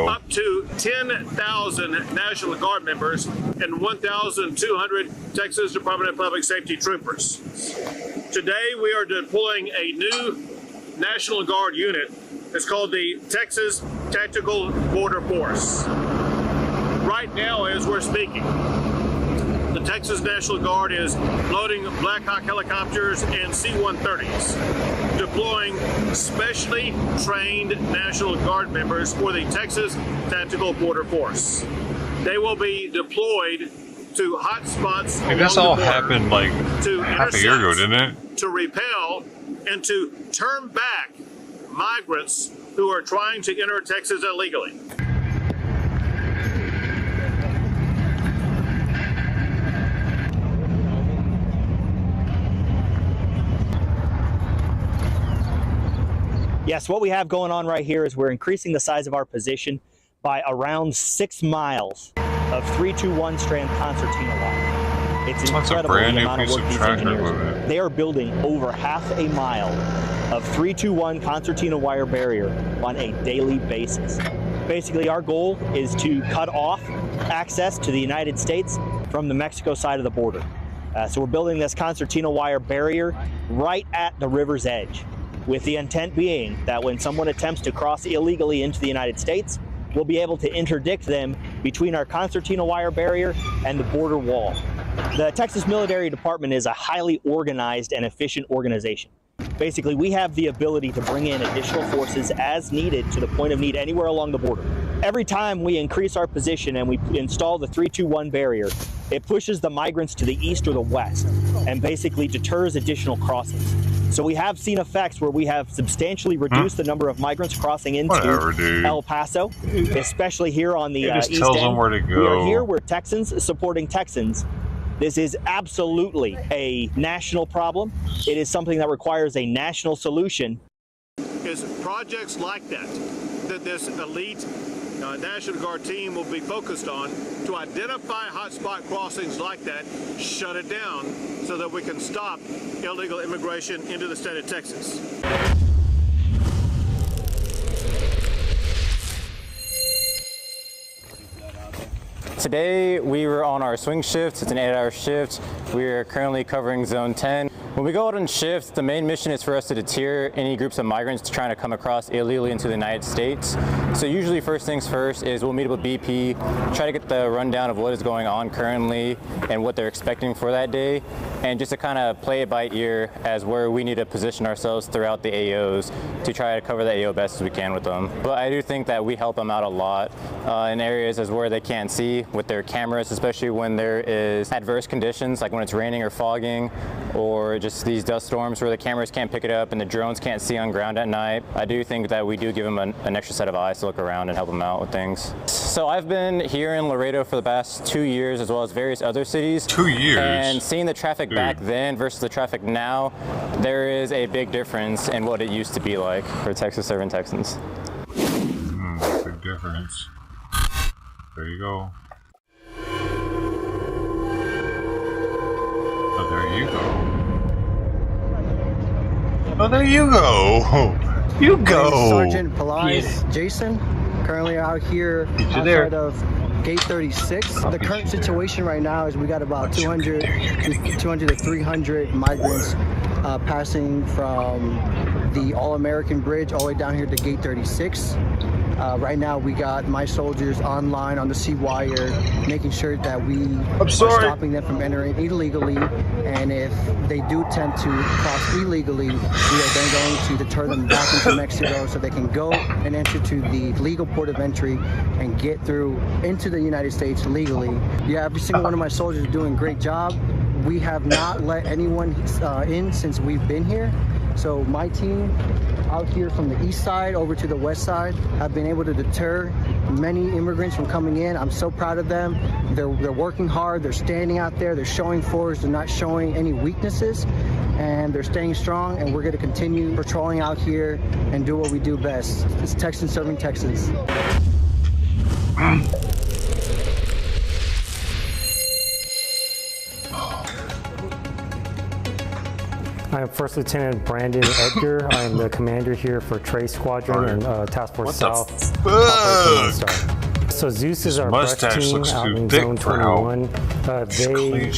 up to 10,000 National Guard members and 1,200 Texas Department of Public Safety troopers. Today, we are deploying a new National Guard unit. It's called the Texas Tactical Border Force. Right now, as we're speaking, the Texas National Guard is loading Black Hawk helicopters and C-130s, deploying specially trained National Guard members for the Texas Tactical Border Force. They will be deployed to hot spots along this the all border happened like to half a year ago, didn't it? to repel and to turn back migrants who are trying to enter Texas illegally. Yes, what we have going on right here is we're increasing the size of our position by around 6 miles of 321 strand concertina wire. It's incredible the amount of work these engineers. They are building over half a mile of 321 concertina wire barrier on a daily basis. Basically, our goal is to cut off access to the United States from the Mexico side of the border. So we're building this concertina wire barrier right at the river's edge, with the intent being that when someone attempts to cross illegally into the United States, we'll be able to interdict them between our concertina wire barrier and the border wall. The Texas Military Department is a highly organized and efficient organization. Basically, we have the ability to bring in additional forces as needed to the point of need anywhere along the border. Every time we increase our position and we install the 321 barrier, it pushes the migrants to the east or the west and basically deters additional crossings. So we have seen effects where we have substantially reduced the number of migrants crossing into El Paso, especially here on the east end. Them where to go. We are here, we're Texans supporting Texans. This is absolutely a national problem. It is something that requires a national solution. It's projects like that this elite National Guard team will be focused on to identify hotspot crossings like that, shut it down so that we can stop illegal immigration into the state of Texas. Today we were on our swing shift. It's an 8-hour shift. We are currently covering zone 10. When we go out on shift, the main mission is for us to deter any groups of migrants trying to come across illegally into the United States. So usually first things first is we'll meet up with BP, try to get the rundown of what is going on currently and what they're expecting for that day, and just to kind of play it by ear as where we need to position ourselves throughout the AOs to try to cover the AO best as we can with them. But I do think that we help them out a lot in areas as where they can't see with their cameras, especially when there is adverse conditions like when it's raining or fogging, or just these dust storms where the cameras can't pick it up and the drones can't see on ground at night. I do think that we do give them an extra set of eyes to look around and help them out with things. So I've been here in Laredo for the past 2 years, as well as various other cities. 2 years? And seeing the traffic back then versus the traffic now, there is a big difference in what it used to be like for Texas serving Texans. Big difference. There you go. Oh, there you go. Oh, there you go. You go. Sergeant Pelias Jason, currently out here outside of Gate 36. The current situation right now is we got about 200 to 300 migrants passing from the All-American Bridge all the way down here to Gate 36. Right now we got my soldiers online on the C-wire, making sure that we are stopping them from entering illegally, and if they do tend to cross illegally, we are then going to deter them back into Mexico so they can go and enter to the legal port of entry and get through into the United States legally. Yeah, every single one of my soldiers is doing a great job. We have not let anyone in since we've been here. So my team out here from the east side over to the west side have been able to deter many immigrants from coming in. I'm so proud of them. They're working hard. They're standing out there. They're showing force. They're not showing any weaknesses. And they're staying strong. And we're going to continue patrolling out here and do what we do best. It's Texans serving Texans. All I am First Lieutenant Brandon Edgar. I am the commander here for Trace Squadron and Task Force South. Operation Lone Star. So Zeus is our brush team out in Zone 21. They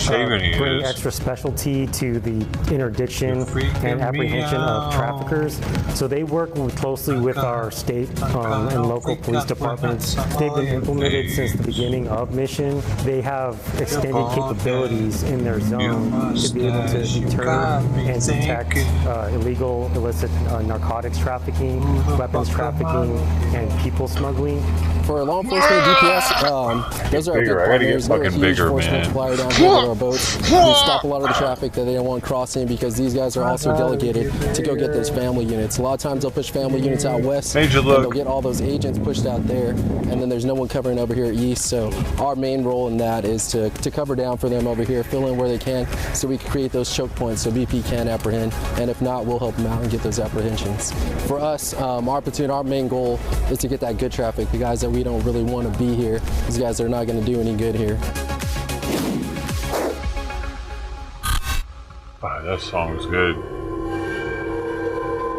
bring extra specialty to the interdiction and apprehension of traffickers. So they work closely with our state and local police departments. They've been implemented since the beginning of mission. They have extended capabilities in their zone to be able to deter and detect illegal, illicit narcotics trafficking, weapons trafficking, and people smuggling. For law enforcement, DPS, those are our big partners. They're a huge force multiplier down here with our boats. We stop a lot of the traffic that they don't want crossing because these guys are also delegated to go get those family units. A lot of times they'll push family units out west, and they'll get all those agents pushed out there, and then there's no one covering over here east. So our main role in that is to cover down for them over here, fill in where they can, so we can create those choke points so BP can apprehend, and if not, we'll help them out and get those apprehensions. For us, our platoon, our main goal is to get that good traffic, the guys that we don't really want to be here. These guys are not going to do any good here. Wow, that song is good.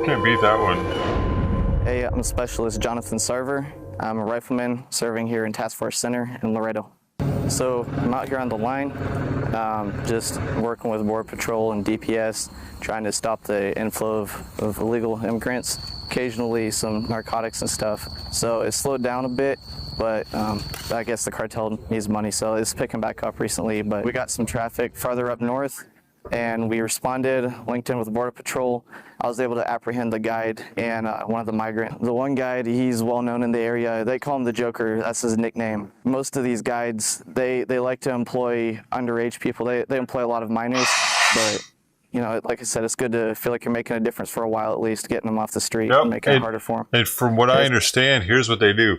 Can't beat that one. Hey, I'm Specialist Jonathan Sarver. I'm a rifleman serving here in Task Force Center in Laredo. So I'm out here on the line, just working with Border Patrol and DPS, trying to stop the inflow of illegal immigrants, occasionally some narcotics and stuff. So it slowed down a bit, but I guess the cartel needs money, so it's picking back up recently. But we got some traffic farther up north, and we responded, linked in with Border Patrol. I was able to apprehend the guide and one of the migrants. The one guide, he's well known in the area. They call him the Joker. That's his nickname. Most of these guides, they like to employ underage people. They employ a lot of minors, but you know, like I said, it's good to feel like you're making a difference for a while at least, getting them off the street and making it harder for them. And from what I understand, here's what they do.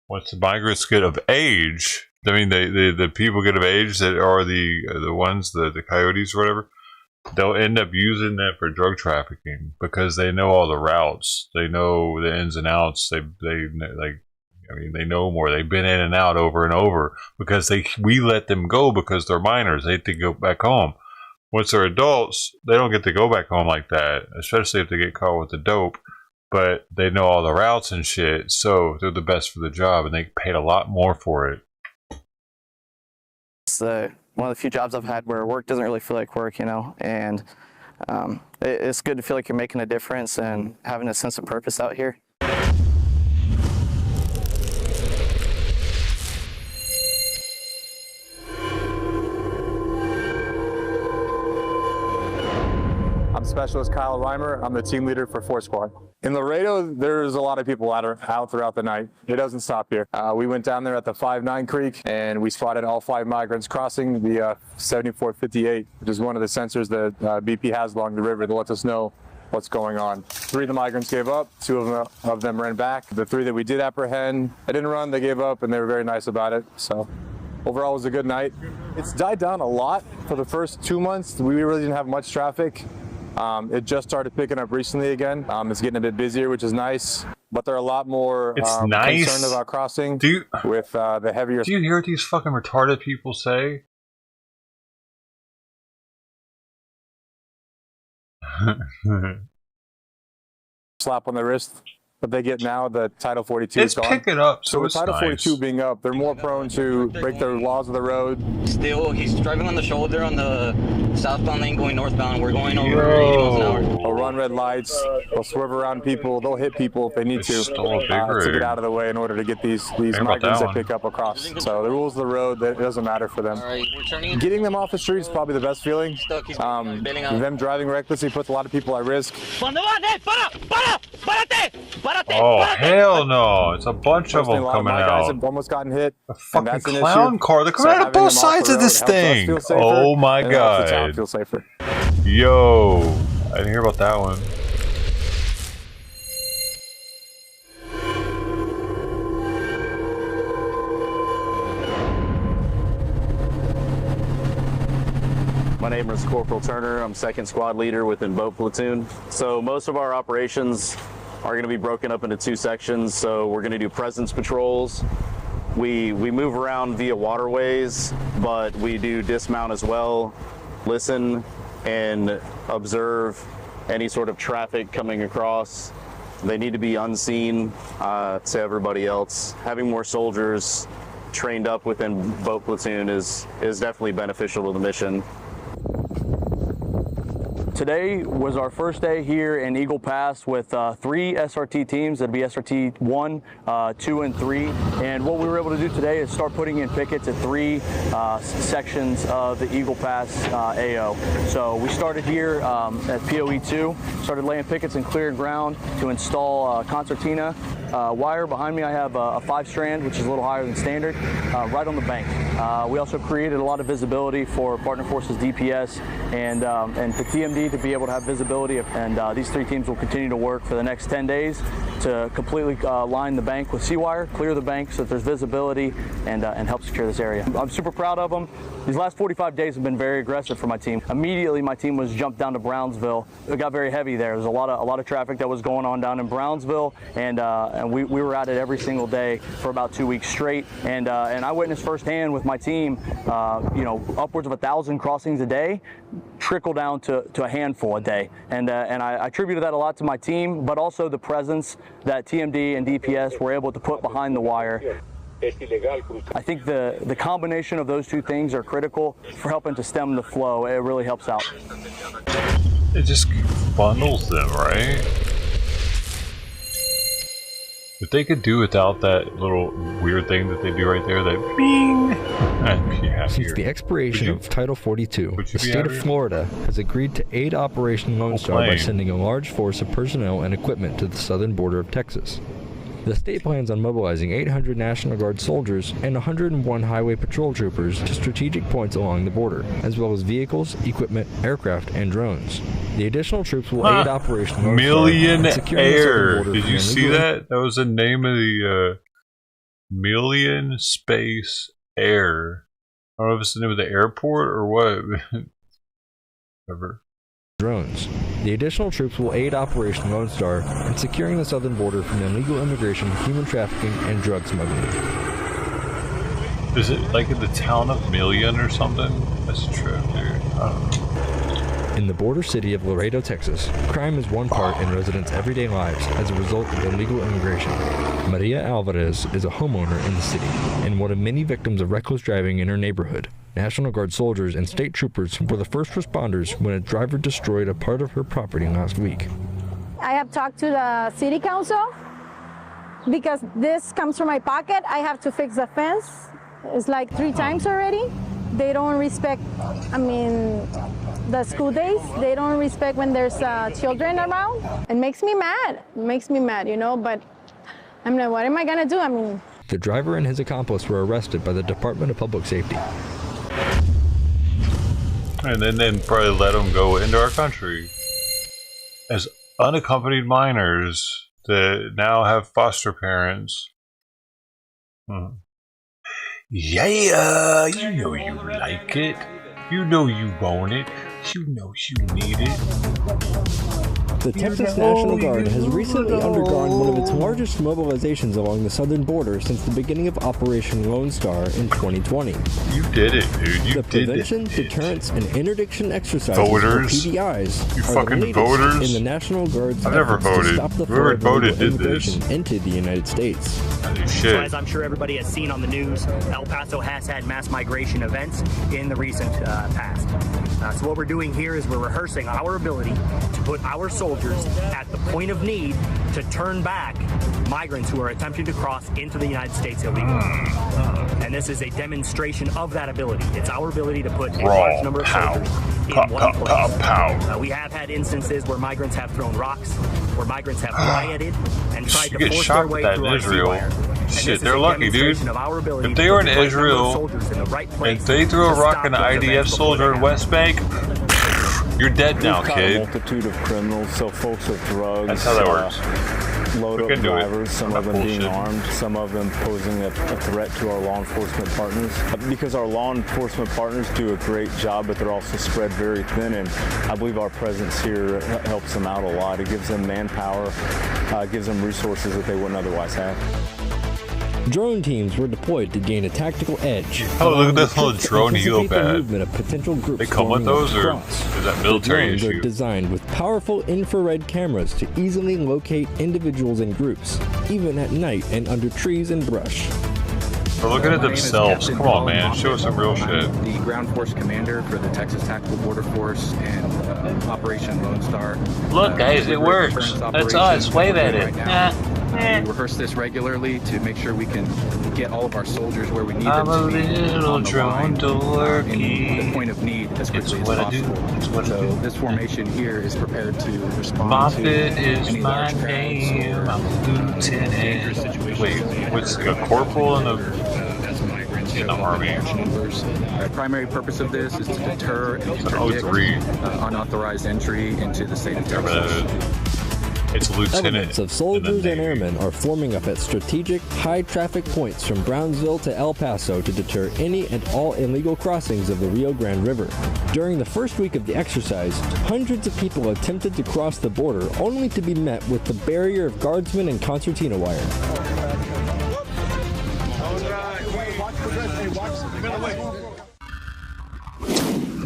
Once the migrants get of age, I mean, the people get of age that are the ones, the coyotes or whatever, they'll end up using that for drug trafficking because they know all the routes, they know the ins and outs, they know more. They've been in and out over and over because we let them go because they're minors. They have to go back home. Once they're adults, they don't get to go back home like that, especially if they get caught with the dope. But they know all the routes and shit, so they're the best for the job, and they paid a lot more for it. It's one of the few jobs I've had where work doesn't really feel like work, you know, and it's good to feel like you're making a difference and having a sense of purpose out here. I'm Specialist Kyle Reimer. I'm the team leader for 4 Squad. In Laredo, there's a lot of people out throughout the night. It doesn't stop here. We went down there at the 5-9 Creek, and we spotted all 5 migrants crossing the 7458, which is one of the sensors that BP has along the river that lets us know what's going on. 3 of the migrants gave up, 2 of them ran back. The 3 that we did apprehend, they didn't run, they gave up, and they were very nice about it. So overall, it was a good night. It's died down a lot. For the first 2 months, we really didn't have much traffic. It just started picking up recently again. It's getting a bit busier, which is nice, but they're a lot more concerned about crossing with the heavier... Do you hear what these fucking retarded people say? Slap on the wrist that they get now that Title 42 is gone. Pick it up, so with Title 42 being up, they're more prone to break the laws of the road. Still, he's driving on the shoulder on the southbound lane going northbound. We're going over 80 miles an hour. They'll run red lights, they'll swerve around people, they'll hit people if they need to get out of the way in order to get these migrants that pick up across. So the rules of the road, it doesn't matter for them. Getting them off the street is probably the best feeling. Them driving recklessly puts a lot of people at risk. Oh, hell no. It's a bunch of them coming out. Guys have almost gotten hit. A fucking clown car. They're coming out of both sides of this thing. Oh my god. Feel safer. Yo. I didn't hear about that one. My name is Corporal Turner. I'm 2nd Squad Leader within Boat Platoon. So most of our operations are going to be broken up into 2 sections. So we're going to do presence patrols. We move around via waterways, but we do dismount as well, listen and observe any sort of traffic coming across. They need to be unseen to everybody else. Having more soldiers trained up within boat platoon is definitely beneficial to the mission. Today was our first day here in Eagle Pass with 3 SRT teams. That'd be SRT 1, 2, and 3. And what we were able to do today is start putting in pickets at 3 sections of the Eagle Pass AO. So we started here at POE 2, started laying pickets and clearing ground to install concertina wire. Behind me I have a 5-strand, which is a little higher than standard, right on the bank. We also created a lot of visibility for Partner Forces DPS and the TMD to be able to have visibility, and these 3 teams will continue to work for the next 10 days to completely line the bank with C-wire, clear the bank so that there's visibility, and help secure this area. I'm super proud of them. These last 45 days have been very aggressive for my team. Immediately my team was jumped down to Brownsville. It got very heavy there. There's a lot of traffic that was going on down in Brownsville, and we were at it every single day for about 2 weeks straight. And I witnessed firsthand with my team, upwards of 1,000 crossings a day trickle down to a handful a day. And I attributed that a lot to my team, but also the presence that TMD and DPS were able to put behind the wire. I think the combination of those 2 things are critical for helping to stem the flow. It really helps out. It just bundles them, right? If they could do without that little weird thing that they do right there, that bing, I'd be happier. Since the expiration of Title 42, the state of Florida has agreed to aid Operation Lone Star by sending a large force of personnel and equipment to the southern border of Texas. The state plans on mobilizing 800 National Guard soldiers and 101 highway patrol troopers to strategic points along the border, as well as vehicles, equipment, aircraft, and drones. The additional troops will aid Operation Lone Star. Air. Did you see that? That was the name of the Million Space Air. I don't know if it's the name of the airport or what. Whatever. Drones. The additional troops will aid Operation Lone Star in securing the southern border from illegal immigration, human trafficking, and drug smuggling. Is it like in the town of Million or something? That's a trip, dude. I don't know. In the border city of Laredo, Texas, crime is one part in residents' everyday lives as a result of illegal immigration. Maria Alvarez is a homeowner in the city and one of many victims of reckless driving in her neighborhood. National Guard soldiers and state troopers were the first responders when a driver destroyed a part of her property last week. I have talked to the city council because this comes from my pocket. I have to fix the fence. It's like 3 times already. They don't respect, the school days. They don't respect when there's children around. It makes me mad. It makes me mad, but I'm like, what am I gonna do? The driver and his accomplice were arrested by the Department of Public Safety. And then probably let them go into our country as unaccompanied minors that now have foster parents. Yeah, you know you like it. You know you want it. You know you need it. The Texas National Guard has recently undergone one of its largest mobilizations along the southern border since the beginning of Operation Lone Star in 2020. You did it, dude. You the did prevention, it. Deterrence, and interdiction exercises, voters. or PDIs, you are fucking the voters. in the National Guard's I've never voted. to stop the Whoever flow of voted did immigration this. into the United States. So as I'm sure everybody has seen on the news, El Paso has had mass migration events in the recent past. So what we're doing here is we're rehearsing our ability to put our soldiers at the point of need to turn back migrants who are attempting to cross into the United States illegally. And this is a demonstration of that ability. It's our ability to put a large number of soldiers in one place. We have had instances where migrants have thrown rocks, where migrants have rioted and tried to force their way through our C-wire. Shit, they're lucky, dude. If they were in Israel and they threw a rock at an IDF soldier in West Bank, you're dead now, kid. A multitude of criminals, so folks with drugs. That's how that works. load-up drivers, some of them being armed, some of them posing a threat to our law enforcement partners. Because our law enforcement partners do a great job, but they're also spread very thin, and I believe our presence here helps them out a lot. It gives them manpower, gives them resources that they wouldn't otherwise have. Drone teams were deployed to gain a tactical edge. Oh, look at this little drone helipad. They come with those, or is that military issue? Are designed with powerful infrared cameras to easily locate individuals and groups, even at night and under trees and brush. They're looking at themselves. Come on, man. Show us some real shit. The ground force commander for the Texas Tactical Border Force and Operation Lone Star. Look, guys, it works. That's us. Wave at it. We rehearse this regularly to make sure we can get all of our soldiers where we need them to be. Little drone in the point of need as quickly as possible. So this formation here is prepared to respond to any large crowds or dangerous situations. Wait, what's a corporal in the army? The primary purpose of this is to deter and interdict unauthorized entry into the state of Texas. It's a lieutenant. Elements of soldiers and airmen are forming up at strategic, high-traffic points from Brownsville to El Paso to deter any and all illegal crossings of the Rio Grande River. During the first week of the exercise, hundreds of people attempted to cross the border only to be met with the barrier of guardsmen and concertina wire.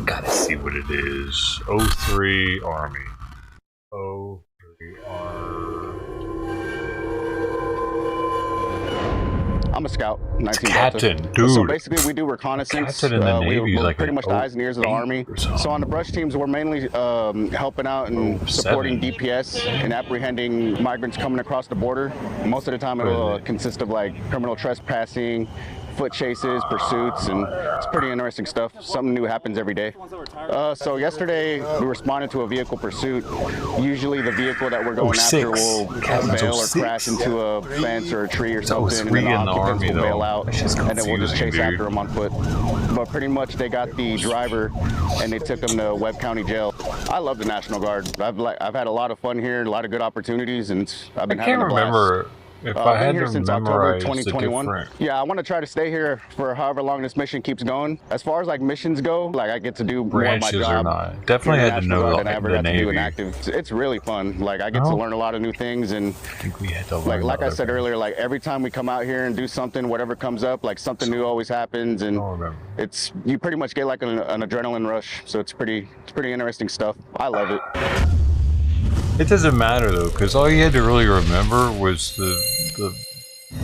Gotta see what it is. 03 Army. I'm a scout, 19 Captain, Delta. dude. So basically, we do reconnaissance. Captain in the Navy is like pretty much the eyes and ears of the Army. So on the brush teams, we're mainly helping out and supporting DPS and apprehending migrants coming across the border. Most of the time, it'll consist of like criminal trespassing, foot chases, pursuits, and it's pretty interesting stuff. Something new happens every day. So yesterday, we responded to a vehicle pursuit. Usually the vehicle that we're going after will bail or crash into a fence or a tree or something, and then the occupants will bail out, and then we'll just chase after them on foot. But pretty much they got the driver, and they took him to Webb County Jail. I love the National Guard. I've had a lot of fun here, a lot of good opportunities, and I've been having a blast. If I had to since memorize October 2021. Yeah, I want to try to stay here for however long this mission keeps going. As far as like missions go, like I get to do more of my job. Or not. Definitely had to know than I ever got to do in active. It's really fun. Like I get to learn a lot of new things, and I think we had to learn like I said earlier, like every time we come out here and do something, whatever comes up, like something new always happens, and it's you pretty much get like an adrenaline rush. So it's pretty interesting stuff. I love it. It doesn't matter though, because all you had to really remember was the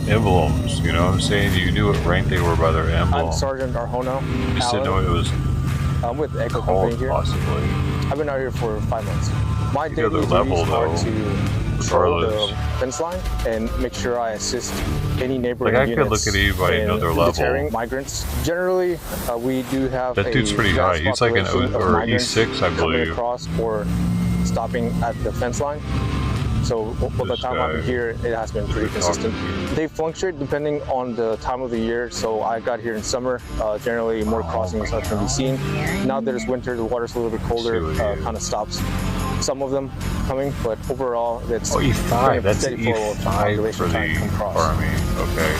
emblems, you know what I'm saying? You knew what rank they were by their emblem. I'm Sergeant Arjona. You just didn't know it was I'm with Echo Company here. Possibly. I've been out here for 5 months. My daily level, duties are to patrol the fence line and make sure I assist any neighboring units. Like I could look at anybody and know their level. Deterring migrants. Generally, we do have that dude's pretty high. He's like an E6, I believe. Across or stopping at the fence line. So for the time I'm here, it has been pretty consistent. They fluctuate depending on the time of the year. So I got here in summer, generally more crossings can be seen. Now that it's winter, the water's a little bit colder, kind of stops some of them coming, but overall it's E5, that's the E5 for the Army, okay.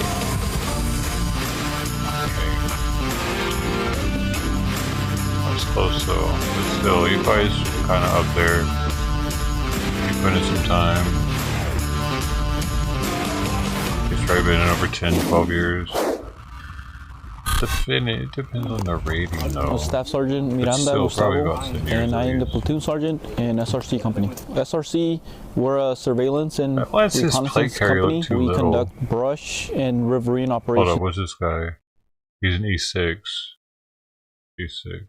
That's close though, but still E5 is kind of up there. Put in some time. It's probably been in over 10, 12 years. It depends on the rating though. Staff Sergeant Miranda Gustavo, and I am the platoon sergeant in SRC company. SRC, we're a surveillance and reconnaissance company. We conduct brush and riverine operations. Hold up, what's this guy? He's an E6. E6.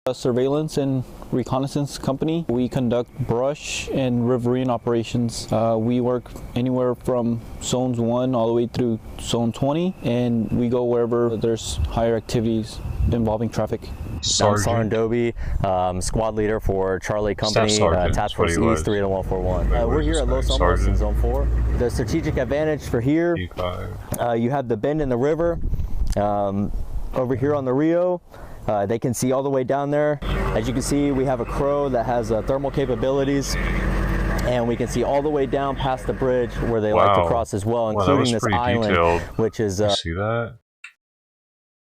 A surveillance and reconnaissance company. We conduct brush and riverine operations. We work anywhere from zones 1 all the way through zone 20, and we go wherever there's higher activities involving traffic. Sergeant. I'm Sergeant Dobie, squad leader for Charlie Company, Task Force East 30141. We're here at Los Alamos in Zone 4. The strategic advantage for here, you have the bend in the river. Over here on the Rio, they can see all the way down there. As you can see, we have a crow that has thermal capabilities. And we can see all the way down past the bridge where they like to cross as well, including this island, which is... You see that?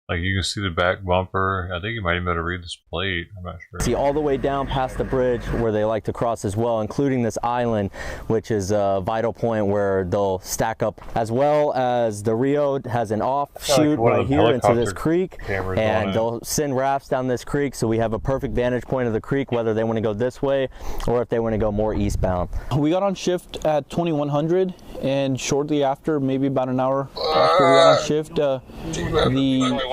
Like, you can see the back bumper. I think you might even be able to read this plate. I'm not sure. See all the way down past the bridge where they like to cross as well, including this island, which is a vital point where they'll stack up, as well as the Rio has an offshoot right here into this creek, and they'll send rafts down this creek, so we have a perfect vantage point of the creek, whether they want to go this way or if they want to go more eastbound. We got on shift at 2100, and shortly after, maybe about an hour after we got on shift, the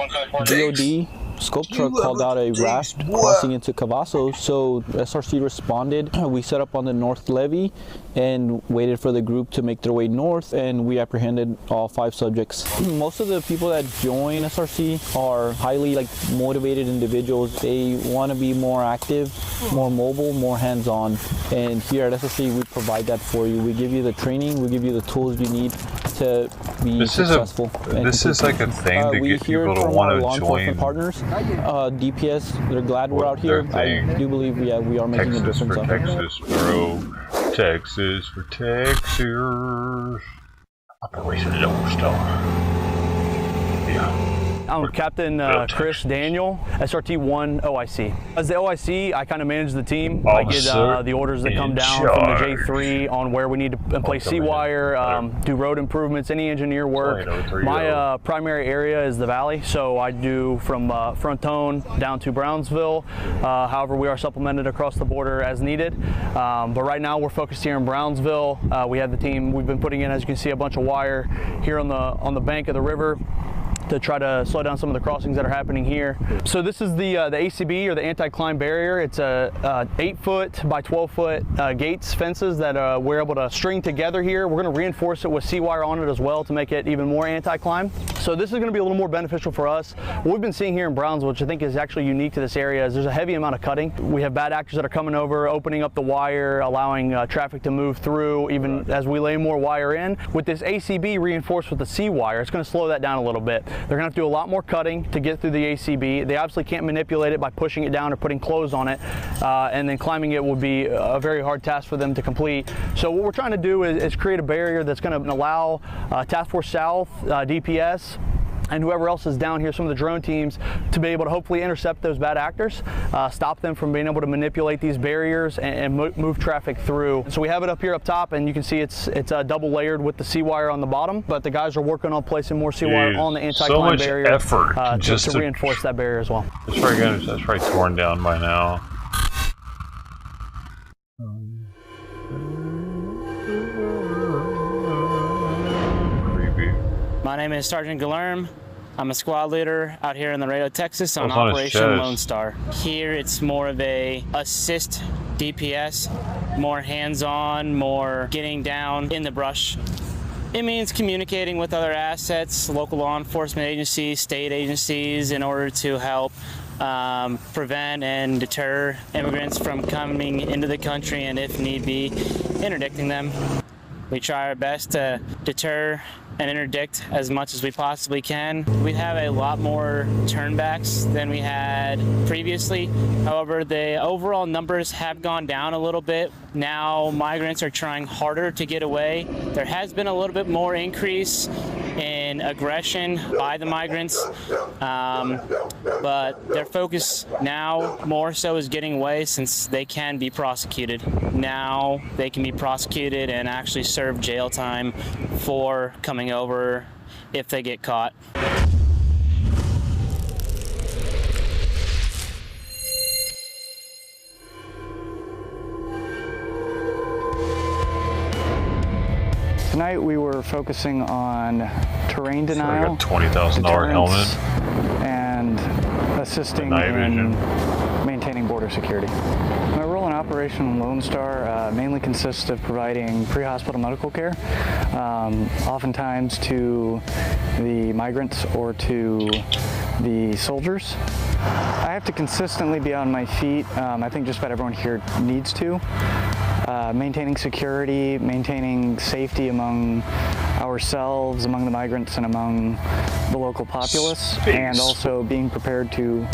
DOD scope truck called out a raft crossing into Cavasso, so SRC responded. We set up on the north levee and waited for the group to make their way north, and we apprehended all 5 subjects. Most of the people that join SRC are highly motivated individuals. They want to be more active, more mobile, more hands-on, and here at SRC we provide that for you. We give you the training, we give you the tools you need to be successful. This is like a thing to get people to want to join. Partners, DPS, they're glad we're out here. I do believe we are making a difference. Texas, bro. Texas for Texas. Operation Lone Star. Yeah. I'm Captain Chris Daniel, SRT-1 OIC. As the OIC, I kind of manage the team. I get the orders that come down from the J3 on where we need to place C-wire, do road improvements, any engineer work. My primary area is the valley, so I do from Frontone down to Brownsville. However, we are supplemented across the border as needed. But right now, we're focused here in Brownsville. We have the team. We've been putting in, as you can see, a bunch of wire here on the bank of the river to try to slow down some of the crossings that are happening here. So this is the ACB, or the anti-climb barrier. It's a 8-foot by 12-foot gates, fences that we're able to string together here. We're going to reinforce it with C-wire on it as well to make it even more anti-climb. So this is going to be a little more beneficial for us. What we've been seeing here in Brownsville, which I think is actually unique to this area, is there's a heavy amount of cutting. We have bad actors that are coming over, opening up the wire, allowing traffic to move through, even as we lay more wire in. With this ACB reinforced with the C-wire, it's going to slow that down a little bit. They're going to have to do a lot more cutting to get through the ACB. They obviously can't manipulate it by pushing it down or putting clothes on it, and then climbing it would be a very hard task for them to complete. So what we're trying to do is create a barrier that's going to allow Task Force South, DPS, and whoever else is down here, some of the drone teams, to be able to hopefully intercept those bad actors, stop them from being able to manipulate these barriers and move traffic through. So we have it up here up top, and you can see it's double layered with the C-wire on the bottom, but the guys are working on placing more C-wire on the anti-climb barrier effort just to reinforce that barrier as well. That's probably torn down by now. My name is Sergeant Guillermo. I'm a squad leader out here in Laredo, Texas on Operation Lone Star. Here it's more of a assist DPS, more hands-on, more getting down in the brush. It means communicating with other assets, local law enforcement agencies, state agencies, in order to help prevent and deter immigrants from coming into the country, and if need be, interdicting them. We try our best to deter and interdict as much as we possibly can. We have a lot more turnbacks than we had previously. However, the overall numbers have gone down a little bit. Now migrants are trying harder to get away. There has been a little bit more increase in aggression by the migrants, but their focus now more so is getting away, since they can be prosecuted. Now they can be prosecuted and actually serve jail time for coming over if they get caught. Tonight we were focusing on terrain denial, like a $20,000 helmet, and assisting in maintaining border security. My role in Operation Lone Star mainly consists of providing pre-hospital medical care, oftentimes to the migrants or to the soldiers. I have to consistently be on my feet. I think just about everyone here needs to. Maintaining security, maintaining safety among ourselves, among the migrants, and among the local populace, and also being prepared to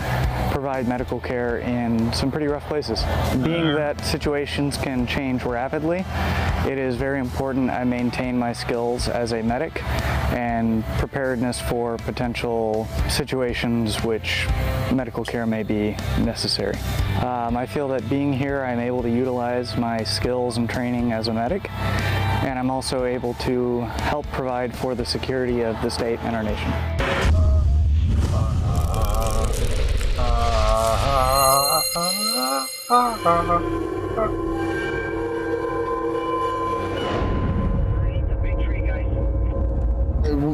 provide medical care in some pretty rough places. Being that situations can change rapidly, it is very important I maintain my skills as a medic and preparedness for potential situations which medical care may be necessary. I feel that being here, I'm able to utilize my skills and training as a medic, and I'm also able to help provide for the security of the state and our nation.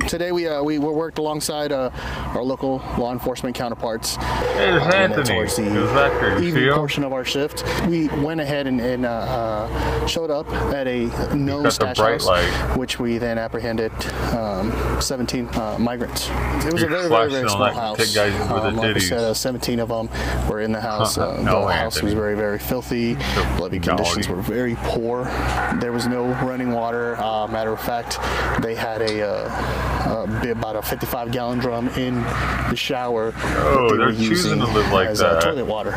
Today we worked alongside our local law enforcement counterparts. Hey, there's Anthony. Towards the evening portion of our shift, we went ahead and showed up at a known stash house, which we then apprehended 17 migrants. It was a very small house. Like I said, 17 of them were in the house. The house was very filthy. Living conditions were very poor. There was no running water. Matter of fact, they had about a 55-gallon drum in the shower that they were using as toilet water.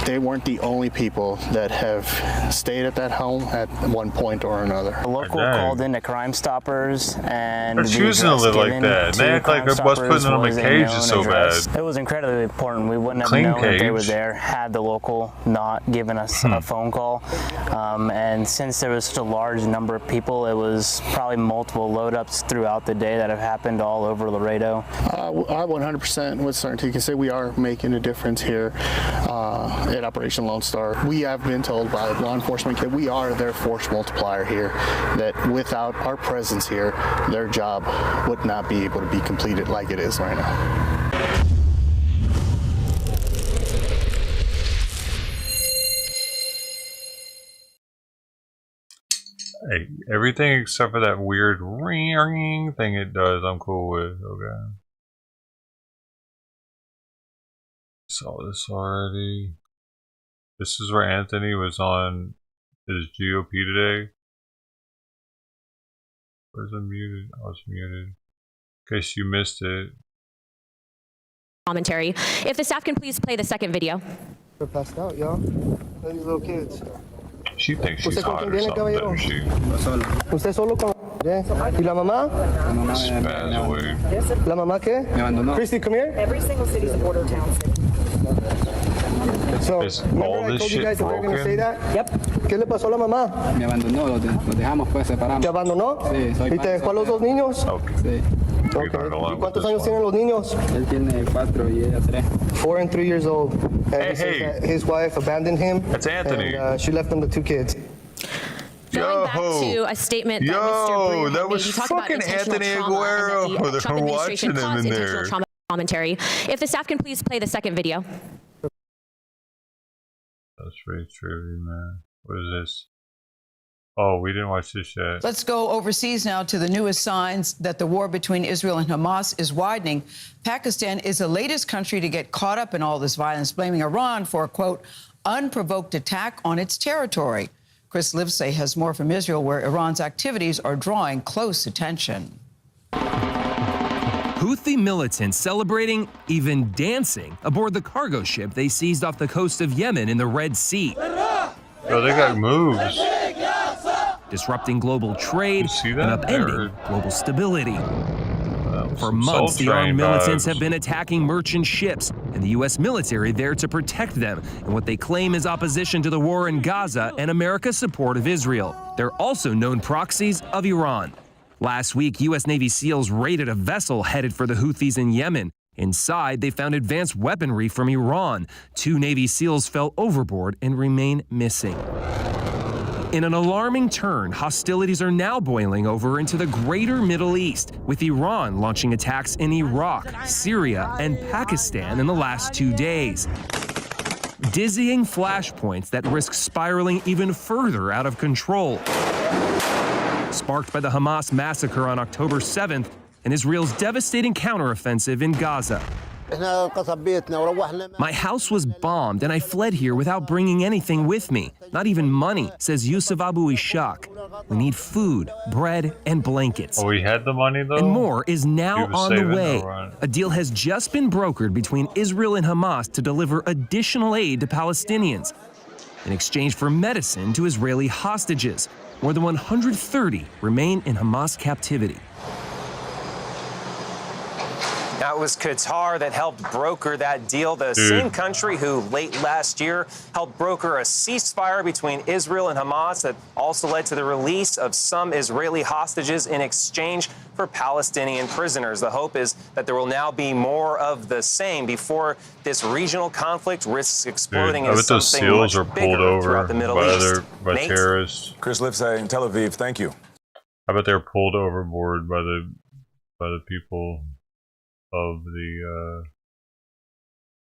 They weren't the only people that have stayed at that home at one point or another. The local called in to Crime Stoppers, and they're choosing to live like that. They act like us putting them in a cage is so bad. It was incredibly important. We wouldn't have known that they were there had the local not given us a phone call. And since there was such a large number of people, it was probably multiple load-ups throughout the day that have happened all over Laredo. I 100% with certainty can say we are making a difference here at Operation Lone Star. We have been told by law enforcement that we are their force multiplier here, that without our presence here, their job would not be able to be completed like it is right now. Hey, everything except for that weird ring thing it does, I'm cool with. Okay. Saw this already. This is where Anthony was on his GOP today. Where's it muted? Oh, it's muted. In case you missed it. Commentary. If the staff can please play the second video. They're passed out, y'all. These little kids. She thinks she's hot or something, doesn't she? ¿Usted solo con ¿Y la mamá? ¿La mamá qué? Christy, come here. Every single city's a border town. So, remember I told you guys that they're going to say that? Yep. ¿Qué le pasó a la mamá? Me abandonó, los dejamos, pues separamos. ¿Te abandonó? Sí, soy ¿Y te dejó a los dos niños? Sí. Okay. ¿Y cuántos años tienen los niños? Él tiene 4 y ella 3. 4 and 3 years old. And his wife abandoned him. That's Anthony. And she left him the 2 kids. Going back to a statement that Mr. Brewer that was fucking Anthony Aguero. The Trump administration watching him caused in intentional there. trauma commentary. If the staff can please play the second video. That's pretty true, man. What is this? Oh, we didn't watch this yet. Let's go overseas now to the newest signs that the war between Israel and Hamas is widening. Pakistan is the latest country to get caught up in all this violence, blaming Iran for a, quote, unprovoked attack on its territory. Chris Livesay has more from Israel, where Iran's activities are drawing close attention. Houthi militants celebrating, even dancing, aboard the cargo ship they seized off the coast of Yemen in the Red Sea. Oh, they got moves. Disrupting global trade and upending global stability. For months, the armed militants have been attacking merchant ships, and the U.S. military there to protect them in what they claim is opposition to the war in Gaza and America's support of Israel. They're also known proxies of Iran. Last week, U.S. Navy SEALs raided a vessel headed for the Houthis in Yemen. Inside, they found advanced weaponry from Iran. 2 Navy SEALs fell overboard and remain missing. In an alarming turn, hostilities are now boiling over into the greater Middle East, with Iran launching attacks in Iraq, Syria, and Pakistan in the last 2 days. Dizzying flashpoints that risk spiraling even further out of control. Sparked by the Hamas massacre on October 7th and Israel's devastating counteroffensive in Gaza. My house was bombed and I fled here without bringing anything with me, not even money, says Yusuf Abu Ishaq. We need food, bread, and blankets. Oh, we had the money though? And more is now on the way. Right. A deal has just been brokered between Israel and Hamas to deliver additional aid to Palestinians in exchange for medicine to Israeli hostages. More than 130 remain in Hamas captivity. Now, it was Qatar that helped broker that deal, the same country who late last year helped broker a ceasefire between Israel and Hamas that also led to the release of some Israeli hostages in exchange for Palestinian prisoners. The hope is that there will now be more of the same before this regional conflict risks exploding into something much bigger throughout the Middle East. By terrorists. Chris Lipsey in Tel Aviv, thank you. I bet they're pulled overboard by the people of the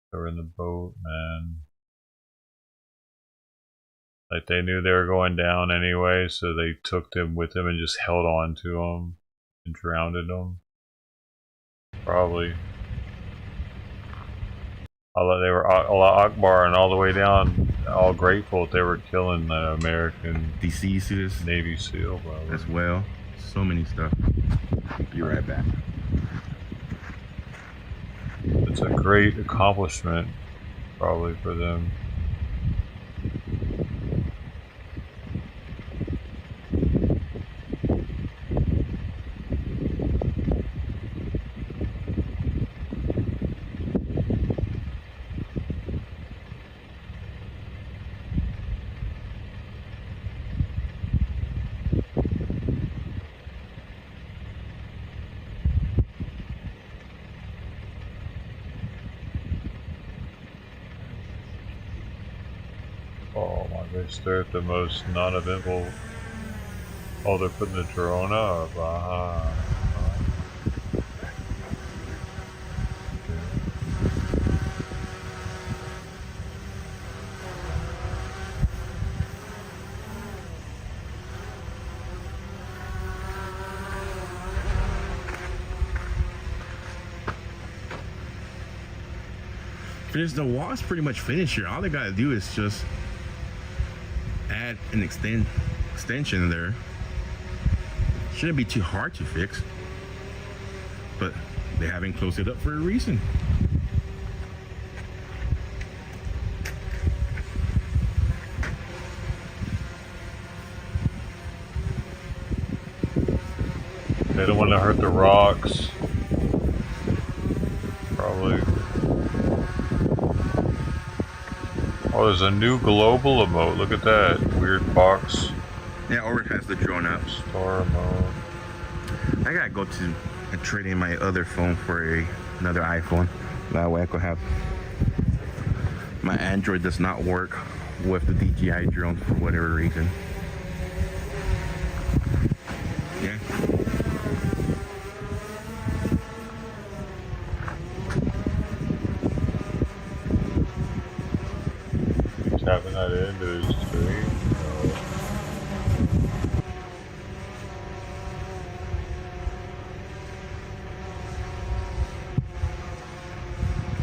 that were in the boat, man. Like they knew they were going down anyway, so they took them with them and just held on to them and drowned them. Probably. Although they were Allah Akbar and all the way down, all grateful that they were killing the American deceased Navy SEAL, probably. As well. So many stuff. Be right back. It's a great accomplishment, probably, for them. Oh my goodness, they're at the most non-eventful. Oh, they're putting the drone up. The wall's pretty much finished here. All they gotta do is just add an extension there. Shouldn't be too hard to fix, but they haven't closed it up for a reason. They don't want to hurt the rocks. Probably. Oh, there's a new global emote. Look at that. Weird box. Yeah, or it has the drone up. Star mode. I gotta go to and trade in my other phone for another iPhone. That way I could have. My Android does not work with the DJI drone for whatever reason. Yeah. Tapping that into his screen.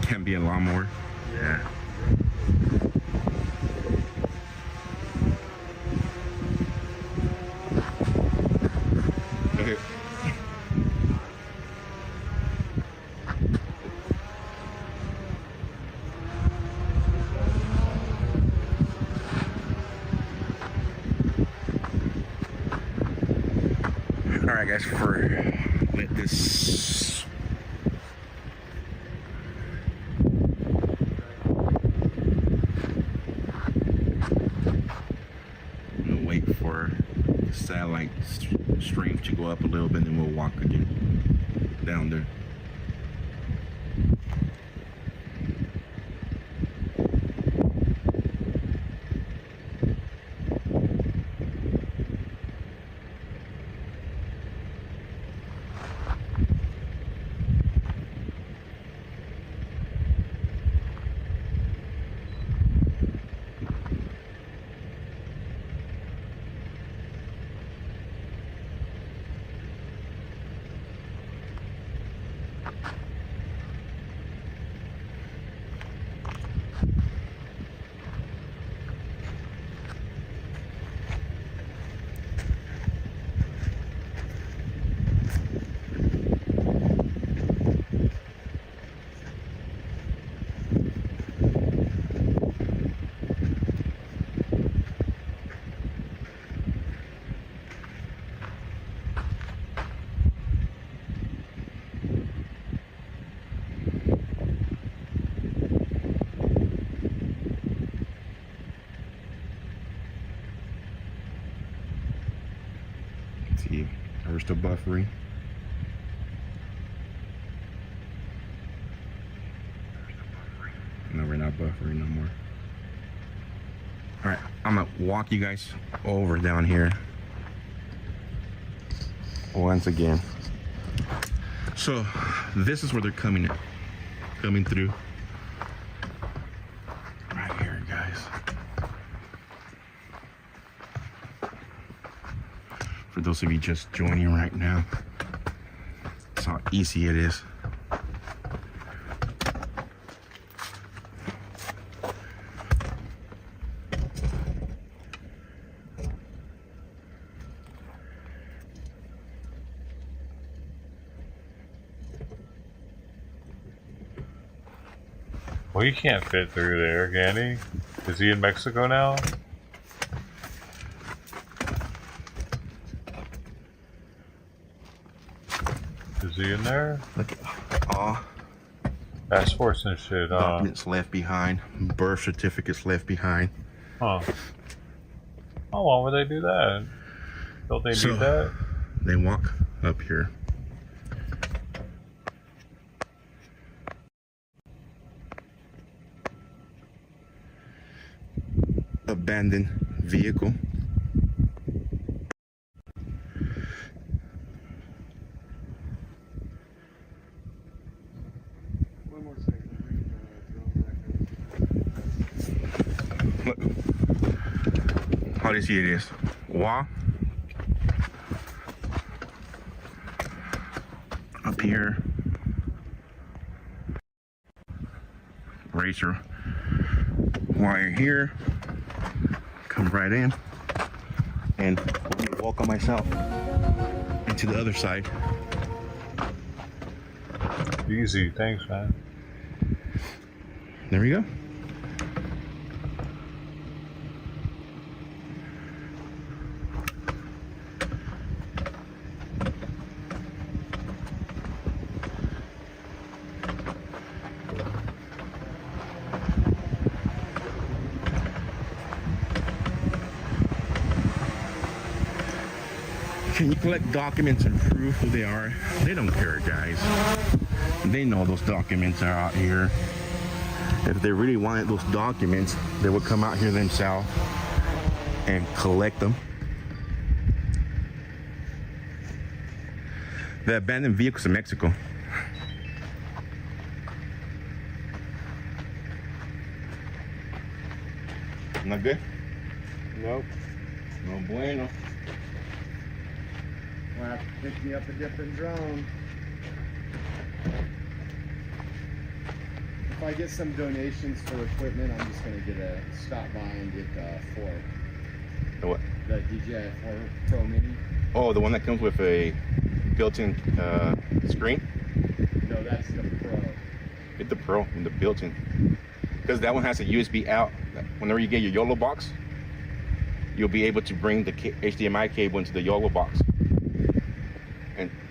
Can be a lot more. Yeah. Okay. Alright guys, let this we'll wait for the satellite strength to go up a little bit, and then we'll walk again down there. see. Are we still buffering? No, we're not buffering no more. All right, I'm gonna walk you guys over down here once again. So this is where they're coming through. Right here, guys. For those of you just joining right now, that's how easy it is. Well, he can't fit through there, can he? Is he in Mexico now? Is he in there? Look at all passports and shit. Documents left behind, birth certificates left behind. Huh. Oh, why would they do that? Don't they do that? They walk up here. Abandoned vehicle. One more second. Look. How easy it is. Wow. Up here. Racer wire here. Come right in, and I'm gonna walk on myself into the other side. Easy, thanks, man. There we go. Can you collect documents and prove who they are? They don't care, guys. They know those documents are out here. If they really wanted those documents, they would come out here themselves and collect them. The abandoned vehicles in Mexico. Not good? Nope. No bueno. I'll have to pick me up a different drone. If I get some donations for equipment, I'm just gonna stop by and get 4. The what? The DJI 4 Pro Mini. Oh, the one that comes with a built-in screen? No, that's the Pro. Get the Pro and the built-in. Because that one has a USB out. Whenever you get your YOLO box, you'll be able to bring the HDMI cable into the YOLO box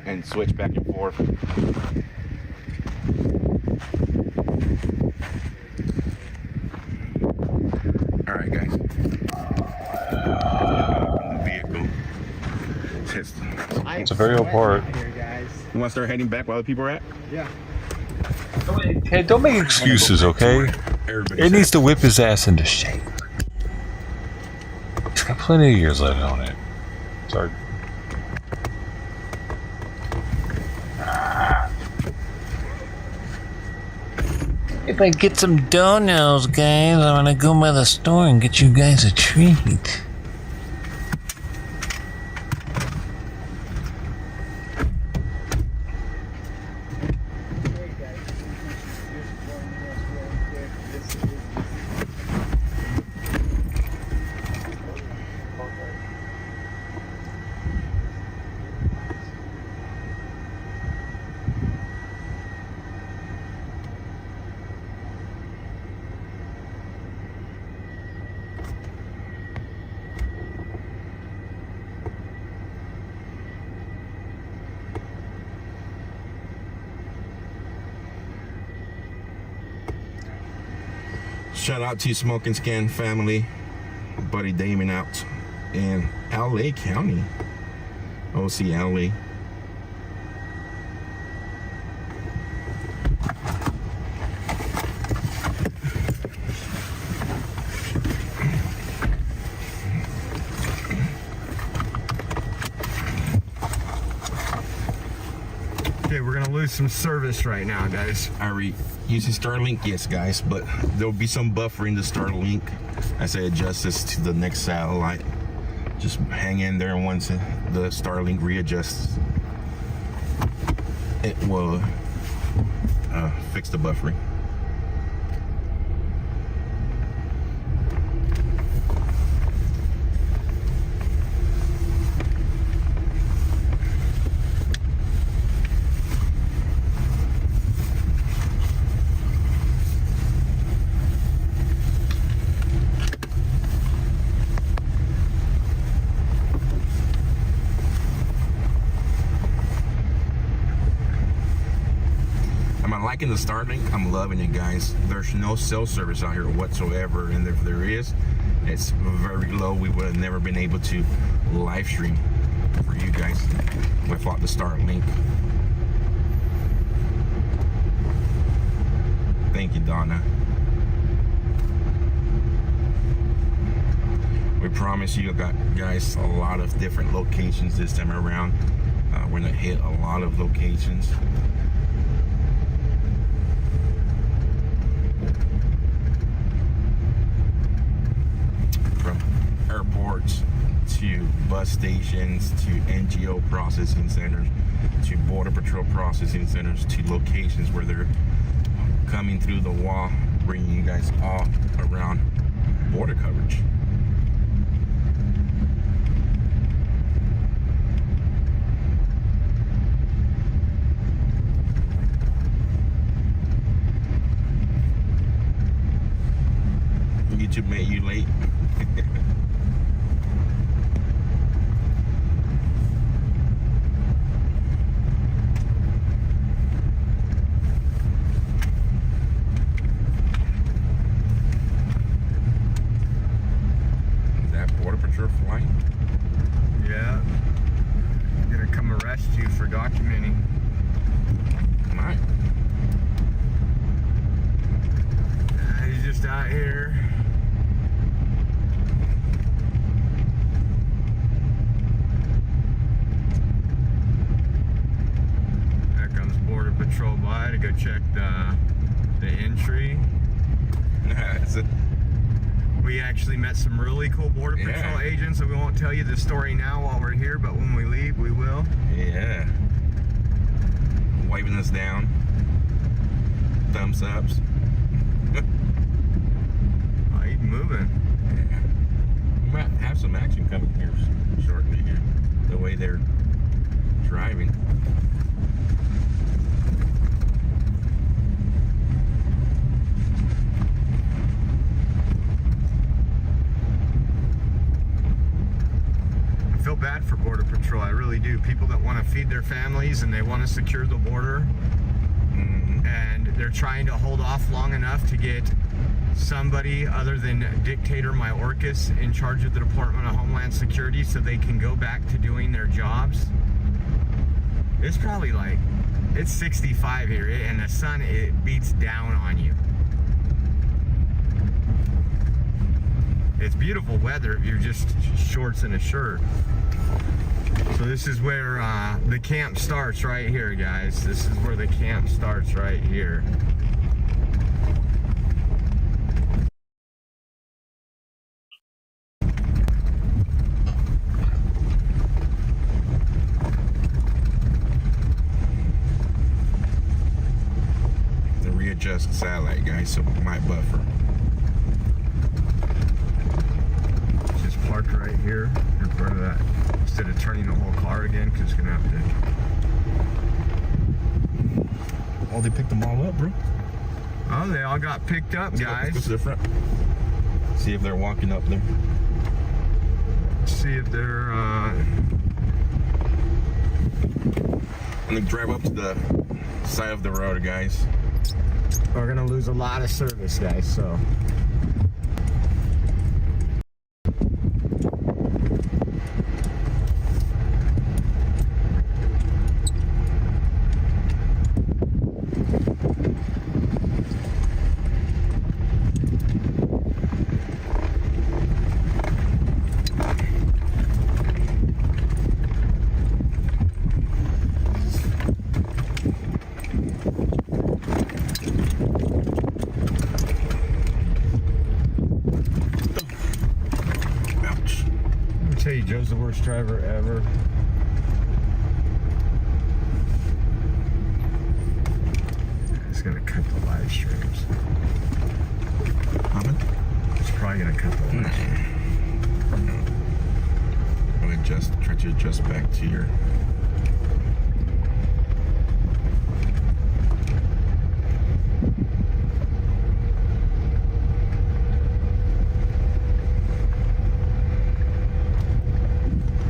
and switch back and forth. All right, guys. Vehicle. It's a very old part. You want to start heading back while other people are at? Yeah. Hey, don't make excuses, okay? It needs to whip his ass into shape. He's got plenty of years left on it. Sorry. If I get some donuts, guys, I'm gonna go by the store and get you guys a treat. Shout out to Smoking Scan family, buddy Damon out in LA County. OC alley. Okay, we're gonna lose some service right now, guys. Are we using Starlink? Yes, guys, but there'll be some buffer in the Starlink as I adjust this to the next satellite. Just hang in there, and once the Starlink readjusts, it will fix the buffering. Liking the Starlink, I'm loving it, guys. There's no cell service out here whatsoever, and if there is, it's very low. We would have never been able to live stream for you guys without the Starlink. Thank you, Donna. We promise you guys a lot of different locations this time around. We're gonna hit a lot of locations. Airports to bus stations to NGO processing centers to Border Patrol processing centers to locations where they're coming through the wall, bringing you guys all around border coverage. YouTube made you late. Flight? Yeah. I'm gonna come arrest you for documenting. Alright. He's just out here. There comes Border Patrol by to go check the entry. We actually met some really cool Border Patrol agents, so we won't tell you the story now while we're here, but when we leave, we will. Yeah. Waving us down. Thumbs ups. Oh, he's moving. Yeah. We might have some action coming here shortly here. The way they're driving. I feel bad for Border Patrol, I really do. People that want to feed their families and they want to secure the border, and they're trying to hold off long enough to get somebody other than Dictator Mayorkas in charge of the Department of Homeland Security so they can go back to doing their jobs. It's probably like, it's 65 here, and the sun, it beats down on you. It's beautiful weather if you're just shorts and a shirt. So this is where the camp starts right here, guys. This is where the camp starts right here. The readjust satellite, guys, so it might buffer. Parked right here in front of that, instead of turning the whole car again, because it's gonna have to. Oh, they picked them all up, bro. Oh, they all got picked up, guys. Let's go to the front. See if they're walking up there. See if they're I'm gonna drive up to the side of the road, guys. We're gonna lose a lot of service, guys, so. tell you, Joe's the worst driver ever. It's gonna cut the live streams. It's probably gonna cut the live streams. Try to adjust back to your.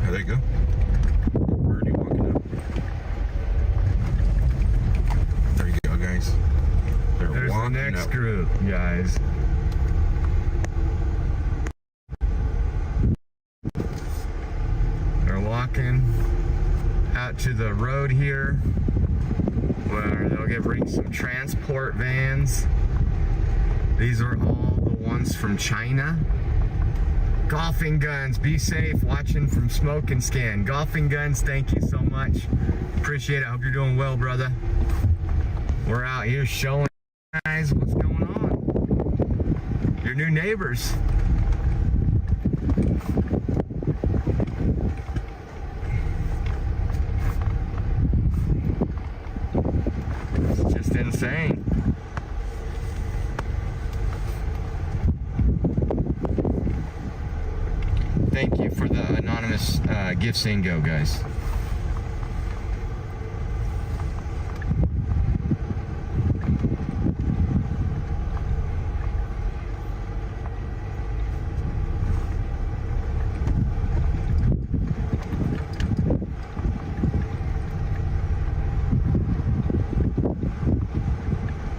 There you go. Already walking up. There you go, guys. There's the next group, guys. They're walking out to the road here where they'll bring some transport vans. These are all the ones from China. Golfing Guns, be safe, watching from Smoke and Scan. Golfing Guns, thank you so much. Appreciate it. I hope you're doing well, brother. We're out here showing you guys what's going on. Your new neighbors. It's just insane. Thank you for the anonymous gifts and go, guys.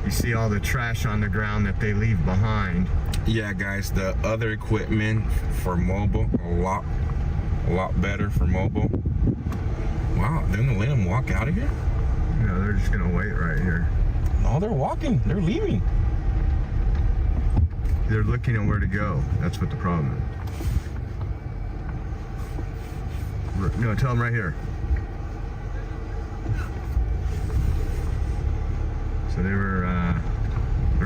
You see all the trash on the ground that they leave behind. Yeah, guys, the other equipment for mobile, a lot better for mobile. Wow, they're gonna let them walk out of here? No, they're just gonna wait right here. No, they're walking. They're leaving. They're looking at where to go. That's what the problem is. No, tell them right here. So they're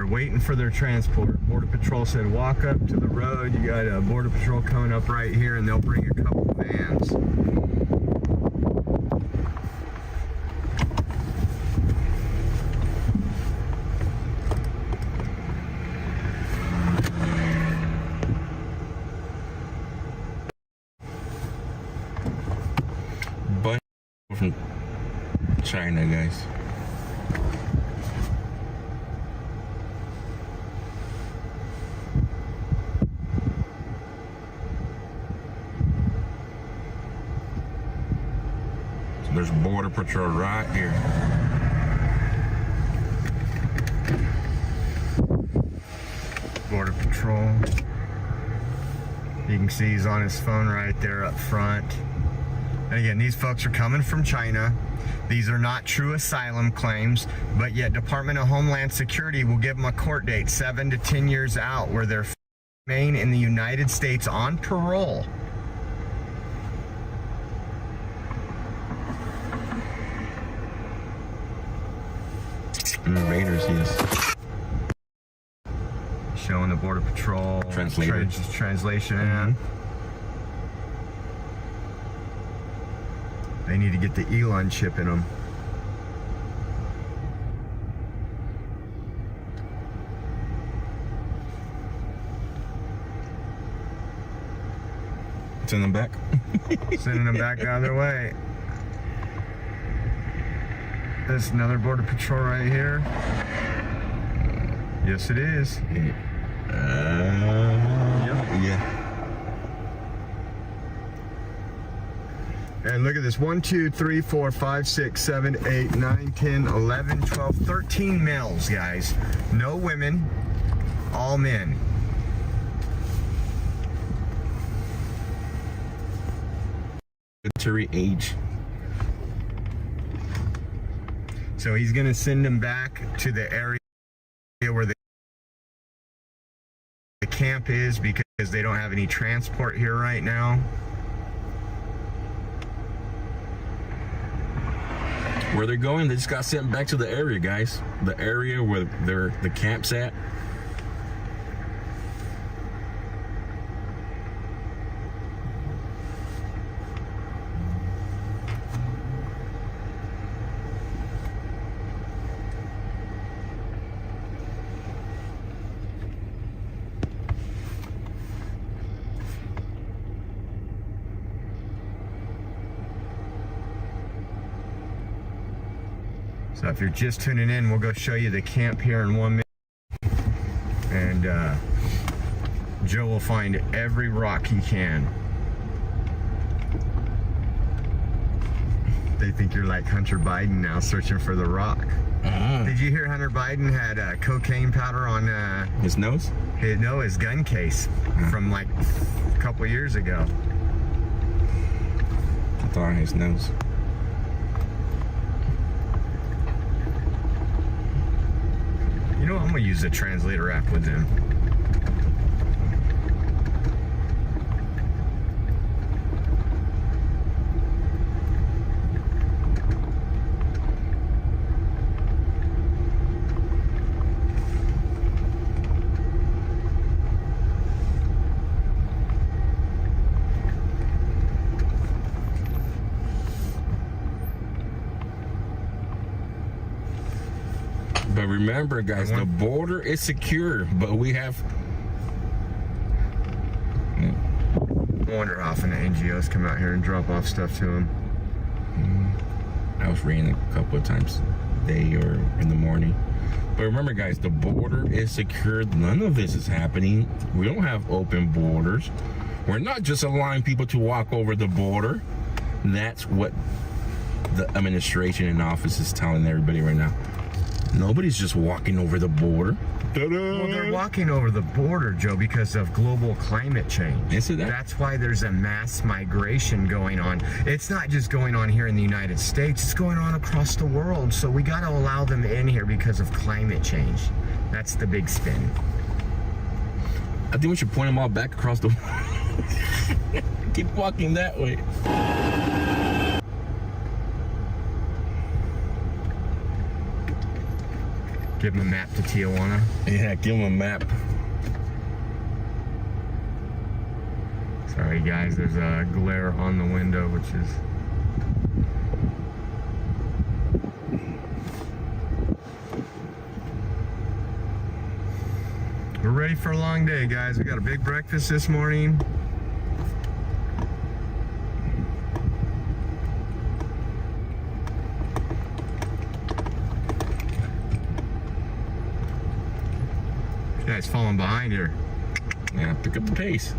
waiting for their transport. Border Patrol said walk up to the road. You got a Border Patrol coming up right here, and they'll bring a couple vans. Bunch from China, guys. There's Border Patrol right here. Border Patrol. You can see he's on his phone right there up front. And again, these folks are coming from China. These are not true asylum claims, but yet Department of Homeland Security will give them a court date 7 to 10 years out where they're remain in the United States on parole. Invaders, yes. Showing the Border Patrol translation in. They need to get the Elon chip in them. Send them back. Sending them back the other way. There's another Border Patrol right here. Yes, it is. Yeah. And look at this. 1, 2, 3, 4, 5, 6, 7, 8, 9, 10, 11, 12, 13 males, guys. No women, all men. Military age. So he's going to send them back to the area where the camp is because they don't have any transport here right now. Where they're going, they just got sent back to the area, guys. The area where the camp's at. So if you're just tuning in, we'll go show you the camp here in 1 minute. And Joe will find every rock he can. They think you're like Hunter Biden now, searching for the rock. Did you hear Hunter Biden had cocaine powder on his nose? His gun case from like a couple years ago. I thought on his nose. You know, I'm gonna use the translator app with them. But remember, guys, the border is secure, but we have... I wonder how often the NGOs come out here and drop off stuff to them. I was reading a couple of times a day or in the morning. But remember, guys, the border is secure. None of this is happening. We don't have open borders. We're not just allowing people to walk over the border. That's what the administration in office is telling everybody right now. Nobody's just walking over the border. Well, they're walking over the border, Joe, because of global climate change. That's why there's a mass migration going on. It's not just going on here in the United States, it's going on across the world. So we got to allow them in here because of climate change. That's the big spin. I think we should point them all back across the world. Keep walking that way. Give him a map to Tijuana. Yeah, give him a map. Sorry guys, there's a glare on the window, which is... We're ready for a long day, guys. We got a big breakfast this morning. Guy's falling behind here. Yeah, pick up the pace.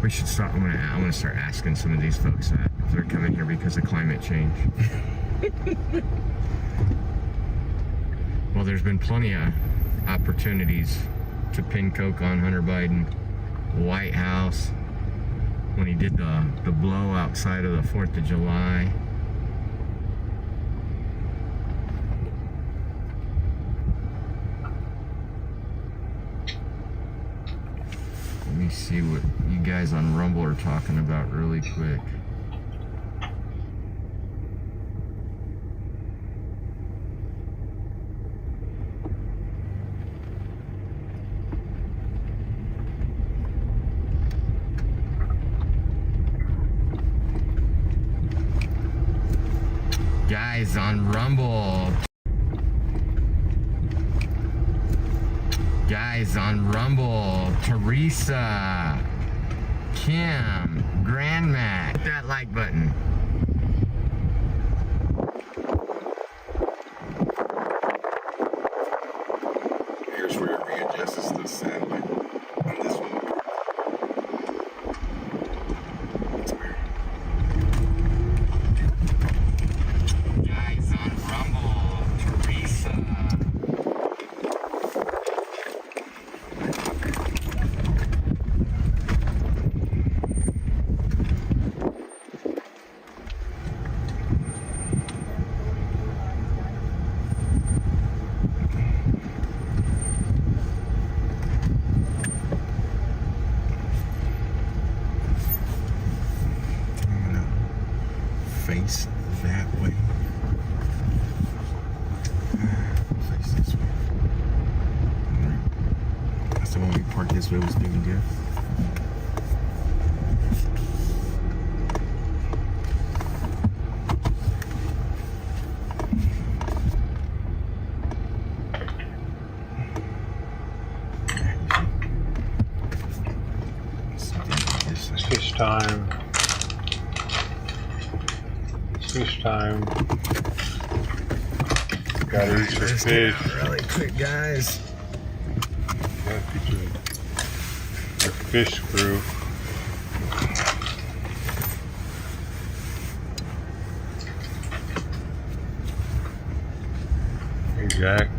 We should start. I'm gonna start asking some of these folks that if they're coming here because of climate change. Well, there's been plenty of opportunities to pin coke on Hunter Biden, White House, when he did the blow outside of the 4th of July. Let me see what you guys on Rumble are talking about really quick. Guys on Rumble. Guys on Rumble. Teresa. Kim. Grandma. Hit that like button. Here's where it readjusts the satellite on this one. Guys on Rumble. Teresa. Face that way. Face this way. That's the one we parked this way was doing good. Something time. It's fish time. Gotta eat your fish. Really quick, guys. Gotta feed your fish crew. Hey, Jack.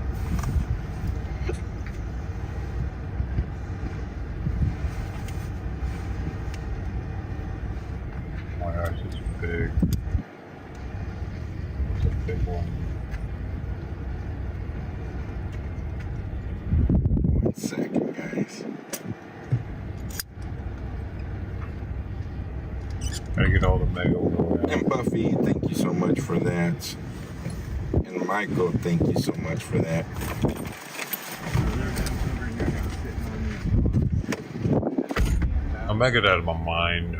Oh my gosh, it's big. It's a big one. One second, guys. Gotta get all the mega oil. And Buffy, thank you so much for that. And Michael, thank you so much for that. I'm gonna get out of my mind.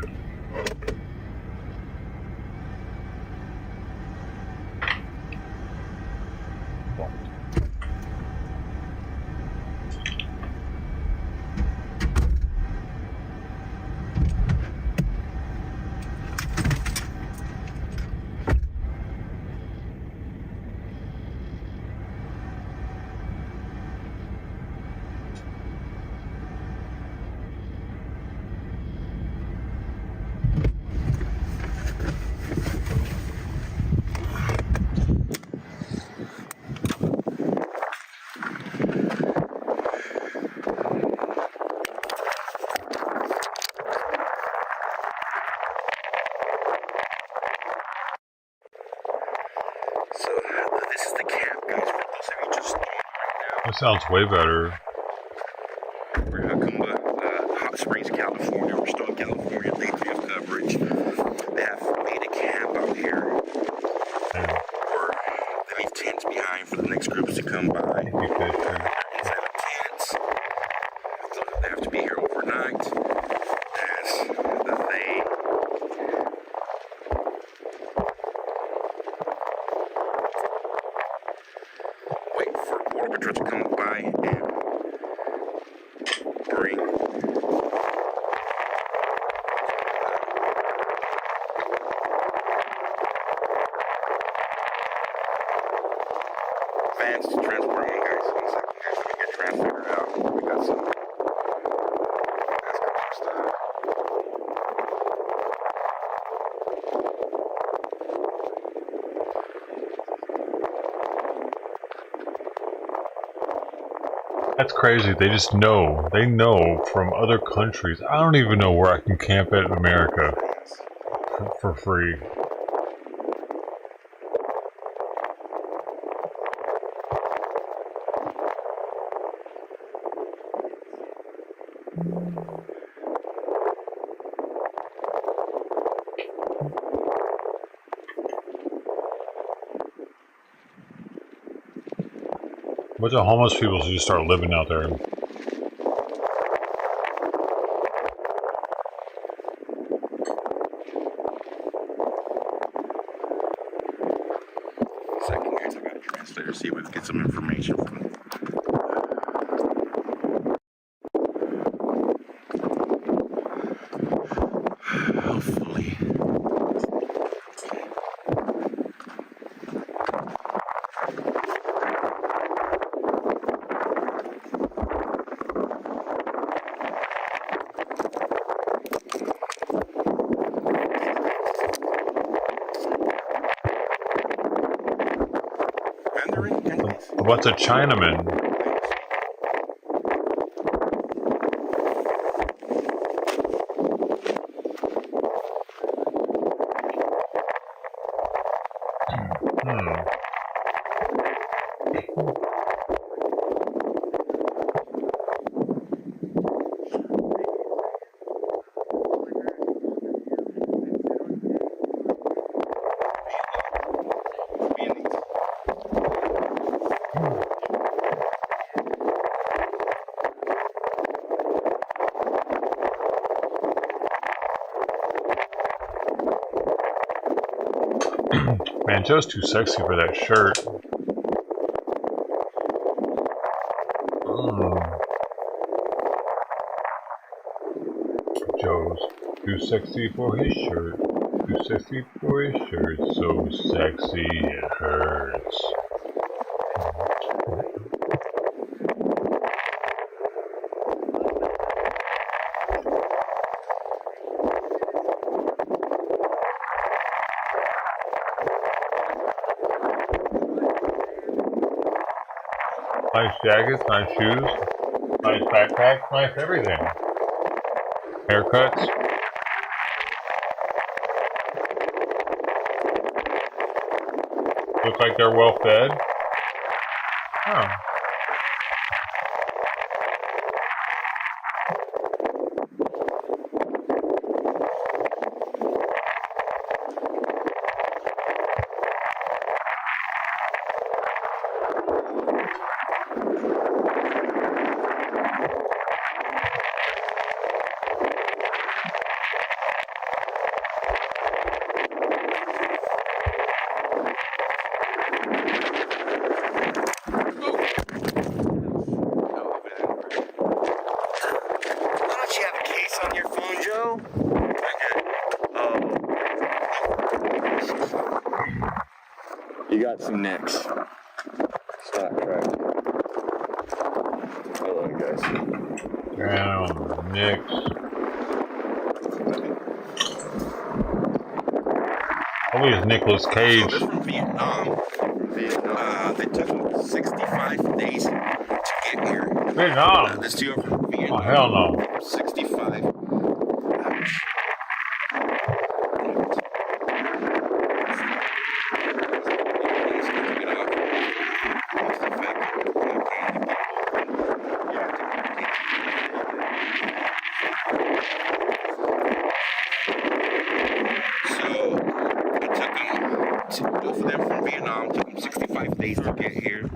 This is the camp, guys, for those of you just joined right That sounds way better. now. We're in Jacumba, Hot Springs, California. We're still in California, day 3 of coverage. They have made a camp out here. Or they leave tents behind for the next groups to come by. Inside of tents. They have to be here overnight. As they wait for Border Patrol to come by and bring vans to transport them, guys. One second, guys. Let me get transferred out. We got some. Let's go some stuff. That's crazy. They just know. They know from other countries. I don't even know where I can camp at in America for free. A bunch of homeless people should just start living out there. Second, guys, I got a translator. See if we can get some information from them. Hopefully. A bunch of Chinamen. Man, Joe's too sexy for that shirt. Joe's Too sexy for his shirt. Too sexy for his shirt. So sexy it hurts. Nice jackets, nice shoes, nice backpack, nice everything. Haircuts. Look like they're well fed. Oh. You got some nicks. Stop right. Hold on, guys. Down, nicks. Probably is Nicolas Cage. So they're from Vietnam. They took them 65 days to get here. Vietnam? This two are from Vietnam. Oh, hell no. 65. Both of them from Vietnam, took them 65 days to get here.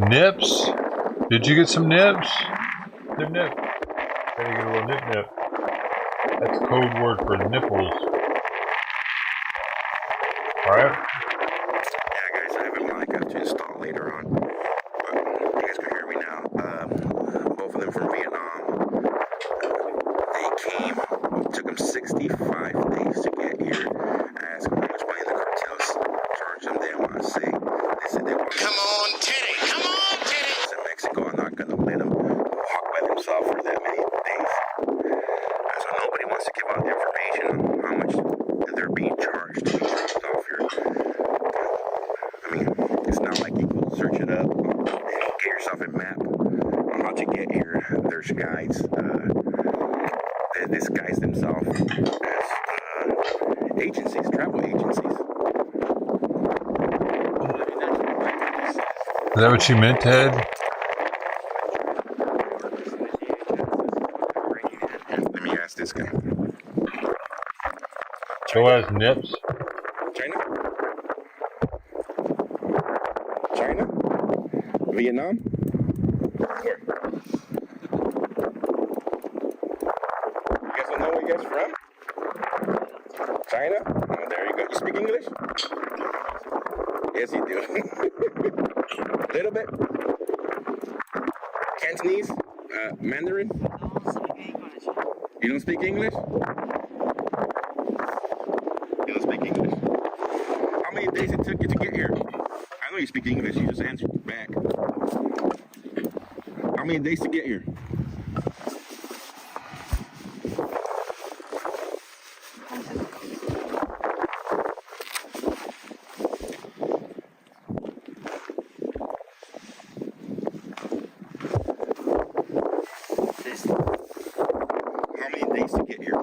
Nips? Did you get some nips? Nip nip. Gotta get a little nip nip. That's code word for nipples. Alright. Yeah, guys, I have a mic I have to install later on. But you guys can hear me now. Both of them from Vietnam. They came, it took them 65 days to get here. I asked them how much money the cartels charged them. They didn't want to say. They said they want to. Come on, Teddy! Come on, Teddy! In Mexico, I'm not going to let them walk by themselves for that many days. So nobody wants to give out the information on how much they're being charged. It's not like you can search it up, get yourself a map on how to get here. There's guides. These guys themselves as agencies, travel agencies. Is that what you meant, Ted? Let me ask this guy. Joe has nips. China? China? Vietnam? Where? You guys don't know where you guys from? China? Oh, there you go. You speak English? Yes, you do. A little bit? Cantonese? Mandarin? You don't speak English? You don't speak English? How many days it took you to get here? I know you speak English, you just answered back. How many days to get here? How many days to get here?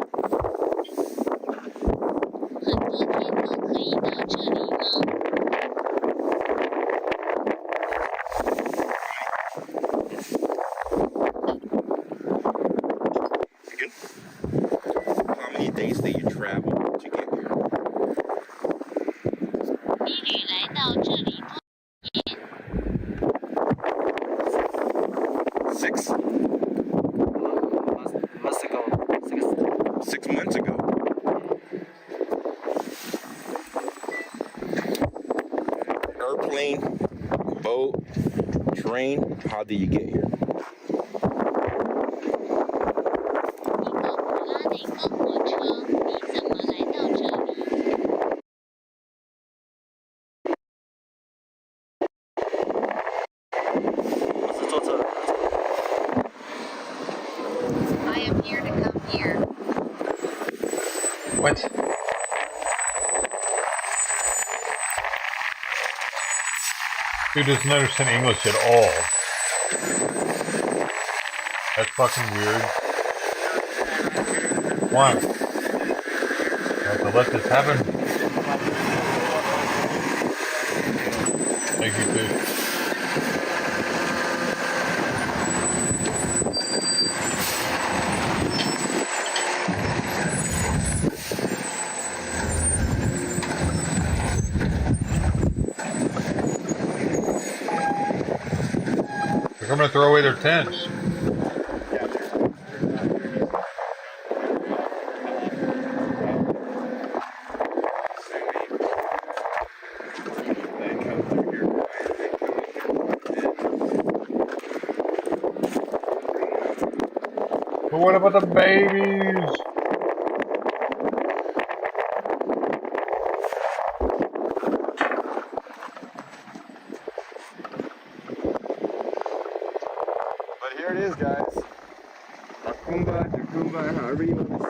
How many days did you travel to get here? 美女来到这里多 6. Must go 6. boat, train? How did you get here? I am here to come here. What? Dude doesn't understand English at all. That's fucking weird. Why? I have to let this happen. Thank you, dude. They're coming to throw away their tents. But what about the babies? But here it is, guys. Akumba, Jakumba, however you want to say it.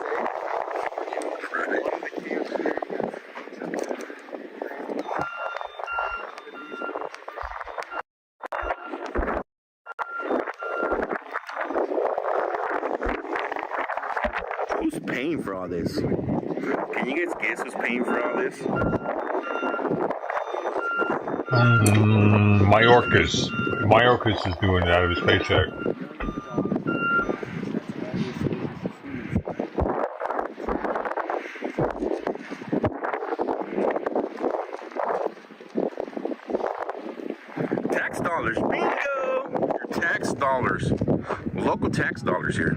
Who's paying for all this? Can you guys guess who's paying for all this? Mayorkas. Mayorkas is doing it out of his paycheck. Tax dollars. Bingo! Your tax dollars. Local tax dollars here.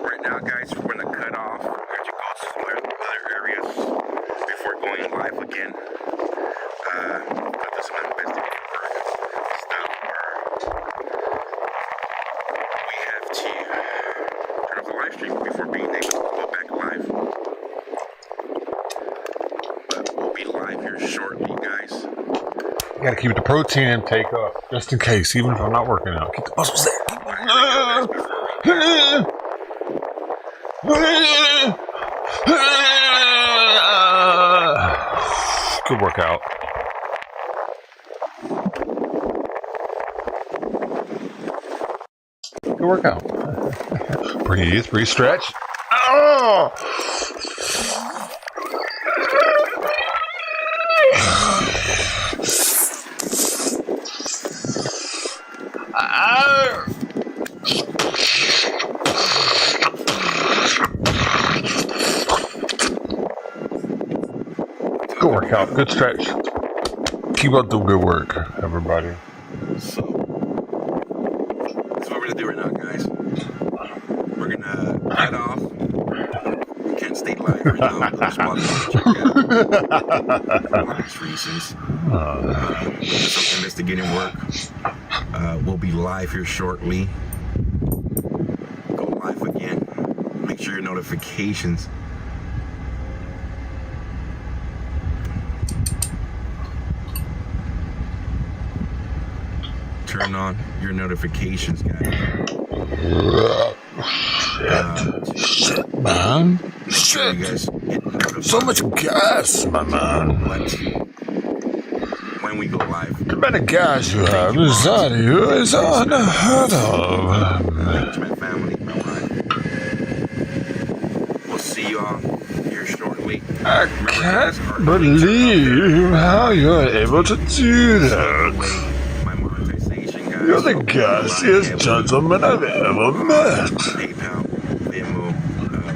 Right now, guys, we're going to cut off. We're going to go to some other areas before going live again. But there's some investigative work stuff where we have to turn off the live stream before being able to go back live. But we'll be live here shortly, guys. You gotta keep the protein intake up, just in case, even if I'm not working out. Keep the muscles there. Good workout. Good workout. Breathe, breathe, stretch. Oh! Good workout, good stretch. Keep up the good work, everybody. So, that's what we're gonna do right now, guys. We're gonna cut off. We can't stay live right now. There's for obvious reasons. Some investigating work. We'll be live here shortly. Go live again. Make sure your notifications. Turn on your notifications, guys. Shit, man. Shit. So much gas, my man. When we go live. The amount of gas you have is unheard of. Family. We'll see you all here shortly. I can't believe how you're able to do that. You're the gassiest gentleman I've ever met.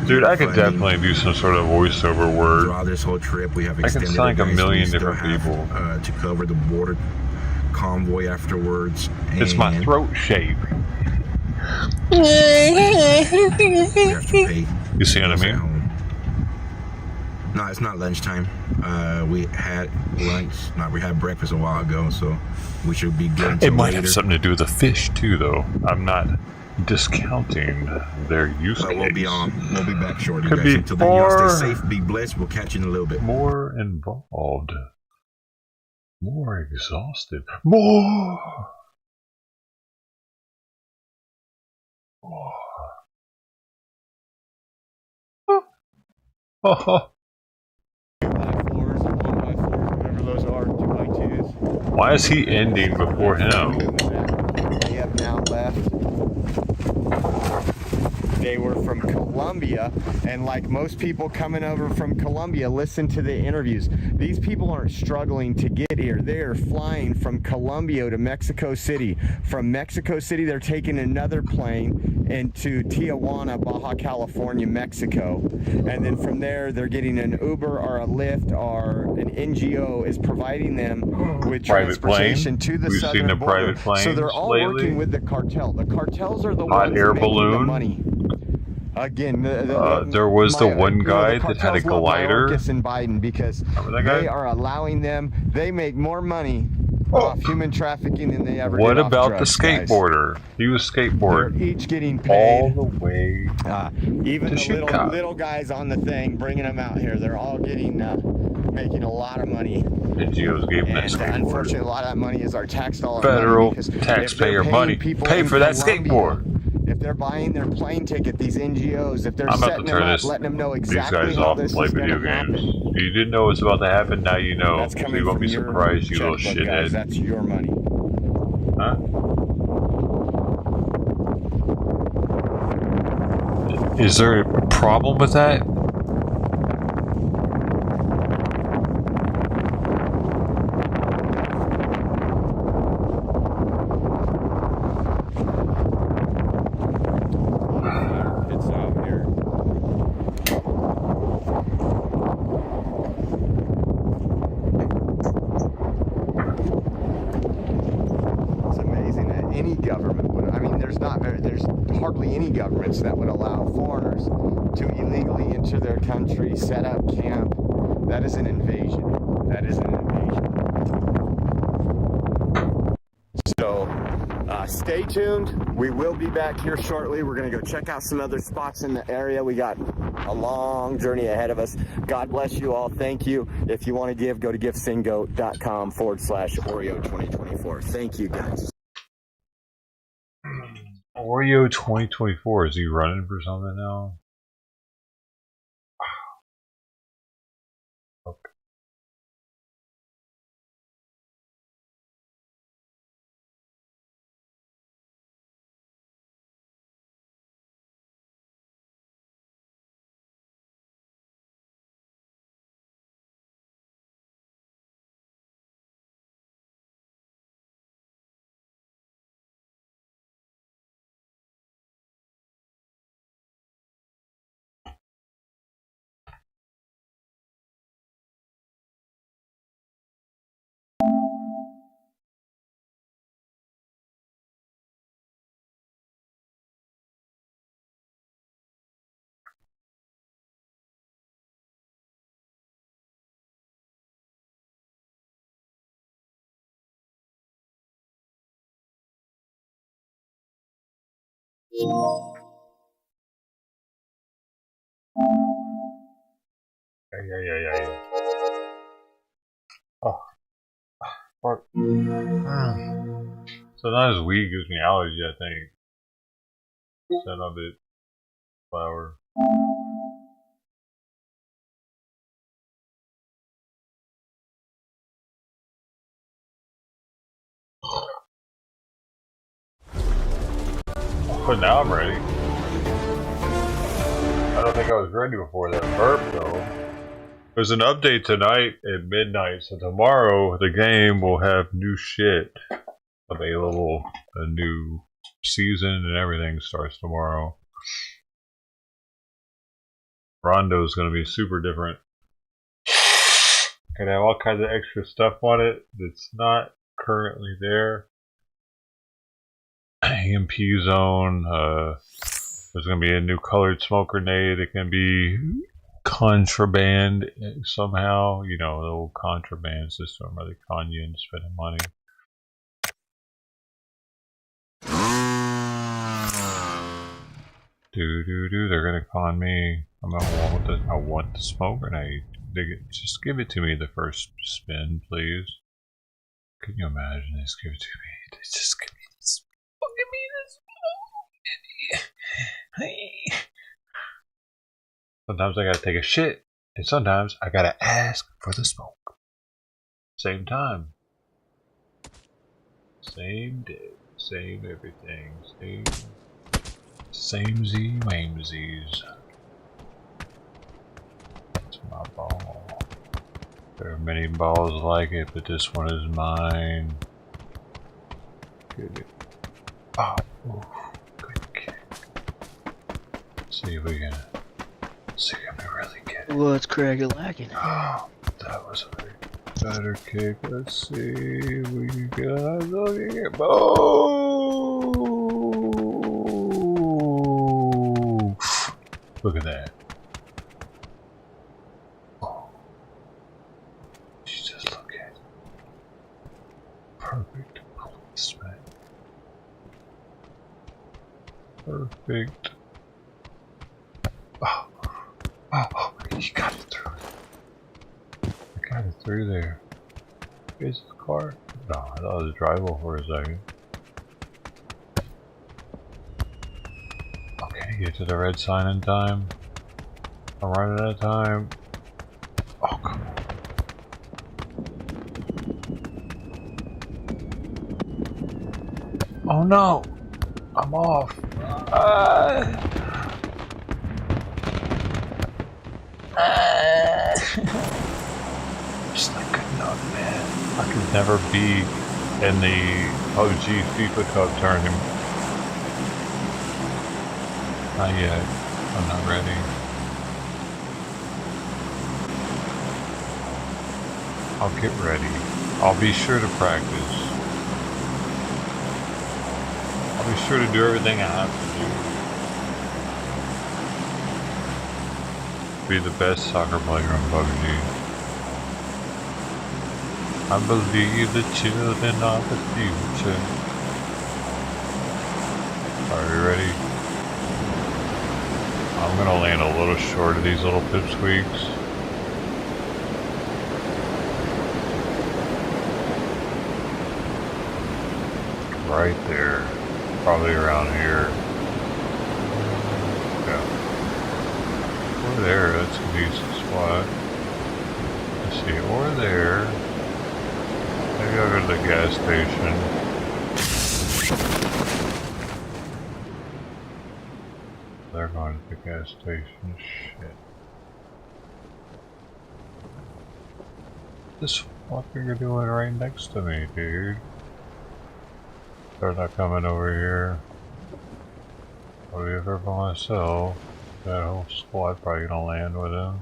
Dude, I could definitely do some sort of voiceover work. Throughout this whole trip, we have I can sound like a million different people. To cover the border convoy afterwards. It's my throat shape. We have to pay. You see what I mean? No, it's not lunchtime. We had lunch. No, we had breakfast a while ago, so we should be good. It might have something to do with the fish too, though. I'm not discounting their use case. We'll be on. We'll be back shortly. Could Guys. be Until then, y'all stay safe, be blessed. We'll catch you in a little bit. More involved. More exhausted. More. Oh. Why is he ending before him? They have now left. They were from Colombia, and like most people coming over from Colombia, listen to the interviews. These people aren't struggling to get here. They are flying from Colombia to Mexico City. From Mexico City, they're taking another plane into Tijuana, Baja California, Mexico. And then from there, they're getting an Uber or a Lyft, or an NGO is providing them with private transportation plane. to the We've southern seen the border. private planes So they're all lately. working with the cartel. The cartels are the Hot ones air making the balloon. money. Again, there was the one guy that had a glider. And Biden, because they are allowing them. They make more money off human trafficking than they ever What did about off the drugs, guys. skateboarder? He was skateboarding. They're each getting paid all the way even to the Chicago. little guys on the thing, bringing them out here. They're all getting making a lot of money. NGOs gave them that skateboard. Unfortunately, a lot of that money is our tax dollar Federal money, because taxpayer if they're paying money. people Pay in for that Colombia, skateboard. if they're buying their plane ticket, these NGOs, if they're I'm about setting to them turn up, this, letting them know these exactly guys how off and this play is video going to games. happen. You didn't know what's about to happen, now you know. That's So coming you won't from be your surprised, you little checkbook, guys. shithead. That's your money. Huh? Is there a problem with that? It's out here. It's amazing that any government would. I mean, there's hardly any governments that would allow foreigners to illegally enter their country, set up camp. That is an invasion. That is an invasion. So, stay tuned. We will be back here shortly. We're going to go check out some other spots in the area. We got a long journey ahead of us. God bless you all. Thank you. If you want to give, go to givesingo.com/Oreo2024. Thank you, guys. Oreo 2024, is he running for something now? Okay. Yeah. Oh. Fuck. So now his weed gives me allergy, I think. Son of it. flower. But now I'm ready. I don't think I was ready before that burp though. There's an update tonight at midnight, so tomorrow the game will have new shit available. A new season and everything starts tomorrow. Rondo's gonna be super different. Gonna have all kinds of extra stuff on it that's not currently there. EMP zone. There's gonna be a new colored smoke grenade. It can be contraband somehow. You know, the old contraband system where they con you into spending money. They're gonna con me. I want the smoke grenade. Just give it to me the first spin, please. Can you imagine? Just give it to me. Just give me this. Give me this. Sometimes I gotta take a shit, and sometimes I gotta ask for the smoke. Same time. Same day. Same everything. Same Z-mamesies. That's my ball. There are many balls like it, but this one is mine. Good. Oh, oof. Good kick. See if we can really get it. What's crack-a-lacking? Oh, that was a better kick. Let's see. We got looking at look at that. Oh. Just look at it. Perfect placement. Perfect. Oh. Oh, you got it through. I got it through there. Is the car? No, I thought it was drivable for a second. Okay, get to the red sign in time. I'm running out of time. Oh, come on. Oh no! I'm off. Just not good enough, man. I could never be in the PUBG FIFA Cup tournament. Not yet. I'm not ready. I'll get ready. I'll be sure to practice. I'll be sure to do everything I have to do. Be the best soccer player in PUBG. I believe the children are the future. Are you ready? I'm gonna land a little short of these little pipsqueaks. Right there. Probably around here. Yeah. Or there, that's a decent spot. Let's see, or there. Maybe I'll go to the gas station. They're going to the gas station. Shit. This fucker you're doing right next to me, dude. They're not coming over here. What do we ever want to sell? That whole squad probably gonna land with him.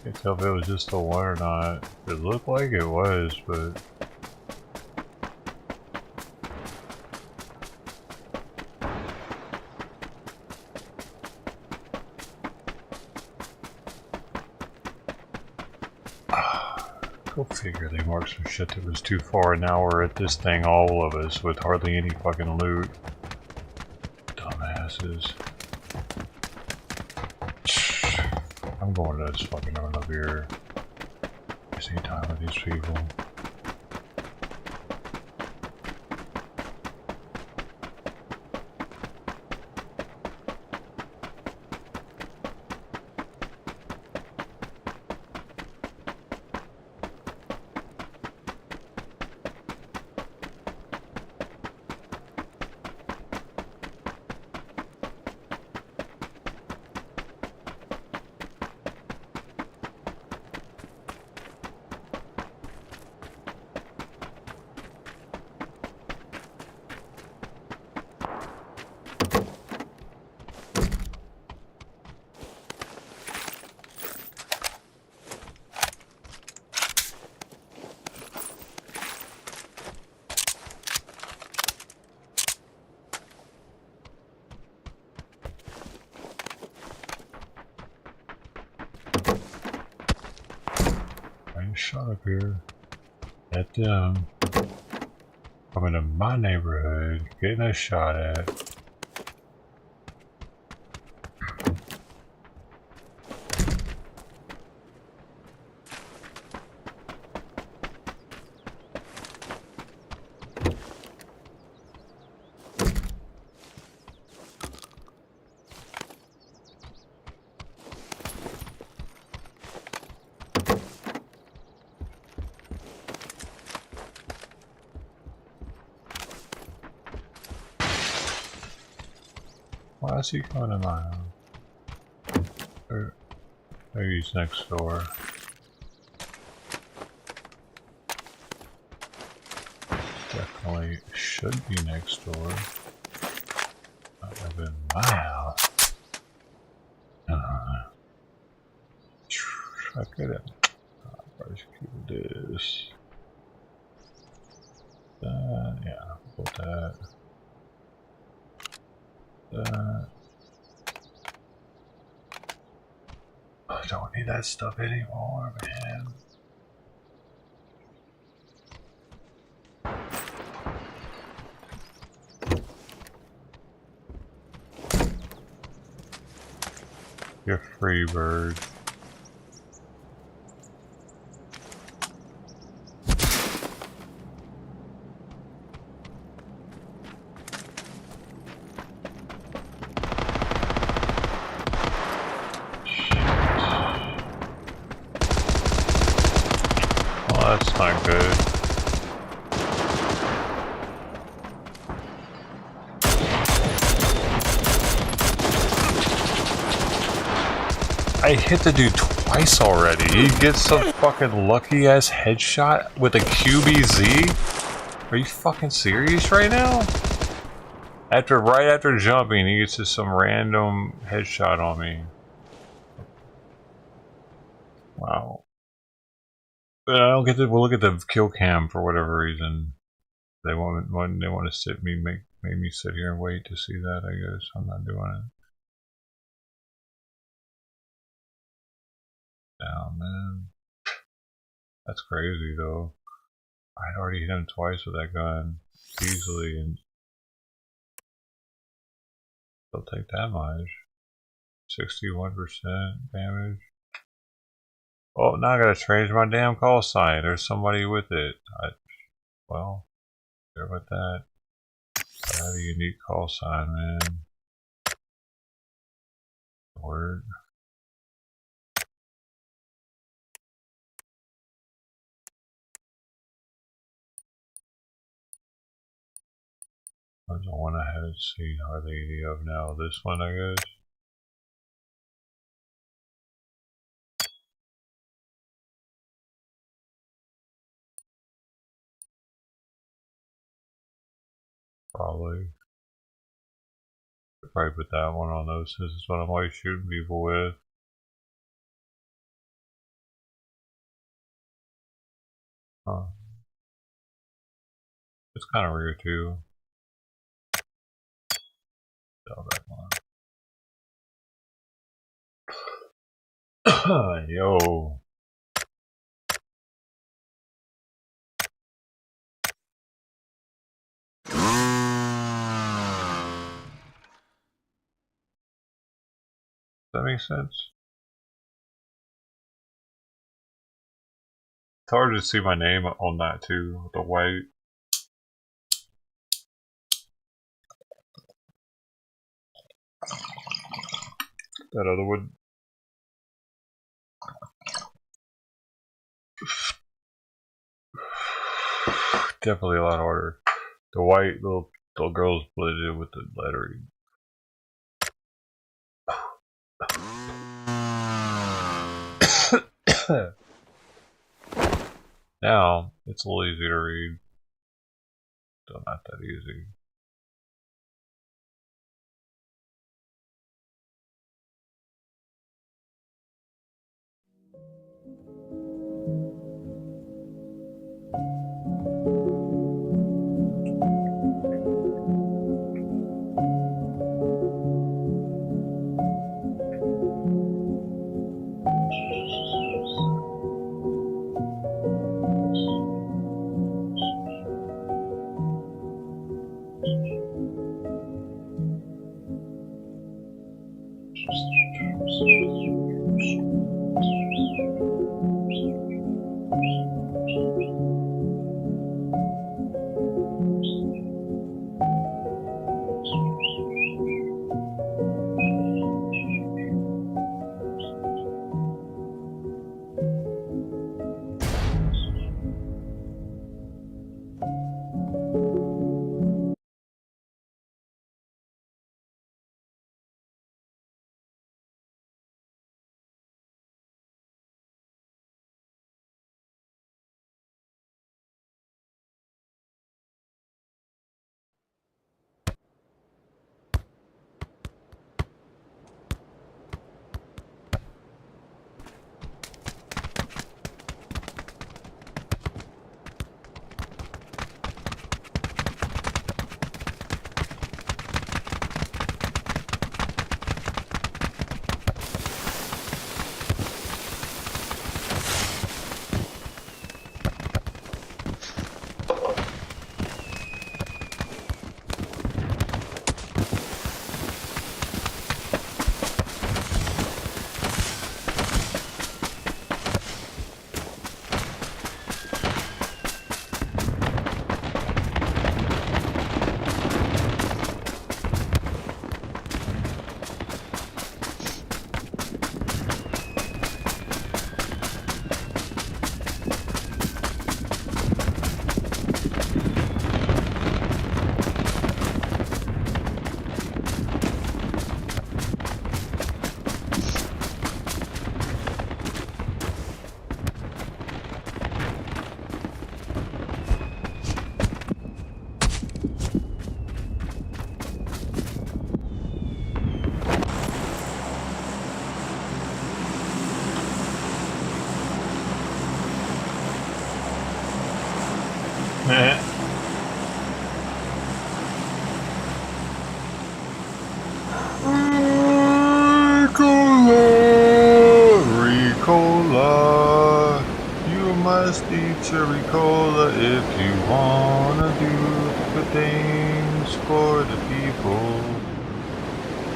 Can't tell if it was just the one or not. It looked like it was, but go figure, they marked some shit that was too far, and now we're at this thing, all of us, with hardly any fucking loot. Dumbasses. I'm going to this fucking over here. Wasting time with these people. Shot up here at them coming to my neighborhood, getting a shot at. Why is he coming to my house? Or maybe he's next door. Definitely should be next door. Not have been my house. Check it out. First keep this. Yeah, put that. I don't need that stuff anymore, man. You're free, bird. That's not good. I hit the dude twice already. He gets some fucking lucky ass headshot with a QBZ? Are you fucking serious right now? Right after jumping, he gets just some random headshot on me. Wow. But I don't get to look at the kill cam for whatever reason. They want to make me sit here and wait to see that. I guess I'm not doing it. Down, man. That's crazy though. I'd already hit him twice with that gun easily, and they'll take that much. 61% damage. Oh, now I gotta change my damn call sign. There's somebody with it. Well, care about that. I have a unique call sign, man. Word. That's the one I haven't seen hardly any of now. This one, I guess. Probably. Could probably put that one on those since it's what I'm always shooting people with. Huh. It's kind of weird too. Sell that one. Yo. Does that make sense? hard to see my name on that too, with the white. That other one. Definitely a lot harder. The white little girls blended in with the lettering. Now it's a little easier to read. Still not that easy. Ricola, you must eat your Ricola if you wanna do good things for the people.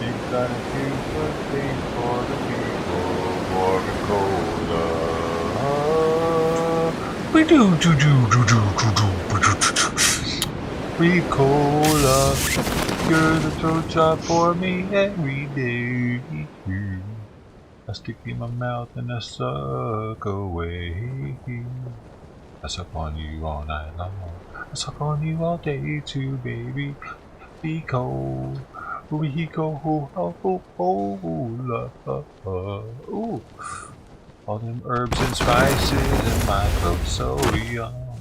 You gotta do good things for the people. More Ricola. We do. Ricola, you're the throat job for me every day. I stick in my mouth and I suck away. I suck on you all night long. I suck on you all day too, baby. Ricola, ooh. All them herbs and spices in my throat so young.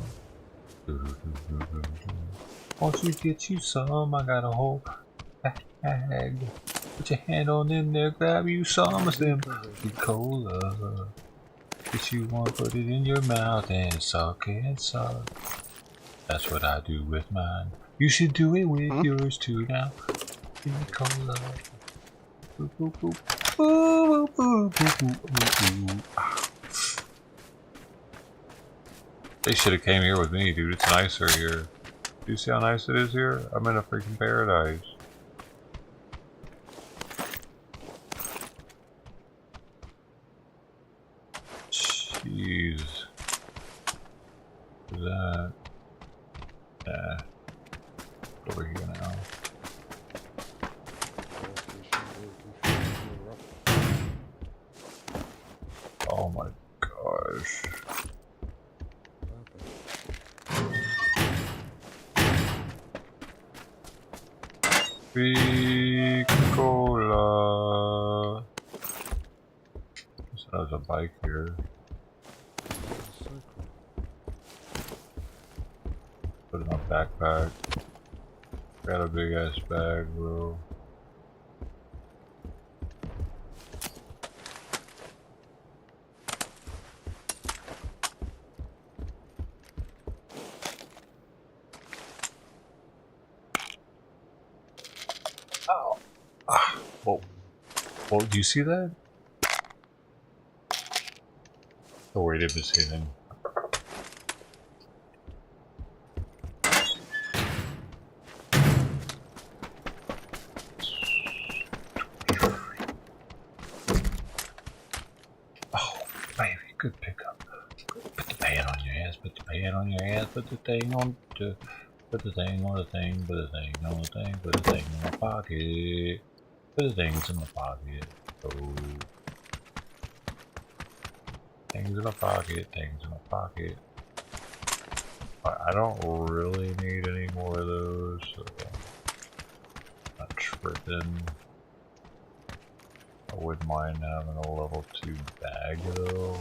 Won't you get you some? I got a whole bag. Put your hand on in there, grab you some of them Ricola. Get you one, put it in your mouth and suck and suck. That's what I do with mine. You should do it with yours too now. Ricola. Boop, boop, boop. Boop, boop, boop, boop, boop, boop. They should have came here with me, dude. It's nicer here. Do you see how nice it is here? I'm in a freaking paradise. Jeez. that. Nah. Over here now. Oh my gosh. Cola. There's a bike here. Put it in my backpack. Got a big ass bag, bro. Oh. Ah. Whoa. Whoa, do you see that? Oh, wait, it was hidden. Good pickup. Put the pan on your ass, put the pan on your ass, put the thing on the put the thing on the thing, put the thing on the thing, put the thing in my pocket. Put the things in my pocket. Oh. Things in my pocket, things in my pocket. I don't really need any more of those, so I'm not tripping. I wouldn't mind having a level 2 bag though.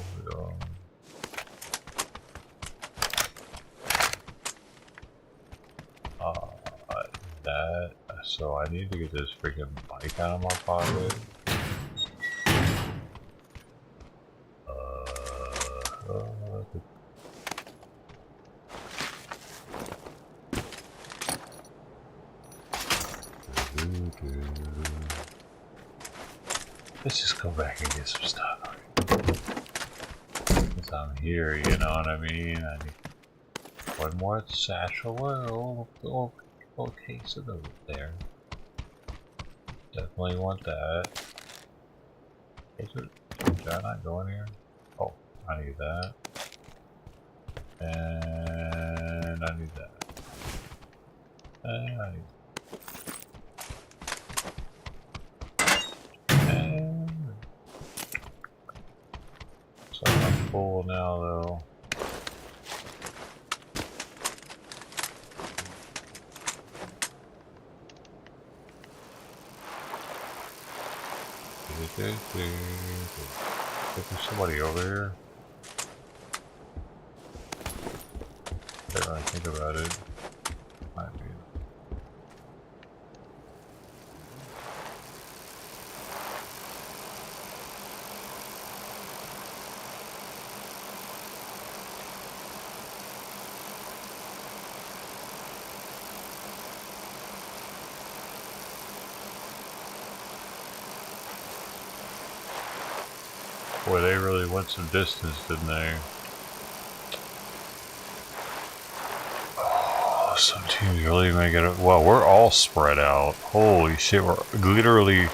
That, so I need to get this freaking bike out of my pocket. Let's just go back and get some stuff. Because I'm here, you know what I mean? I need one more satchel. Little case of those there. Definitely want that. Did I not go in here? Oh, I need that. And I need that. And I need so I'm full now though. There's somebody over here. Didn't really think about it. Might be. Boy, they really went some distance, didn't they? Oh, some teams really make it. Well, we're all spread out. Holy shit, we're literally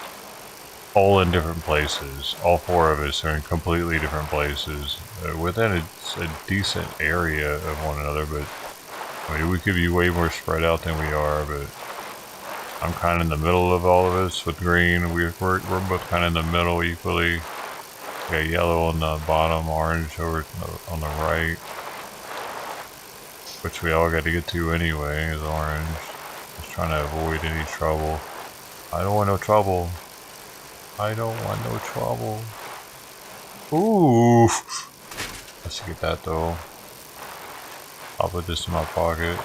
all in different places. All 4 of us are in completely different places. Within a decent area of one another, but I mean, we could be way more spread out than we are, but I'm kind of in the middle of all of us with green. We're both kind of in the middle equally. Got yellow on the bottom, orange over on the right, which we all got to get to anyway, is orange. Just trying to avoid any trouble. I don't want no trouble. I don't want no trouble. Ooh! Let's get that though. I'll put this in my pocket.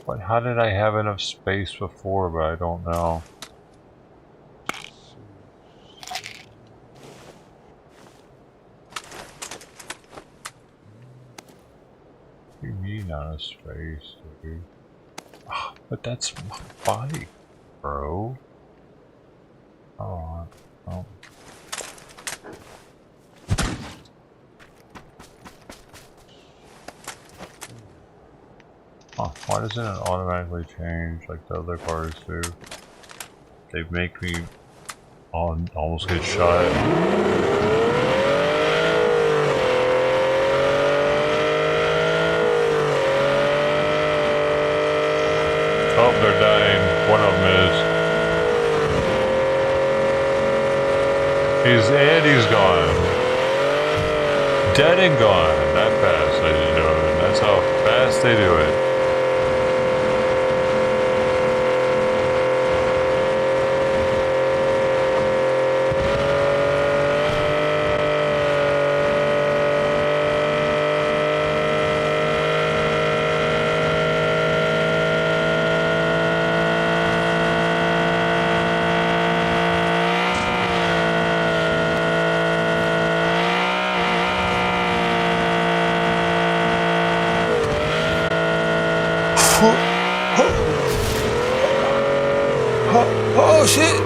But how did I have enough space before, but I don't know. What do you mean out of space, dude? Oh, but that's my bike, bro. Oh, oh. Oh, why doesn't it automatically change like the other cars do? They make me almost get shot. Oh, they're dying. One of them is. He's gone. Dead and gone. That fast, ladies and gentlemen. That's how fast they do it. Oh shit!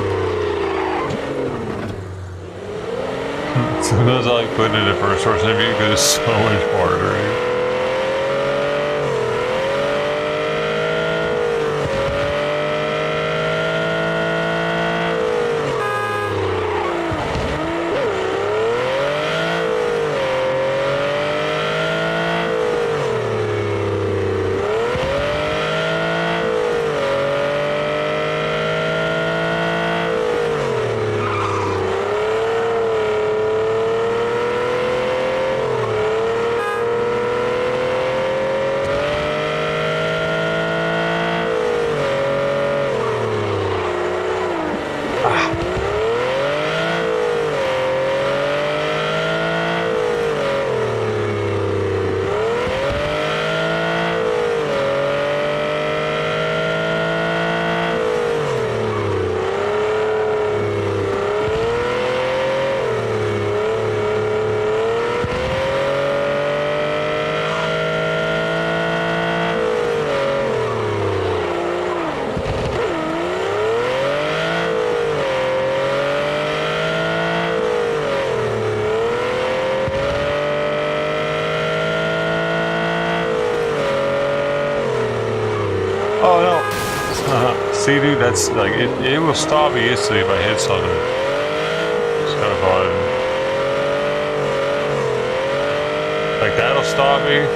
Sometimes I like putting it in first person view because it's so much harder. Oh no! See, dude, that's like it will stop me instantly if I hit something. It's kind of fun. Like that'll stop me.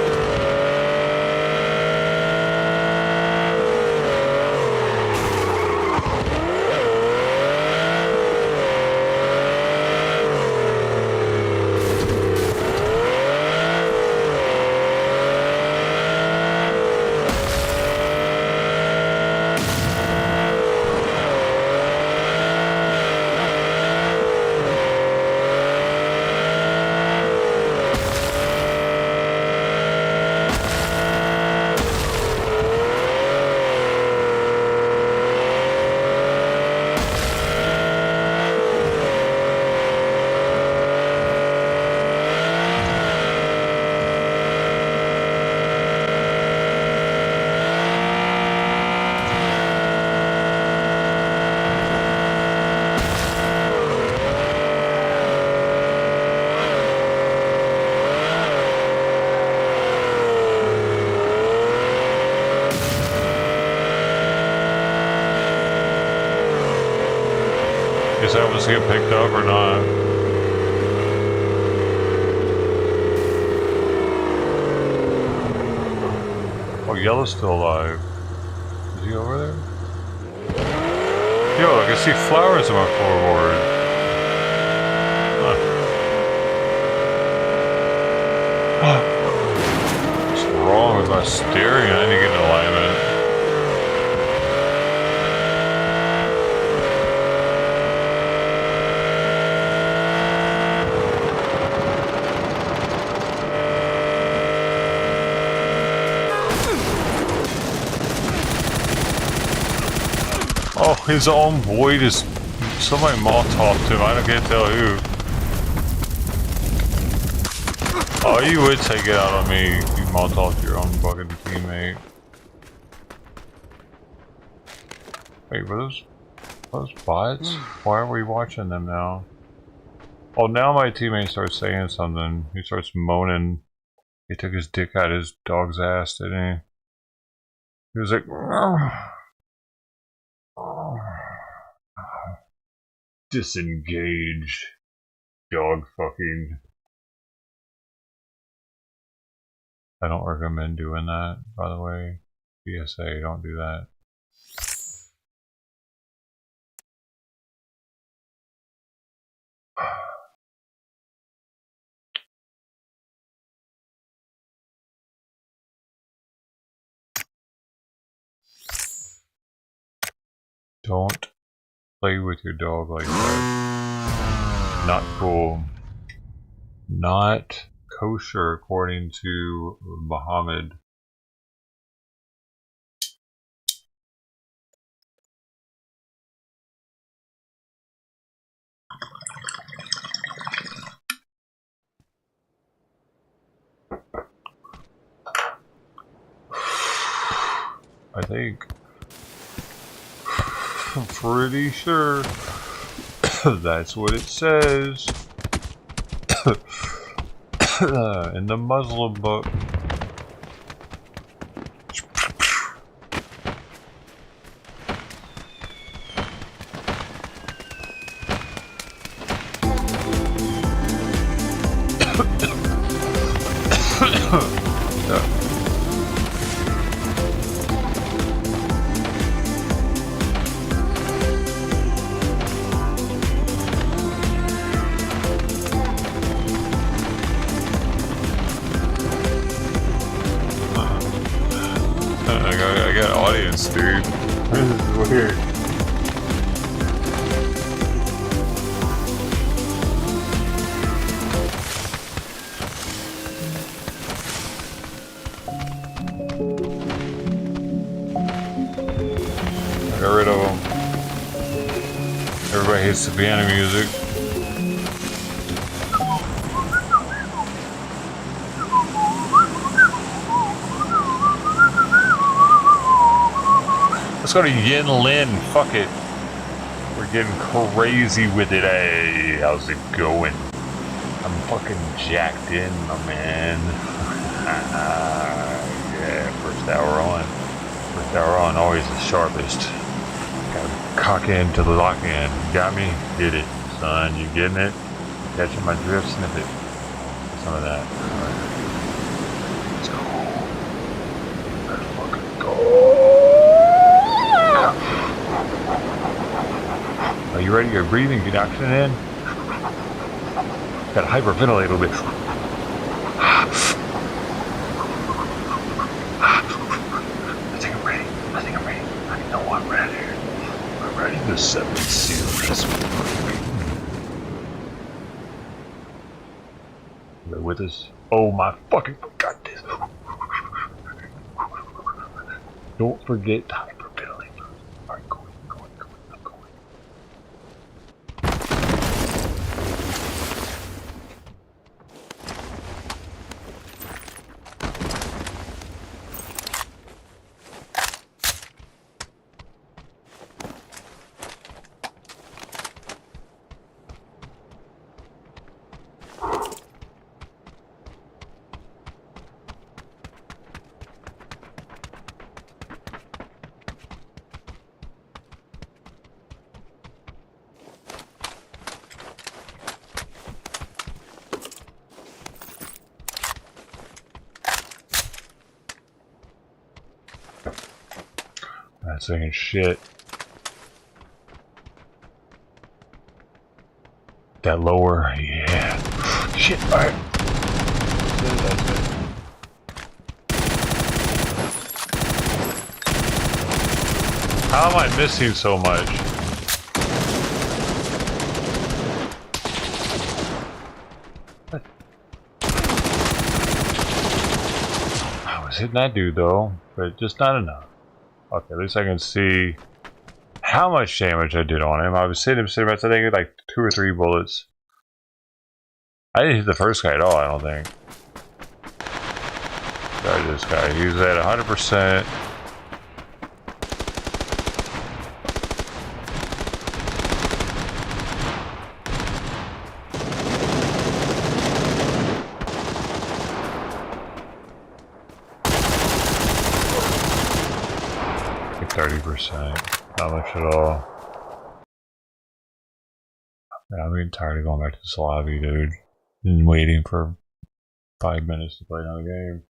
Guess I was get picked up or not. Oh, Yellow's still alive. Is he over there? Yo, I can see flowers on my floorboard. Huh. What's wrong with my steering? I need to get in alignment. Oh, his own boy just... Somebody Molotov him, I can't tell who. Oh, you would take it out on me if you Molotov your own fucking teammate. Wait, were those bots? Why are we watching them now? Oh, now my teammate starts saying something. He starts moaning. He took his dick out of his dog's ass, didn't he? He was like, disengage. Dog fucking. I don't recommend doing that, by the way. PSA, don't do that. Don't play with your dog like that. Not cool. Not kosher according to Muhammad. I think. I'm pretty sure that's what it says in the Muslim book. I got an audience, dude. This is weird. I got rid of them. Everybody hates the piano music. Let's go to Yin Lin. Fuck it. We're getting crazy with it. Hey, how's it going? I'm fucking jacked in, my man. Yeah, first hour on. First hour on, always the sharpest. Gotta cock in to the lock in. Got me? Get it, son. You getting it? Catching my drift? Sniff it. Some of that. Alright. Let's go. Let's fucking go. Are you ready? You're breathing. Get oxygen in. Gotta hyperventilate a little bit. I think I'm ready. I think I'm ready. I know I'm ready. I'm ready to 7 series. Are you with us? Oh my fucking god, this. Don't forget to hyperventilate. Alright, going. I'm going. That's saying shit. That lower, yeah. Shit, alright. How am I missing so much? What? I was hitting that dude though, but just not enough. Okay, at least I can see how much damage I did on him. I was hitting him, I think, like 2 or 3 bullets. I didn't hit the first guy at all, I don't think. Sorry, this guy. He was at 100%. 30%. Not much at all. Yeah, I'm getting tired of going back to this lobby, dude. And waiting for 5 minutes to play another game.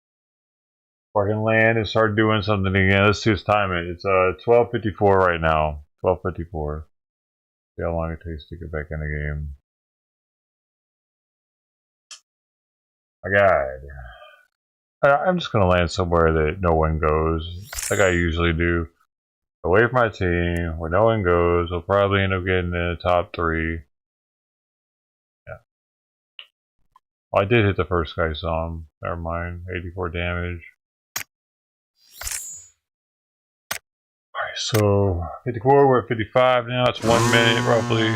If I can land and start doing something again. Let's see his timing. It's 12:54 right now. 12:54. See how long it takes to get back in the game. My God. I'm just gonna land somewhere that no one goes, like I usually do. Away from my team, where no one goes. I'll probably end up getting in the top 3. Yeah. Oh, I did hit the first guy some. Never mind. 84 damage. Alright, so 54, we're at 55 now. It's 1 minute roughly.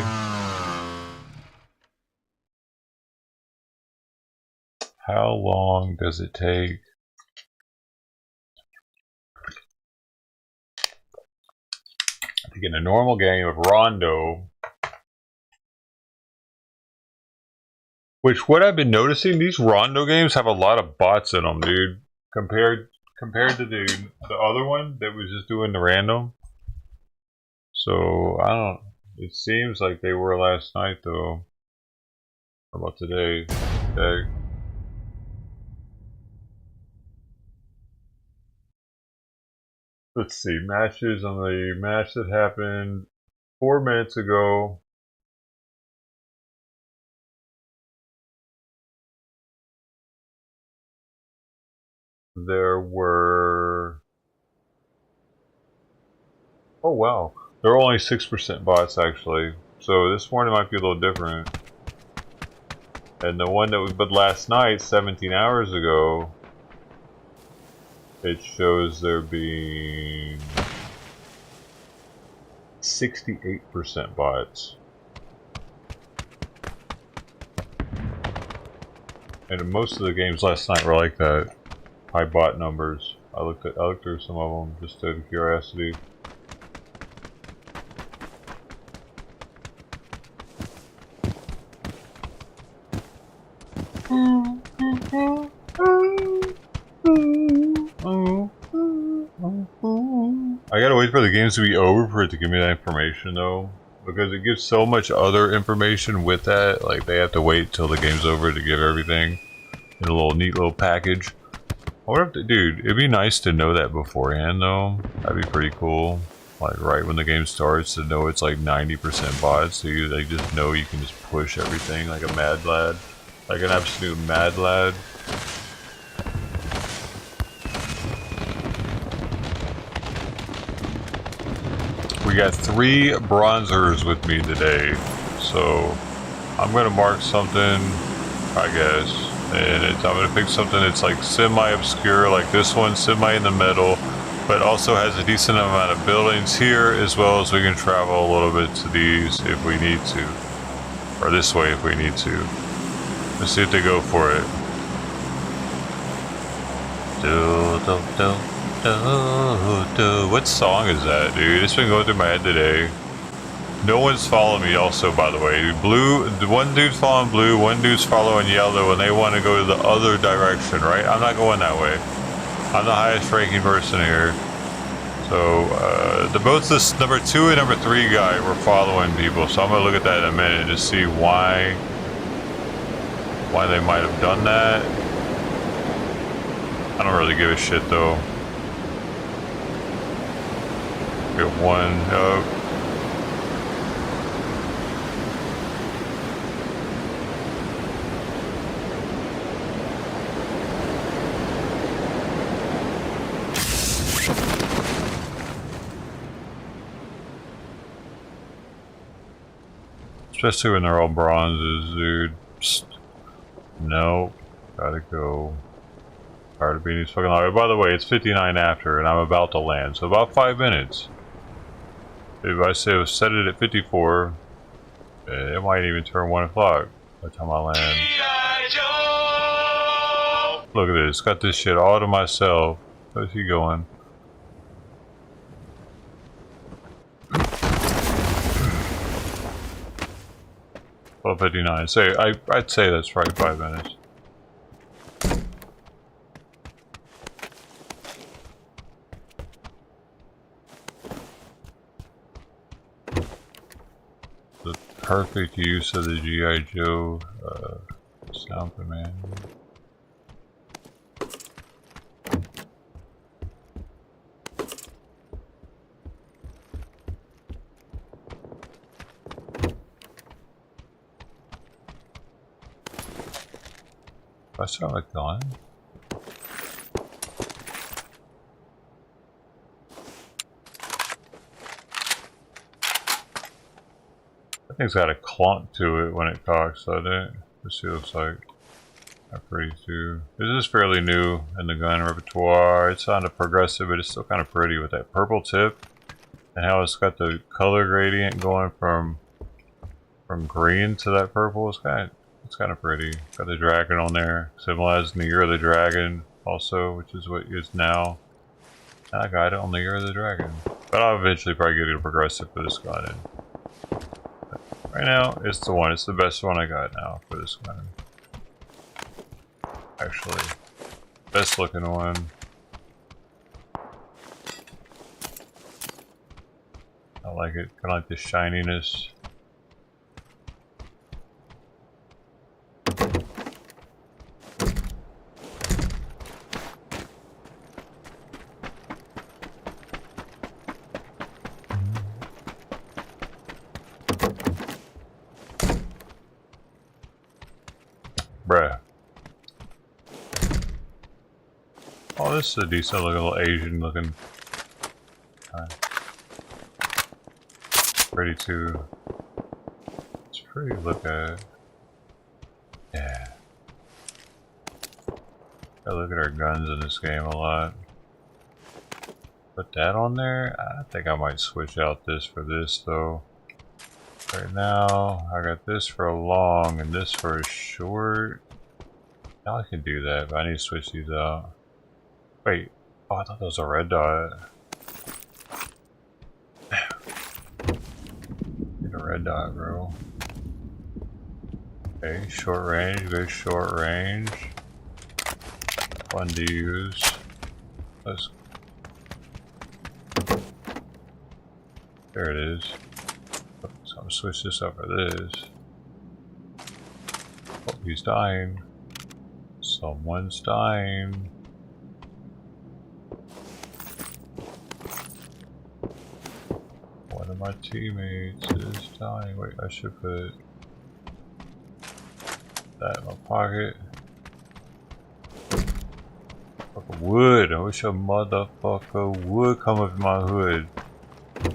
How long does it take? I think in a normal game of Rondo, which what I've been noticing, these Rondo games have a lot of bots in them, dude. Compared to the other one that was just doing the random. So I don't. It seems like they were last night though. How about today? Okay. Let's see, matches on the match that happened 4 minutes ago. There were... Oh wow, there were only 6% bots actually. So this morning might be a little different. And the one that was but last night, 17 hours ago, it shows there being 68% bots. And most of the games last night were like that. High bot numbers. I looked through some of them just out of curiosity. I gotta wait for the games to be over for it to give me that information though, because it gives so much other information with that. Like they have to wait till the game's over to give everything in a little neat little package. I wonder if dude, it'd be nice to know that beforehand though. That'd be pretty cool. Like right when the game starts to know it's like 90% bots, so they just know you can just push everything like a mad lad, like an absolute mad lad. We got 3 bronzers with me today, so I'm gonna mark something, I guess, and I'm gonna pick something that's like semi-obscure, like this one, semi in the middle, but also has a decent amount of buildings here, as well as we can travel a little bit to these if we need to, or this way if we need to. Let's see if they go for it. What song is that, dude? It's been going through my head today. No one's following me also, by the way. Blue, one dude's following blue, one dude's following yellow, and they want to go to the other direction, right? I'm not going that way. I'm the highest ranking person here. So, both this number 2 and number 3 guy were following people, so I'm going to look at that in a minute to see why they might have done that. I don't really give a shit though. Get one up. Especially when they're all bronzes, dude. Psst. Nope. Gotta go. Tired of being these fucking live. By the way, it's 59 after, and I'm about to land, so about 5 minutes. If I say set it at 54, it might even turn 1 o'clock by the time I land. Look at this, got this shit all to myself. How's he going? Well, 59. Say I'd say that's probably 5 minutes. perfect use of the G.I. Joe sound command. I sound like gun. I think it's got a clunk to it when it talks, doesn't it? Let's see what it looks like. Not pretty too. This is fairly new in the gun repertoire. It's on the progressive, but it's still kind of pretty with that purple tip and how it's got the color gradient going from green to that purple. It's kind of pretty. Got the dragon on there, symbolizing the year of the dragon, also, which is what is now. I got it on the year of the dragon, but I'll eventually probably get a progressive for this gun. Right now, it's the one. It's the best one I got now for this gun. Actually, best looking one. I like it. Kind of like the shininess. Bruh. Oh, this is a decent looking little Asian looking. Pretty too. It's pretty to look at. Yeah. I look at our guns in this game a lot. Put that on there? I think I might switch out this for this though. Right now, I got this for a long and this for a short. Now I can do that, but I need to switch these out. Wait, oh, I thought that was a red dot. Need a red dot, bro. Okay, short range, very short range. Fun to use. Let's. There it is. So I'm gonna switch this up for this. Oh, he's dying. Someone's dying. One of my teammates is dying. Wait, I should put that in my pocket. Fucking wood. I wish a motherfucker would come up in my hood.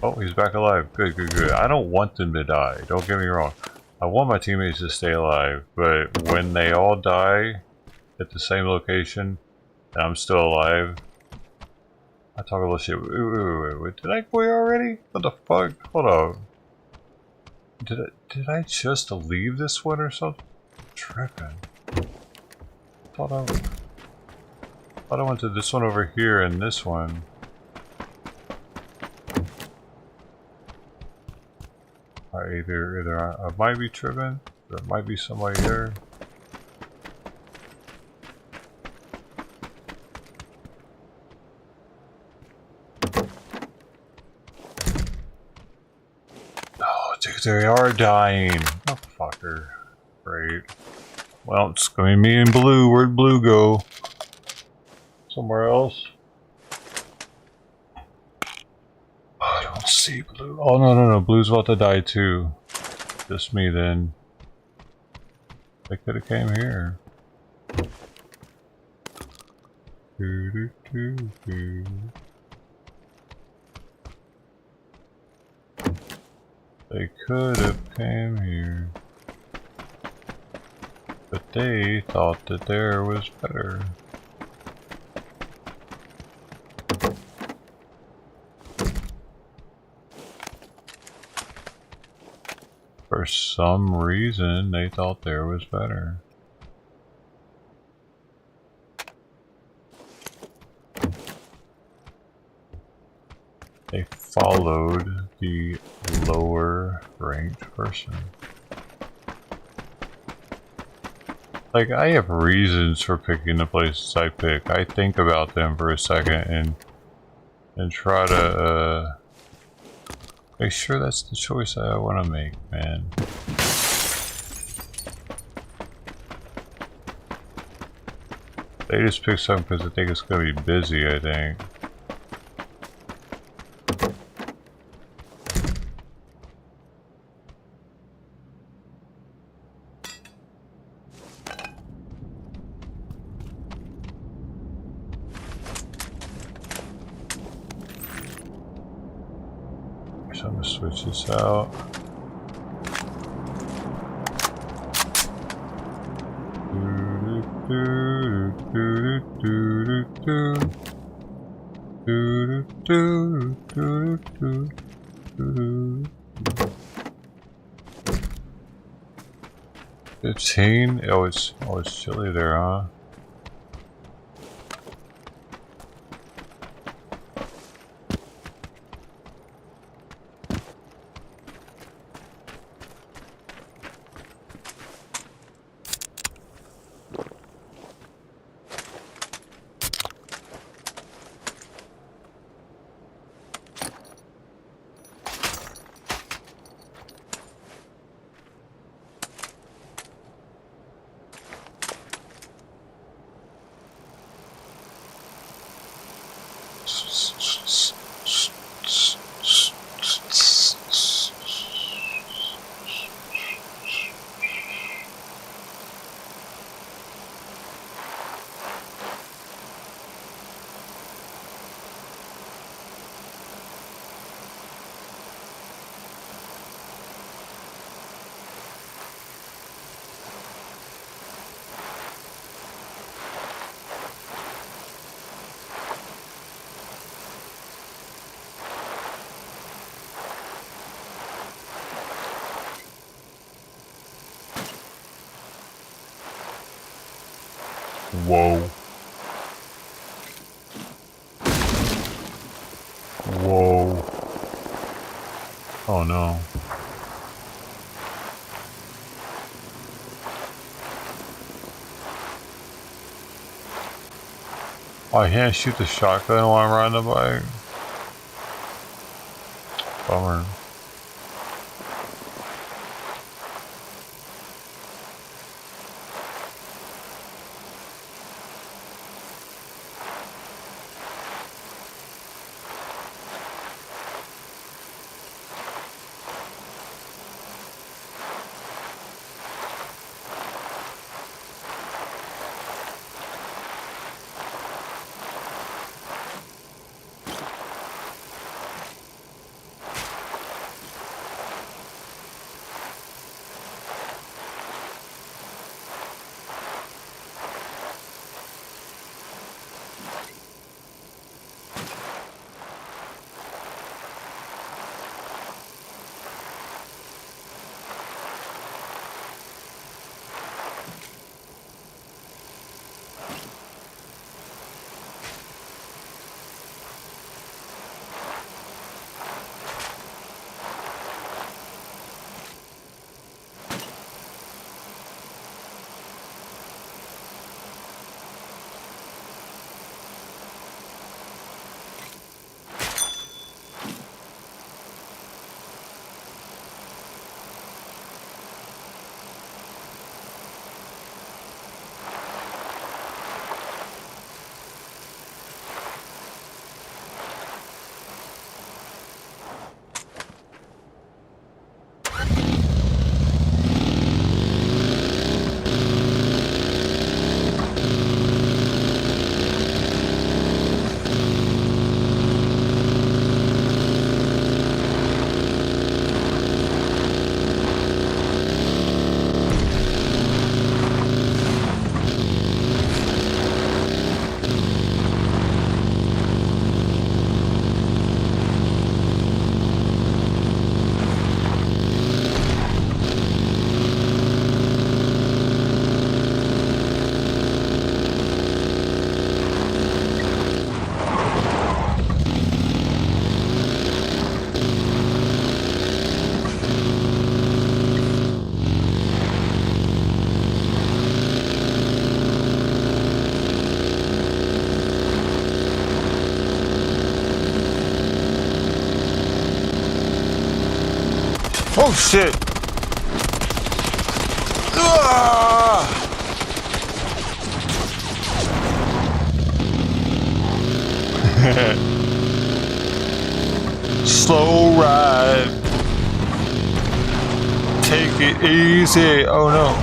Oh, he's back alive. Good, good, good. I don't want them to die. Don't get me wrong. I want my teammates to stay alive, but when they all die at the same location and I'm still alive, I talk a little shit. Wait. Did I quit already? What the fuck? Hold on. Did I just leave this one or something? Tripping. Thought I went to this one over here and this one. Either I might be tripping, there might be somebody there. Oh, dude, they are dying. Oh, fucker. Great. Well, it's gonna be me and Blue. Where'd Blue go? Somewhere else? I don't see Blue. Oh, no. Blue's about to die too. Just me then. They could have came here. They could have came here. But they thought that there was better. For some reason, they thought there was better. They followed the lower ranked person. Like, I have reasons for picking the places I pick. I think about them for a second and try to Make sure that's the choice I want to make, man. They just picked something because I think it's going to be busy, I think. So I'm going to switch this out. $15? Oh, it's chilly there, huh? Whoa. Whoa. Oh no. Oh, I can't shoot the shotgun while I'm riding the bike. Bummer. Oh shit! Ah! Slow ride. Take it easy. Oh no.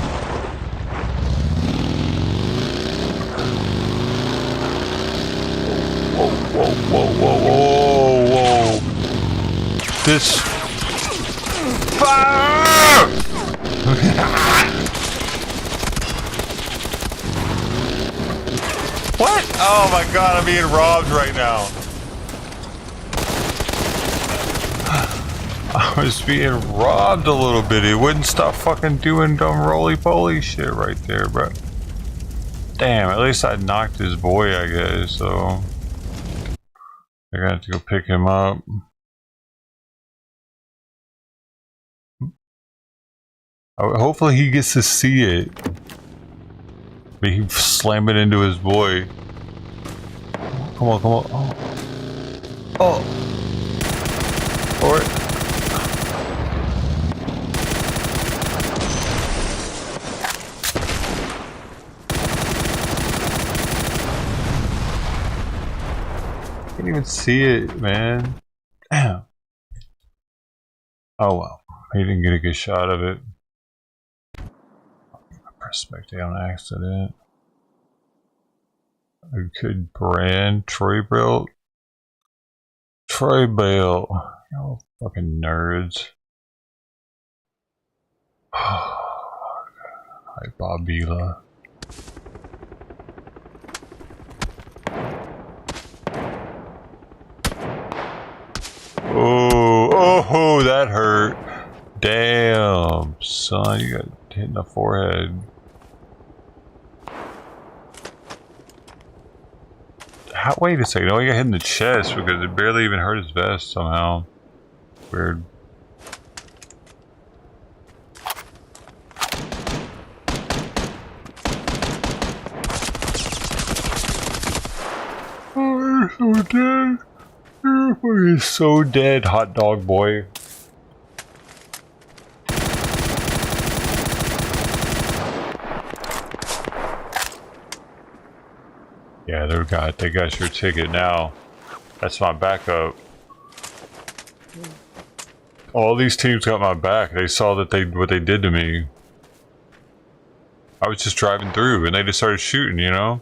Whoa, whoa, whoa, whoa, whoa, whoa. This fire! What? Oh my god, I'm being robbed right now. I was being robbed a little bit. He wouldn't stop fucking doing dumb roly-poly shit right there, bro. Damn, at least I knocked his boy, I guess, so I got to go pick him up. Hopefully he gets to see it. But he slam it into his boy. Come on, come on. Oh. Or can't even see it, man. Damn. Oh well. He didn't get a good shot of it. Spectate on accident. A good brand. Troy Belt. Troy Belt. Oh, fucking nerds. Hi, Bobila. Oh, that hurt. Damn, son, you got hit in the forehead. Wait a second, no, he got hit in the chest because it barely even hurt his vest somehow. Weird. Oh, you're so dead. You're so dead, hot dog boy. Yeah, they got your ticket now. That's my backup. All these teams got my back. They saw that what they did to me. I was just driving through and they just started shooting, you know?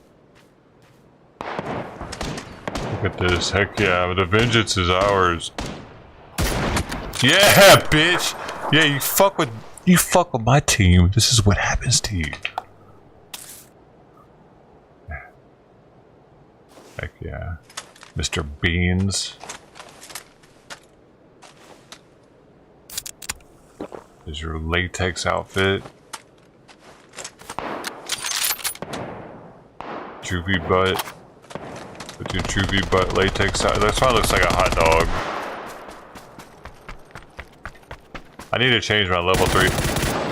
Look at this. Heck yeah, the vengeance is ours. Yeah, bitch! Yeah, you fuck with my team. This is what happens to you. Heck yeah. Mr. Beans. Is your latex outfit. Droopy butt. With your droopy butt latex out. That one looks like a hot dog. I need to change my level 3.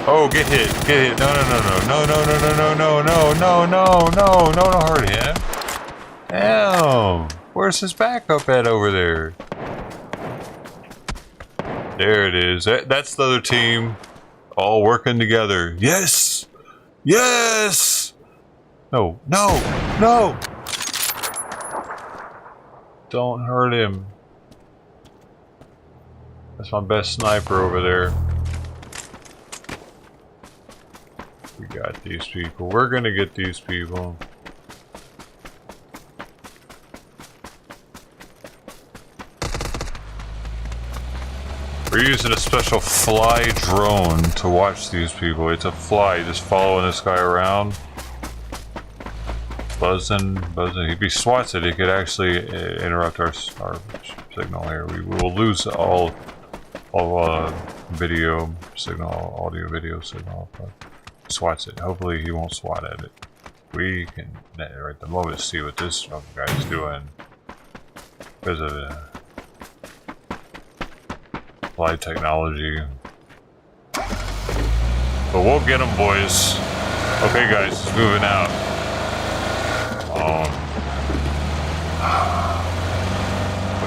Oh, get hit. Get hit. No, no, no, no. No, no, no, no, no, no, no, no, no, no, don't hurt him. Damn! Where's his backup at over there? There it is. That's the other team. All working together. Yes! Yes! No, no, no! Don't hurt him. That's my best sniper over there. We got these people. We're gonna get these people. We're using a special fly drone to watch these people. It's a fly just following this guy around. Buzzing, buzzing. If he swats it, it could actually interrupt our signal here. We will lose all video signal, audio video signal. But swats it. Hopefully he won't swat at it. We can, right at the moment, see what this guy's doing. Because of the fly technology. But we'll get them, boys. Okay, guys, it's moving out.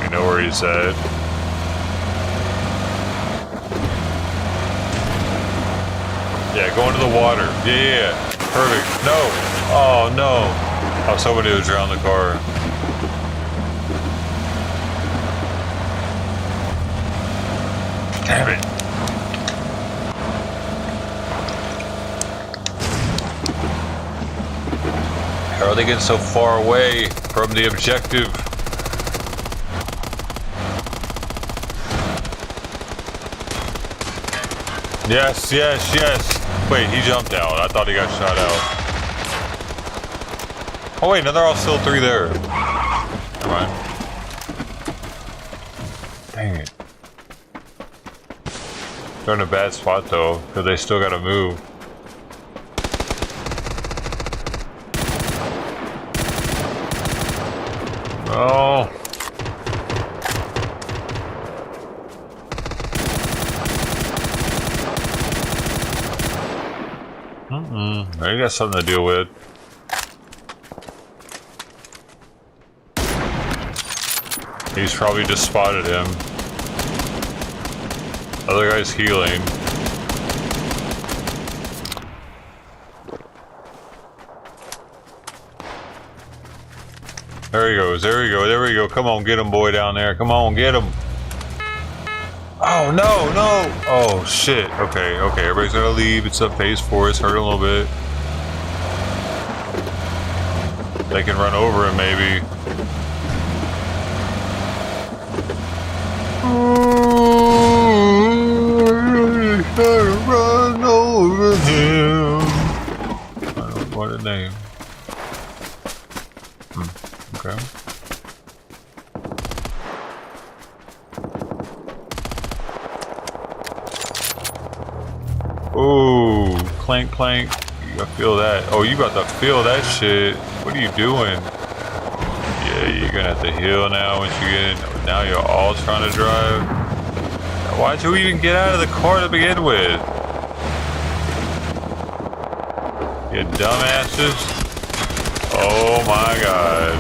We know where he's at. Yeah, go into the water. Yeah. Perfect. No. Oh, no. I was hoping it would drown the car. Damn it. How are they getting so far away from the objective? Yes, yes, yes. Wait, he jumped out. I thought he got shot out. Oh wait, no, they're all still 3 there. Never mind. Dang it. They're in a bad spot though, because they still gotta move. Oh. You got something to deal with. He's probably just spotted him. Other guy's healing. There he goes, there we go, there we go. Come on, get him, boy, down there. Come on, get him. Oh, no, no. Oh, shit. Okay, okay, everybody's gonna leave. It's up phase 4. It's hurt a little bit. They can run over him, maybe. Run over him. I don't want a name. Okay. Ooh, clank, clank. You gotta feel that. Oh, you about to feel that shit. What are you doing? Yeah, you're gonna have to heal now once you get in. Now you're all trying to drive. Why'd you even get out of the car to begin with? You dumbasses. Oh my god.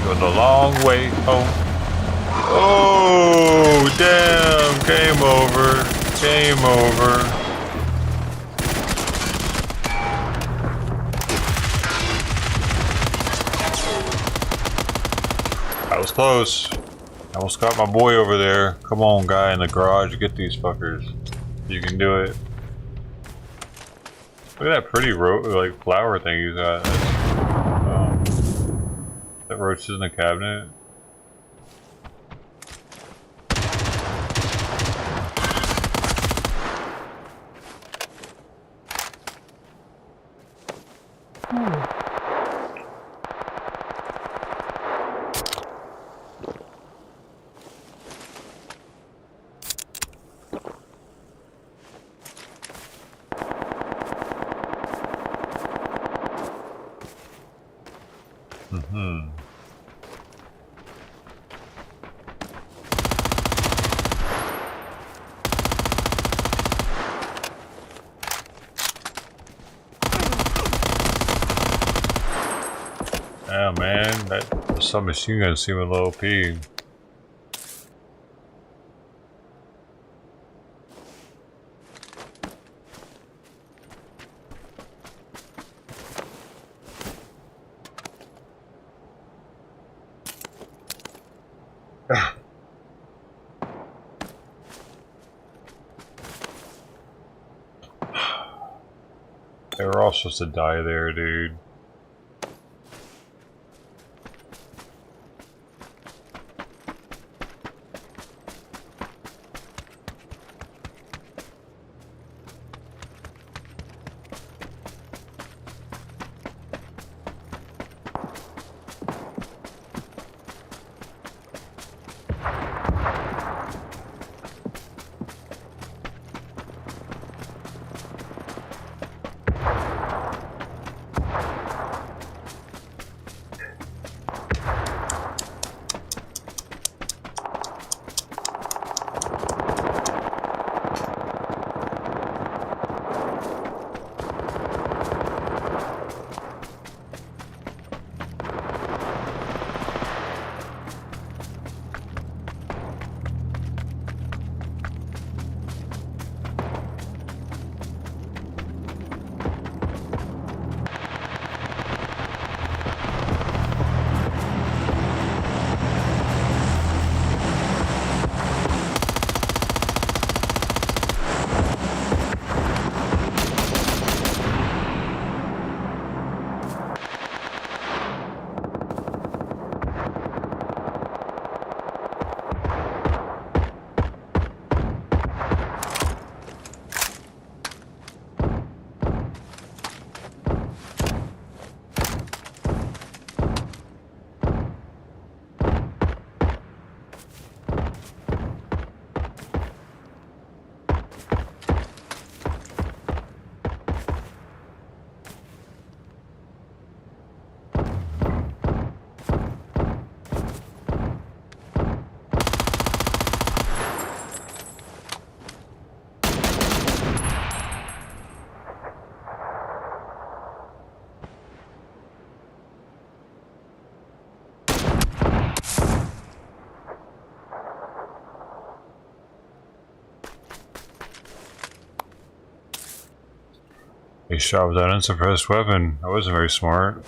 Going a long way home. Oh, damn. Game over. Game over. That was close. I almost got my boy over there. Come on, guy in the garage. Get these fuckers. You can do it. Look at that pretty like flower thing he's got. That roach is in the cabinet. Yeah, man, that submachine gun seemed a little OP. They were all supposed to die there, dude. He shot with that unsuppressed weapon. That wasn't very smart.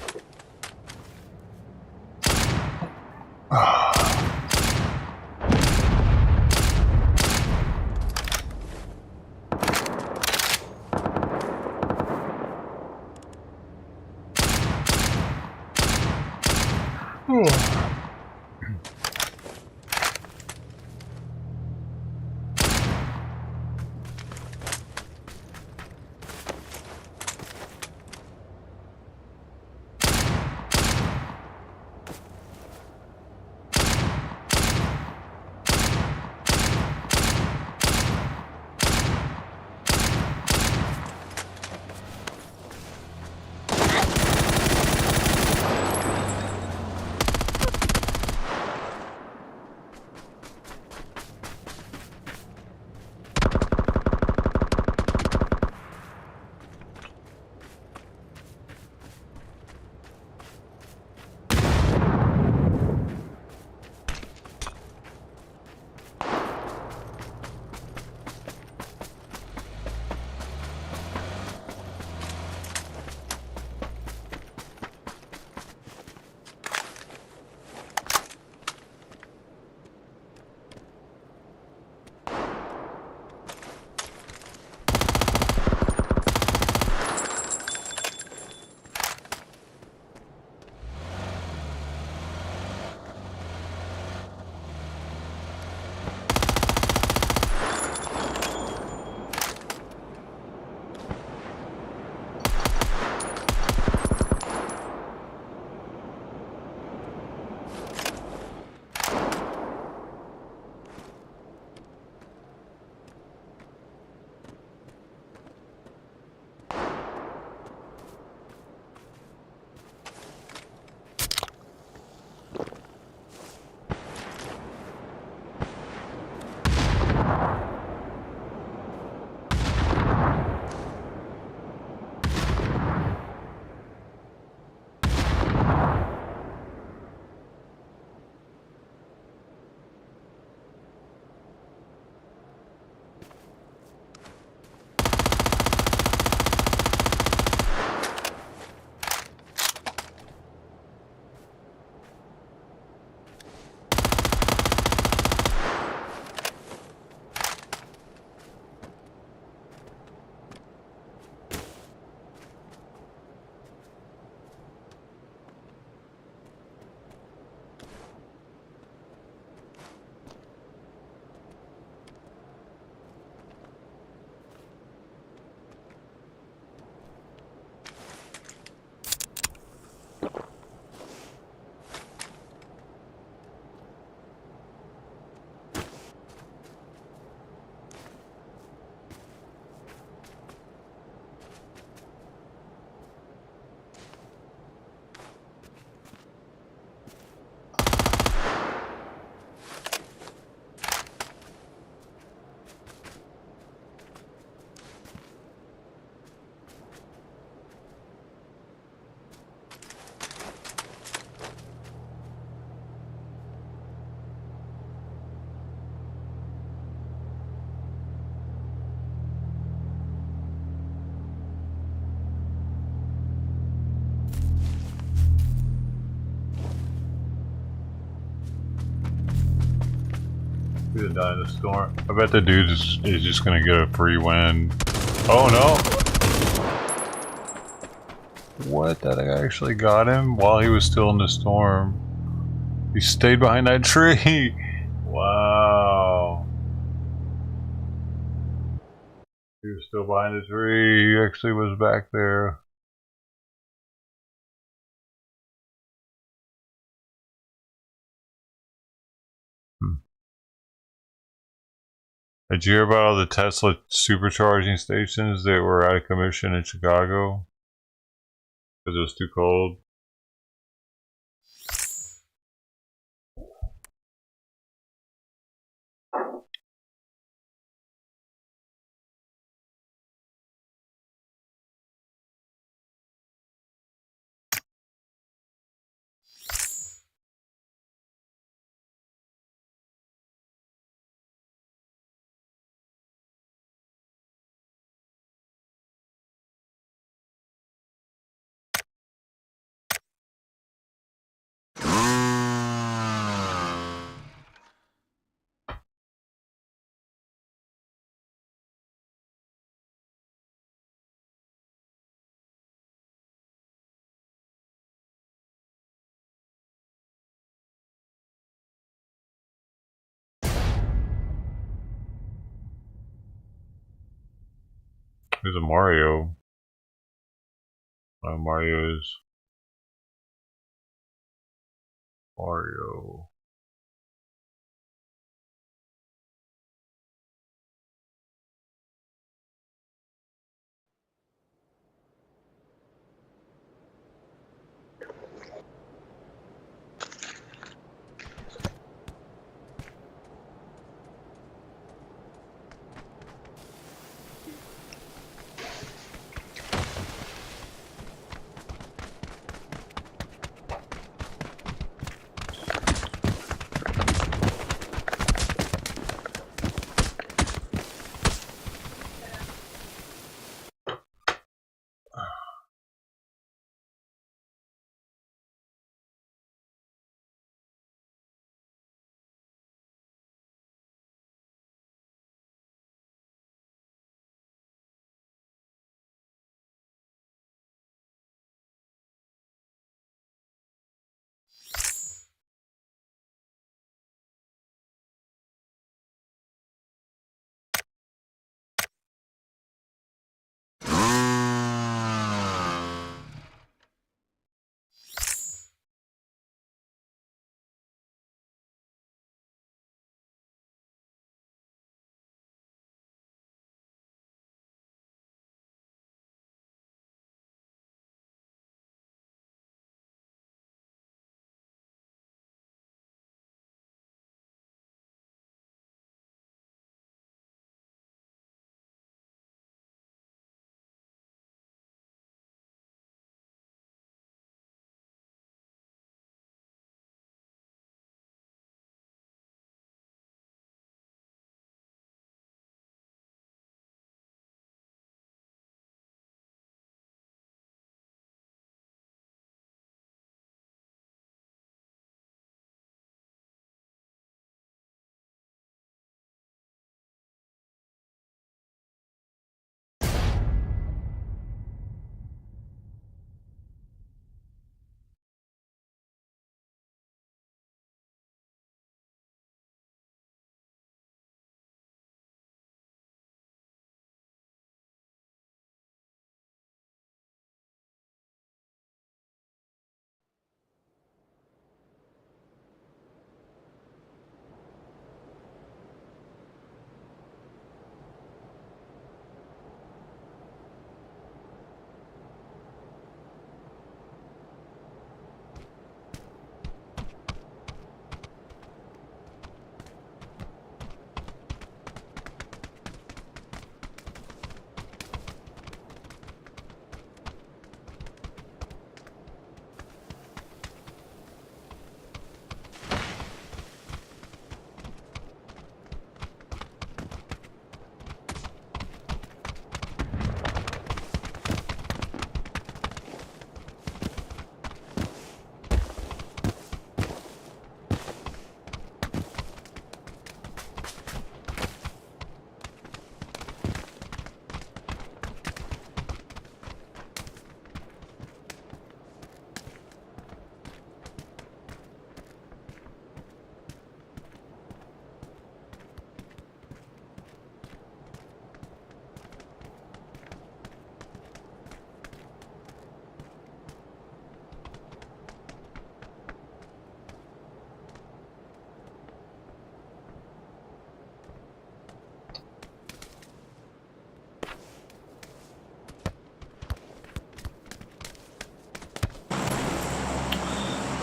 He would die in the storm. I bet the dude is just gonna get a free win. Oh no! What? That actually got him while he was still in the storm. He stayed behind that tree! Wow. He was still behind the tree. He actually was back there. Did you hear about all the Tesla supercharging stations that were out of commission in Chicago? Because it was too cold? Who's a Mario? Mario is Mario.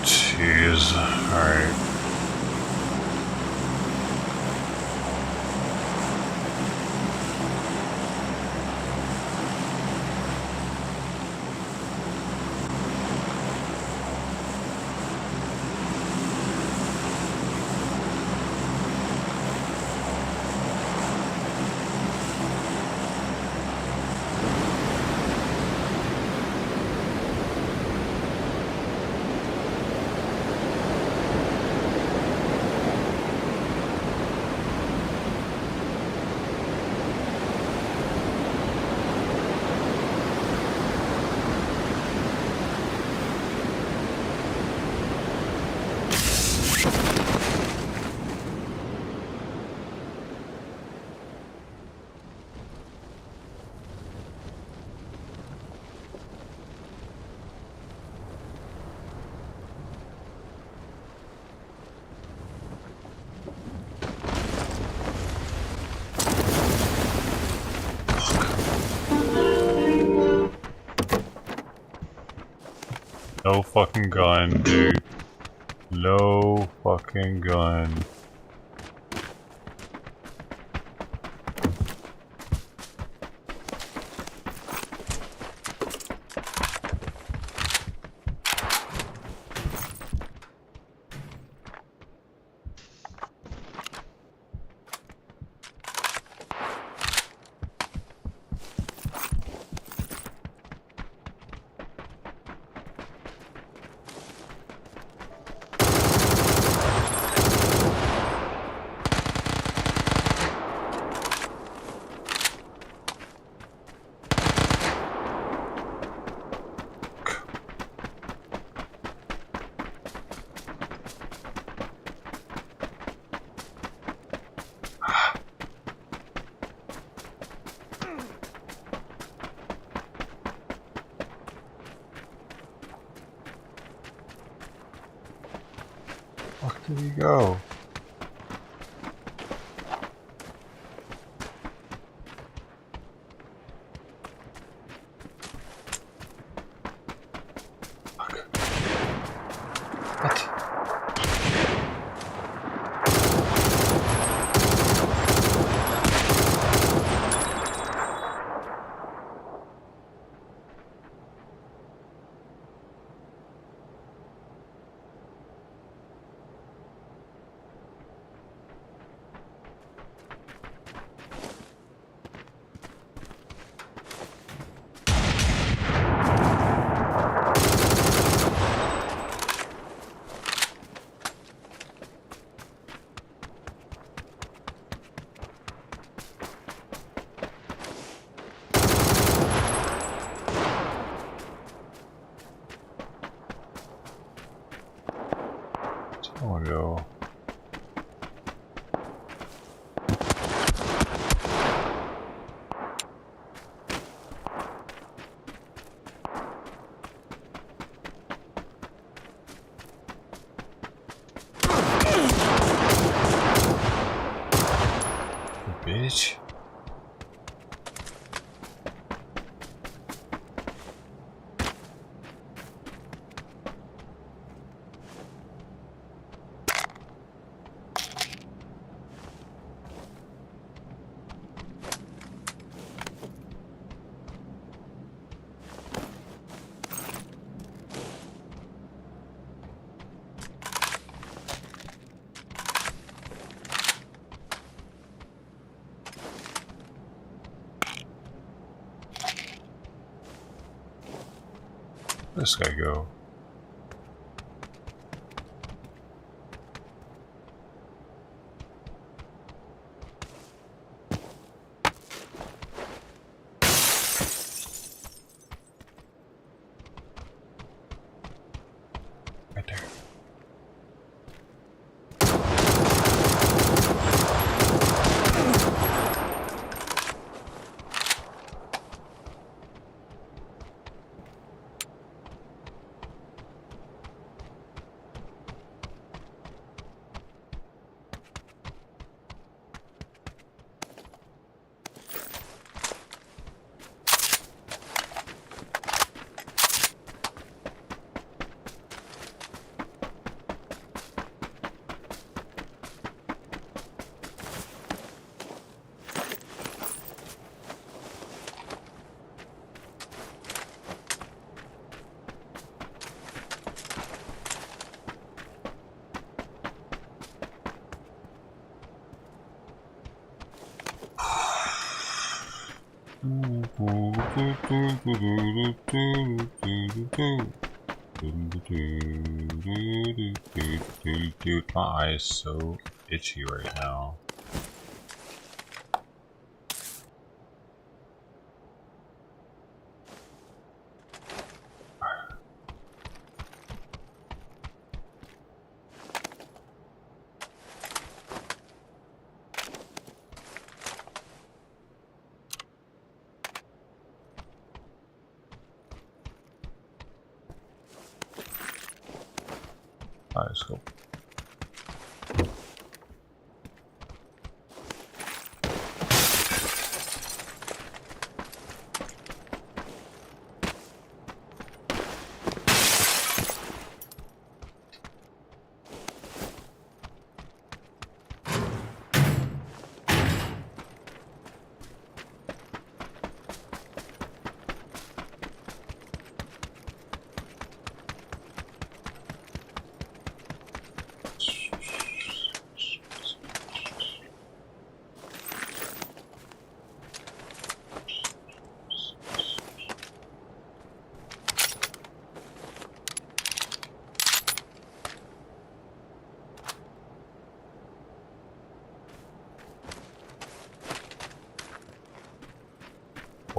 Jeez. Alright. No fucking gun, dude. No fucking gun. Where did he go? Oh no. Bitch. Where'd this guy go? Right there. My eye is so itchy right now. Alright, let's go.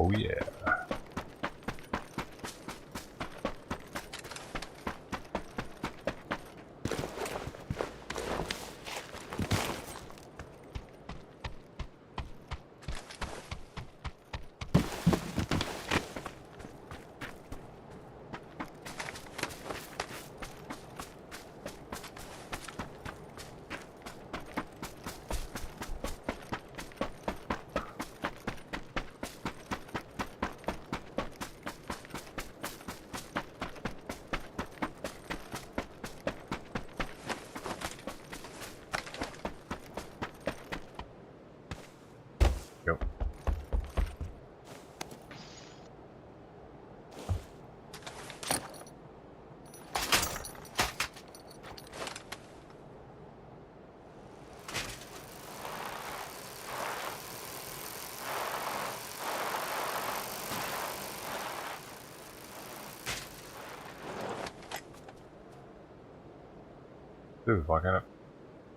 Oh yeah. Yep. Dude, why can't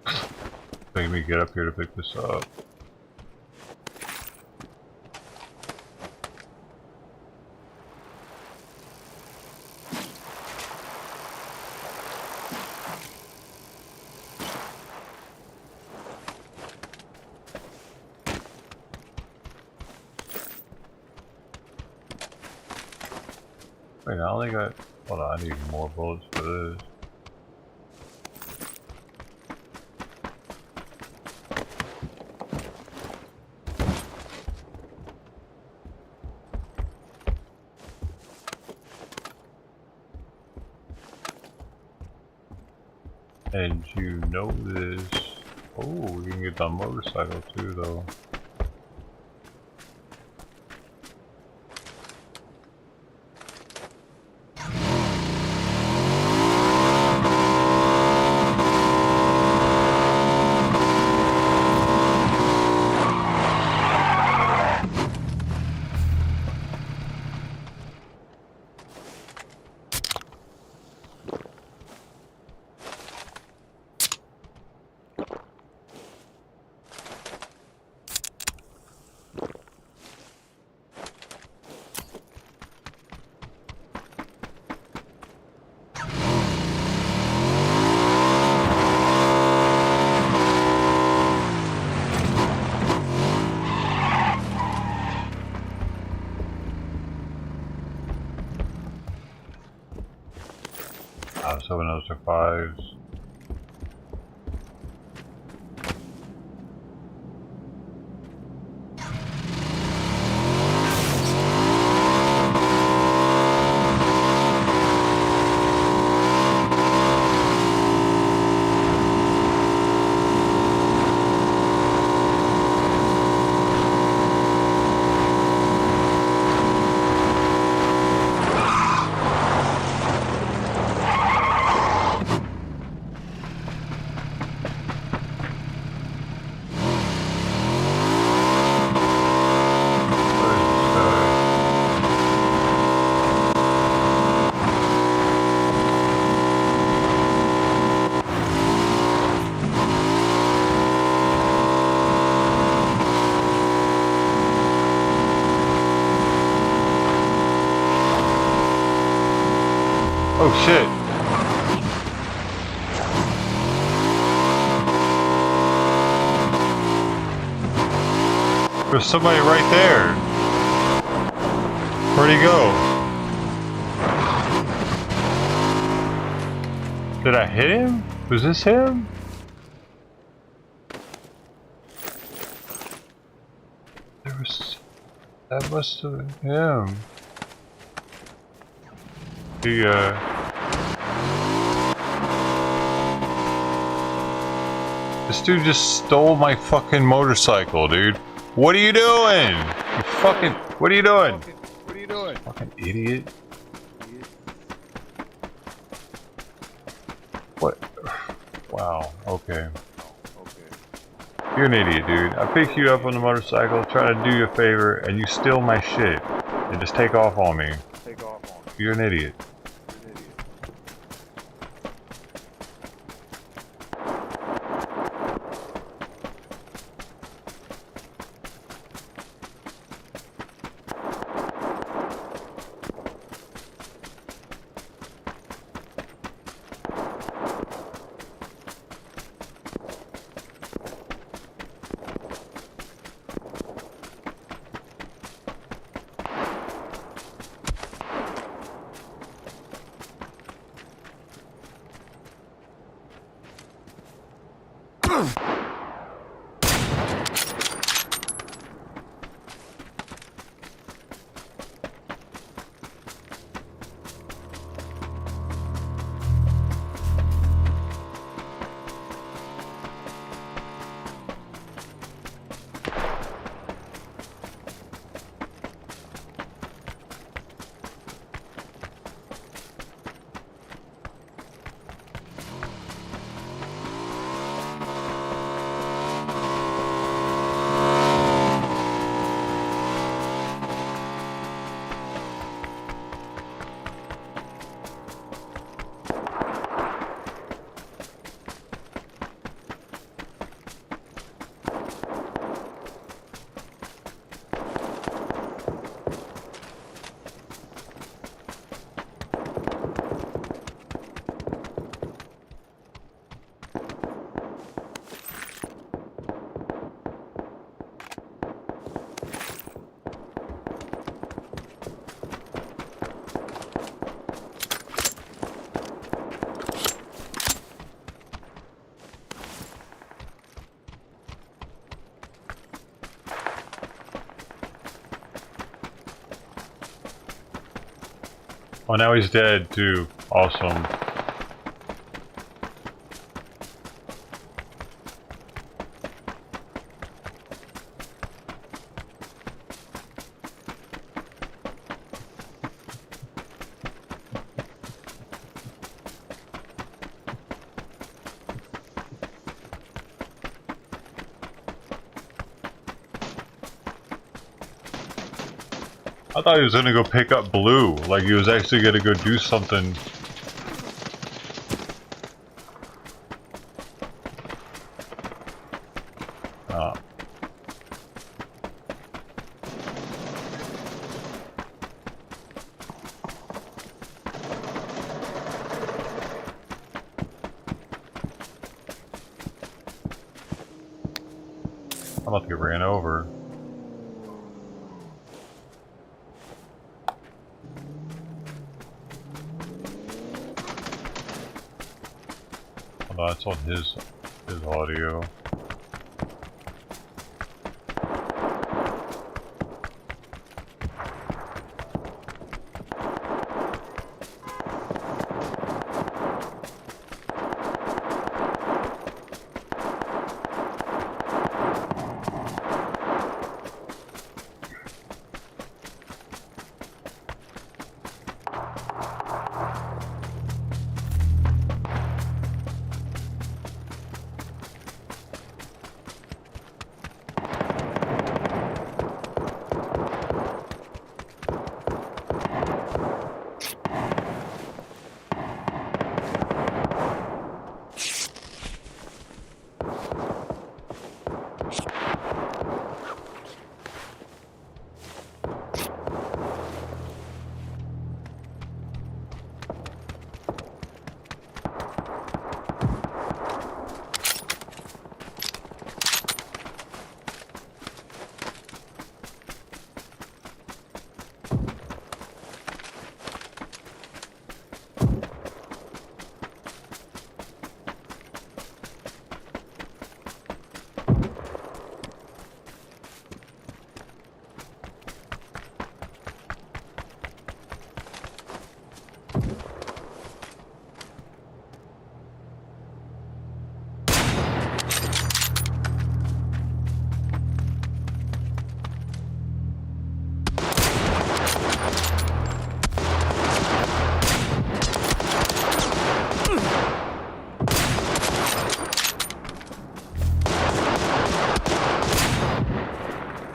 I make me get up here to pick this up? Wait, I only got. Hold on, I need more bullets for this. And you know this. Oh, we can get the motorcycle too, though. I was hoping those are fives. Oh shit. There's somebody right there. Where'd he go? Did I hit him? Was this him? That must have been him. This dude just stole my fucking motorcycle, dude. What are you doing? You fucking, what are you doing? What are you doing? Fucking idiot. What? Wow, okay. You're an idiot, dude. I picked you up on the motorcycle, trying to do you a favor, and you steal my shit. And just take off on me. You're an idiot. Oh, now he's dead too. Awesome. I thought he was gonna go pick up Blue, like he was actually gonna go do something. I'm about to get ran over. That's on his audio.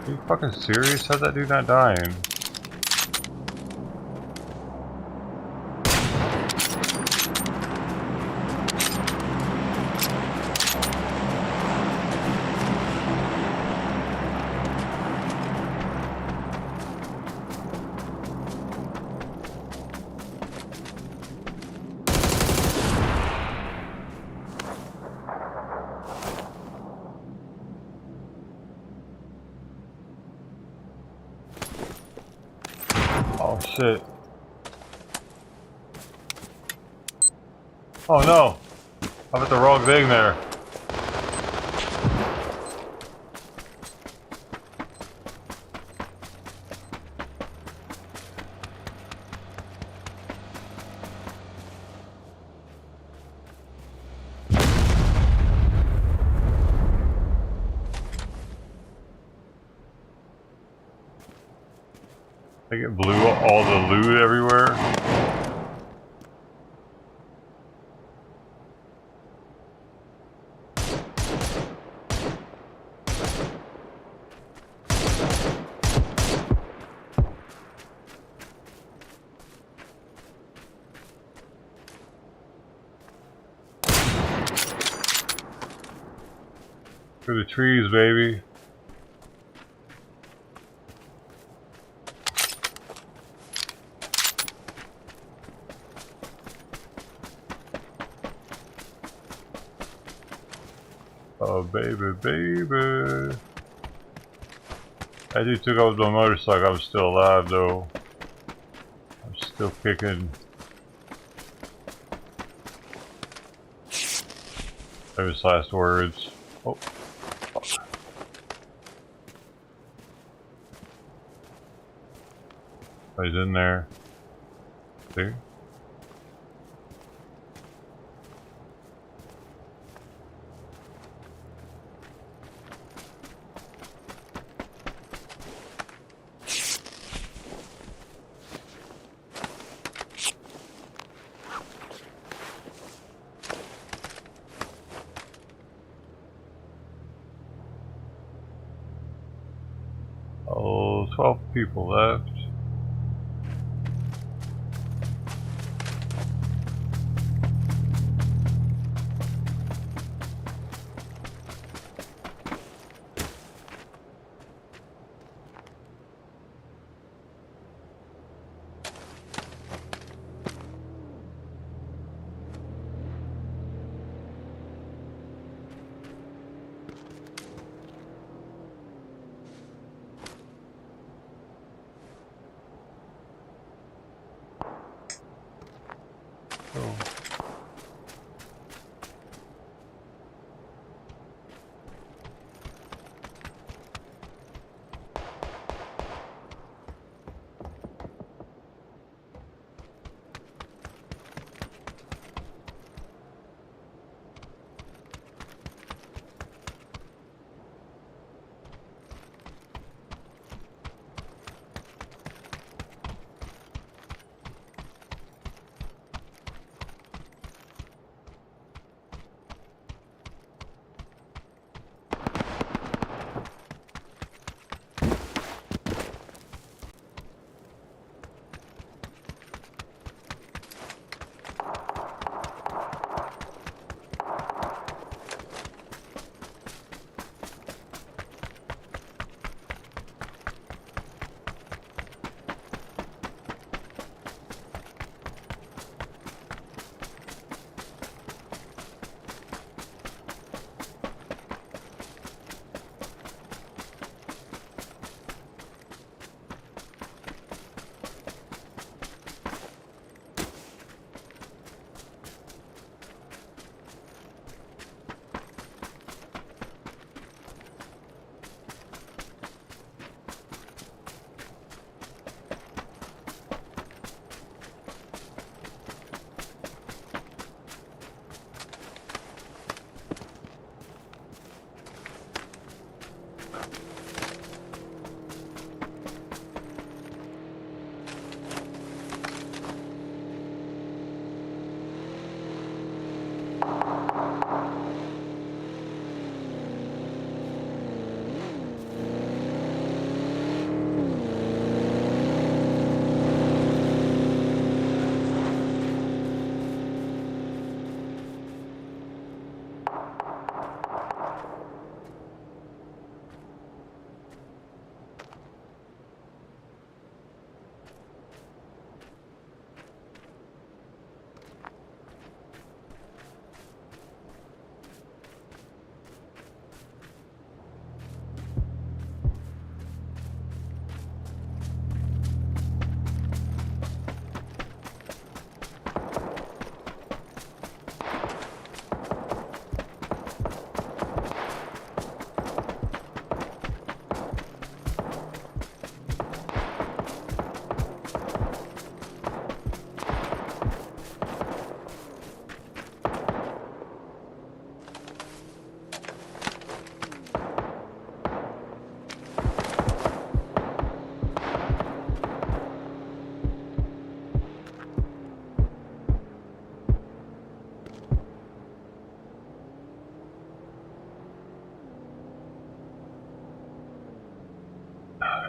Are you fucking serious? How's that dude not dying? Oh shit. Oh no! I put the wrong thing there. think it blew all the loot everywhere. Through the trees, baby. Oh, baby, baby. As he took off the motorcycle, I'm still alive, though. I'm still kicking. That was his last words. Oh. He's in there. See? Oh, 12 people left.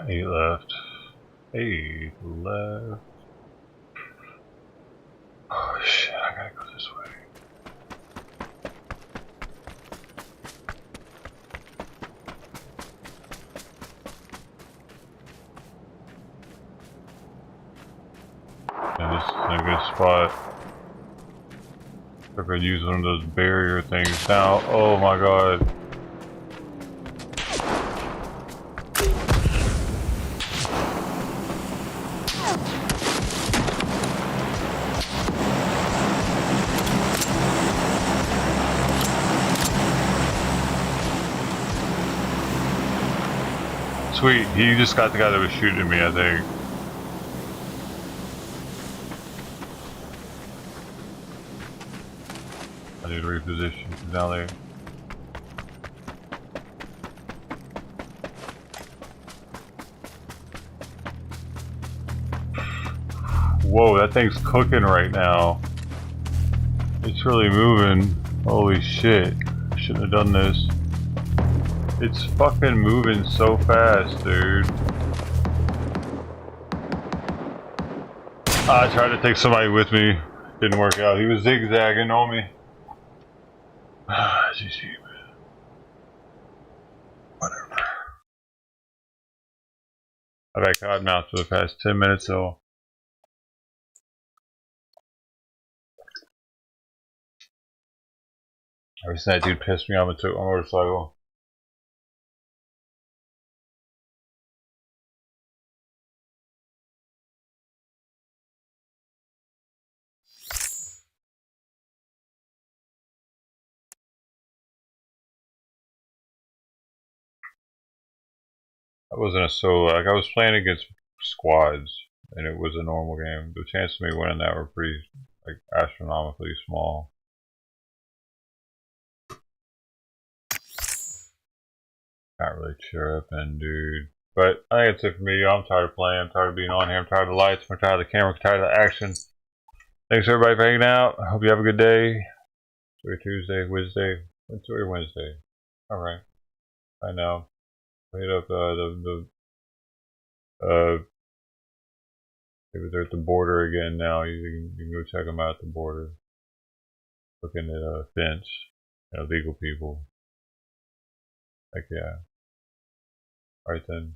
8 left. 8 left. Oh shit, I gotta go this way. And this is a good spot. I could use one of those barrier things now. Oh my god. Sweet, he just got the guy that was shooting at me, I think. I need to reposition down there. Whoa, that thing's cooking right now. It's really moving. Holy shit. Shouldn't have done this. It's fucking moving so fast, dude. I tried to take somebody with me. Didn't work out. He was zigzagging on me. GG. Whatever. I've had cottonmouth for the past 10 minutes, so. Ever since that dude pissed me off and took my motorcycle. I wasn't a solo, like I was playing against squads and it was a normal game. The chances of me winning that were pretty, like, astronomically small. Not really chirping, dude. But I think that's it for me. I'm tired of playing. I'm tired of being on here. I'm tired of the lights. I'm tired of the camera. I'm tired of the action. Thanks everybody for hanging out. I hope you have a good day. Enjoy Tuesday, Wednesday. Enjoy Wednesday. Alright. I know. Hit up maybe they're at the border again now. You can go check them out at the border. Looking at a fence. Illegal people. Heck yeah. Alright then.